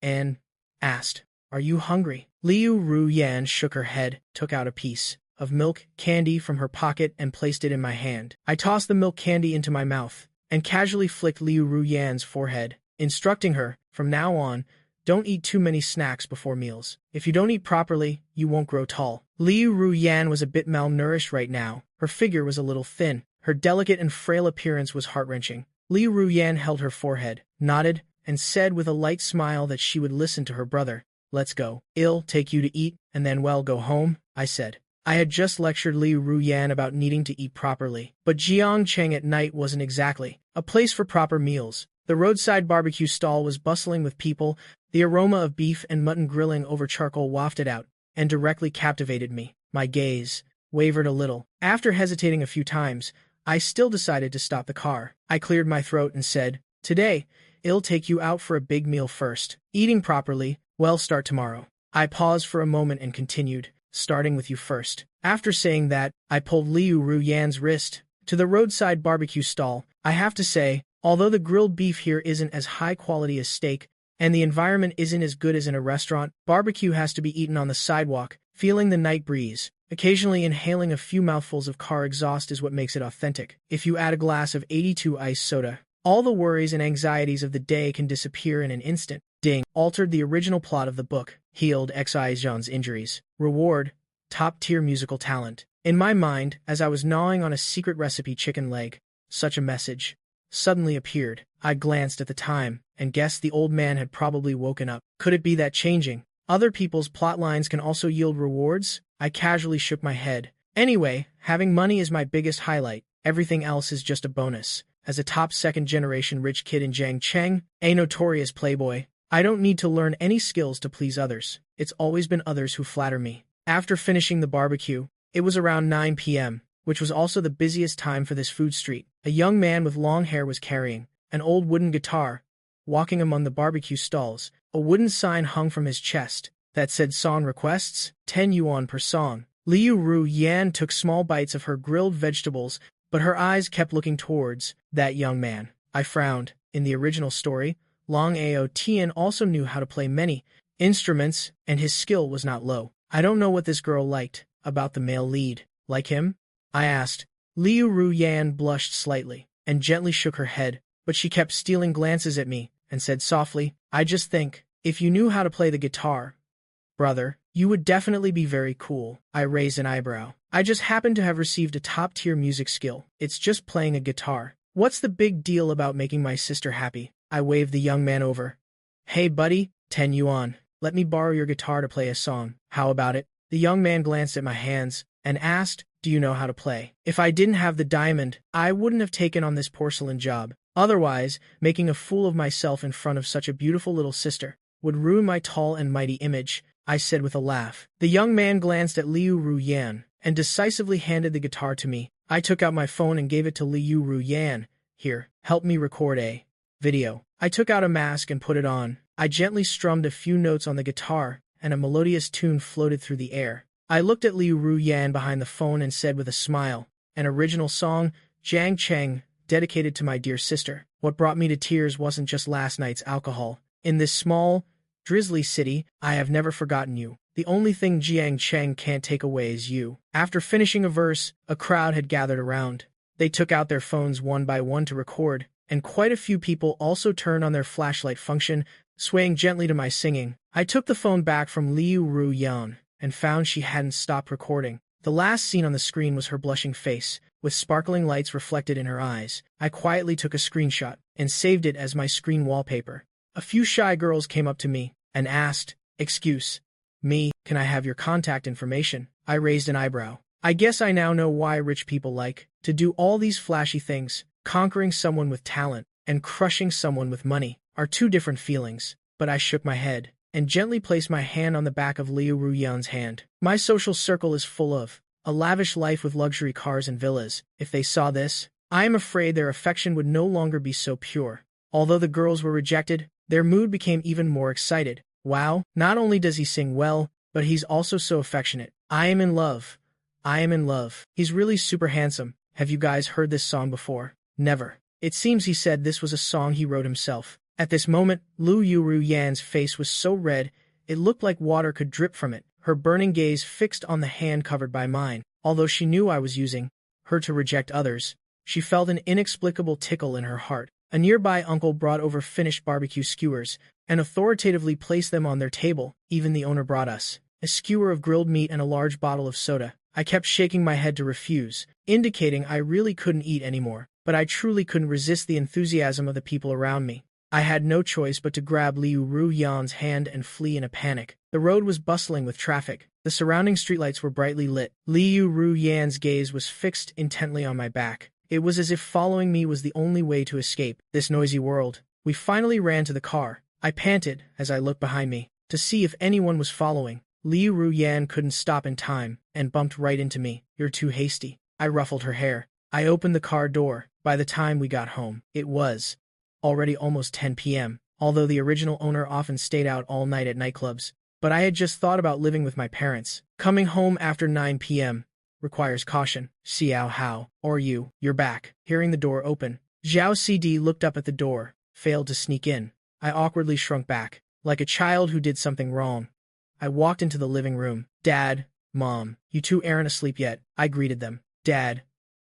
and asked, are you hungry? Liu Ru Yan shook her head, took out a piece of milk candy from her pocket and placed it in my hand. I tossed the milk candy into my mouth and casually flicked Liu Ru Yan's forehead, instructing her, from now on, don't eat too many snacks before meals. If you don't eat properly, you won't grow tall. Liu Ru Yan was a bit malnourished right now. Her figure was a little thin. Her delicate and frail appearance was heart-wrenching. Liu Ru Yan held her forehead, nodded, and said with a light smile that she would listen to her brother. Let's go. I'll take you to eat, and then go home, I said. I had just lectured Liu Ru Yan about needing to eat properly, but Jiangcheng at night wasn't exactly a place for proper meals. The roadside barbecue stall was bustling with people. The aroma of beef and mutton grilling over charcoal wafted out, and directly captivated me. My gaze wavered a little. After hesitating a few times, I still decided to stop the car. I cleared my throat and said, today, I'll take you out for a big meal first. Eating properly, well, start tomorrow. I paused for a moment and continued, starting with you first. After saying that, I pulled Liu Ru Yan's wrist to the roadside barbecue stall. I have to say, although the grilled beef here isn't as high quality as steak, and the environment isn't as good as in a restaurant, barbecue has to be eaten on the sidewalk, feeling the night breeze. Occasionally inhaling a few mouthfuls of car exhaust is what makes it authentic. If you add a glass of 82 iced soda, all the worries and anxieties of the day can disappear in an instant. Ding. Altered the original plot of the book. Healed Xi Zhan's injuries. Reward. Top-tier musical talent. In my mind, as I was gnawing on a secret recipe chicken leg, such a message suddenly appeared. I glanced at the time, and guessed the old man had probably woken up. Could it be that changing other people's plot lines can also yield rewards? I casually shook my head. Anyway, having money is my biggest highlight. Everything else is just a bonus. As a top second-generation rich kid in Jiangcheng, a notorious playboy, I don't need to learn any skills to please others. It's always been others who flatter me. After finishing the barbecue, it was around 9 p.m., which was also the busiest time for this food street. A young man with long hair was carrying an old wooden guitar, walking among the barbecue stalls. A wooden sign hung from his chest that said song requests, 10 yuan per song. Liu Ru Yan took small bites of her grilled vegetables, but her eyes kept looking towards that young man. I frowned. In the original story, Long Ao Tian also knew how to play many instruments, and his skill was not low. I don't know what this girl liked about the male lead. Like him? I asked. Liu Ru Yan blushed slightly and gently shook her head, but she kept stealing glances at me and said softly, I just think, if you knew how to play the guitar, brother, you would definitely be very cool. I raised an eyebrow. I just happen to have received a top-tier music skill. It's just playing a guitar. What's the big deal about making my sister happy? I waved the young man over. Hey buddy, 10 yuan. Let me borrow your guitar to play a song. How about it? The young man glanced at my hands and asked, do you know how to play? If I didn't have the diamond, I wouldn't have taken on this porcelain job. Otherwise, making a fool of myself in front of such a beautiful little sister would ruin my tall and mighty image, I said with a laugh. The young man glanced at Liu Ruyan and decisively handed the guitar to me. I took out my phone and gave it to Liu Ruyan. Here, help me record a video. I took out a mask and put it on. I gently strummed a few notes on the guitar, and a melodious tune floated through the air. I looked at Liu Ruyan behind the phone and said with a smile, an original song, Jiang Cheng, dedicated to my dear sister. What brought me to tears wasn't just last night's alcohol. In this small, drizzly city, I have never forgotten you. The only thing Jiang Cheng can't take away is you. After finishing a verse, a crowd had gathered around. They took out their phones one by one to record, and quite a few people also turned on their flashlight function, swaying gently to my singing. I took the phone back from Liu Ruyan and found she hadn't stopped recording. The last scene on the screen was her blushing face, with sparkling lights reflected in her eyes. I quietly took a screenshot and saved it as my screen wallpaper. A few shy girls came up to me and asked, excuse me, can I have your contact information? I raised an eyebrow. I guess I now know why rich people like to do all these flashy things. Conquering someone with talent and crushing someone with money are two different feelings, but I shook my head and gently placed my hand on the back of Liu Ruyan's hand. My social circle is full of a lavish life with luxury cars and villas. If they saw this, I am afraid their affection would no longer be so pure. Although the girls were rejected, their mood became even more excited. Wow, not only does he sing well, but he's also so affectionate. I am in love. I am in love. He's really super handsome. Have you guys heard this song before? Never. It seems he said this was a song he wrote himself. At this moment, Liu Ruyan's face was so red, it looked like water could drip from it, her burning gaze fixed on the hand covered by mine. Although she knew I was using her to reject others, she felt an inexplicable tickle in her heart. A nearby uncle brought over finished barbecue skewers and authoritatively placed them on their table. Even the owner brought us a skewer of grilled meat and a large bottle of soda. I kept shaking my head to refuse, indicating I really couldn't eat anymore, but I truly couldn't resist the enthusiasm of the people around me. I had no choice but to grab Liu Ruyan's hand and flee in a panic. The road was bustling with traffic. The surrounding streetlights were brightly lit. Liu Ruyan's gaze was fixed intently on my back. It was as if following me was the only way to escape this noisy world. We finally ran to the car. I panted as I looked behind me to see if anyone was following. Liu Ruyan couldn't stop in time and bumped right into me. You're too hasty. I ruffled her hair. I opened the car door. By the time we got home, it was already almost 10 p.m., although the original owner often stayed out all night at nightclubs. But I had just thought about living with my parents. Coming home after 9 p.m. requires caution. Xiao Hao, or you're back. Hearing the door open, Zhao CD looked up at the door, failed to sneak in. I awkwardly shrunk back, like a child who did something wrong. I walked into the living room. Dad, Mom, you two aren't asleep yet. I greeted them. Dad,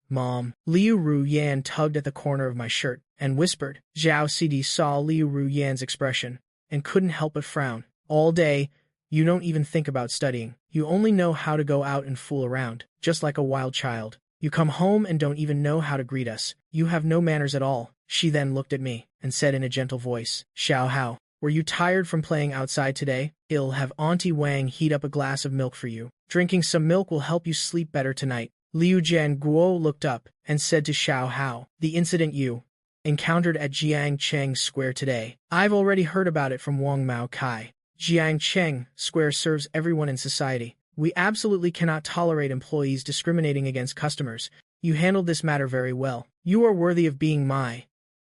Mom. Liu Ruyan tugged at the corner of my shirt and whispered. Zhao CD saw Liu Ruyan's expression and couldn't help but frown. All day, you don't even think about studying. You only know how to go out and fool around, just like a wild child. You come home and don't even know how to greet us. You have no manners at all. She then looked at me and said in a gentle voice, Xiao Hao, were you tired from playing outside today? I'll have Auntie Wang heat up a glass of milk for you. Drinking some milk will help you sleep better tonight. Liu Jianguo looked up and said to Xiao Hao, the incident you encountered at Jiangcheng Square today. I've already heard about it from Wang Mao Kai. Jiangcheng Square serves everyone in society. We absolutely cannot tolerate employees discriminating against customers. You handled this matter very well. You are worthy of being my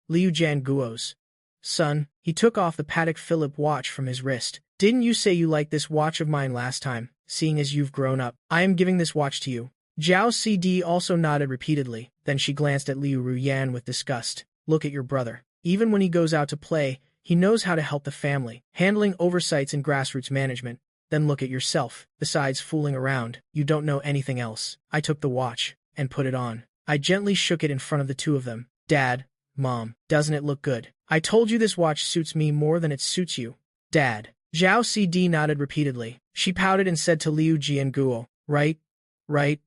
Liu Jianguo's son. He took off the Patek Philippe watch from his wrist. Didn't you say you liked this watch of mine last time? Seeing as you've grown up, I am giving this watch to you. Zhao CD also nodded repeatedly. Then she glanced at Liu Ruyan with disgust. Look at your brother. Even when he goes out to play, he knows how to help the family, handling oversights in grassroots management. Then look at yourself. Besides fooling around, you don't know anything else. I took the watch and put it on. I gently shook it in front of the two of them. Dad, Mom, doesn't it look good? I told you this watch suits me more than it suits you. Dad. Zhao Cd nodded repeatedly. She pouted and said to Liu Jianguo, right, right,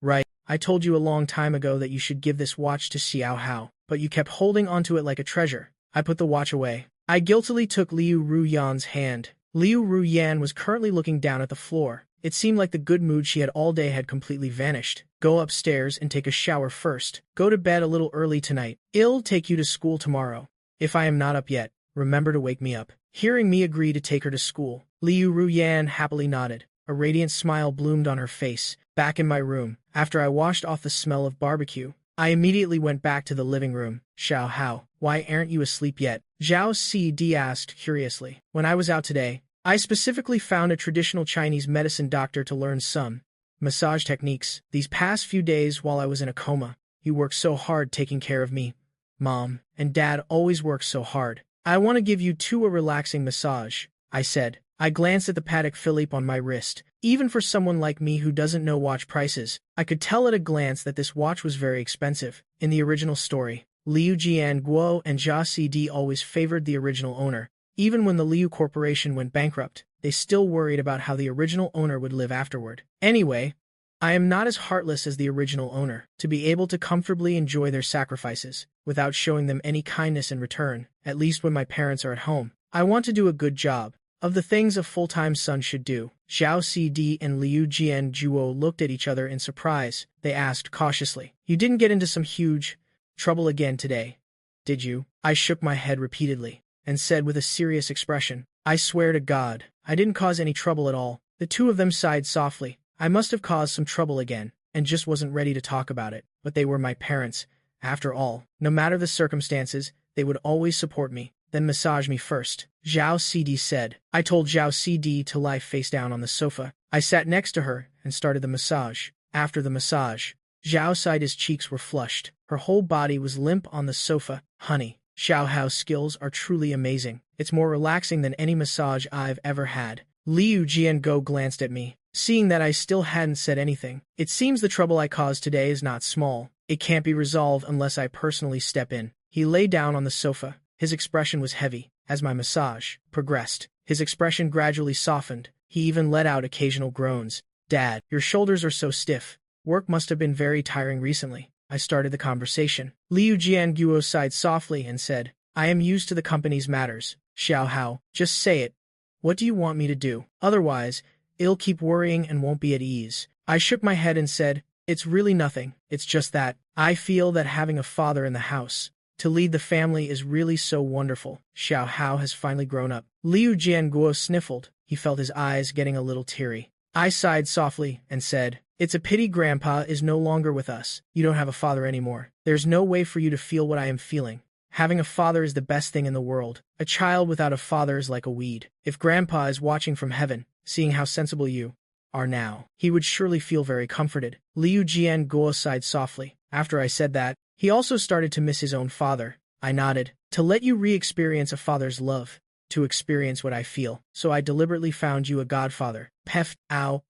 right. I told you a long time ago that you should give this watch to Xiao Hao, but you kept holding onto it like a treasure. I put the watch away. I guiltily took Liu Ruyan's hand. Liu Ruyan was currently looking down at the floor. It seemed like the good mood she had all day had completely vanished. Go upstairs and take a shower first. Go to bed a little early tonight. I'll take you to school tomorrow. If I am not up yet, remember to wake me up. Hearing me agree to take her to school, Liu Ruyan happily nodded. A radiant smile bloomed on her face. Back in my room, after I washed off the smell of barbecue, I immediately went back to the living room. Xiao Hao, why aren't you asleep yet? Zhao Cd asked curiously. When I was out today, I specifically found a traditional Chinese medicine doctor to learn some massage techniques. These past few days while I was in a coma, he worked so hard taking care of me. Mom and Dad always work so hard. I want to give you two a relaxing massage, I said. I glanced at the Patek Philippe on my wrist. Even for someone like me who doesn't know watch prices, I could tell at a glance that this watch was very expensive. In the original story, Liu Jianguo and Jia Cd always favored the original owner. Even when the Liu Corporation went bankrupt, they still worried about how the original owner would live afterward. Anyway, I am not as heartless as the original owner, to be able to comfortably enjoy their sacrifices, without showing them any kindness in return, at least when my parents are at home. I want to do a good job of the things a full-time son should do. Zhao Cd and Liu Jianguo looked at each other in surprise. They asked cautiously, you didn't get into some huge trouble again today, did you? I shook my head repeatedly and said with a serious expression, I swear to God, I didn't cause any trouble at all. The two of them sighed softly. I must have caused some trouble again, and just wasn't ready to talk about it. But they were my parents. After all, no matter the circumstances, they would always support me, then massage me first. Zhao Cd said. I told Zhao Cd to lie face down on the sofa. I sat next to her and started the massage. After the massage, Zhao Cide's cheeks were flushed. Her whole body was limp on the sofa. Honey, Xiao Hao's skills are truly amazing. It's more relaxing than any massage I've ever had. Liu Jianguo glanced at me, seeing that I still hadn't said anything. It seems the trouble I caused today is not small. It can't be resolved unless I personally step in. He lay down on the sofa. His expression was heavy. As my massage progressed, his expression gradually softened. He even let out occasional groans. Dad, your shoulders are so stiff. Work must have been very tiring recently. I started the conversation. Liu Jianguo sighed softly and said, I am used to the company's matters. Xiao Hao, just say it. What do you want me to do? Otherwise, I'll keep worrying and won't be at ease. I shook my head and said, it's really nothing. It's just that I feel that having a father in the house to lead the family is really so wonderful. Xiao Hao has finally grown up. Liu Jianguo sniffled. He felt his eyes getting a little teary. I sighed softly and said, it's a pity Grandpa is no longer with us. You don't have a father anymore. There's no way for you to feel what I am feeling. Having a father is the best thing in the world. A child without a father is like a weed. If Grandpa is watching from heaven, seeing how sensible you are now, he would surely feel very comforted. Liu Jianguo sighed softly. After I said that, he also started to miss his own father. I nodded. To let you re-experience a father's love, to experience what I feel. So I deliberately found you a godfather. Peft, ow,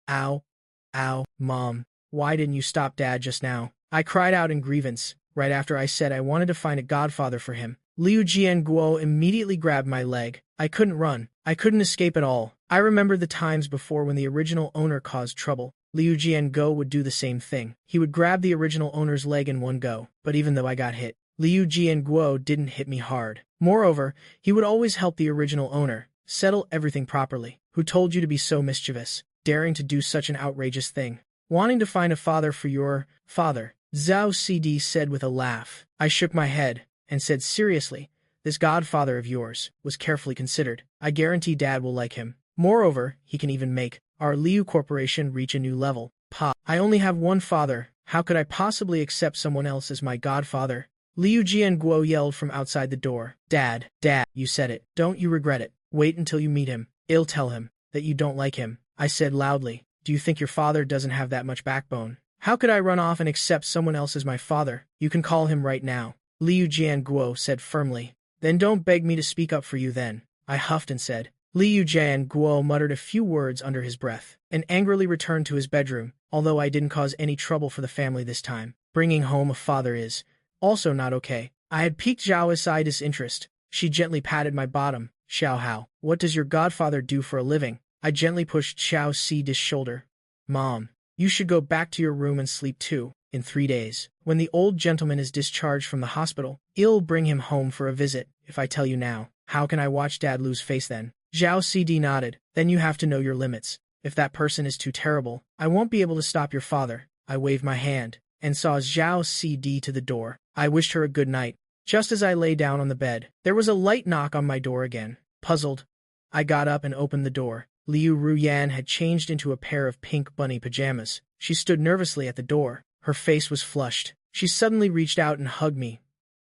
ow, ow. Mom, why didn't you stop Dad just now? I cried out in grievance, right after I said I wanted to find a godfather for him. Liu Jianguo immediately grabbed my leg. I couldn't run. I couldn't escape at all. I remembered the times before when the original owner caused trouble. Liu Jianguo would do the same thing. He would grab the original owner's leg in one go. But even though I got hit, Liu Jianguo didn't hit me hard. Moreover, he would always help the original owner settle everything properly. Who told you to be so mischievous, daring to do such an outrageous thing? Wanting to find a father for your father, Zhao Cd said with a laugh. I shook my head and said seriously, this godfather of yours was carefully considered. I guarantee Dad will like him. Moreover, he can even make our Liu Corporation reach a new level. Pa, I only have one father. How could I possibly accept someone else as my godfather? Liu Jianguo yelled from outside the door. Dad, you said it. Don't you regret it? Wait until you meet him. I'll tell him that you don't like him. I said loudly. Do you think your father doesn't have that much backbone? How could I run off and accept someone else as my father? You can call him right now. Liu Jianguo said firmly. Then don't beg me to speak up for you then. I huffed and said. Liu Jianguo muttered a few words under his breath, and angrily returned to his bedroom. Although I didn't cause any trouble for the family this time, bringing home a father is also not okay. I had piqued Zhao's disinterest. She gently patted my bottom. Xiao Hao, what does your godfather do for a living? I gently pushed Xiao Ci's shoulder. Mom, you should go back to your room and sleep too. In 3 days, when the old gentleman is discharged from the hospital, I'll bring him home for a visit. If I tell you now, how can I watch Dad lose face then? Zhao Cid nodded. Then you have to know your limits. If that person is too terrible, I won't be able to stop your father. I waved my hand and saw Zhao Cid to the door. I wished her a good night. Just as I lay down on the bed, there was a light knock on my door again. Puzzled, I got up and opened the door. Liu Ruyan had changed into a pair of pink bunny pajamas. She stood nervously at the door. Her face was flushed. She suddenly reached out and hugged me.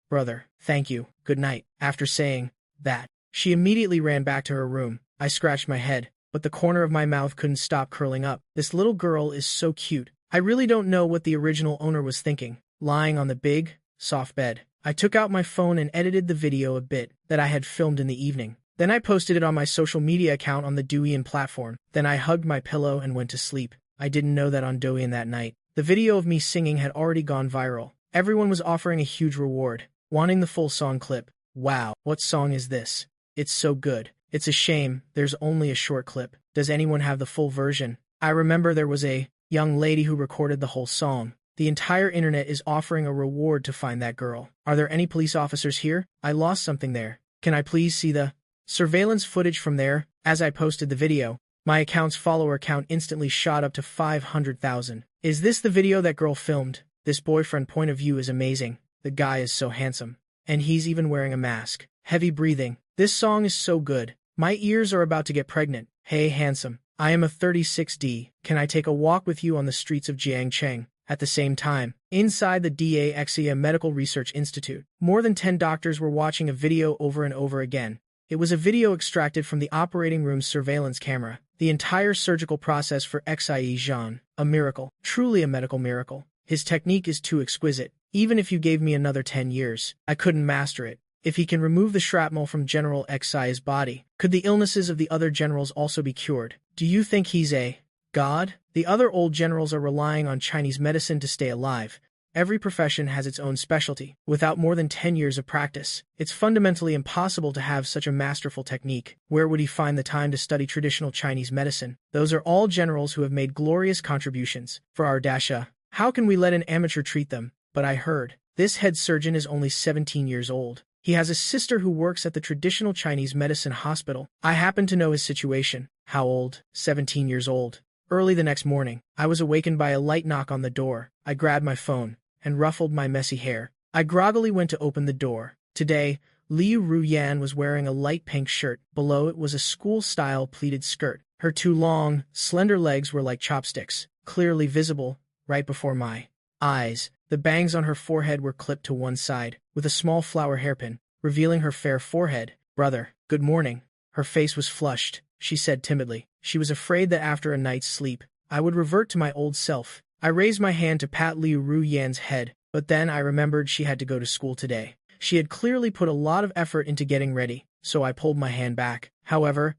Brother, thank you. Good night. After saying that, she immediately ran back to her room. I scratched my head, but the corner of my mouth couldn't stop curling up. This little girl is so cute. I really don't know what the original owner was thinking. Lying on the big, soft bed, I took out my phone and edited the video a bit that I had filmed in the evening. Then I posted it on my social media account on the Douyin platform. Then I hugged my pillow and went to sleep. I didn't know that on Douyin that night, the video of me singing had already gone viral. Everyone was offering a huge reward, wanting the full song clip. Wow, what song is this? It's so good. It's a shame there's only a short clip. Does anyone have the full version? I remember there was a young lady who recorded the whole song. The entire internet is offering a reward to find that girl. Are there any police officers here? I lost something there. Can I please see the surveillance footage from there? As I posted the video, my account's follower count instantly shot up to 500,000. Is this the video that girl filmed? This boyfriend point of view is amazing. The guy is so handsome. And he's even wearing a mask. Heavy breathing. This song is so good. My ears are about to get pregnant. Hey handsome, I am a 36D. Can I take a walk with you on the streets of Jiangcheng? At the same time, inside the Daxia Medical Research Institute, more than 10 doctors were watching a video over and over again. It was a video extracted from the operating room's surveillance camera. The entire surgical process for Xie Zhan. A miracle. Truly a medical miracle. His technique is too exquisite. Even if you gave me another 10 years, I couldn't master it. If he can remove the shrapnel from General Xie's body, could the illnesses of the other generals also be cured? Do you think he's a god? The other old generals are relying on Chinese medicine to stay alive. Every profession has its own specialty. Without more than 10 years of practice, it's fundamentally impossible to have such a masterful technique. Where would he find the time to study traditional Chinese medicine? Those are all generals who have made glorious contributions for our dasha. How can we let an amateur treat them? But I heard, this head surgeon is only 17 years old. He has a sister who works at the traditional Chinese medicine hospital. I happen to know his situation. How old? 17 years old. Early the next morning, I was awakened by a light knock on the door. I grabbed my phone and ruffled my messy hair. I groggily went to open the door. Today, Liu Ruyan was wearing a light pink shirt. Below it was a school-style pleated skirt. Her two long, slender legs were like chopsticks, clearly visible right before my eyes. The bangs on her forehead were clipped to one side, with a small flower hairpin, revealing her fair forehead. Brother, good morning. Her face was flushed. She said timidly. She was afraid that after a night's sleep, I would revert to my old self. I raised my hand to pat Liu Ruyan's head, but then I remembered she had to go to school today. She had clearly put a lot of effort into getting ready, so I pulled my hand back. However,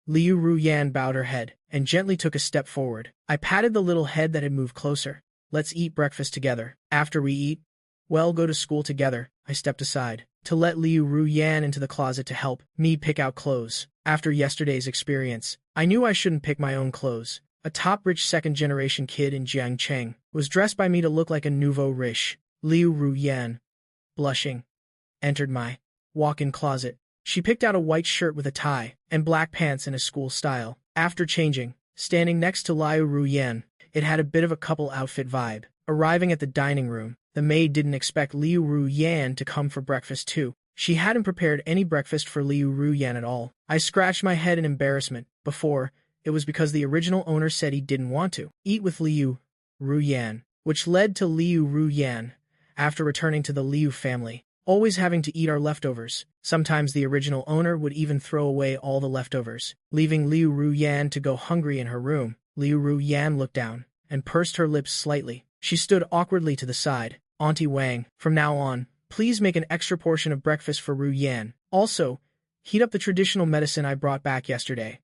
Liu Ruyan bowed her head and gently took a step forward. I patted the little head that had moved closer. Let's eat breakfast together. After we eat, well, go to school together. I stepped aside to let Liu Ruyan into the closet to help me pick out clothes. After yesterday's experience, I knew I shouldn't pick my own clothes. A top-rich second-generation kid in Jiangcheng was dressed by me to look like a nouveau riche. Liu Ruyan, blushing, entered my walk-in closet. She picked out a white shirt with a tie and black pants in a school style. After changing, standing next to Liu Ruyan, it had a bit of a couple outfit vibe. Arriving at the dining room, the maid didn't expect Liu Ruyan to come for breakfast too. She hadn't prepared any breakfast for Liu Ruyan at all. I scratched my head in embarrassment. Before, it was because the original owner said he didn't want to eat with Liu Ruyan, which led to Liu Ruyan, after returning to the Liu family, always having to eat our leftovers. Sometimes the original owner would even throw away all the leftovers, leaving Liu Ruyan to go hungry in her room. Liu Ruyan looked down and pursed her lips slightly. She stood awkwardly to the side. Auntie Wang, from now on, please make an extra portion of breakfast for Ruyan. Also, heat up the traditional medicine I brought back yesterday.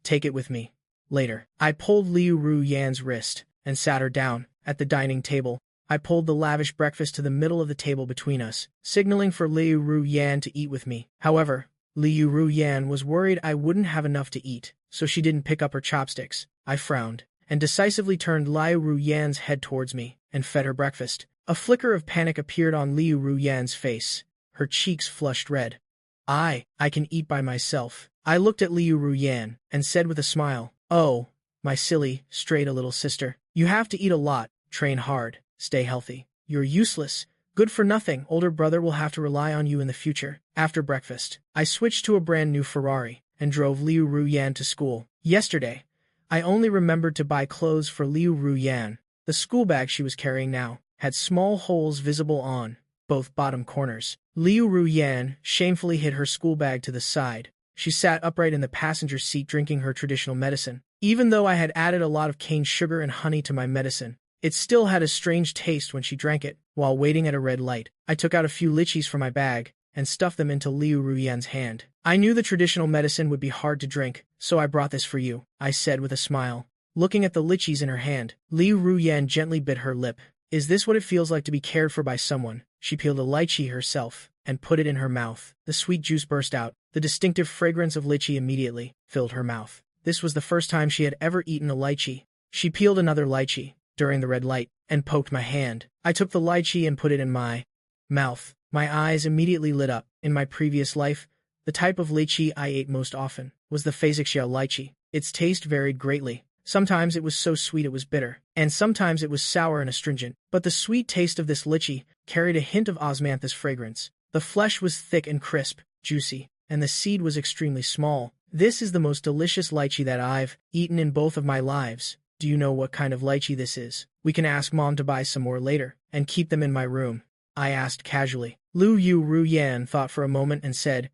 Take it with me. Later, I pulled Liu Ruyan's wrist and sat her down at the dining table. I pulled the lavish breakfast to the middle of the table between us, signaling for Liu Ruyan to eat with me. However, Liu Ruyan was worried I wouldn't have enough to eat, so she didn't pick up her chopsticks. I frowned, and decisively turned Liu Ruyan's head towards me, and fed her breakfast. A flicker of panic appeared on Liu Ruyan's face. Her cheeks flushed red. I can eat by myself. I looked at Liu Ruyan, and said with a smile, "Oh, my silly, straight a little sister. You have to eat a lot, train hard, stay healthy. You're useless, good for nothing. Older brother will have to rely on you in the future." After breakfast, I switched to a brand new Ferrari, and drove Liu Ruyan to school. Yesterday, I only remembered to buy clothes for Liu Ruyan. The school bag she was carrying now had small holes visible on both bottom corners. Liu Ruyan shamefully hid her school bag to the side. She sat upright in the passenger seat drinking her traditional medicine. Even though I had added a lot of cane sugar and honey to my medicine, it still had a strange taste when she drank it. While waiting at a red light, I took out a few lychees from my bag and stuffed them into Liu Ruyan's hand. "I knew the traditional medicine would be hard to drink, so I brought this for you," I said with a smile. Looking at the lychees in her hand, Liu Ruyan gently bit her lip. "Is this what it feels like to be cared for by someone?" She peeled a lychee herself and put it in her mouth. The sweet juice burst out. The distinctive fragrance of lychee immediately filled her mouth. This was the first time she had ever eaten a lychee. She peeled another lychee during the red light and poked my hand. I took the lychee and put it in my mouth. My eyes immediately lit up. In my previous life, the type of lychee I ate most often was the Phasixiao lychee. Its taste varied greatly. Sometimes it was so sweet it was bitter, and sometimes it was sour and astringent. But the sweet taste of this lychee carried a hint of osmanthus fragrance. The flesh was thick and crisp, juicy, and the seed was extremely small. This is the most delicious lychee that I've eaten in both of my lives. Do you know what kind of lychee this is? We can ask Mom to buy some more later, and keep them in my room, I asked casually. Liu Ruyan thought for a moment and said,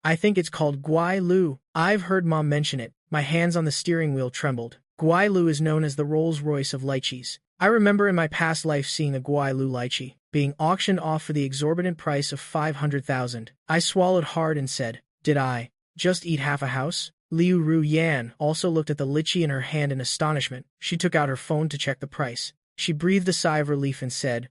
"I think it's called Guai Lu. I've heard Mom mention it." My hands on the steering wheel trembled. Guai Lu is known as the Rolls-Royce of lychees. I remember in my past life seeing the Guai Lu lychee being auctioned off for the exorbitant price of 500,000. I swallowed hard and said, "Did I just eat half a house?" Liu Ruyan also looked at the lychee in her hand in astonishment. She took out her phone to check the price. She breathed a sigh of relief and said,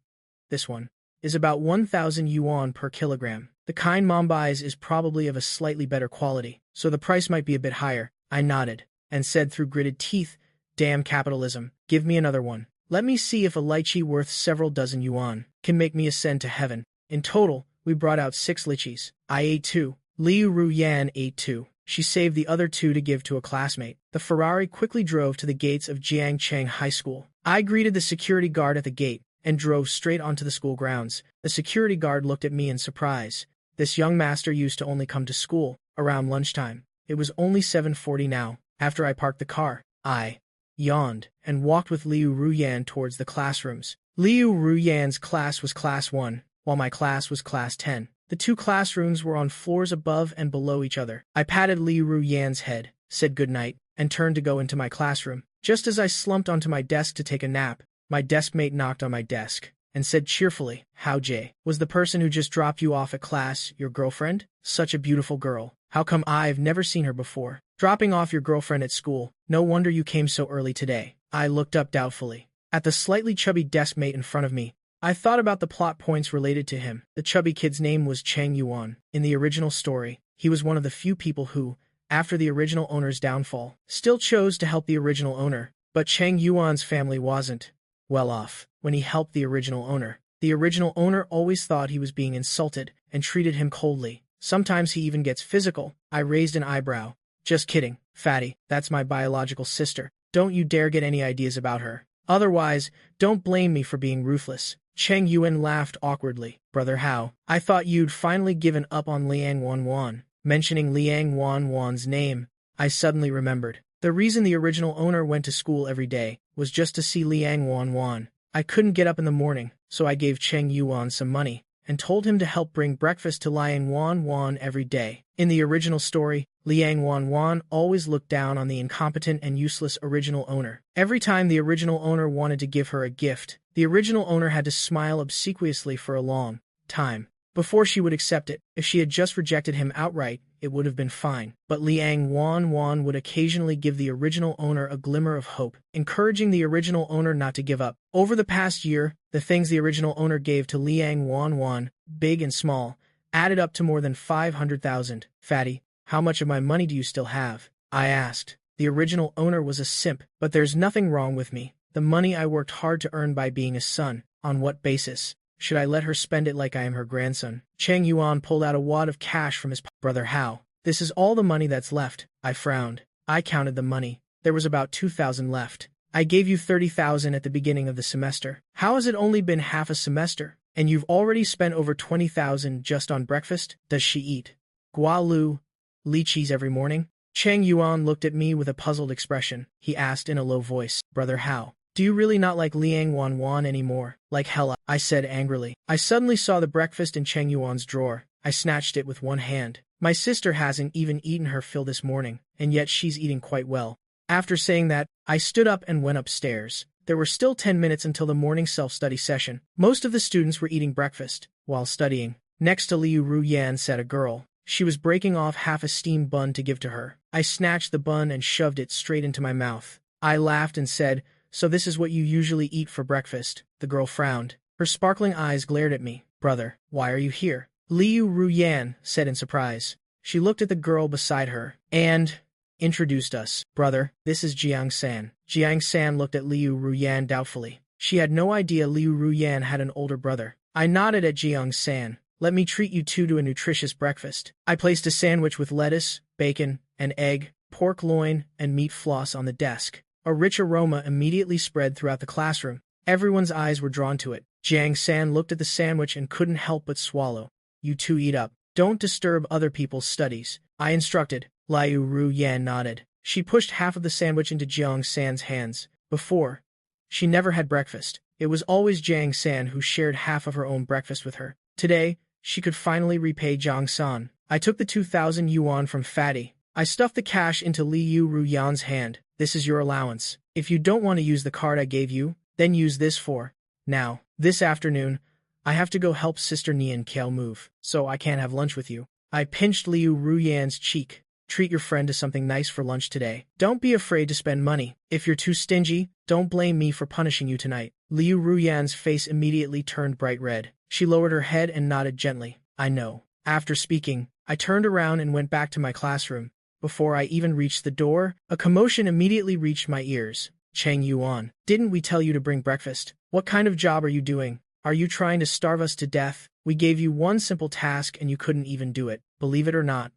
"This one is about 1,000 yuan per kilogram. The kind Mom buys is probably of a slightly better quality, so the price might be a bit higher." I nodded and said through gritted teeth, "Damn capitalism, give me another one. Let me see if a lychee worth several dozen yuan can make me ascend to heaven." In total, we brought out 6 lychees. I ate 2. Liu Ruyan ate 2. She saved the other 2 to give to a classmate. The Ferrari quickly drove to the gates of Jiangcheng High School. I greeted the security guard at the gate and drove straight onto the school grounds. The security guard looked at me in surprise. This young master used to only come to school around lunchtime. It was only 7:40 now. After I parked the car, I yawned and walked with Liu Ruyan towards the classrooms. Liu Ruyan's class was Class 1, while my class was Class 10. The 2 classrooms were on floors above and below each other. I patted Liu Ruyan's head, said goodnight, and turned to go into my classroom. Just as I slumped onto my desk to take a nap, my deskmate knocked on my desk and said cheerfully, "How Jay? Was the person who just dropped you off at class your girlfriend? Such a beautiful girl. How come I've never seen her before? Dropping off your girlfriend at school. No wonder you came so early today." I looked up doubtfully at the slightly chubby deskmate in front of me. I thought about the plot points related to him. The chubby kid's name was Cheng Yuan. In the original story, he was one of the few people who, after the original owner's downfall, still chose to help the original owner. But Cheng Yuan's family wasn't well off when he helped the original owner. The original owner always thought he was being insulted and treated him coldly. Sometimes he even gets physical. I raised an eyebrow. "Just kidding, fatty. That's my biological sister. Don't you dare get any ideas about her. Otherwise, don't blame me for being ruthless." Cheng Yuan laughed awkwardly. "Brother Hao, I thought you'd finally given up on Liang Wanwan." Mentioning Liang Wanwan's name, I suddenly remembered. The reason the original owner went to school every day was just to see Liang Wanwan. I couldn't get up in the morning, so I gave Cheng Yuan some money and told him to help bring breakfast to Liang Wanwan every day. In the original story, Liang Wanwan always looked down on the incompetent and useless original owner. Every time the original owner wanted to give her a gift, the original owner had to smile obsequiously for a long time before she would accept it. If she had just rejected him outright, it would have been fine. But Liang Wanwan would occasionally give the original owner a glimmer of hope, encouraging the original owner not to give up. Over the past year, the things the original owner gave to Liang Wanwan, big and small, added up to more than 500,000. Fatty, how much of my money do you still have? I asked. The original owner was a simp, but there's nothing wrong with me. The money I worked hard to earn by being a son. On what basis? Should I let her spend it like I am her grandson? Cheng Yuan pulled out a wad of cash from his brother Hao. This is all the money that's left. I frowned. I counted the money. There was about 2,000 left. I gave you 30,000 at the beginning of the semester. How has it only been half a semester? And you've already spent over 20,000 just on breakfast? Does she eat gualu, lychees every morning? Cheng Yuan looked at me with a puzzled expression. He asked in a low voice, Brother Hao, do you really not like Liang Wanwan anymore? Like hell, I said angrily. I suddenly saw the breakfast in Cheng Yuan's drawer. I snatched it with one hand. My sister hasn't even eaten her fill this morning, and yet she's eating quite well. After saying that, I stood up and went upstairs. There were still 10 minutes until the morning self-study session. Most of the students were eating breakfast while studying. Next to Liu Ruyan sat a girl. She was breaking off half a steamed bun to give to her. I snatched the bun and shoved it straight into my mouth. I laughed and said, So this is what you usually eat for breakfast? The girl frowned. Her sparkling eyes glared at me. Brother, why are you here? Liu Ruyan said in surprise. She looked at the girl beside her and introduced us. Brother, this is Jiang San. Jiang San looked at Liu Ruyan doubtfully. She had no idea Liu Ruyan had an older brother. I nodded at Jiang San. Let me treat you two to a nutritious breakfast. I placed a sandwich with lettuce, bacon, an egg, pork loin, and meat floss on the desk. A rich aroma immediately spread throughout the classroom. Everyone's eyes were drawn to it. Jiang San looked at the sandwich and couldn't help but swallow. You two eat up. Don't disturb other people's studies, I instructed. Liu Ruyan nodded. She pushed half of the sandwich into Jiang San's hands. Before, she never had breakfast. It was always Jiang San who shared half of her own breakfast with her. Today, she could finally repay Jiang San. I took the 2,000 yuan from Fatty. I stuffed the cash into Liu Ruyan's hand. This is your allowance. If you don't want to use the card I gave you, then use this for now. This afternoon, I have to go help Sister Nian Kiao move, so I can't have lunch with you. I pinched Liu Ruyan's cheek. Treat your friend to something nice for lunch today. Don't be afraid to spend money. If you're too stingy, don't blame me for punishing you tonight. Liu Ruyan's face immediately turned bright red. She lowered her head and nodded gently. I know. After speaking, I turned around and went back to my classroom. Before I even reached the door, a commotion immediately reached my ears. Cheng Yuan, didn't we tell you to bring breakfast? What kind of job are you doing? Are you trying to starve us to death? We gave you one simple task and you couldn't even do it. Believe it or not.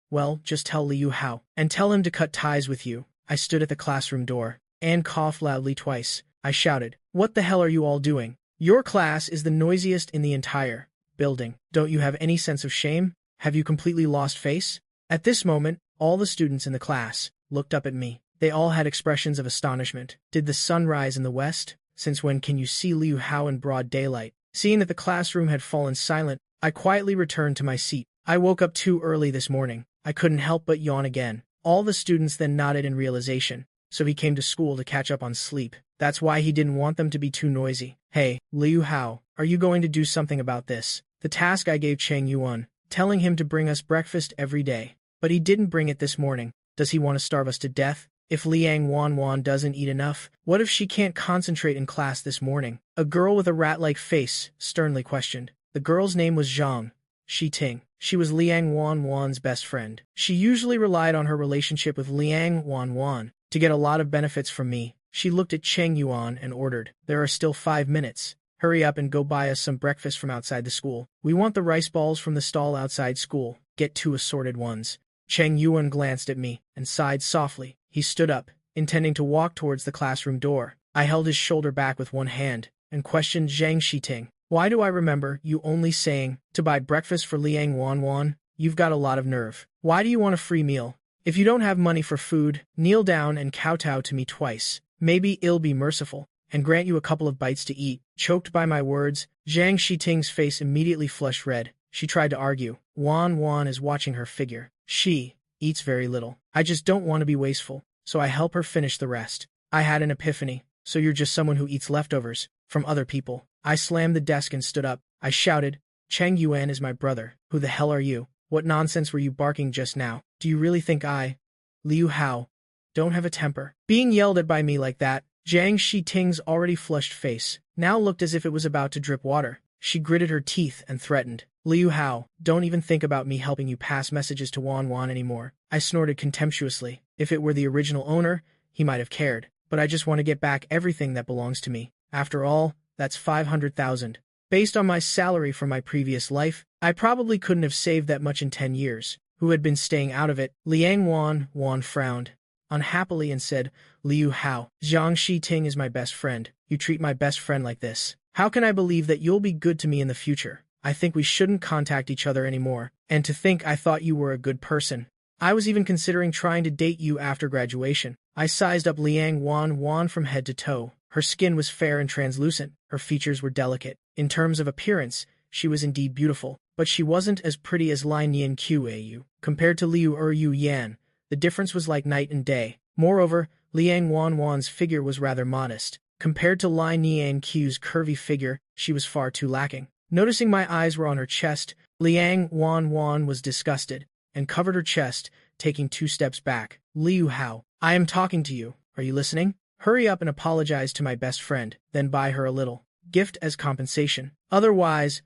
Well, just tell Liu Hao, and tell him to cut ties with you. I stood at the classroom door. Anne coughed loudly twice. I shouted, What the hell are you all doing? Your class is the noisiest in the entire building. Don't you have any sense of shame? Have you completely lost face? At this moment, all the students in the class looked up at me. They all had expressions of astonishment. Did the sun rise in the west? Since when can you see Liu Hao in broad daylight? Seeing that the classroom had fallen silent, I quietly returned to my seat. I woke up too early this morning. I couldn't help but yawn again. All the students then nodded in realization. So he came to school to catch up on sleep. That's why he didn't want them to be too noisy. Hey, Liu Hao, are you going to do something about this? The task I gave Cheng Yuan, telling him to bring us breakfast every day. But he didn't bring it this morning. Does he want to starve us to death? If Liang Wanwan doesn't eat enough, what if she can't concentrate in class this morning? A girl with a rat-like face sternly questioned. The girl's name was Zhang Shiting. She was Liang Wanwan's best friend. She usually relied on her relationship with Liang Wanwan to get a lot of benefits from me. She looked at Cheng Yuan and ordered, There are still 5 minutes. Hurry up and go buy us some breakfast from outside the school. We want the rice balls from the stall outside school. Get 2 assorted ones. Cheng Yuan glanced at me and sighed softly. He stood up, intending to walk towards the classroom door. I held his shoulder back with one hand and questioned Zhang Shiting. Why do I remember you only saying to buy breakfast for Liang Wanwan? You've got a lot of nerve. Why do you want a free meal? If you don't have money for food, kneel down and kowtow to me twice. Maybe I'll be merciful and grant you a couple of bites to eat. Choked by my words, Zhang Shiting's face immediately flushed red. She tried to argue. Wanwan is watching her figure. She eats very little. I just don't want to be wasteful, so I help her finish the rest. I had an epiphany. So you're just someone who eats leftovers from other people. I slammed the desk and stood up. I shouted, Cheng Yuan is my brother. Who the hell are you? What nonsense were you barking just now? Do you really think I, Liu Hao, don't have a temper? Being yelled at by me like that, Zhang Shiting's already flushed face now looked as if it was about to drip water. She gritted her teeth and threatened, Liu Hao, don't even think about me helping you pass messages to Wan Wan anymore. I snorted contemptuously. If it were the original owner, he might have cared. But I just want to get back everything that belongs to me. After all, that's 500,000. Based on my salary from my previous life, I probably couldn't have saved that much in 10 years. Who had been staying out of it? Liang Wan frowned unhappily and said, Liu Hao, Zhang Shiting is my best friend. You treat my best friend like this. How can I believe that you'll be good to me in the future? I think we shouldn't contact each other anymore. And to think I thought you were a good person. I was even considering trying to date you after graduation. I sized up Liang Wan from head to toe. Her skin was fair and translucent. Her features were delicate. In terms of appearance, she was indeed beautiful. But she wasn't as pretty as Lai Nian Qiu. Compared to Liu Yu Yan, the difference was like night and day. Moreover, Liang Wan's figure was rather modest. Compared to Lai Nian Qiu's curvy figure, she was far too lacking. Noticing my eyes were on her chest, Liang Wan was disgusted and covered her chest, taking 2 steps back. Liu Hao, I am talking to you. Are you listening? Hurry up and apologize to my best friend, then buy her a little gift as compensation. Otherwise,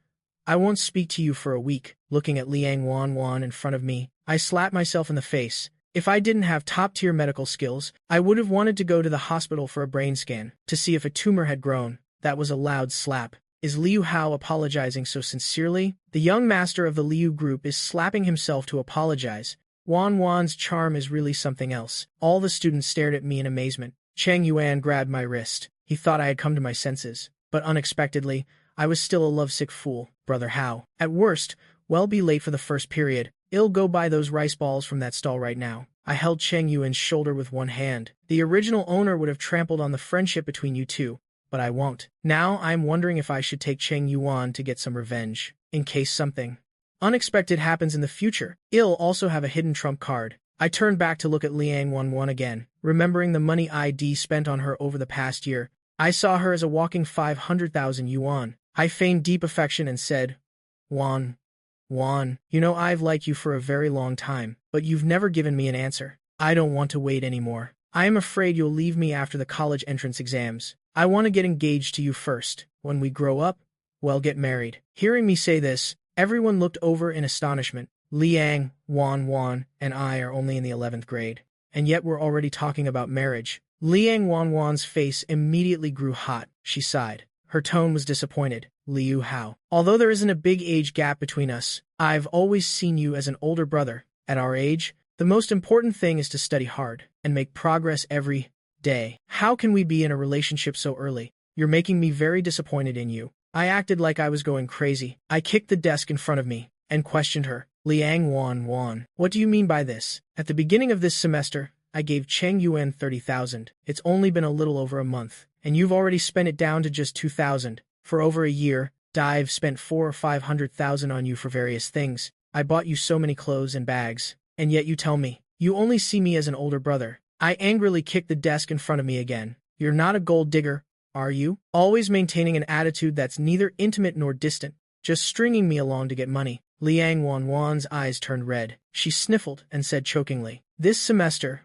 I won't speak to you for a week. Looking at Liang Wan in front of me, I slapped myself in the face. If I didn't have top-tier medical skills, I would have wanted to go to the hospital for a brain scan to see if a tumor had grown. That was a loud slap. Is Liu Hao apologizing so sincerely? The young master of the Liu group is slapping himself to apologize. Wan's charm is really something else. All the students stared at me in amazement. Cheng Yuan grabbed my wrist. He thought I had come to my senses. But unexpectedly, I was still a lovesick fool. Brother Hao. At worst, well be late for the first period. I'll go buy those rice balls from that stall right now. I held Cheng Yuan's shoulder with one hand. The original owner would have trampled on the friendship between you two, but I won't. Now I'm wondering if I should take Cheng Yuan to get some revenge, in case something unexpected happens in the future. I'll also have a hidden trump card. I turned back to look at Liang Wan again, remembering the money I'd spent on her over the past year. I saw her as a walking 500,000 yuan. I feigned deep affection and said, Wan, you know I've liked you for a very long time, but you've never given me an answer. I don't want to wait anymore. I am afraid you'll leave me after the college entrance exams. I want to get engaged to you first. When we grow up, well, get married. Hearing me say this, everyone looked over in astonishment. Liang Wan and I are only in the 11th grade, and yet we're already talking about marriage. Liang Wan's face immediately grew hot. She sighed. Her tone was disappointed. Liu Hao, although there isn't a big age gap between us, I've always seen you as an older brother. At our age, the most important thing is to study hard and make progress every day. How can we be in a relationship so early? You're making me very disappointed in you. I acted like I was going crazy. I kicked the desk in front of me and questioned her. Liang Wan, what do you mean by this? At the beginning of this semester, I gave Cheng Yuan 30,000. It's only been a little over a month, and you've already spent it down to just 2,000. For over a year, I've spent 400,000 or 500,000 on you for various things. I bought you so many clothes and bags, and yet you tell me you only see me as an older brother. I angrily kicked the desk in front of me again. You're not a gold digger, are you? Always maintaining an attitude that's neither intimate nor distant, just stringing me along to get money. Liang Wan's eyes turned red. She sniffled and said chokingly, This semester,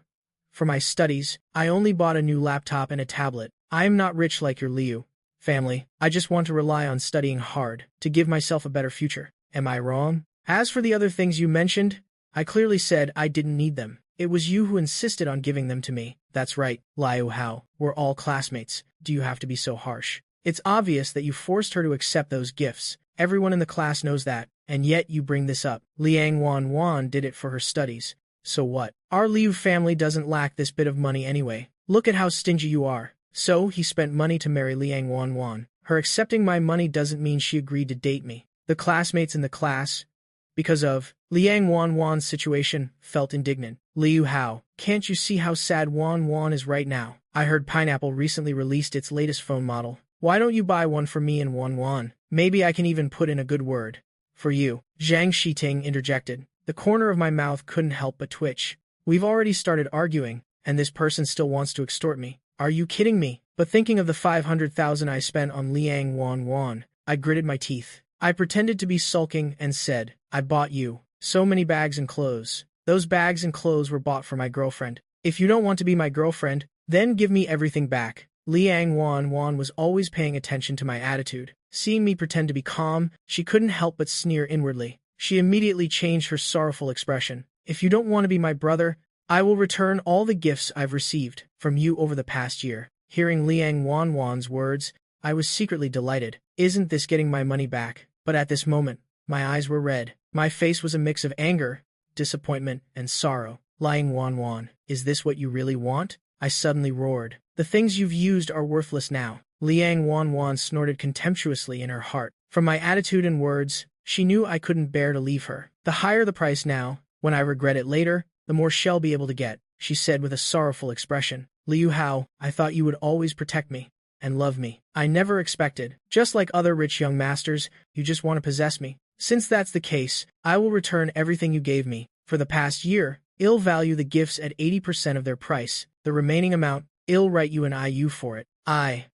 for my studies, I only bought a new laptop and a tablet. I am not rich like your Liu family. I just want to rely on studying hard to give myself a better future. Am I wrong? As for the other things you mentioned, I clearly said I didn't need them. It was you who insisted on giving them to me. That's right, Liu Hao. We're all classmates. Do you have to be so harsh? It's obvious that you forced her to accept those gifts. Everyone in the class knows that, and yet you bring this up. Liang Wan did it for her studies. So what? Our Liu family doesn't lack this bit of money anyway. Look at how stingy you are. So he spent money to marry Liang Wan. Her accepting my money doesn't mean she agreed to date me. The classmates in the class, because of Liang Wan's situation, felt indignant. Liu Hao, can't you see how sad Wan is right now? I heard Pineapple recently released its latest phone model. Why don't you buy one for me and Wan? Maybe I can even put in a good word for you. Zhang Shiting interjected. The corner of my mouth couldn't help but twitch. We've already started arguing, and this person still wants to extort me. Are you kidding me? But thinking of the 500,000 I spent on Liang Wan, I gritted my teeth. I pretended to be sulking and said, I bought you so many bags and clothes. Those bags and clothes were bought for my girlfriend. If you don't want to be my girlfriend, then give me everything back. Liang Wan was always paying attention to my attitude. Seeing me pretend to be calm, she couldn't help but sneer inwardly. She immediately changed her sorrowful expression. If you don't want to be my brother, I will return all the gifts I've received from you over the past year. Hearing Liang Wan's words, I was secretly delighted. Isn't this getting my money back? But at this moment, my eyes were red. My face was a mix of anger, disappointment, and sorrow. Liang Wan, is this what you really want? I suddenly roared. The things you've used are worthless now. Liang Wan snorted contemptuously in her heart. From my attitude and words, she knew I couldn't bear to leave her. The higher the price now, when I regret it later, the more she'll be able to get, she said with a sorrowful expression. Liu Hao, I thought you would always protect me and love me. I never expected, just like other rich young masters, you just want to possess me. Since that's the case, I will return everything you gave me. For the past year, I'll value the gifts at 80% of their price. The remaining amount, I'll write you an IU for it. I,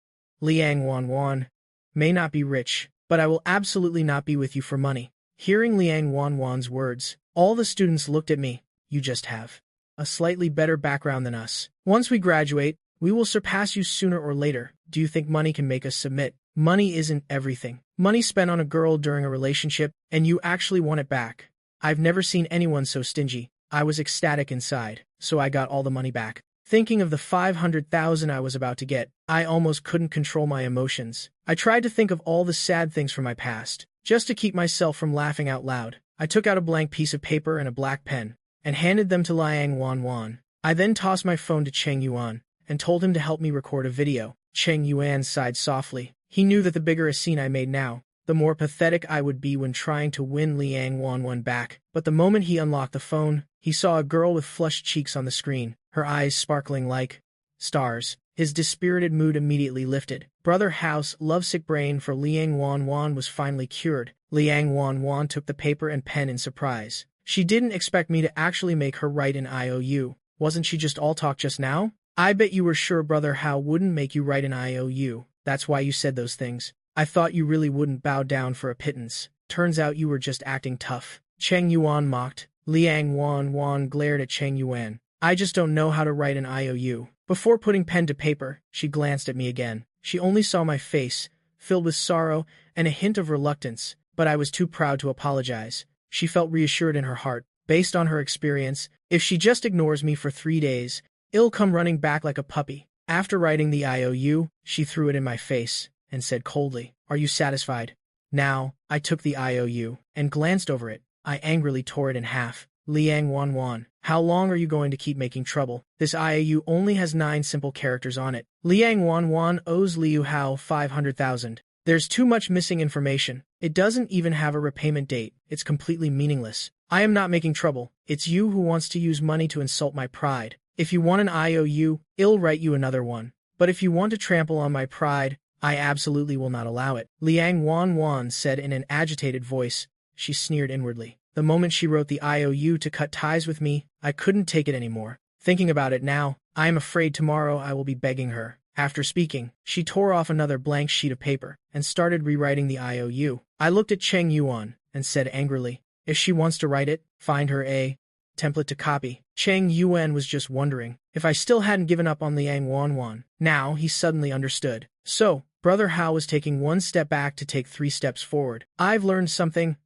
Liang Wan, may not be rich, but I will absolutely not be with you for money. Hearing Liang Wan's words, all the students looked at me. You just have a slightly better background than us. Once we graduate, we will surpass you sooner or later. Do you think money can make us submit? Money isn't everything. Money spent on a girl during a relationship, and you actually want it back. I've never seen anyone so stingy. I was ecstatic inside, so I got all the money back. Thinking of the 500,000 I was about to get, I almost couldn't control my emotions. I tried to think of all the sad things from my past, just to keep myself from laughing out loud. I took out a blank piece of paper and a black pen, and handed them to Liang Wan. I then tossed my phone to Cheng Yuan, and told him to help me record a video. Cheng Yuan sighed softly. He knew that the bigger a scene I made now, the more pathetic I would be when trying to win Liang Wan back. But the moment he unlocked the phone, he saw a girl with flushed cheeks on the screen, her eyes sparkling like stars. His dispirited mood immediately lifted. Brother Hao's lovesick brain for Liang Wan was finally cured. Liang Wan took the paper and pen in surprise. She didn't expect me to actually make her write an IOU. Wasn't she just all talk just now? I bet you were sure Brother Hao wouldn't make you write an IOU. That's why you said those things. I thought you really wouldn't bow down for a pittance. Turns out you were just acting tough. Cheng Yuan mocked. Liang Wan glared at Cheng Yuan. I just don't know how to write an IOU. Before putting pen to paper, she glanced at me again. She only saw my face, filled with sorrow and a hint of reluctance, but I was too proud to apologize. She felt reassured in her heart. Based on her experience, if she just ignores me for 3 days, I'll come running back like a puppy. After writing the IOU, she threw it in my face and said coldly, "Are you satisfied?" Now, I took the IOU and glanced over it. I angrily tore it in half. Liang Wan, how long are you going to keep making trouble? This IOU only has 9 simple characters on it. Liang Wan owes Liu Hao 500,000. There's too much missing information. It doesn't even have a repayment date. It's completely meaningless. I am not making trouble. It's you who wants to use money to insult my pride. If you want an IOU, I'll write you another one. But if you want to trample on my pride, I absolutely will not allow it. Liang Wan said in an agitated voice. She sneered inwardly. The moment she wrote the IOU to cut ties with me, I couldn't take it anymore. Thinking about it now, I am afraid tomorrow I will be begging her. After speaking, she tore off another blank sheet of paper and started rewriting the IOU. I looked at Cheng Yuan and said angrily, if she wants to write it, find her a template to copy. Cheng Yuan was just wondering if I still hadn't given up on Liang Wan. Now he suddenly understood. So, Brother Hao was taking 1 step back to take 3 steps forward. I've learned something.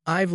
I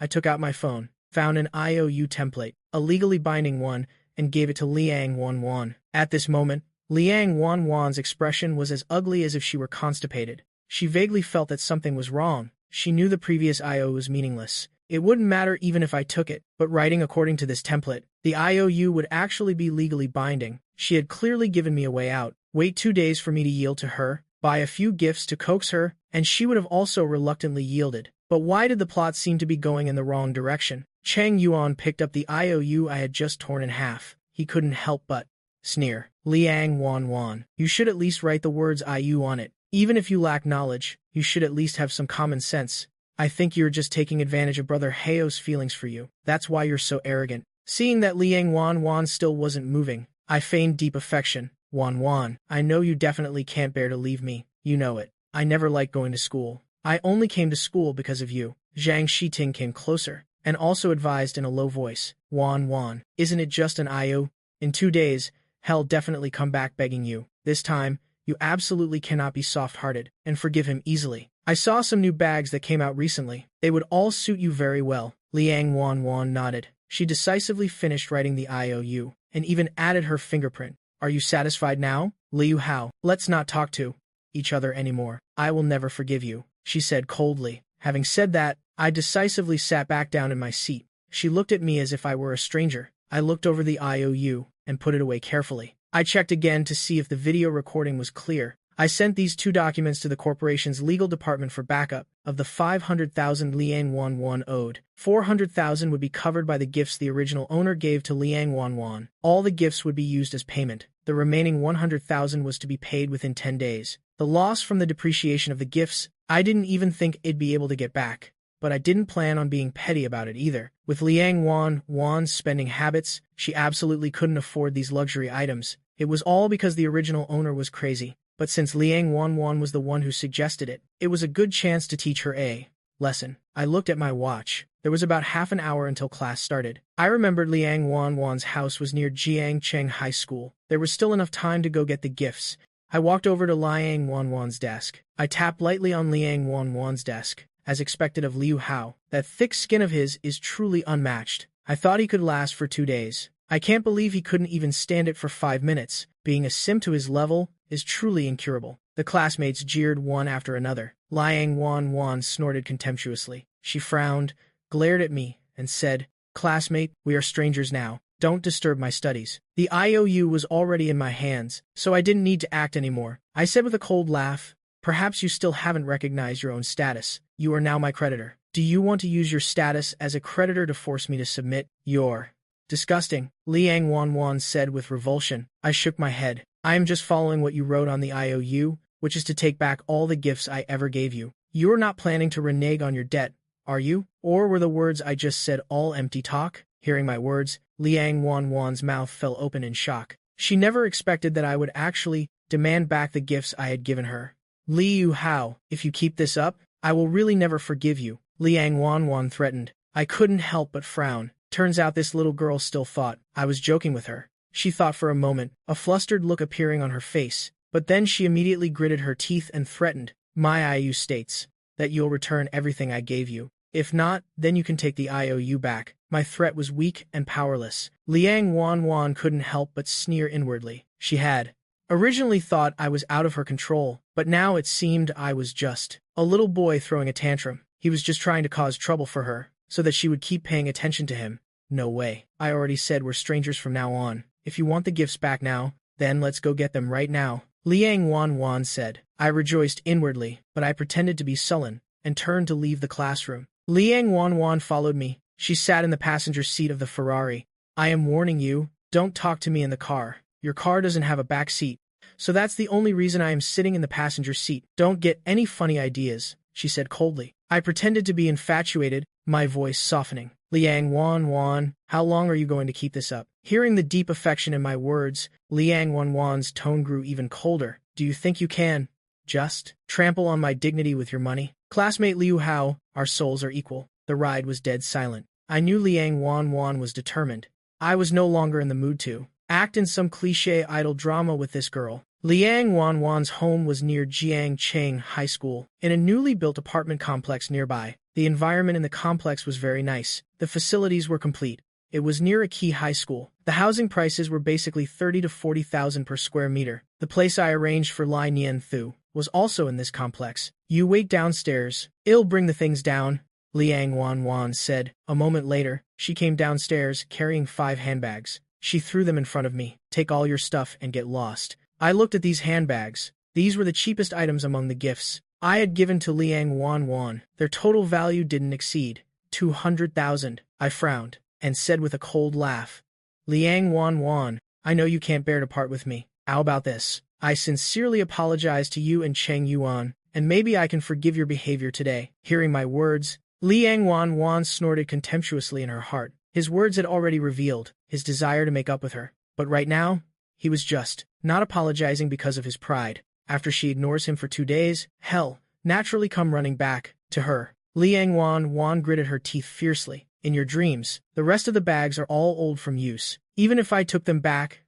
took out my phone, found an IOU template, a legally binding one, and gave it to Liang Wan. At this moment, Liang Wan's expression was as ugly as if she were constipated. She vaguely felt that something was wrong. She knew the previous IOU was meaningless. It wouldn't matter even if I took it, but writing according to this template, the IOU would actually be legally binding. She had clearly given me a way out. Wait 2 days for me to yield to her, buy a few gifts to coax her, and she would have also reluctantly yielded. But why did the plot seem to be going in the wrong direction? Cheng Yuan picked up the IOU I had just torn in half. He couldn't help but sneer. Liang Wan, you should at least write the words IU on it. Even if you lack knowledge, you should at least have some common sense. I think you're just taking advantage of Brother Hao's feelings for you. That's why you're so arrogant. Seeing that Liang Wan still wasn't moving, I feigned deep affection. Wan, I know you definitely can't bear to leave me. You know it. I never liked going to school. I only came to school because of you. Zhang Shiting came closer, and also advised in a low voice, Wan, isn't it just an IO? In 2 days, he'll definitely come back begging you. This time, you absolutely cannot be soft-hearted and forgive him easily. I saw some new bags that came out recently. They would all suit you very well. Liang Wan nodded. She decisively finished writing the IOU, and even added her fingerprint. Are you satisfied now? Liu Hao, let's not talk to each other anymore. I will never forgive you, she said coldly. Having said that, I decisively sat back down in my seat. She looked at me as if I were a stranger. I looked over the IOU and put it away carefully. I checked again to see if the video recording was clear. I sent these 2 documents to the corporation's legal department for backup. Of the 500,000 Liang Wan owed, 400,000 would be covered by the gifts the original owner gave to Liang Wan. All the gifts would be used as payment. The remaining 100,000 was to be paid within 10 days. The loss from the depreciation of the gifts, I didn't even think it'd be able to get back. But I didn't plan on being petty about it either. With Liang Wan's spending habits, she absolutely couldn't afford these luxury items. It was all because the original owner was crazy. But since Liang Wan was the one who suggested it, it was a good chance to teach her a lesson. I looked at my watch. There was about half an hour until class started. I remembered Liang Wan's house was near Jiangcheng High School. There was still enough time to go get the gifts. I walked over to Liang Wan's desk. I tapped lightly on Liang Wan's desk. As expected of Liu Hao, that thick skin of his is truly unmatched. I thought he could last for 2 days. I can't believe he couldn't even stand it for 5 minutes. Being a sim to his level is truly incurable. The classmates jeered one after another. Liang Wan snorted contemptuously. She frowned, glared at me, and said, Classmate, we are strangers now. Don't disturb my studies. The IOU was already in my hands, so I didn't need to act anymore. I said with a cold laugh, Perhaps you still haven't recognized your own status. You are now my creditor. Do you want to use your status as a creditor to force me to submit? You're disgusting, Liang Wan said with revulsion. I shook my head. I am just following what you wrote on the IOU, which is to take back all the gifts I ever gave you. You're not planning to renege on your debt, are you? Or were the words I just said all empty talk? Hearing my words, Liang Wan's mouth fell open in shock. She never expected that I would actually demand back the gifts I had given her. Liu Hao, if you keep this up, I will really never forgive you, Liang Wan threatened. I couldn't help but frown. Turns out this little girl still thought I was joking with her. She thought for a moment, a flustered look appearing on her face, but then she immediately gritted her teeth and threatened, My IOU states that you'll return everything I gave you. If not, then you can take the IOU back. My threat was weak and powerless. Liang Wan couldn't help but sneer inwardly. She had originally thought I was out of her control, but now it seemed I was just a little boy throwing a tantrum. He was just trying to cause trouble for her, so that she would keep paying attention to him. No way. I already said we're strangers from now on. If you want the gifts back now, then let's go get them right now, Liang Wan said. I rejoiced inwardly, but I pretended to be sullen, and turned to leave the classroom. Liang Wan followed me. She sat in the passenger seat of the Ferrari. I am warning you, don't talk to me in the car. Your car doesn't have a back seat, so that's the only reason I am sitting in the passenger seat. Don't get any funny ideas, she said coldly. I pretended to be infatuated, my voice softening. Liang Wan, how long are you going to keep this up? Hearing the deep affection in my words, Liang Wan's tone grew even colder. Do you think you can just trample on my dignity with your money? Classmate Liu Hao, our souls are equal. The ride was dead silent. I knew Liang Wan was determined. I was no longer in the mood to act in some cliché idol drama with this girl. Liang Wan's home was near Jiangcheng High School, in a newly built apartment complex nearby. The environment in the complex was very nice. The facilities were complete. It was near a key high school. The housing prices were basically 30 to 40,000 per square meter. The place I arranged for Lai Nian Thu was also in this complex. You wait downstairs. I'll bring the things down, Liang Wan said. A moment later, she came downstairs carrying 5 handbags. She threw them in front of me. Take all your stuff and get lost. I looked at these handbags. These were the cheapest items among the gifts I had given to Liang Wan. Their total value didn't exceed 200,000. I frowned and said with a cold laugh, Liang Wan, I know you can't bear to part with me. How about this? I sincerely apologize to you and Cheng Yuan, and maybe I can forgive your behavior today. Hearing my words, Liang Wan snorted contemptuously in her heart. His words had already revealed his desire to make up with her, but right now, he was just not apologizing because of his pride. After she ignores him for 2 days, hell, naturally come running back to her. Liang Wan gritted her teeth fiercely. In your dreams, the rest of the bags are all old from use. Even if I took them back,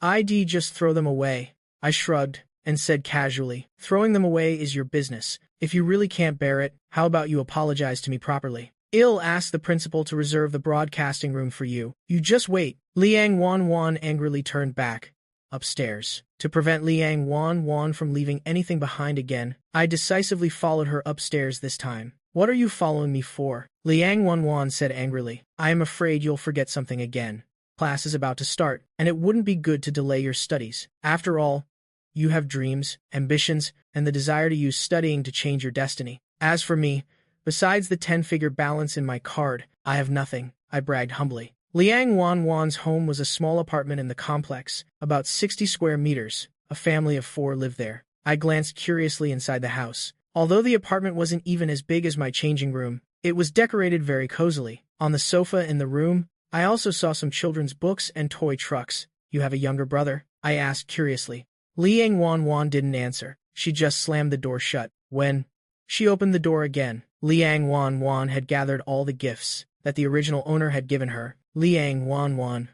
I'd just throw them away. I shrugged and said casually, throwing them away is your business. If you really can't bear it, how about you apologize to me properly? I'll ask the principal to reserve the broadcasting room for you. You just wait. Liang Wan angrily turned back upstairs. To prevent Liang Wan from leaving anything behind again, I decisively followed her upstairs this time. What are you following me for? Liang Wan said angrily. I am afraid you'll forget something again. Class is about to start, and it wouldn't be good to delay your studies. After all, you have dreams, ambitions, and the desire to use studying to change your destiny. As for me, besides the 10-figure balance in my card, I have nothing, I bragged humbly. Liang Wan's home was a small apartment in the complex, about 60 square meters. A family of 4 lived there. I glanced curiously inside the house. Although the apartment wasn't even as big as my changing room, it was decorated very cozily. On the sofa in the room, I also saw some children's books and toy trucks. You have a younger brother? I asked curiously. Liang Wan didn't answer. She just slammed the door shut. When she opened the door again, Liang Wan had gathered all the gifts that the original owner had given her. Liang Wan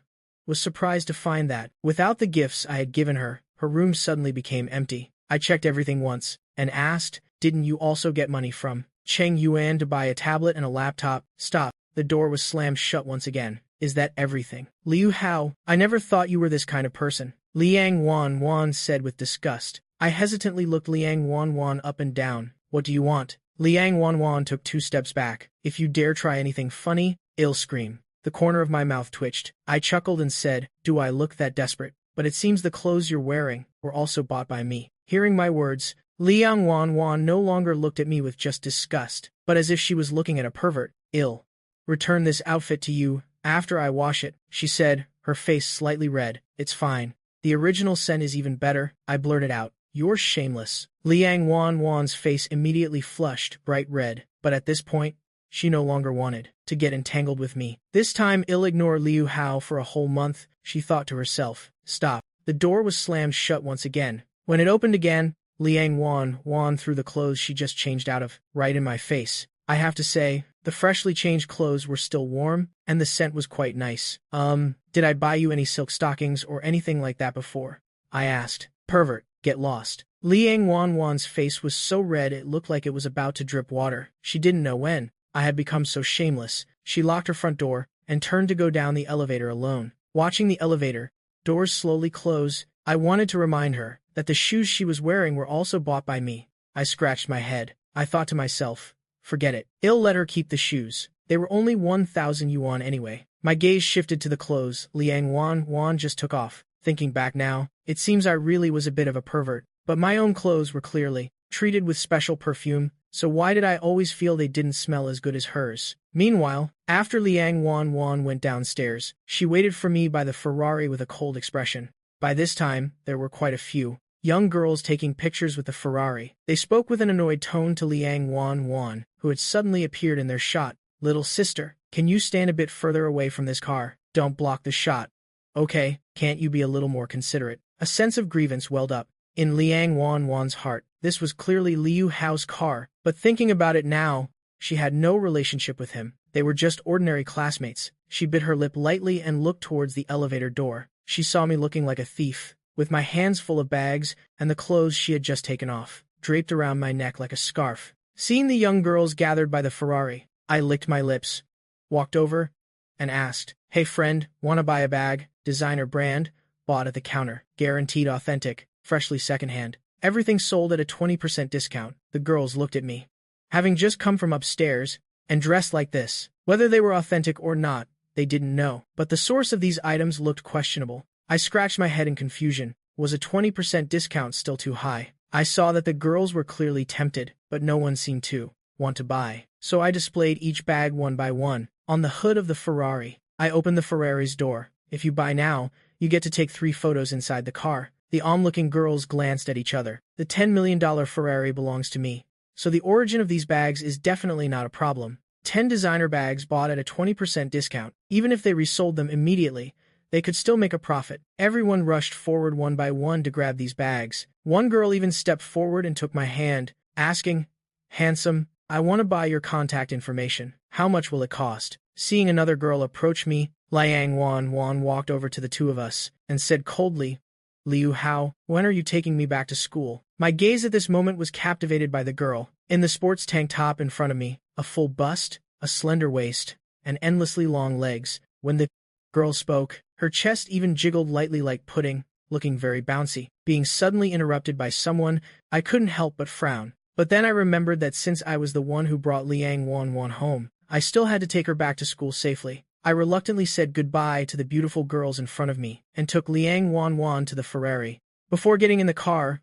was surprised to find that, without the gifts I had given her, her room suddenly became empty. I checked everything once, and asked, didn't you also get money from Cheng Yuan to buy a tablet and a laptop? Stop. The door was slammed shut once again. Is that everything? Liu Hao, I never thought you were this kind of person. Liang Wan said with disgust. I hesitantly looked Liang Wan up and down. What do you want? Liang Wan took 2 steps back. If you dare try anything funny, I'll scream. The corner of my mouth twitched. I chuckled and said, do I look that desperate? But it seems the clothes you're wearing were also bought by me. Hearing my words, Liang Wan no longer looked at me with just disgust, but as if she was looking at a pervert. I'll return this outfit to you after I wash it, she said, her face slightly red. It's fine. The original scent is even better, I blurted out. You're shameless. Liang Wan's face immediately flushed bright red, but at this point, she no longer wanted to get entangled with me. This time I'll ignore Liu Hao for a whole month, she thought to herself. Stop. The door was slammed shut once again. When it opened again, Liang Wan threw the clothes she just changed out of, right in my face. I have to say, the freshly changed clothes were still warm, and the scent was quite nice. Did I buy you any silk stockings or anything like that before? I asked. Pervert, get lost. Liang Wan's face was so red it looked like it was about to drip water. She didn't know when I had become so shameless. She locked her front door and turned to go down the elevator alone. Watching the elevator doors slowly close, I wanted to remind her that the shoes she was wearing were also bought by me. I scratched my head. I thought to myself, forget it. I'll let her keep the shoes. They were only 1,000 yuan anyway. My gaze shifted to the clothes Liang Wan just took off. Thinking back now, it seems I really was a bit of a pervert. But my own clothes were clearly treated with special perfume, so why did I always feel they didn't smell as good as hers? Meanwhile, after Liang Wan went downstairs, she waited for me by the Ferrari with a cold expression. By this time, there were quite a few young girls taking pictures with the Ferrari. They spoke with an annoyed tone to Liang Wan, who had suddenly appeared in their shot. Little sister, can you stand a bit further away from this car? Don't block the shot. Okay, can't you be a little more considerate? A sense of grievance welled up in Liang Wan's heart. This was clearly Liu Hao's car, but thinking about it now, she had no relationship with him. They were just ordinary classmates. She bit her lip lightly and looked towards the elevator door. She saw me looking like a thief, with my hands full of bags and the clothes she had just taken off, draped around my neck like a scarf. Seeing the young girls gathered by the Ferrari, I licked my lips, walked over, and asked, Hey friend, wanna buy a bag? Designer brand, bought at the counter, guaranteed authentic, freshly secondhand. Everything sold at a 20% discount. The girls looked at me, having just come from upstairs, and dressed like this. Whether they were authentic or not, they didn't know. But the source of these items looked questionable. I scratched my head in confusion. Was a 20% discount still too high? I saw that the girls were clearly tempted, but no one seemed to want to buy. So I displayed each bag one by one on the hood of the Ferrari. I opened the Ferrari's door. If you buy now, you get to take 3 photos inside the car. The onlooking girls glanced at each other. The $10 million Ferrari belongs to me, so the origin of these bags is definitely not a problem. 10 designer bags bought at a 20% discount. Even if they resold them immediately, they could still make a profit. Everyone rushed forward one by one to grab these bags. One girl even stepped forward and took my hand, asking, "Handsome, I want to buy your contact information. How much will it cost?" Seeing another girl approach me, Liang Wan walked over to the two of us and said coldly, "Liu Hao, when are you taking me back to school?" My gaze at this moment was captivated by the girl, in the sports tank top in front of me, a full bust, a slender waist, and endlessly long legs. When the girl spoke, her chest even jiggled lightly like pudding, looking very bouncy. Being suddenly interrupted by someone, I couldn't help but frown. But then I remembered that since I was the one who brought Liang Wan home, I still had to take her back to school safely. I reluctantly said goodbye to the beautiful girls in front of me and took Liang Wan to the Ferrari. Before getting in the car,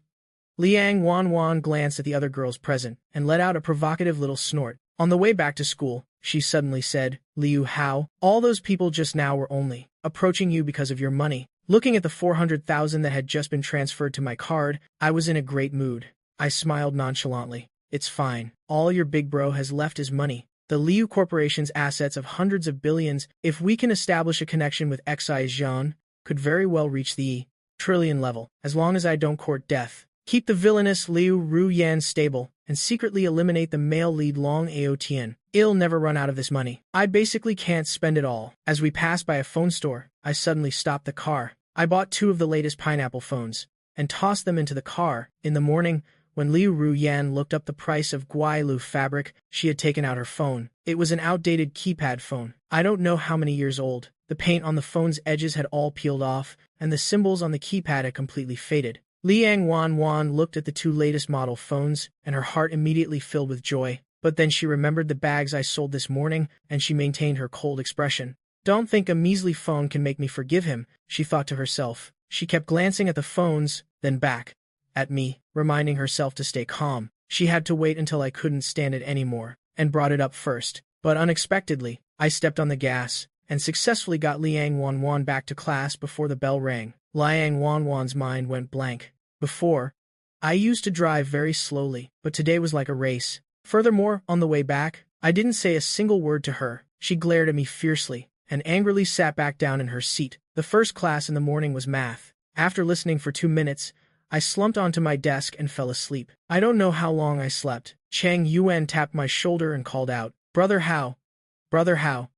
Liang Wan glanced at the other girls present and let out a provocative little snort. On the way back to school, she suddenly said, "Liu Hao, all those people just now were only approaching you because of your money." Looking at the 400,000 that had just been transferred to my card, I was in a great mood. I smiled nonchalantly. "It's fine. All your big bro has left is money. The Liu Corporation's assets of hundreds of billions, if we can establish a connection with Xi Zhan, could very well reach the trillion level, as long as I don't court death. Keep the villainous Liu Ruyan stable, and secretly eliminate the male lead Long Aotian. I'll never run out of this money. I basically can't spend it all." As we passed by a phone store, I suddenly stopped the car. I bought 2 of the latest pineapple phones, and tossed them into the car. In the morning, when Liu Ruyan looked up the price of Guailu fabric, she had taken out her phone. It was an outdated keypad phone. I don't know how many years old. The paint on the phone's edges had all peeled off, and the symbols on the keypad had completely faded. Liang Wan looked at the 2 latest model phones, and her heart immediately filled with joy. But then she remembered the bags I sold this morning, and she maintained her cold expression. "Don't think a measly phone can make me forgive him," she thought to herself. She kept glancing at the phones, then back at me, reminding herself to stay calm. She had to wait until I couldn't stand it anymore, and brought it up first. But unexpectedly, I stepped on the gas, and successfully got Liang Wan back to class before the bell rang. Liang Wan's mind went blank. Before, I used to drive very slowly, but today was like a race. Furthermore, on the way back, I didn't say a single word to her. She glared at me fiercely, and angrily sat back down in her seat. The first class in the morning was math. After listening for 2 minutes, I slumped onto my desk and fell asleep. I don't know how long I slept. Chang Yuan tapped my shoulder and called out, Brother Hao,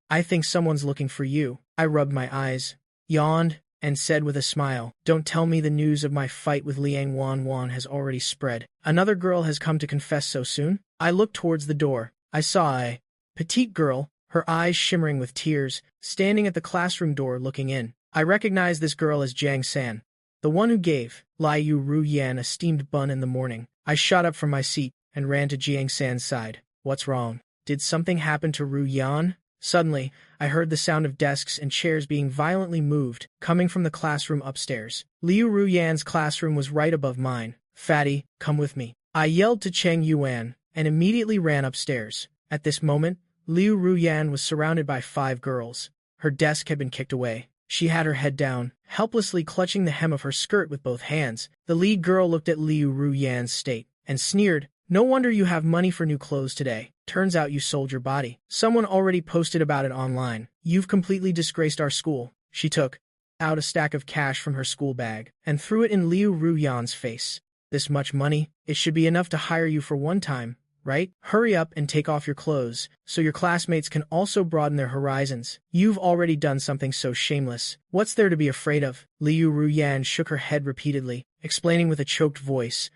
I think someone's looking for you." I rubbed my eyes, yawned, and said with a smile, "Don't tell me the news of my fight with Liang Wan has already spread. Another girl has come to confess so soon?" I looked towards the door. I saw a petite girl, her eyes shimmering with tears, standing at the classroom door looking in. I recognized this girl as Jiang San, the one who gave Liu Ruyan a steamed bun in the morning. I shot up from my seat and ran to Jiang San's side. "What's wrong? Did something happen to Ruyan?" Suddenly, I heard the sound of desks and chairs being violently moved, coming from the classroom upstairs. Liu Ruyan's classroom was right above mine. "Fatty, come with me." I yelled to Cheng Yuan, and immediately ran upstairs. At this moment, Liu Ruyan was surrounded by 5 girls. Her desk had been kicked away. She had her head down, helplessly clutching the hem of her skirt with both hands. The lead girl looked at Liu Ruyan's state, and sneered, "No wonder you have money for new clothes today. Turns out you sold your body. Someone already posted about it online. You've completely disgraced our school." She took out a stack of cash from her school bag and threw it in Liu Ruyan's face. "This much money? It should be enough to hire you for one time, right? Hurry up and take off your clothes, so your classmates can also broaden their horizons. You've already done something so shameless. What's there to be afraid of?" Liu Ruyan shook her head repeatedly, explaining with a choked voice,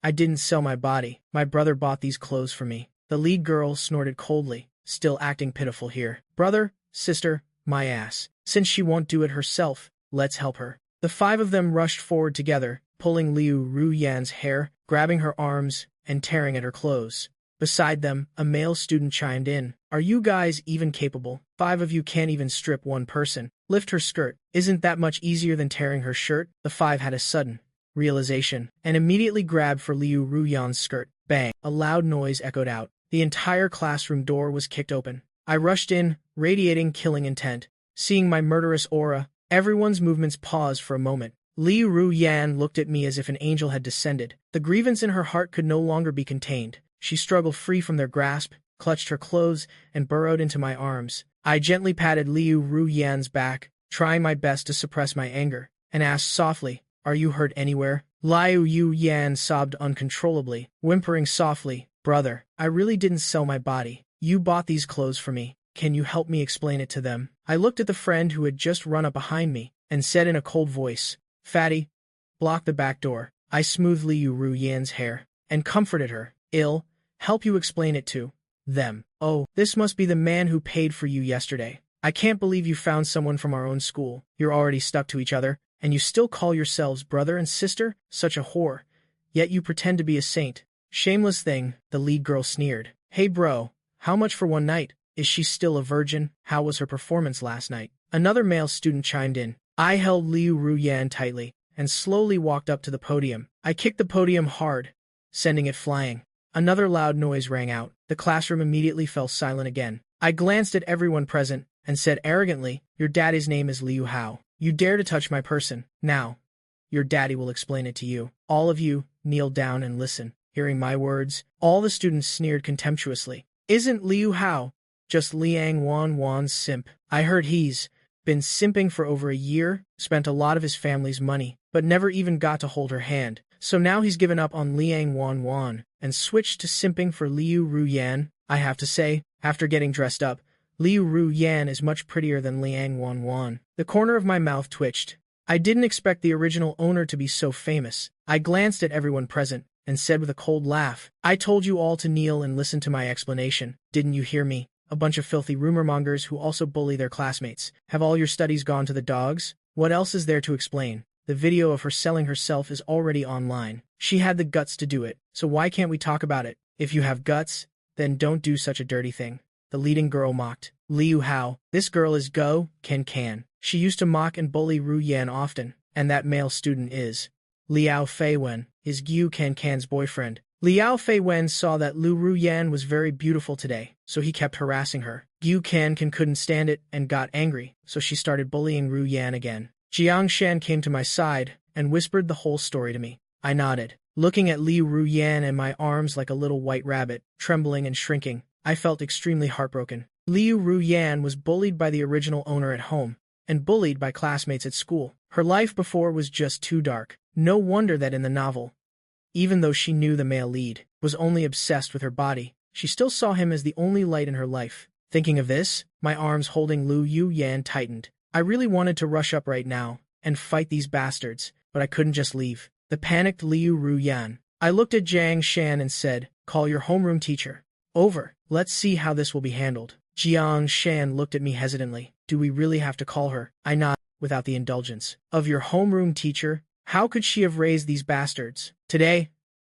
I didn't sell my body. My brother bought these clothes for me." The lead girl snorted coldly, still acting pitiful here. "Brother, sister, my ass. Since she won't do it herself, let's help her." The 5 of them rushed forward together, pulling Liu Ruyan's hair, grabbing her arms, and tearing at her clothes. Beside them, a male student chimed in, "Are you guys even capable? 5 of you can't even strip one person. Lift her skirt. Isn't that much easier than tearing her shirt?" The 5 had a sudden realization, and immediately grabbed for Liu Ruyan's skirt. Bang! A loud noise echoed out. The entire classroom door was kicked open. I rushed in, radiating killing intent. Seeing my murderous aura, everyone's movements paused for a moment. Liu Ruyan looked at me as if an angel had descended. The grievance in her heart could no longer be contained. She struggled free from their grasp, clutched her clothes, and burrowed into my arms. I gently patted Liu Ruyan's back, trying my best to suppress my anger, and asked softly, Are you hurt anywhere? Liu Yu Yan sobbed uncontrollably, whimpering softly. Brother, I really didn't sell my body. You bought these clothes for me. Can you help me explain it to them? I looked at the friend who had just run up behind me and said in a cold voice, Fatty, block the back door. I smoothed Liu Ru Yan's hair and comforted her. Help you explain it to them. Oh, this must be the man who paid for you yesterday. I can't believe you found someone from our own school. You're already stuck to each other, and you still call yourselves brother and sister? Such a whore. Yet you pretend to be a saint. Shameless thing, the lead girl sneered. Hey bro, how much for one night? Is she still a virgin? How was her performance last night? Another male student chimed in. I held Liu Ru Yan tightly and slowly walked up to the podium. I kicked the podium hard, sending it flying. Another loud noise rang out. The classroom immediately fell silent again. I glanced at everyone present and said arrogantly, Your daddy's name is Liu Hao. You dare to touch my person. Now, your daddy will explain it to you. All of you, kneel down and listen. Hearing my words, all the students sneered contemptuously. Isn't Liu Hao just Liang Wan's simp? I heard he's been simping for over a year, spent a lot of his family's money, but never even got to hold her hand. So now he's given up on Liang Wan and switched to simping for Liu Ru Yan. I have to say, after getting dressed up, Liu Ru Yan is much prettier than Liang Wan. The corner of my mouth twitched. I didn't expect the original owner to be so famous. I glanced at everyone present and said with a cold laugh, I told you all to kneel and listen to my explanation. Didn't you hear me? A bunch of filthy rumor mongers who also bully their classmates. Have all your studies gone to the dogs? What else is there to explain? The video of her selling herself is already online. She had the guts to do it, so why can't we talk about it? If you have guts, then don't do such a dirty thing. The leading girl mocked. Liu Hao, this girl is Go Can. She used to mock and bully Ru Yan often, and that male student is Liao Feiwen, is Gu Can's boyfriend. Liao Feiwen saw that Liu Ru Yan was very beautiful today, so he kept harassing her. Gu Can couldn't stand it and got angry, so she started bullying Ru Yan again. Jiang Shan came to my side and whispered the whole story to me. I nodded, looking at Liu Ru Yan and my arms like a little white rabbit, trembling and shrinking. I felt extremely heartbroken. Liu Ru Yan was bullied by the original owner at home, and bullied by classmates at school. Her life before was just too dark. No wonder that in the novel, even though she knew the male lead was only obsessed with her body, she still saw him as the only light in her life. Thinking of this, my arms holding Liu Yu Yan tightened. I really wanted to rush up right now and fight these bastards, but I couldn't just leave. The panicked Liu Ru Yan. I looked at Jiang Shan and said, Call your homeroom teacher. Over. Let's see how this will be handled. Jiang Shan looked at me hesitantly. Do we really have to call her? I nodded, without the indulgence of your homeroom teacher. How could she have raised these bastards? Today,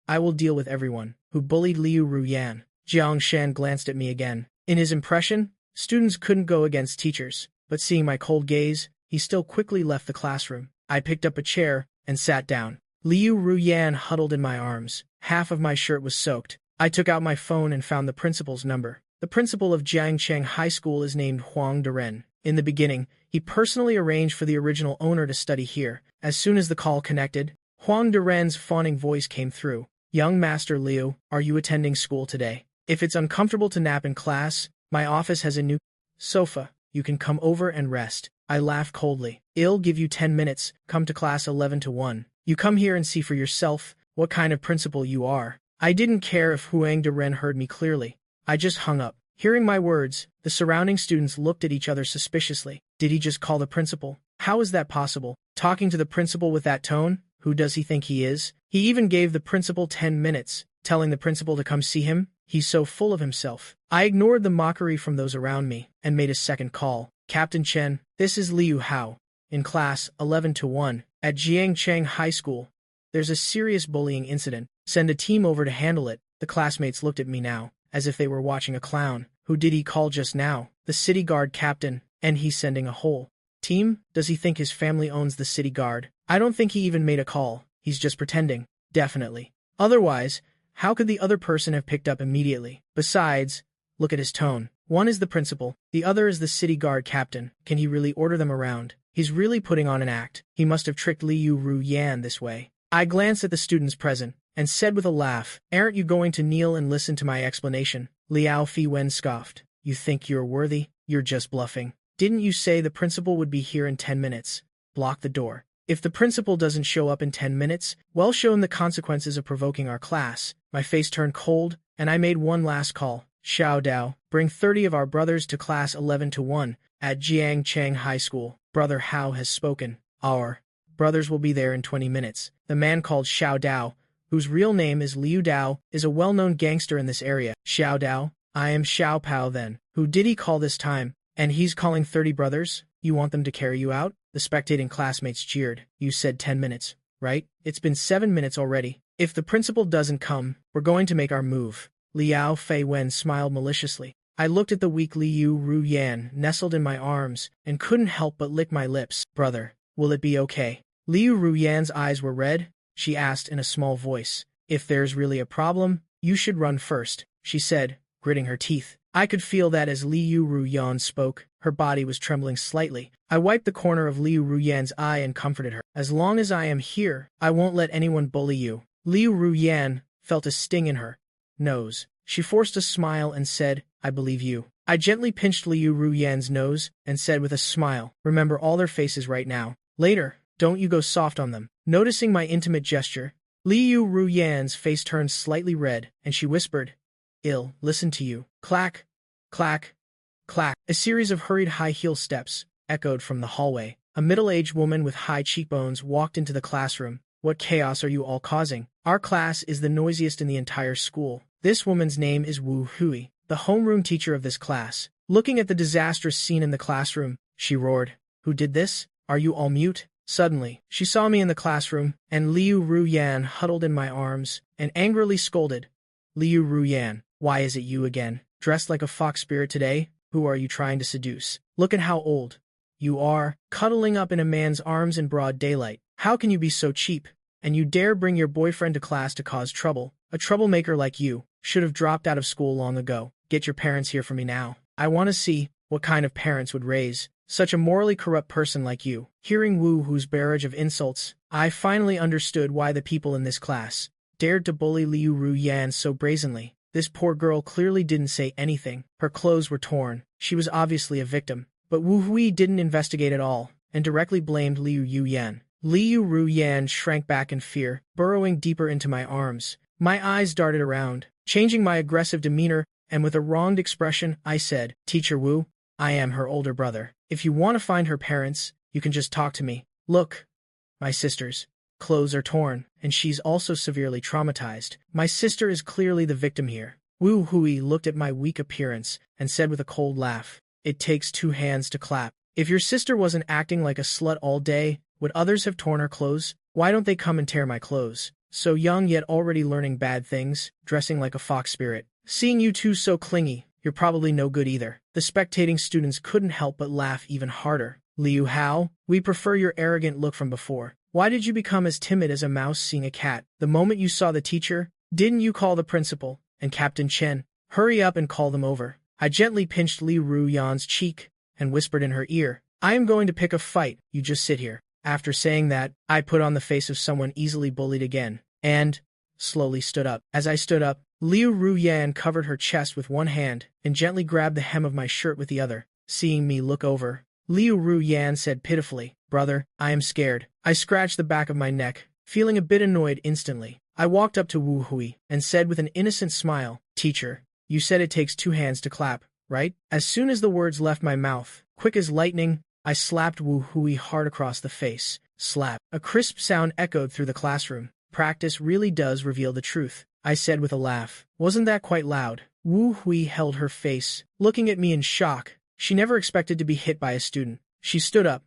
I will deal with everyone who bullied Liu Ru Yan. Jiang Shan glanced at me again. In his impression, students couldn't go against teachers, but seeing my cold gaze, he still quickly left the classroom. I picked up a chair and sat down. Liu Ru Yan huddled in my arms. Half of my shirt was soaked. I took out my phone and found the principal's number. The principal of Jiangcheng High School is named Huang Deren. In the beginning, he personally arranged for the original owner to study here. As soon as the call connected, Huang Deren's fawning voice came through. Young Master Liu, are you attending school today? If it's uncomfortable to nap in class, my office has a new sofa. You can come over and rest. I laughed coldly. I'll give you 10 minutes. Come to class 11 to 1. You come here and see for yourself what kind of principal you are. I didn't care if Huang Deren heard me clearly. I just hung up. Hearing my words, the surrounding students looked at each other suspiciously. Did he just call the principal? How is that possible? Talking to the principal with that tone? Who does he think he is? He even gave the principal 10 minutes, telling the principal to come see him? He's so full of himself. I ignored the mockery from those around me and made a second call. Captain Chen, this is Liu Hao. In class 11 to 1 at Jiangcheng High School. There's a serious bullying incident. Send a team over to handle it. The classmates looked at me now, as if they were watching a clown. Who did he call just now? The city guard captain, and he's sending a whole team? Does he think his family owns the city guard? I don't think he even made a call. He's just pretending. Definitely. Otherwise, how could the other person have picked up immediately? Besides, look at his tone. One is the principal, the other is the city guard captain. Can he really order them around? He's really putting on an act. He must have tricked Liu Ru Yan this way. I glanced at the students present and said with a laugh, Aren't you going to kneel and listen to my explanation? Liao Feiwen scoffed. You think you're worthy? You're just bluffing. Didn't you say the principal would be here in 10 minutes? Block the door. If the principal doesn't show up in 10 minutes, well shown the consequences of provoking our class. My face turned cold, and I made one last call. Xiao Dao, bring 30 of our brothers to class 11-1 at Jiangchang High School. Brother Hao has spoken. Our brothers will be there in 20 minutes. The man called Xiao Dao, whose real name is Liu Dao, is a well-known gangster in this area. Xiao Dao, I am Xiao Pao then. Who did he call this time? And he's calling 30 brothers? You want them to carry you out? The spectating classmates jeered. You said 10 minutes, right? It's been 7 minutes already. If the principal doesn't come, we're going to make our move. Liao Fei Wen smiled maliciously. I looked at the weak Liu Ruyan nestled in my arms and couldn't help but lick my lips. Brother, will it be okay? Liu Ruyan's eyes were red. She asked in a small voice. If there's really a problem, you should run first, she said, gritting her teeth. I could feel that as Liu Ruyan spoke, her body was trembling slightly. I wiped the corner of Liu Ruyan's eye and comforted her. As long as I am here, I won't let anyone bully you. Liu Ruyan felt a sting in her nose. She forced a smile and said, I believe you. I gently pinched Liu Ruyan's nose and said with a smile, remember all their faces right now. Later, don't you go soft on them. Noticing my intimate gesture, Liu Ruyan's face turned slightly red, and she whispered, listen to you. Clack, clack, clack. A series of hurried high-heel steps echoed from the hallway. A middle-aged woman with high cheekbones walked into the classroom. What chaos are you all causing? Our class is the noisiest in the entire school. This woman's name is Wu Hui, the homeroom teacher of this class. Looking at the disastrous scene in the classroom, she roared, Who did this? Are you all mute? Suddenly, she saw me in the classroom, and Liu Ruyan huddled in my arms and angrily scolded. Liu Ruyan, why is it you again? Dressed like a fox spirit today? Who are you trying to seduce? Look at how old you are, cuddling up in a man's arms in broad daylight. How can you be so cheap? And you dare bring your boyfriend to class to cause trouble? A troublemaker like you should have dropped out of school long ago. Get your parents here for me now. I want to see what kind of parents would raise such a morally corrupt person like you. Hearing Wu Hu's barrage of insults, I finally understood why the people in this class dared to bully Liu Ruyan so brazenly. This poor girl clearly didn't say anything. Her clothes were torn. She was obviously a victim. But Wu Hui didn't investigate at all, and directly blamed Liu Yuyan. Liu Ruyan shrank back in fear, burrowing deeper into my arms. My eyes darted around, changing my aggressive demeanor, and with a wronged expression, I said, Teacher Wu, I am her older brother. If you want to find her parents, you can just talk to me. Look, my sister's clothes are torn, and she's also severely traumatized. My sister is clearly the victim here. Wu Hui looked at my weak appearance and said with a cold laugh, It takes 2 hands to clap. If your sister wasn't acting like a slut all day, would others have torn her clothes? Why don't they come and tear my clothes? So young yet already learning bad things, dressing like a fox spirit. Seeing you two so clingy, you're probably no good either. The spectating students couldn't help but laugh even harder. Liu Hao, we prefer your arrogant look from before. Why did you become as timid as a mouse seeing a cat? The moment you saw the teacher, didn't you call the principal and Captain Chen? Hurry up and call them over. I gently pinched Liu Ruyan's cheek and whispered in her ear, I am going to pick a fight, you just sit here. After saying that, I put on the face of someone easily bullied again, and slowly stood up. As I stood up, Liu Ruyan covered her chest with one hand and gently grabbed the hem of my shirt with the other. Seeing me look over, Liu Ruyan said pitifully, Brother, I am scared. I scratched the back of my neck, feeling a bit annoyed instantly. I walked up to Wu Hui and said with an innocent smile, Teacher, you said it takes 2 hands to clap, right? As soon as the words left my mouth, quick as lightning, I slapped Wu Hui hard across the face. Slap. A crisp sound echoed through the classroom. Practice really does reveal the truth, I said with a laugh. Wasn't that quite loud? Wu Hui held her face, looking at me in shock. She never expected to be hit by a student. She stood up,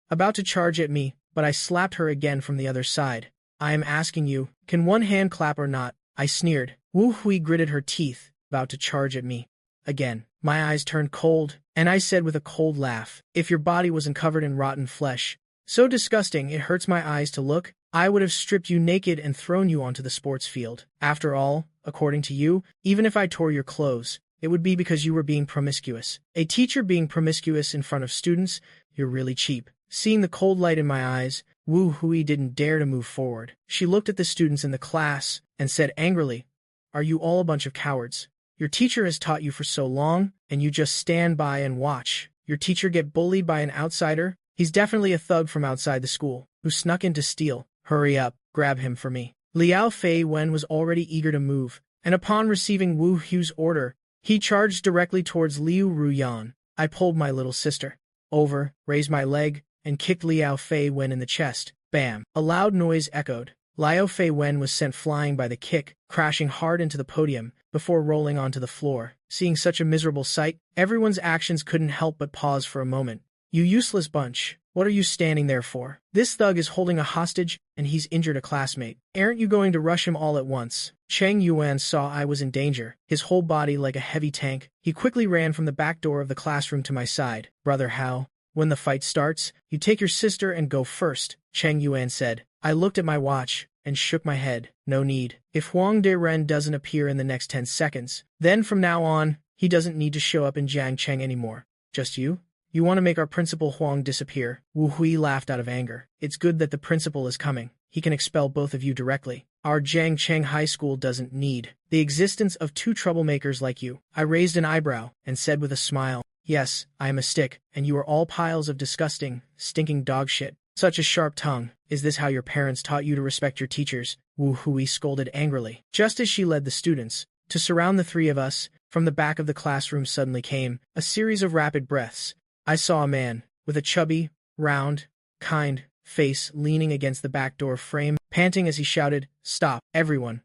about to charge at me, but I slapped her again from the other side. I am asking you, can one hand clap or not? I sneered. Wu Hui gritted her teeth, about to charge at me. Again, my eyes turned cold, and I said with a cold laugh, if your body wasn't covered in rotten flesh, so disgusting it hurts my eyes to look, I would have stripped you naked and thrown you onto the sports field. After all, according to you, even if I tore your clothes, it would be because you were being promiscuous. A teacher being promiscuous in front of students? You're really cheap. Seeing the cold light in my eyes, Wu Hui didn't dare to move forward. She looked at the students in the class and said angrily, Are you all a bunch of cowards? Your teacher has taught you for so long, and you just stand by and watch your teacher get bullied by an outsider? He's definitely a thug from outside the school, who snuck in to steal. Hurry up, grab him for me. Liao Fei Wen was already eager to move, and upon receiving Wu Hu's order, he charged directly towards Liu Ruyan. I pulled my little sister over, raised my leg, and kicked Liao Fei Wen in the chest. Bam! A loud noise echoed. Liao Fei Wen was sent flying by the kick, crashing hard into the podium, before rolling onto the floor. Seeing such a miserable sight, everyone's actions couldn't help but pause for a moment. You useless bunch. What are you standing there for? This thug is holding a hostage, and he's injured a classmate. Aren't you going to rush him all at once? Cheng Yuan saw I was in danger, his whole body like a heavy tank. He quickly ran from the back door of the classroom to my side. Brother Hao, when the fight starts, you take your sister and go first, Cheng Yuan said. I looked at my watch and shook my head. No need. If Huang De-ren doesn't appear in the next 10 seconds, then from now on, he doesn't need to show up in Jiangcheng anymore. Just you? You want to make our principal Huang disappear? Wu Hui laughed out of anger. It's good that the principal is coming. He can expel both of you directly. Our Jiangcheng High School doesn't need the existence of two troublemakers like you. I raised an eyebrow and said with a smile, yes, I am a stick, and you are all piles of disgusting, stinking dog shit. Such a sharp tongue. Is this how your parents taught you to respect your teachers? Wu Hui scolded angrily. Just as she led the students to surround the three of us, from the back of the classroom suddenly came a series of rapid breaths. I saw a man, with a chubby, round, kind face leaning against the back door frame, panting as he shouted, "Stop, everyone!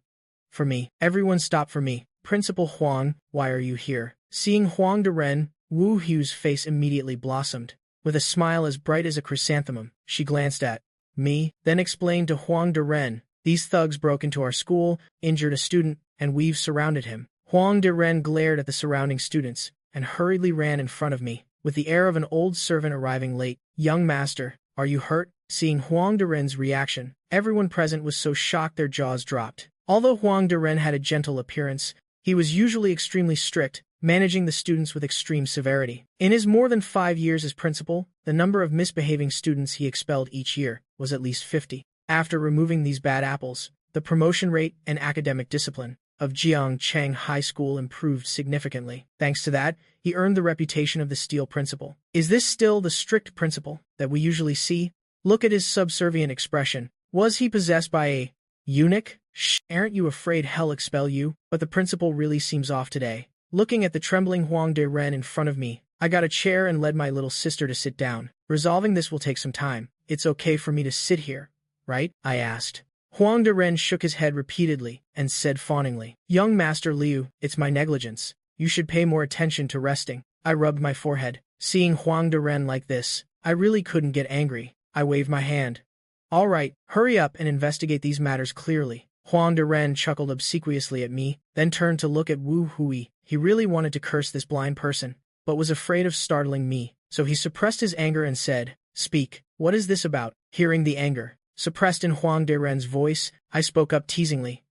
For me! Everyone stop for me! Principal Huang, why are you here?" Seeing Huang De-ren, Wu Hu's face immediately blossomed. With a smile as bright as a chrysanthemum, she glanced at me, then explained to Huang De-ren, "These thugs broke into our school, injured a student, and we've surrounded him." Huang De-ren glared at the surrounding students, and hurriedly ran in front of me, with the air of an old servant arriving late. "Young master, are you hurt?" Seeing Huang De-ren's reaction, everyone present was so shocked their jaws dropped. Although Huang De-ren had a gentle appearance, he was usually extremely strict, managing the students with extreme severity. In his more than 5 years as principal, the number of misbehaving students he expelled each year was at least 50. After removing these bad apples, the promotion rate and academic discipline of Jiangcheng High School improved significantly. Thanks to that, he earned the reputation of the Steel Principal. Is this still the strict principal that we usually see? Look at his subservient expression. Was he possessed by a eunuch? Shh, aren't you afraid hell expel you? But the principal really seems off today. Looking at the trembling Huang De-ren in front of me, I got a chair and led my little sister to sit down. Resolving this will take some time. It's okay for me to sit here, right? I asked. Huang De-ren shook his head repeatedly and said fawningly, "Young Master Liu, it's my negligence. You should pay more attention to resting." I rubbed my forehead. Seeing Huang De-ren like this, I really couldn't get angry. I waved my hand. "All right, hurry up and investigate these matters clearly." Huang De-ren chuckled obsequiously at me, then turned to look at Wu Hui. He really wanted to curse this blind person, but was afraid of startling me, so he suppressed his anger and said, "Speak, what is this about?" Hearing the anger suppressed in Huang De-ren's voice, I spoke up teasingly.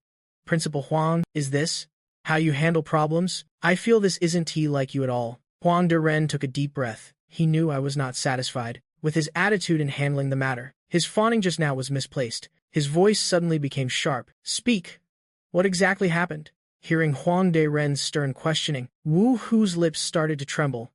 "Principal Huang, is this how you handle problems? I feel this isn't tea like you at all." Huang De-ren took a deep breath. He knew I was not satisfied with his attitude in handling the matter. His fawning just now was misplaced. His voice suddenly became sharp. "Speak. What exactly happened?" Hearing Huang De-ren's stern questioning, Wu Hu's lips started to tremble.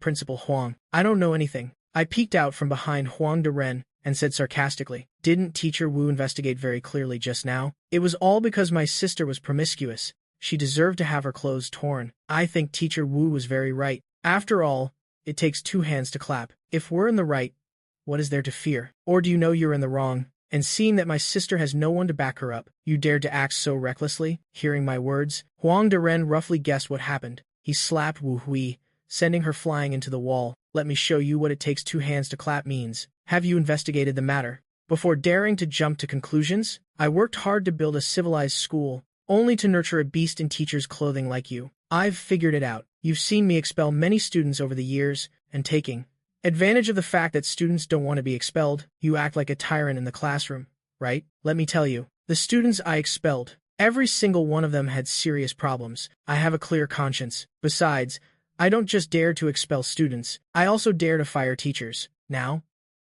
Principal Huang, I don't know anything." I peeked out from behind Huang De-ren and said sarcastically, "Didn't Teacher Wu investigate very clearly just now? It was all because my sister was promiscuous. She deserved to have her clothes torn. I think Teacher Wu was very right. After all, it takes 2 hands to clap. If we're in the right, what is there to fear? Or do you know you're in the wrong? And seeing that my sister has no one to back her up, you dared to act so recklessly?" Hearing my words, Huang De-ren roughly guessed what happened. He slapped Wu Hui, sending her flying into the wall. "Let me show you what it takes 2 hands to clap means. Have you investigated the matter before daring to jump to conclusions? I worked hard to build a civilized school, only to nurture a beast in teacher's clothing like you. I've figured it out. You've seen me expel many students over the years, and taking advantage of the fact that students don't want to be expelled, you act like a tyrant in the classroom, right? Let me tell you, the students I expelled, every single one of them had serious problems. I have a clear conscience. Besides, I don't just dare to expel students, I also dare to fire teachers. Now,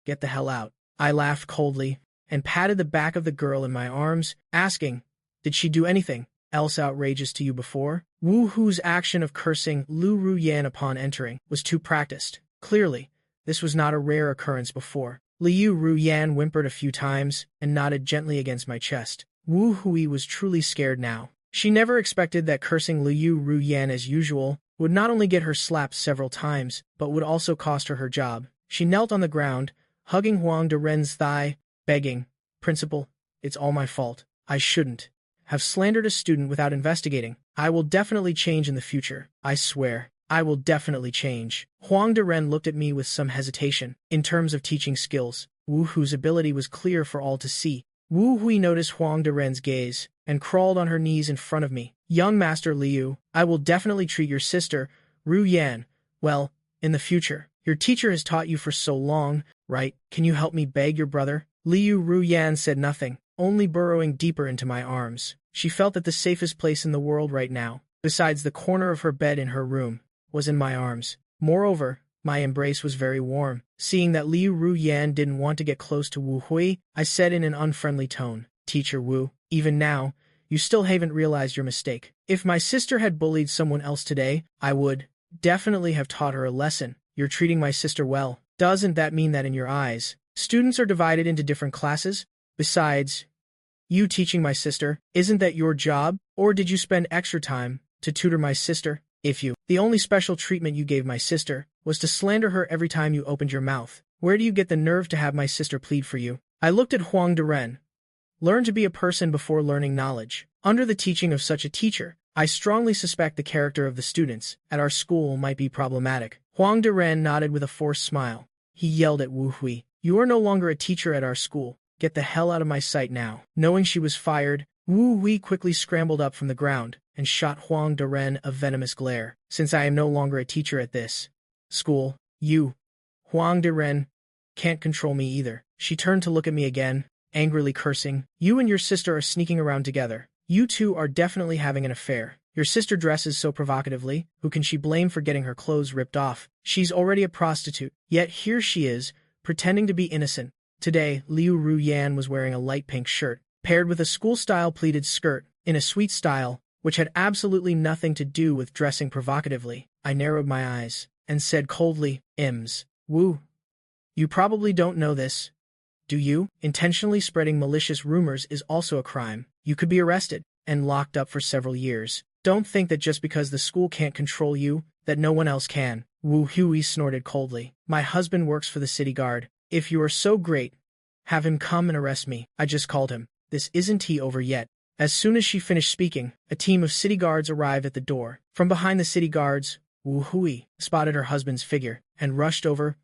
get the hell out." I laughed coldly and patted the back of the girl in my arms, asking, "Did she do anything else outrageous to you before?" Wu Hu's action of cursing Lu Ruyan upon entering was too practiced. Clearly, This was not a rare occurrence before. Liu Ruyan whimpered a few times and nodded gently against my chest. Wu Hui was truly scared now. She never expected that cursing Liu Ruyan as usual would not only get her slapped several times, but would also cost her her job. She knelt on the ground, hugging Huang Deren's thigh, begging, "Principal, it's all my fault. I shouldn't have slandered a student without investigating. I will definitely change in the future. I swear, I will definitely change." Huang Deren looked at me with some hesitation. In terms of teaching skills, Wu Hu's ability was clear for all to see. Wu Hui noticed Huang Deren's gaze and crawled on her knees in front of me. "Young Master Liu, I will definitely treat your sister, Ru Yan, well, in the future. Your teacher has taught you for so long, right? Can you help me beg your brother?" Liu Ru Yan said nothing, only burrowing deeper into my arms. She felt that the safest place in the world right now, besides the corner of her bed in her room, was in my arms. Moreover, my embrace was very warm. Seeing that Liu Ru Yan didn't want to get close to Wu Hui, I said in an unfriendly tone, "Teacher Wu, even now, you still haven't realized your mistake. If my sister had bullied someone else today, I would definitely have taught her a lesson. You're treating my sister well. Doesn't that mean that in your eyes, students are divided into different classes? Besides, you teaching my sister, isn't that your job? Or did you spend extra time to tutor my sister? The only special treatment you gave my sister was to slander her every time you opened your mouth. Where do you get the nerve to have my sister plead for you?" I looked at Huang Deren. Learn to be a person before learning knowledge. Under the teaching of such a teacher, I strongly suspect the character of the students at our school might be problematic. Huang Deren nodded with a forced smile. He yelled at Wu Hui, "You are no longer a teacher at our school. Get the hell out of my sight now." Knowing she was fired, Wu Hui quickly scrambled up from the ground and shot Huang Deren a venomous glare. "Since I am no longer a teacher at this school, you, Huang Deren, can't control me either." She turned to look at me again, angrily cursing. "You and your sister are sneaking around together. You two are definitely having an affair. Your sister dresses so provocatively. Who can she blame for getting her clothes ripped off? She's already a prostitute. Yet here she is, pretending to be innocent." Today, Liu Ru Yan was wearing a light pink shirt, paired with a school-style pleated skirt, in a sweet style, which had absolutely nothing to do with dressing provocatively. I narrowed my eyes and said coldly, "Wu, you probably don't know this, do you? Intentionally spreading malicious rumors is also a crime. You could be arrested and locked up for several years. Don't think that just because the school can't control you, that no one else can." Wu Hui snorted coldly. "My husband works for the city guard. If you are so great, have him come and arrest me. I just called him. This isn't over yet." As soon as she finished speaking, a team of city guards arrived at the door. From behind the city guards, Wu Hui spotted her husband's figure and rushed over,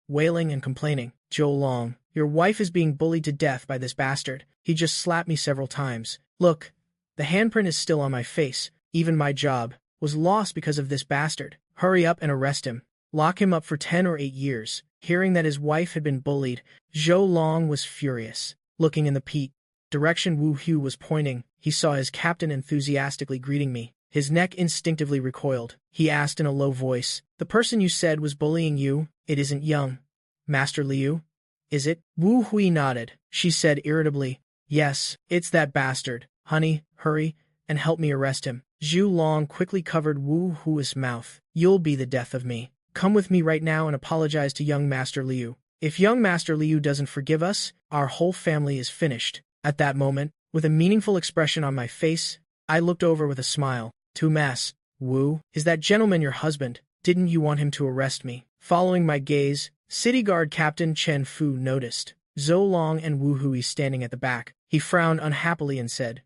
wailing and complaining. "Zhou Long, your wife is being bullied to death by this bastard. He just slapped me several times. Look, the handprint is still on my face. Even my job was lost because of this bastard. Hurry up and arrest him. Lock him up for 10 or 8 years. Hearing that his wife had been bullied, Zhou Long was furious. Looking in the direction Wu Hui was pointing, he saw his captain enthusiastically greeting me. His neck instinctively recoiled. He asked in a low voice, "The person you said was bullying you, it isn't young Master Liu, is it?" Wu Hui nodded. She said irritably, "Yes, it's that bastard. Honey, hurry and help me arrest him." Zhou Long quickly covered Wu Hui's mouth. "You'll be the death of me. Come with me right now and apologize to young Master Liu. If young Master Liu doesn't forgive us, our whole family is finished." At that moment, with a meaningful expression on my face, I looked over with a smile. "To Mass, Wu, is that gentleman your husband? Didn't you want him to arrest me?" Following my gaze, City Guard Captain Chen Fu noticed Zhou Long and Wu Hui standing at the back. He frowned unhappily and said,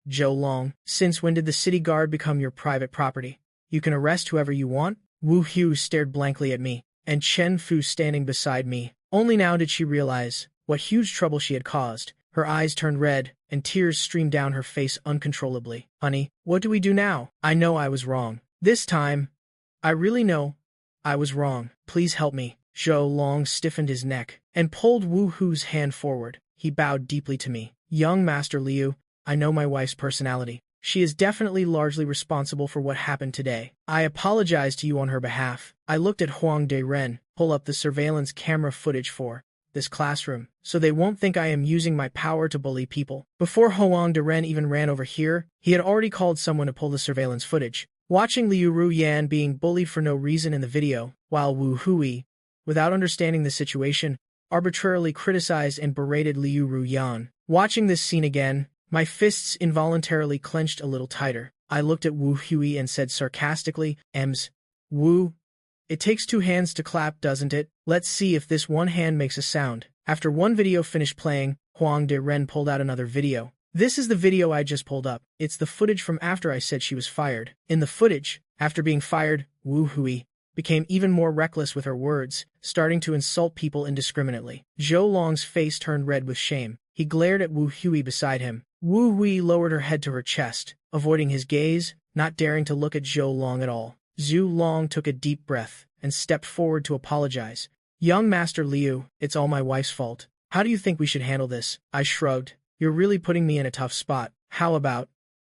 "Zhou Long, since when did the City Guard become your private property? You can arrest whoever you want?" Wu Hui stared blankly at me, and Chen Fu standing beside me. Only now did she realize what huge trouble she had caused. Her eyes turned red, and tears streamed down her face uncontrollably. "Honey, what do we do now? I know I was wrong. This time, I really know I was wrong. Please help me." Zhou Long stiffened his neck and pulled Wu Hu's hand forward. He bowed deeply to me. "Young Master Liu, I know my wife's personality. She is definitely largely responsible for what happened today. I apologize to you on her behalf." I looked at Huang Deren. "Pull up the surveillance camera footage for this classroom, so they won't think I am using my power to bully people." Before Huang Deren even ran over here, he had already called someone to pull the surveillance footage. Watching Liu Ruyan being bullied for no reason in the video, while Wu Hui without understanding the situation, arbitrarily criticized and berated Liu Ruyan. Watching this scene again, my fists involuntarily clenched a little tighter. I looked at Wu Hui and said sarcastically, "Ems, Wu, it takes two hands to clap, doesn't it? Let's see if this one hand makes a sound." After one video finished playing, Huang De Ren pulled out another video. This is the video I just pulled up. It's the footage from after I said she was fired. In the footage, after being fired, Wu Hui became even more reckless with her words, starting to insult people indiscriminately. Zhou Long's face turned red with shame. He glared at Wu Hui beside him. Wu Hui lowered her head to her chest, avoiding his gaze, not daring to look at Zhou Long at all. Zhu Long took a deep breath and stepped forward to apologize. "Young Master Liu, it's all my wife's fault. How do you think we should handle this?" I shrugged. "You're really putting me in a tough spot. How about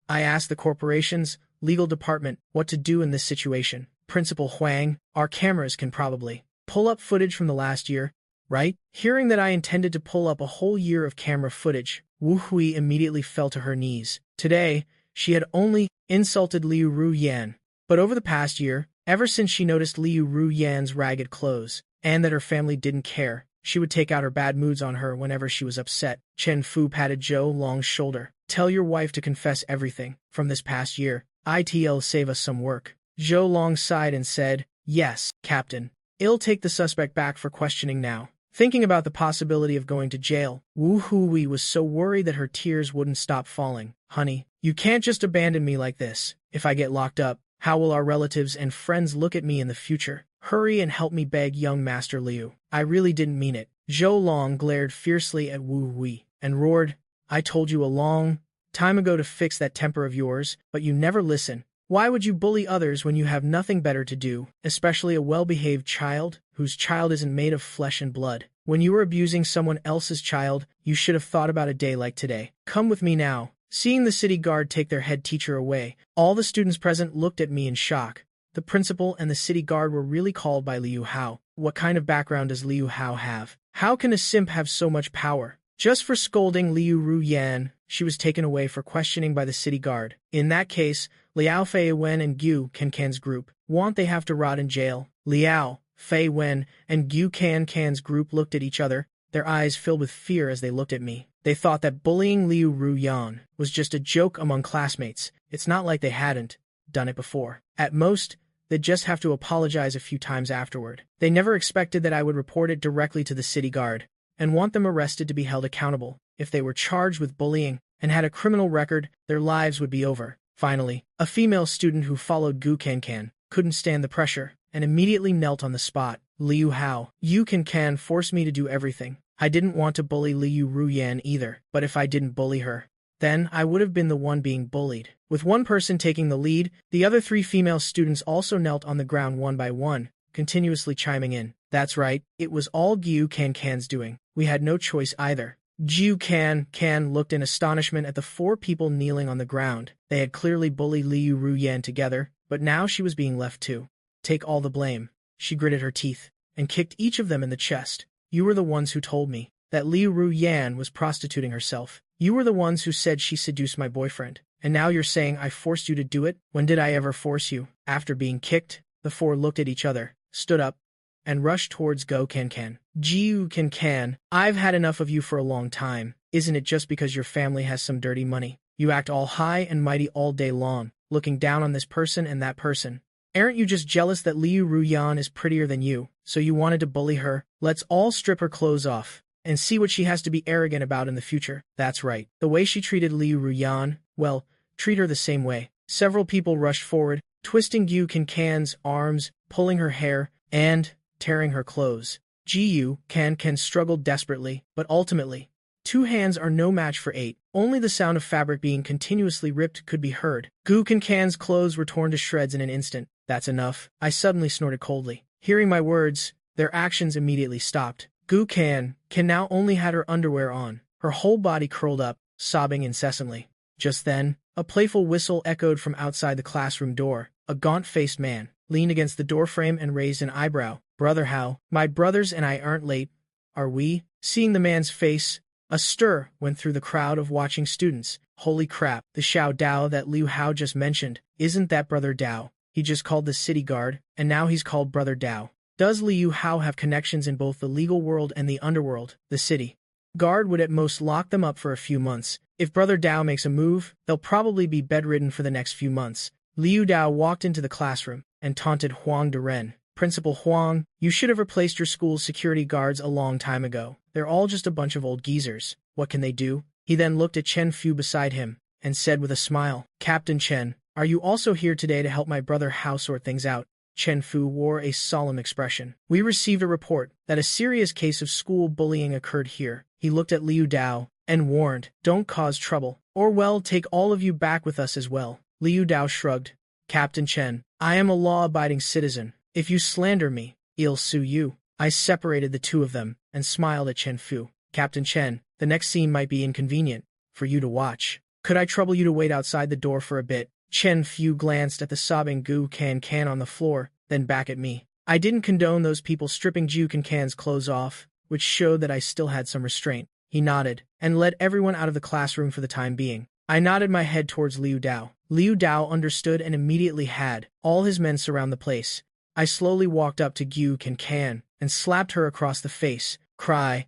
I ask the corporation's legal department what to do in this situation? Principal Huang, our cameras can probably pull up footage from the last year, right?" Hearing that I intended to pull up a whole year of camera footage, Wu Hui immediately fell to her knees. Today, she had only insulted Liu Ruyan, but over the past year, ever since she noticed Liu Ruyan's ragged clothes, and that her family didn't care, she would take out her bad moods on her whenever she was upset. Chen Fu patted Zhou Long's shoulder. "Tell your wife to confess everything from this past year. It'll save us some work." Zhou Long sighed and said, "Yes, Captain. I'll take the suspect back for questioning now." Thinking about the possibility of going to jail, Wu Hui was so worried that her tears wouldn't stop falling. "Honey, you can't just abandon me like this. If I get locked up, how will our relatives and friends look at me in the future? Hurry and help me," begged young Master Liu. "I really didn't mean it." Zhou Long glared fiercely at Wu Hui and roared, "I told you a long time ago to fix that temper of yours, but you never listen. Why would you bully others when you have nothing better to do, especially a well-behaved child, whose child isn't made of flesh and blood? When you were abusing someone else's child, you should have thought about a day like today. Come with me now." Seeing the city guard take their head teacher away, all the students present looked at me in shock. The principal and the city guard were really called by Liu Hao. What kind of background does Liu Hao have? How can a simp have so much power? Just for scolding Liu Ruyan, she was taken away for questioning by the city guard. In that case, Liao Fei Wen and Gu Cancan's group, won't they have to rot in jail? Liao Fei Wen and Gu Cancan's group looked at each other, their eyes filled with fear as they looked at me. They thought that bullying Liu Ruyan was just a joke among classmates. It's not like they hadn't done it before. At most, they'd just have to apologize a few times afterward. They never expected that I would report it directly to the city guard and want them arrested to be held accountable. If they were charged with bullying and had a criminal record, their lives would be over. Finally, a female student who followed Gu Cancan couldn't stand the pressure and immediately knelt on the spot. "Liu Hao, you Cancan forced me to do everything. I didn't want to bully Liu Ruyan either, but if I didn't bully her, then I would have been the one being bullied." With one person taking the lead, the other three female students also knelt on the ground one by one, continuously chiming in. "That's right, it was all Gu Cancan's doing. We had no choice either." Gu Cancan looked in astonishment at the four people kneeling on the ground. They had clearly bullied Liu Ruyan together, but now she was being left to take all the blame. She gritted her teeth and kicked each of them in the chest. "You were the ones who told me that Liu Ruyan was prostituting herself. You were the ones who said she seduced my boyfriend. And now you're saying I forced you to do it? When did I ever force you?" After being kicked, the four looked at each other, stood up, and rushed towards Gu Cancan. "Gu Cancan, I've had enough of you for a long time. Isn't it just because your family has some dirty money? You act all high and mighty all day long, looking down on this person and that person. Aren't you just jealous that Liu Ruyan is prettier than you, so you wanted to bully her? Let's all strip her clothes off and see what she has to be arrogant about in the future." That's right. The way she treated Liu Ruyan, well, treat her the same way. Several people rushed forward, twisting Gu Cancan's arms, pulling her hair, and tearing her clothes. Gu Cancan struggled desperately, but ultimately, 2 hands are no match for 8. Only the sound of fabric being continuously ripped could be heard. Gu Cancan's clothes were torn to shreds in an instant. "That's enough," I suddenly snorted coldly. Hearing my words, their actions immediately stopped. Gu Can now only had her underwear on, her whole body curled up, sobbing incessantly. Just then, a playful whistle echoed from outside the classroom door. A gaunt-faced man leaned against the doorframe and raised an eyebrow. "Brother Hao, my brothers and I aren't late, are we?" Seeing the man's face, a stir went through the crowd of watching students. "Holy crap, the Xiao Dao that Liu Hao just mentioned. Isn't that Brother Dao? He just called the city guard, and now he's called Brother Dao." Does Liu Hao have connections in both the legal world and the underworld, the city? Guard would at most lock them up for a few months. If Brother Dao makes a move, they'll probably be bedridden for the next few months. Liu Dao walked into the classroom and taunted Huang Duren. Principal Huang, you should have replaced your school's security guards a long time ago. They're all just a bunch of old geezers. What can they do? He then looked at Chen Fu beside him and said with a smile, Captain Chen, are you also here today to help my brother Hao sort things out? Chen Fu wore a solemn expression. We received a report that a serious case of school bullying occurred here. He looked at Liu Dao and warned, don't cause trouble, or we'll take all of you back with us as well. Liu Dao shrugged. Captain Chen, I am a law-abiding citizen. If you slander me, I'll sue you. I separated the two of them and smiled at Chen Fu. Captain Chen, the next scene might be inconvenient for you to watch. Could I trouble you to wait outside the door for a bit? Chen Fu glanced at the sobbing Gu Can on the floor, then back at me. I didn't condone those people stripping Ju Can's clothes off, which showed that I still had some restraint. He nodded, and led everyone out of the classroom for the time being. I nodded my head towards Liu Dao. Liu Dao understood and immediately had all his men surround the place. I slowly walked up to Gu Can and slapped her across the face. Cry,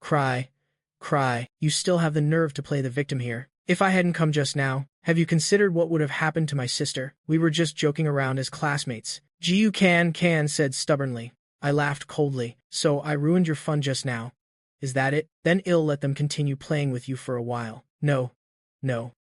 cry, cry. You still have the nerve to play the victim here. If I hadn't come just now, have you considered what would have happened to my sister? We were just joking around as classmates. Gu Can said stubbornly. I laughed coldly. So I ruined your fun just now. Is that it? Then I'll let them continue playing with you for a while. No,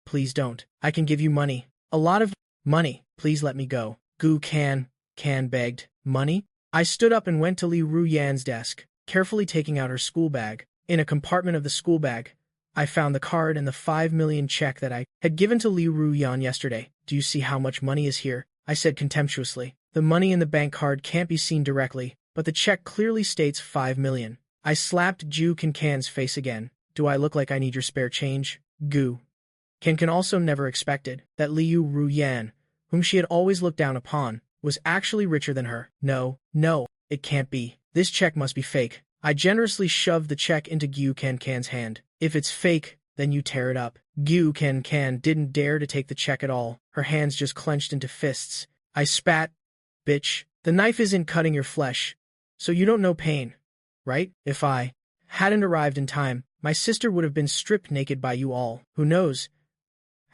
please don't. I can give you money. A lot of money. Please let me go. Gu Can begged. Money? I stood up and went to Li Ruyan's desk, carefully taking out her school bag. In a compartment of the school bag, I found the card and the 5 million check that I had given to Li Ruyan yesterday. Do you see how much money is here? I said contemptuously. The money in the bank card can't be seen directly, but the check clearly states 5 million. I slapped Ju Can's face again. Do I look like I need your spare change? Gu Can also never expected that Liu Ruyan, whom she had always looked down upon, was actually richer than her. No, it can't be. This check must be fake. I generously shoved the check into Gu Can's hand. If it's fake, then you tear it up. Gu Can didn't dare to take the check at all. Her hands just clenched into fists. I spat. Bitch, the knife isn't cutting your flesh, so you don't know pain, right? If I hadn't arrived in time, my sister would have been stripped naked by you all. Who knows?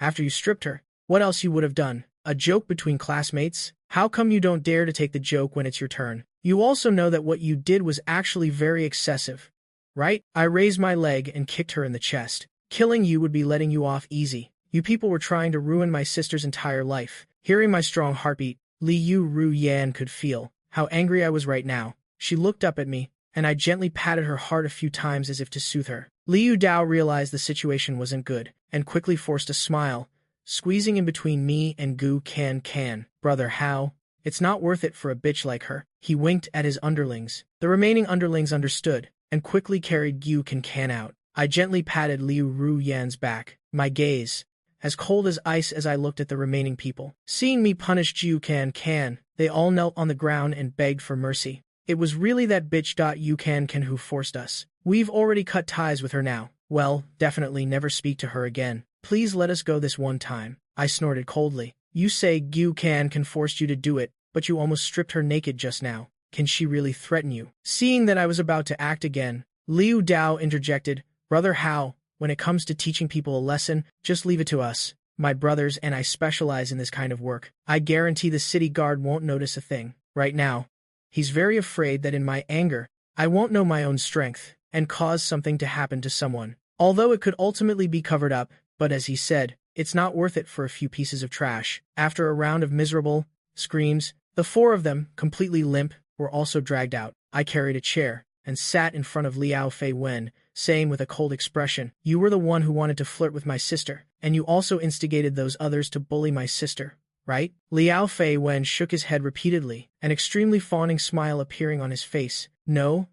After you stripped her, what else you would have done? A joke between classmates? How come you don't dare to take the joke when it's your turn? You also know that what you did was actually very excessive, right? I raised my leg and kicked her in the chest. Killing you would be letting you off easy. You people were trying to ruin my sister's entire life. Hearing my strong heartbeat, Liu Ruyan could feel how angry I was right now. She looked up at me, and I gently patted her heart a few times as if to soothe her. Liu Dao realized the situation wasn't good, and quickly forced a smile, squeezing in between me and Gu Can. Brother Hao, it's not worth it for a bitch like her. He winked at his underlings. The remaining underlings understood, and quickly carried Gu Can out. I gently patted Liu Ruyan's back, my gaze as cold as ice as I looked at the remaining people. Seeing me punish Gu Can, they all knelt on the ground and begged for mercy. It was really that bitch Yu Can who forced us. We've already cut ties with her now. Well, definitely never speak to her again. Please let us go this one time. I snorted coldly. You say Gu Can forced you to do it, but you almost stripped her naked just now. Can she really threaten you? Seeing that I was about to act again, Liu Dao interjected, Brother Hao, when it comes to teaching people a lesson, just leave it to us. My brothers and I specialize in this kind of work. I guarantee the city guard won't notice a thing. Right now, he's very afraid that in my anger, I won't know my own strength and cause something to happen to someone. Although it could ultimately be covered up, but as he said, it's not worth it for a few pieces of trash. After a round of miserable screams, the four of them, completely limp, were also dragged out. I carried a chair and sat in front of Liao Fei Wen, saying with a cold expression, You were the one who wanted to flirt with my sister, and you also instigated those others to bully my sister, right? Liao Fei Wen shook his head repeatedly, an extremely fawning smile appearing on his face. No,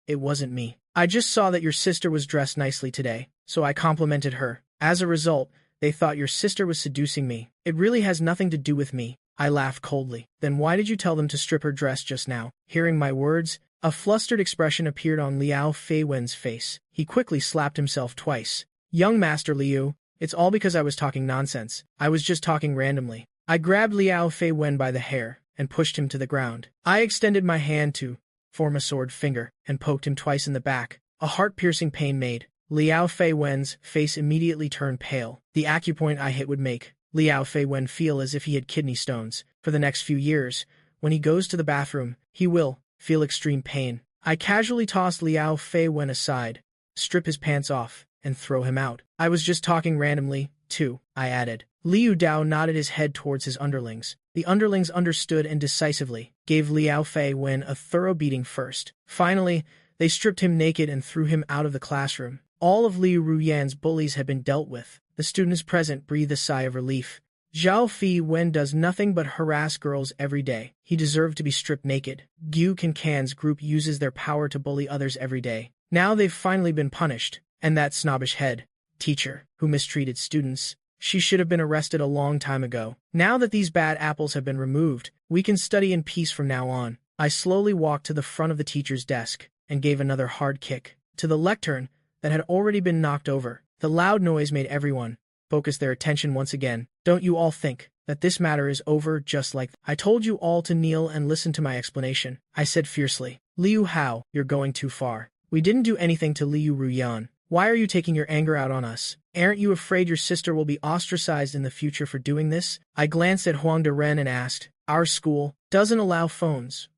it wasn't me. I just saw that your sister was dressed nicely today, so I complimented her. As a result, they thought your sister was seducing me. It really has nothing to do with me. I laughed coldly. Then why did you tell them to strip her dress just now? Hearing my words, a flustered expression appeared on Liao Fei Wen's face. He quickly slapped himself twice. Young Master Liu, it's all because I was talking nonsense. I was just talking randomly. I grabbed Liao Fei Wen by the hair and pushed him to the ground. I extended my hand to form a sword finger and poked him twice in the back. A heart-piercing pain made Liao Fei Wen's face immediately turned pale. The acupoint I hit would make Liao Fei Wen feel as if he had kidney stones. For the next few years, when he goes to the bathroom, he will feel extreme pain. I casually tossed Liao Fei Wen aside, strip his pants off, and throw him out. I was just talking randomly, too, I added. Liu Dao nodded his head towards his underlings. The underlings understood and decisively gave Liao Fei Wen a thorough beating first. Finally, they stripped him naked and threw him out of the classroom. All of Liu Ruyan's bullies had been dealt with. The students present breathed a sigh of relief. Zhao Fei Wen does nothing but harass girls every day. He deserved to be stripped naked. Gu Kankan's group uses their power to bully others every day. Now they've finally been punished. And that snobbish head teacher who mistreated students, she should have been arrested a long time ago. Now that these bad apples have been removed, we can study in peace from now on. I slowly walked to the front of the teacher's desk and gave another hard kick to the lectern that had already been knocked over. The loud noise made everyone focus their attention once again. Don't you all think that this matter is over just like I told you all to kneel and listen to my explanation? I said fiercely. Liu Hao, you're going too far. We didn't do anything to Liu Ruyan. Why are you taking your anger out on us? Aren't you afraid your sister will be ostracized in the future for doing this? I glanced at Huang Deren and asked, our school doesn't allow phones,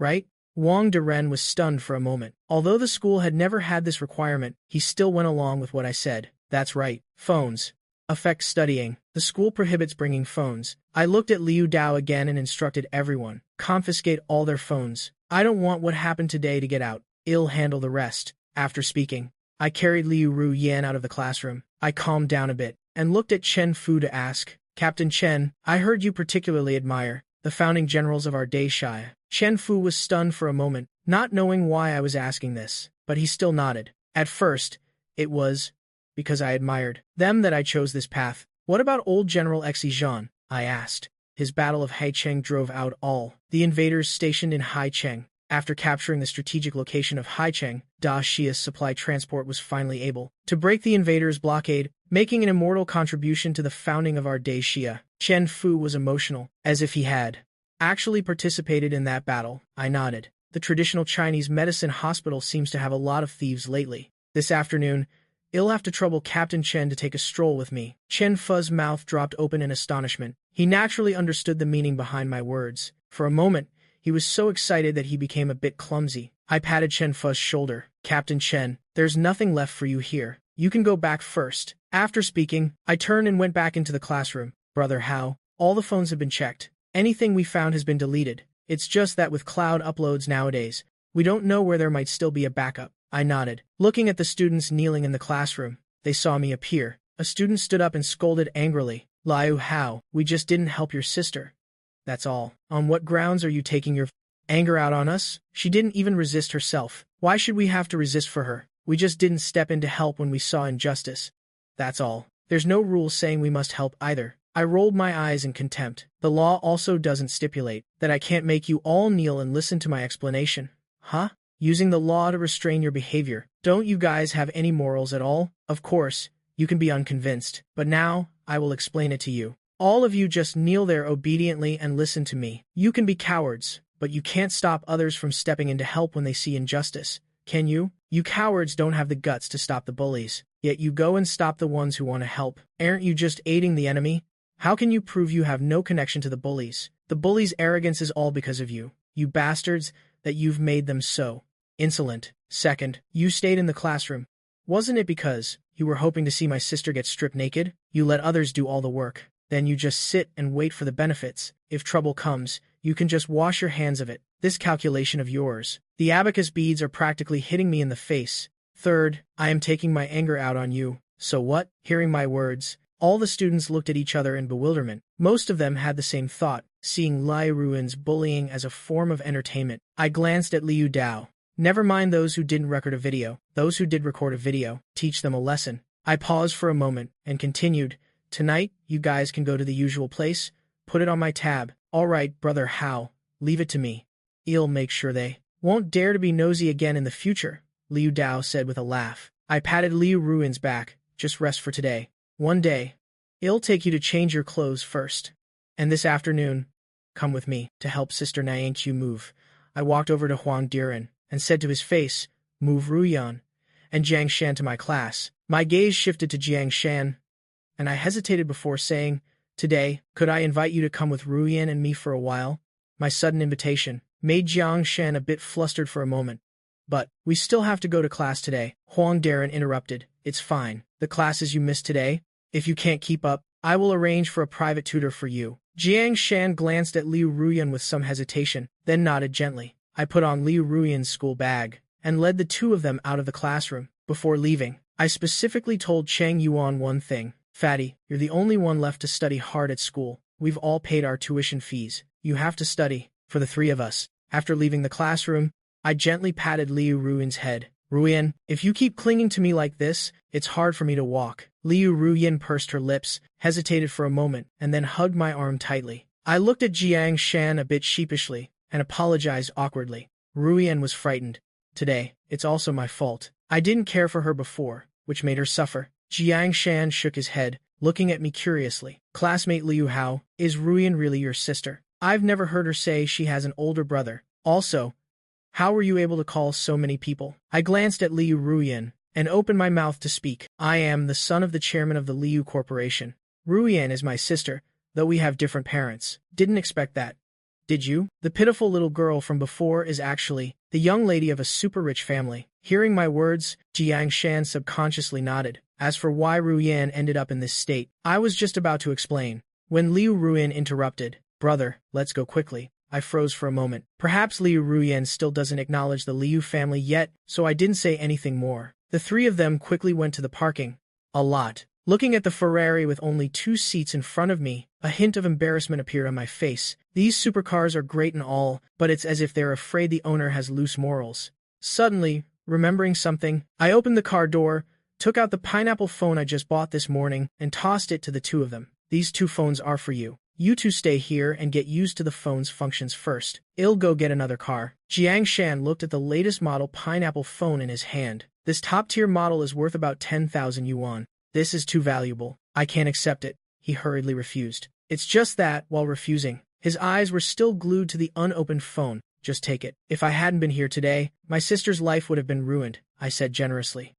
right? Wang Deren was stunned for a moment. Although the school had never had this requirement, he still went along with what I said. That's right. Phones affect studying. The school prohibits bringing phones. I looked at Liu Dao again and instructed everyone. Confiscate all their phones. I don't want what happened today to get out. I'll handle the rest. After speaking, I carried Liu Ruyan out of the classroom. I calmed down a bit and looked at Chen Fu to ask, Captain Chen, I heard you particularly admire the founding generals of our Daishia. Chen Fu was stunned for a moment, not knowing why I was asking this, but he still nodded. At first, it was because I admired them that I chose this path. What about old General Xi Zhan? I asked. His battle of Haicheng drove out all the invaders stationed in Haicheng. After capturing the strategic location of Haicheng, Daishia's supply transport was finally able to break the invaders' blockade, making an immortal contribution to the founding of our Daishia. Chen Fu was emotional, as if he had actually participated in that battle. I nodded. The traditional Chinese medicine hospital seems to have a lot of thieves lately. This afternoon, I'll have to trouble Captain Chen to take a stroll with me. Chen Fu's mouth dropped open in astonishment. He naturally understood the meaning behind my words. For a moment, he was so excited that he became a bit clumsy. I patted Chen Fu's shoulder. Captain Chen, there's nothing left for you here. You can go back first. After speaking, I turned and went back into the classroom. Brother Hao, all the phones have been checked. Anything we found has been deleted. It's just that with cloud uploads nowadays, we don't know where there might still be a backup. I nodded. Looking at the students kneeling in the classroom, they saw me appear. A student stood up and scolded angrily. Liu Hao, we just didn't help your sister. That's all. On what grounds are you taking your anger out on us? She didn't even resist herself. Why should we have to resist for her? We just didn't step in to help when we saw injustice. That's all. There's no rule saying we must help either. I rolled my eyes in contempt. The law also doesn't stipulate that I can't make you all kneel and listen to my explanation. Huh? Using the law to restrain your behavior. Don't you guys have any morals at all? Of course, you can be unconvinced, but now, I will explain it to you. All of you just kneel there obediently and listen to me. You can be cowards, but you can't stop others from stepping in to help when they see injustice. Can you? You cowards don't have the guts to stop the bullies, yet you go and stop the ones who want to help. Aren't you just aiding the enemy? How can you prove you have no connection to the bullies? The bullies' arrogance is all because of you. You bastards, that you've made them so insolent. Second, you stayed in the classroom. Wasn't it because you were hoping to see my sister get stripped naked? You let others do all the work. Then you just sit and wait for the benefits. If trouble comes, you can just wash your hands of it. This calculation of yours. The abacus beads are practically hitting me in the face. Third, I am taking my anger out on you. So what? Hearing my words, all the students looked at each other in bewilderment. Most of them had the same thought, seeing Lai Ruin's bullying as a form of entertainment. I glanced at Liu Dao. Never mind those who didn't record a video. Those who did record a video, teach them a lesson. I paused for a moment and continued. Tonight, you guys can go to the usual place. Put it on my tab. All right, Brother Hao, leave it to me. I'll make sure they won't dare to be nosy again in the future, Liu Dao said with a laugh. I patted Liu Ruin's back. Just rest for today. One day, I'll take you to change your clothes first. And this afternoon, come with me to help Sister Nyanqiu move. I walked over to Huang Diren and said to his face, move Ruyan and Jiang Shan to my class. My gaze shifted to Jiang Shan, and I hesitated before saying, today, could I invite you to come with Ruyan and me for a while? My sudden invitation made Jiang Shan a bit flustered for a moment. But, we still have to go to class today. Huang Diren interrupted. It's fine. The classes you missed today? If you can't keep up, I will arrange for a private tutor for you. Jiang Shan glanced at Liu Ruyan with some hesitation, then nodded gently. I put on Liu Ruyan's school bag and led the two of them out of the classroom. Before leaving, I specifically told Chang Yuan one thing. Fatty, you're the only one left to study hard at school. We've all paid our tuition fees. You have to study, for the three of us. After leaving the classroom, I gently patted Liu Ruyan's head. Ruyan, if you keep clinging to me like this, it's hard for me to walk. Liu Ruyan pursed her lips, hesitated for a moment, and then hugged my arm tightly. I looked at Jiang Shan a bit sheepishly, and apologized awkwardly. Ruyan was frightened. Today, it's also my fault. I didn't care for her before, which made her suffer. Jiang Shan shook his head, looking at me curiously. Classmate Liu Hao, is Ruyan really your sister? I've never heard her say she has an older brother. Also, how were you able to call so many people? I glanced at Liu Ruyan and opened my mouth to speak. I am the son of the chairman of the Liu Corporation. Ruyan is my sister, though we have different parents. Didn't expect that. Did you? The pitiful little girl from before is actually the young lady of a super-rich family. Hearing my words, Jiang Shan subconsciously nodded. As for why Ruyan ended up in this state, I was just about to explain, when Liu Ruyan interrupted. Brother, let's go quickly. I froze for a moment. Perhaps Liu Ruyan still doesn't acknowledge the Liu family yet, so I didn't say anything more. The three of them quickly went to the parking lot. Looking at the Ferrari with only 2 seats in front of me, a hint of embarrassment appeared on my face. These supercars are great and all, but it's as if they're afraid the owner has loose morals. Suddenly, remembering something, I opened the car door, took out the pineapple phone I just bought this morning, and tossed it to the two of them. These 2 phones are for you. You two stay here and get used to the phone's functions first. I'll go get another car. Jiang Shan looked at the latest model pineapple phone in his hand. This top-tier model is worth about 10,000 yuan. This is too valuable. I can't accept it. He hurriedly refused. It's just that, while refusing, his eyes were still glued to the unopened phone. Just take it. If I hadn't been here today, my sister's life would have been ruined, I said generously.